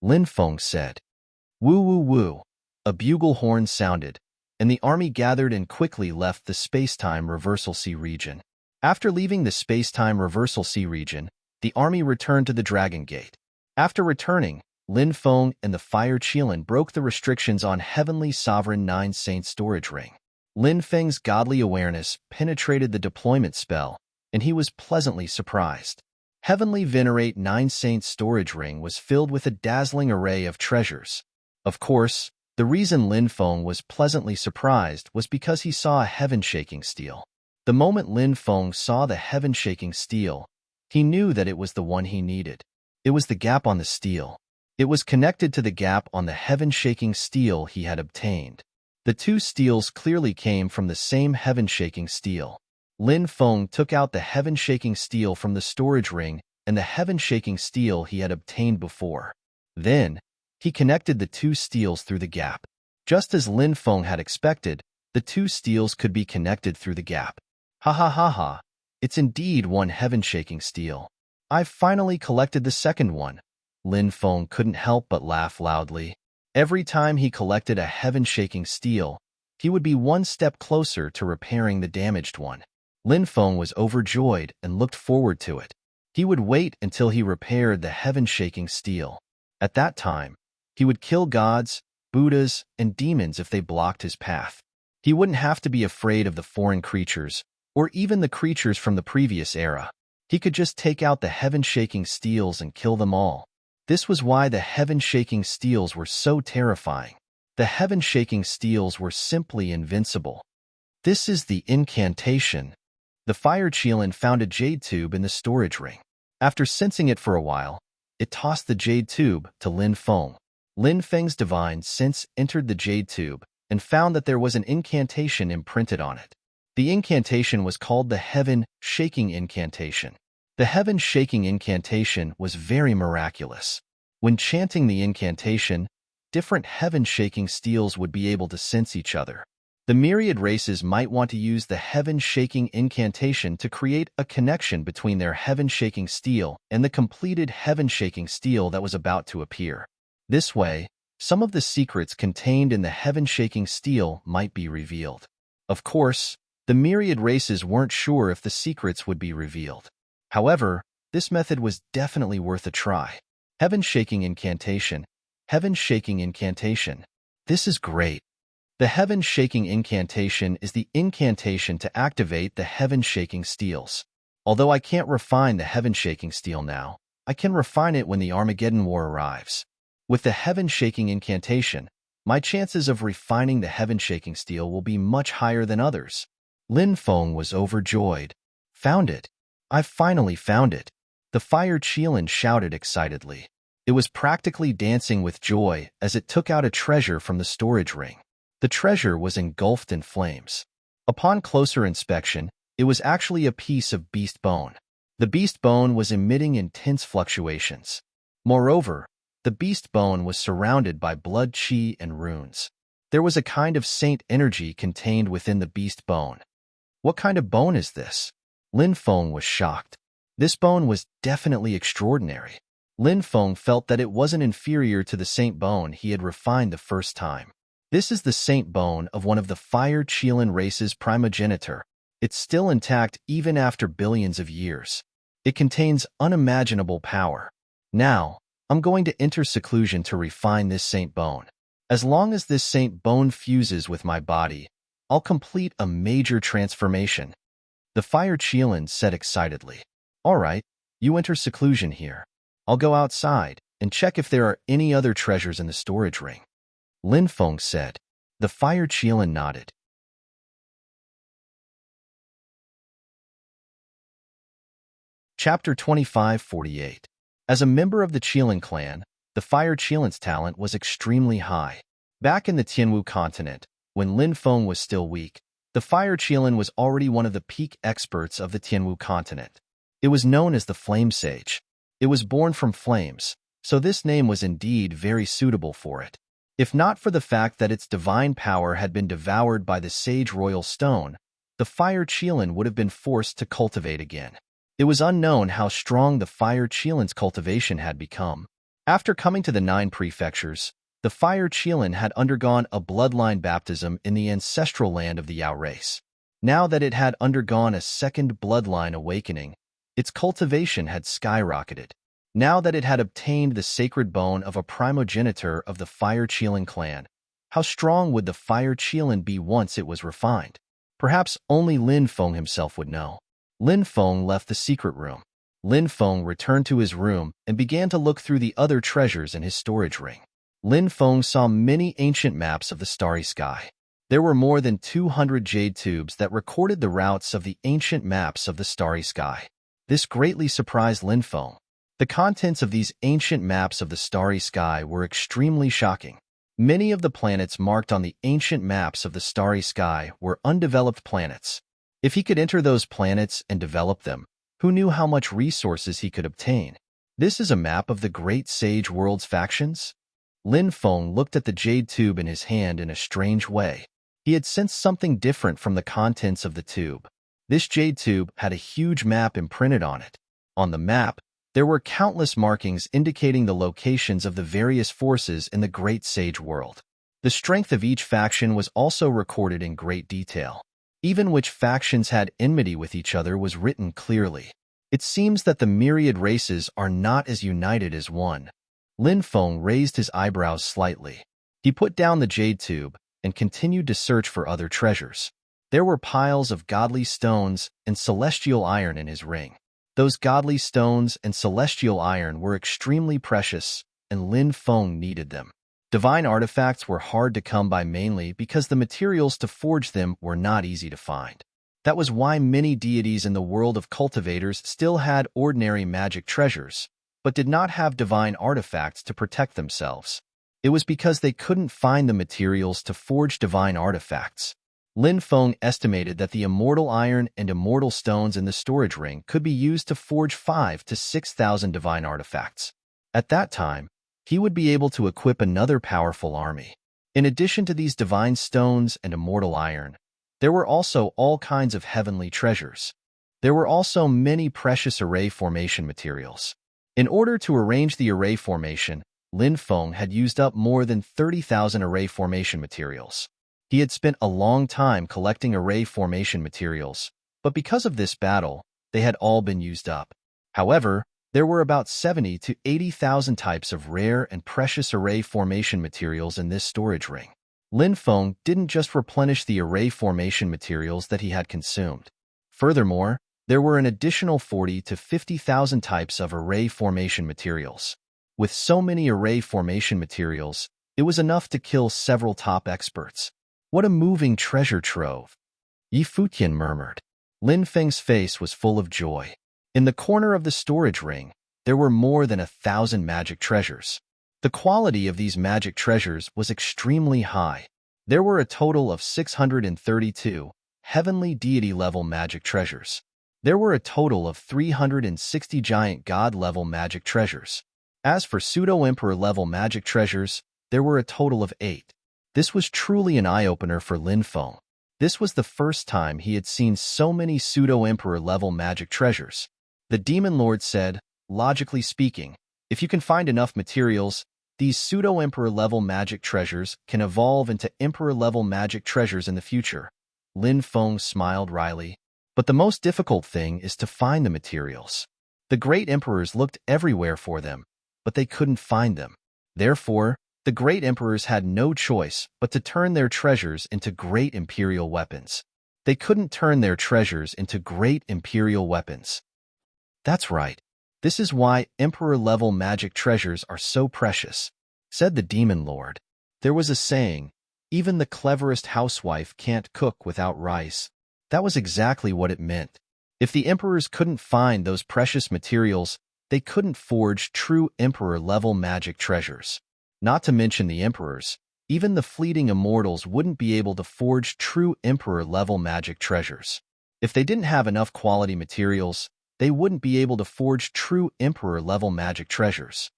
A: Lin Feng said. Woo woo woo. A bugle horn sounded, and the army gathered and quickly left the space-time reversal sea region. After leaving the space-time reversal sea region, the army returned to the Dragon Gate. After returning, Lin Feng and the Fire Qilin broke the restrictions on Heavenly Sovereign 9 Saint Storage Ring. Lin Feng's godly awareness penetrated the deployment spell, and he was pleasantly surprised. Heavenly Venerate 9 Saint Storage Ring was filled with a dazzling array of treasures. Of course, the reason Lin Feng was pleasantly surprised was because he saw a heaven-shaking steel. The moment Lin Feng saw the heaven-shaking steel, he knew that it was the one he needed. It was the gap on the steel. It was connected to the gap on the heaven-shaking steel he had obtained. The two steels clearly came from the same heaven-shaking steel. Lin Feng took out the heaven-shaking steel from the storage ring and the heaven-shaking steel he had obtained before. Then, he connected the two steels through the gap. Just as Lin Feng had expected, the two steels could be connected through the gap. Ha ha ha ha! It's indeed one heaven-shaking steel. I've finally collected the second one. Lin Feng couldn't help but laugh loudly. Every time he collected a heaven-shaking steel, he would be one step closer to repairing the damaged one. Lin Feng was overjoyed and looked forward to it. He would wait until he repaired the heaven-shaking steel. At that time, he would kill gods, Buddhas, and demons if they blocked his path. He wouldn't have to be afraid of the foreign creatures, or even the creatures from the previous era. He could just take out the heaven-shaking steels and kill them all. This was why the heaven-shaking steels were so terrifying. The heaven-shaking steels were simply invincible. This is the incantation. The Fire Qilin found a jade tube in the storage ring. After sensing it for a while, it tossed the jade tube to Lin Feng. Lin Feng's divine sense entered the jade tube and found that there was an incantation imprinted on it. The incantation was called the Heaven-Shaking Incantation. The Heaven-Shaking Incantation was very miraculous. When chanting the incantation, different heaven-shaking steels would be able to sense each other. The myriad races might want to use the Heaven-Shaking Incantation to create a connection between their heaven-shaking steel and the completed heaven-shaking steel that was about to appear. This way, some of the secrets contained in the heaven-shaking steel might be revealed. Of course, the myriad races weren't sure if the secrets would be revealed. However, this method was definitely worth a try. Heaven-Shaking Incantation. Heaven-Shaking Incantation. This is great. The Heaven-Shaking Incantation is the incantation to activate the heaven-shaking steels. Although I can't refine the heaven-shaking steel now, I can refine it when the Armageddon War arrives. With the Heaven-Shaking Incantation, my chances of refining the heaven-shaking steel will be much higher than others. Lin Feng was overjoyed. Found it. I finally found it. The fire Qilin shouted excitedly. It was practically dancing with joy as it took out a treasure from the storage ring. The treasure was engulfed in flames. Upon closer inspection, it was actually a piece of beast bone. The beast bone was emitting intense fluctuations. Moreover, the beast bone was surrounded by blood qi and runes. There was a kind of saint energy contained within the beast bone. What kind of bone is this? Lin Feng was shocked. This bone was definitely extraordinary. Lin Feng felt that it wasn't inferior to the saint bone he had refined the first time. This is the saint bone of one of the fire Qilin race's primogenitor. It's still intact even after billions of years. It contains unimaginable power. Now, I'm going to enter seclusion to refine this saint bone. As long as this saint bone fuses with my body, I'll complete a major transformation. The fire Qilin said excitedly. All right, you enter seclusion here. I'll go outside and check if there are any other treasures in the storage ring. Lin Feng said. The fire Qilin nodded. Chapter 2548. As a member of the Qilin clan, the fire Qilin's talent was extremely high. Back in the Tianwu continent, when Lin Feng was still weak, the fire Qilin was already one of the peak experts of the Tianwu continent. It was known as the Flame Sage. It was born from flames, so this name was indeed very suitable for it. If not for the fact that its divine power had been devoured by the Sage Royal Stone, the fire Qilin would have been forced to cultivate again. It was unknown how strong the fire Qilin's cultivation had become. After coming to the 9 prefectures, the fire Qilin had undergone a bloodline baptism in the ancestral land of the Yao race. Now that it had undergone a second bloodline awakening, its cultivation had skyrocketed. Now that it had obtained the sacred bone of a primogenitor of the fire Qilin clan, how strong would the fire Qilin be once it was refined? Perhaps only Lin Feng himself would know. Lin Feng left the secret room. Lin Feng returned to his room and began to look through the other treasures in his storage ring. Lin Feng saw many ancient maps of the starry sky. There were more than 200 jade tubes that recorded the routes of the ancient maps of the starry sky. This greatly surprised Lin Feng. The contents of these ancient maps of the starry sky were extremely shocking. Many of the planets marked on the ancient maps of the starry sky were undeveloped planets. If he could enter those planets and develop them, who knew how much resources he could obtain? This is a map of the great sage world's factions? Lin Feng looked at the jade tube in his hand in a strange way. He had sensed something different from the contents of the tube. This jade tube had a huge map imprinted on it. On the map, there were countless markings indicating the locations of the various forces in the great sage world. The strength of each faction was also recorded in great detail. Even which factions had enmity with each other was written clearly. It seems that the myriad races are not as united as one. Lin Feng raised his eyebrows slightly. He put down the jade tube and continued to search for other treasures. There were piles of godly stones and celestial iron in his ring. Those godly stones and celestial iron were extremely precious, and Lin Feng needed them. Divine artifacts were hard to come by mainly because the materials to forge them were not easy to find. That was why many deities in the world of cultivators still had ordinary magic treasures, but did not have divine artifacts to protect themselves. It was because they couldn't find the materials to forge divine artifacts. Lin Feng estimated that the immortal iron and immortal stones in the storage ring could be used to forge 5,000 to 6,000 divine artifacts. At that time, he would be able to equip another powerful army. In addition to these divine stones and immortal iron, there were also all kinds of heavenly treasures. There were also many precious array formation materials. In order to arrange the array formation, Lin Feng had used up more than 30,000 array formation materials. He had spent a long time collecting array formation materials, but because of this battle, they had all been used up. However, there were about 70,000 to 80,000 types of rare and precious array formation materials in this storage ring. Lin Feng didn't just replenish the array formation materials that he had consumed. Furthermore, there were an additional 40,000 to 50,000 types of array formation materials. With so many array formation materials, it was enough to kill several top experts. What a moving treasure trove! Yi Futian murmured. Lin Feng's face was full of joy. In the corner of the storage ring, there were more than 1,000 magic treasures. The quality of these magic treasures was extremely high. There were a total of 632 heavenly deity-level magic treasures. There were a total of 360 giant god-level magic treasures. As for pseudo-emperor-level magic treasures, there were a total of 8. This was truly an eye-opener for Lin Feng. This was the first time he had seen so many pseudo-emperor-level magic treasures. The Demon Lord said, logically speaking, if you can find enough materials, these pseudo-emperor-level magic treasures can evolve into emperor-level magic treasures in the future. Lin Feng smiled wryly. But the most difficult thing is to find the materials. The great emperors looked everywhere for them, but they couldn't find them. Therefore, the great emperors had no choice but to turn their treasures into great imperial weapons. They couldn't turn their treasures into great imperial weapons. That's right. This is why emperor-level magic treasures are so precious, said the Demon Lord. There was a saying, even the cleverest housewife can't cook without rice. That was exactly what it meant. If the emperors couldn't find those precious materials, they couldn't forge true emperor-level magic treasures. Not to mention the emperors, even the fleeting immortals wouldn't be able to forge true emperor-level magic treasures. If they didn't have enough quality materials, they wouldn't be able to forge true emperor-level magic treasures.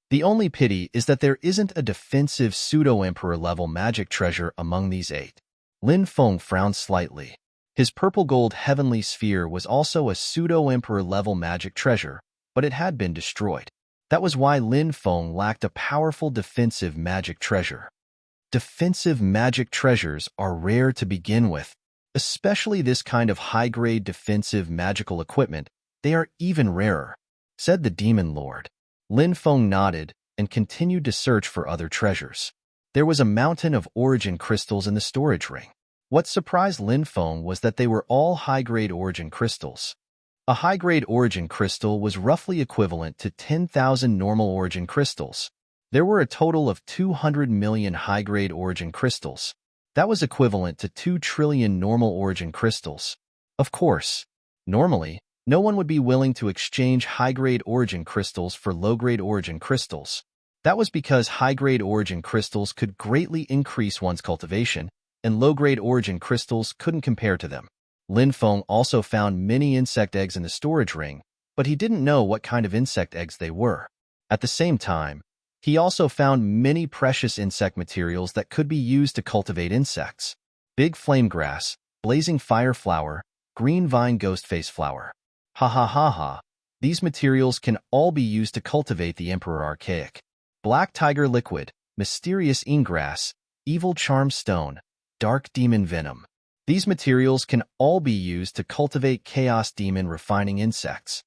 A: The only pity is that there isn't a defensive pseudo-emperor-level magic treasure among these 8. Lin Feng frowned slightly. His purple-gold heavenly sphere was also a pseudo-emperor-level magic treasure, but it had been destroyed. That was why Lin Feng lacked a powerful defensive magic treasure. Defensive magic treasures are rare to begin with. Especially this kind of high-grade defensive magical equipment, they are even rarer, said the Demon Lord. Lin Feng nodded and continued to search for other treasures. There was a mountain of origin crystals in the storage ring. What surprised Lin Feng was that they were all high-grade origin crystals. A high-grade origin crystal was roughly equivalent to 10,000 normal origin crystals. There were a total of 200 million high-grade origin crystals. That was equivalent to 2 trillion normal origin crystals. Of course, normally, no one would be willing to exchange high-grade origin crystals for low-grade origin crystals. That was because high-grade origin crystals could greatly increase one's cultivation, and low-grade origin crystals couldn't compare to them. Lin Feng also found many insect eggs in the storage ring, but he didn't know what kind of insect eggs they were. At the same time, he also found many precious insect materials that could be used to cultivate insects. Big flame grass, blazing fire flower, green vine ghostface flower. Ha ha ha ha. These materials can all be used to cultivate the Emperor Archaic. Black tiger liquid, mysterious ingrass, evil charm stone, dark demon venom. These materials can all be used to cultivate chaos demon refining insects.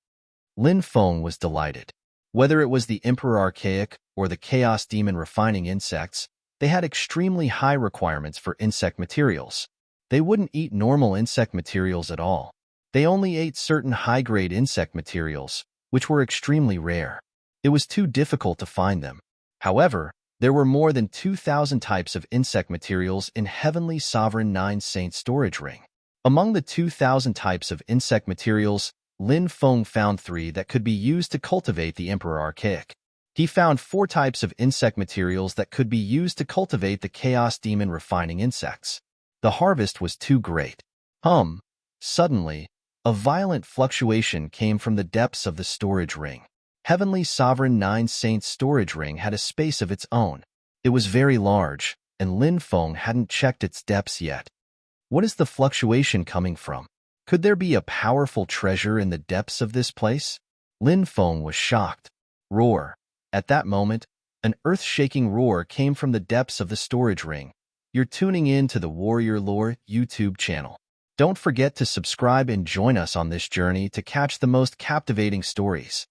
A: Lin Feng was delighted. Whether it was the Emperor Archaic or the chaos demon refining insects, they had extremely high requirements for insect materials. They wouldn't eat normal insect materials at all. They only ate certain high-grade insect materials, which were extremely rare. It was too difficult to find them. However, there were more than 2,000 types of insect materials in Heavenly Sovereign 9 Saint storage ring. Among the 2,000 types of insect materials, Lin Feng found 3 that could be used to cultivate the Emperor Archaic. He found 4 types of insect materials that could be used to cultivate the Chaos Demon refining insects. The harvest was too great. Suddenly, a violent fluctuation came from the depths of the storage ring. Heavenly Sovereign 9 Saint's storage ring had a space of its own. It was very large, and Lin Feng hadn't checked its depths yet. What is the fluctuation coming from? Could there be a powerful treasure in the depths of this place? Lin Feng was shocked. Roar. At that moment, an earth-shaking roar came from the depths of the storage ring. You're tuning in to the Warrior Lore YouTube channel. Don't forget to subscribe and join us on this journey to catch the most captivating stories.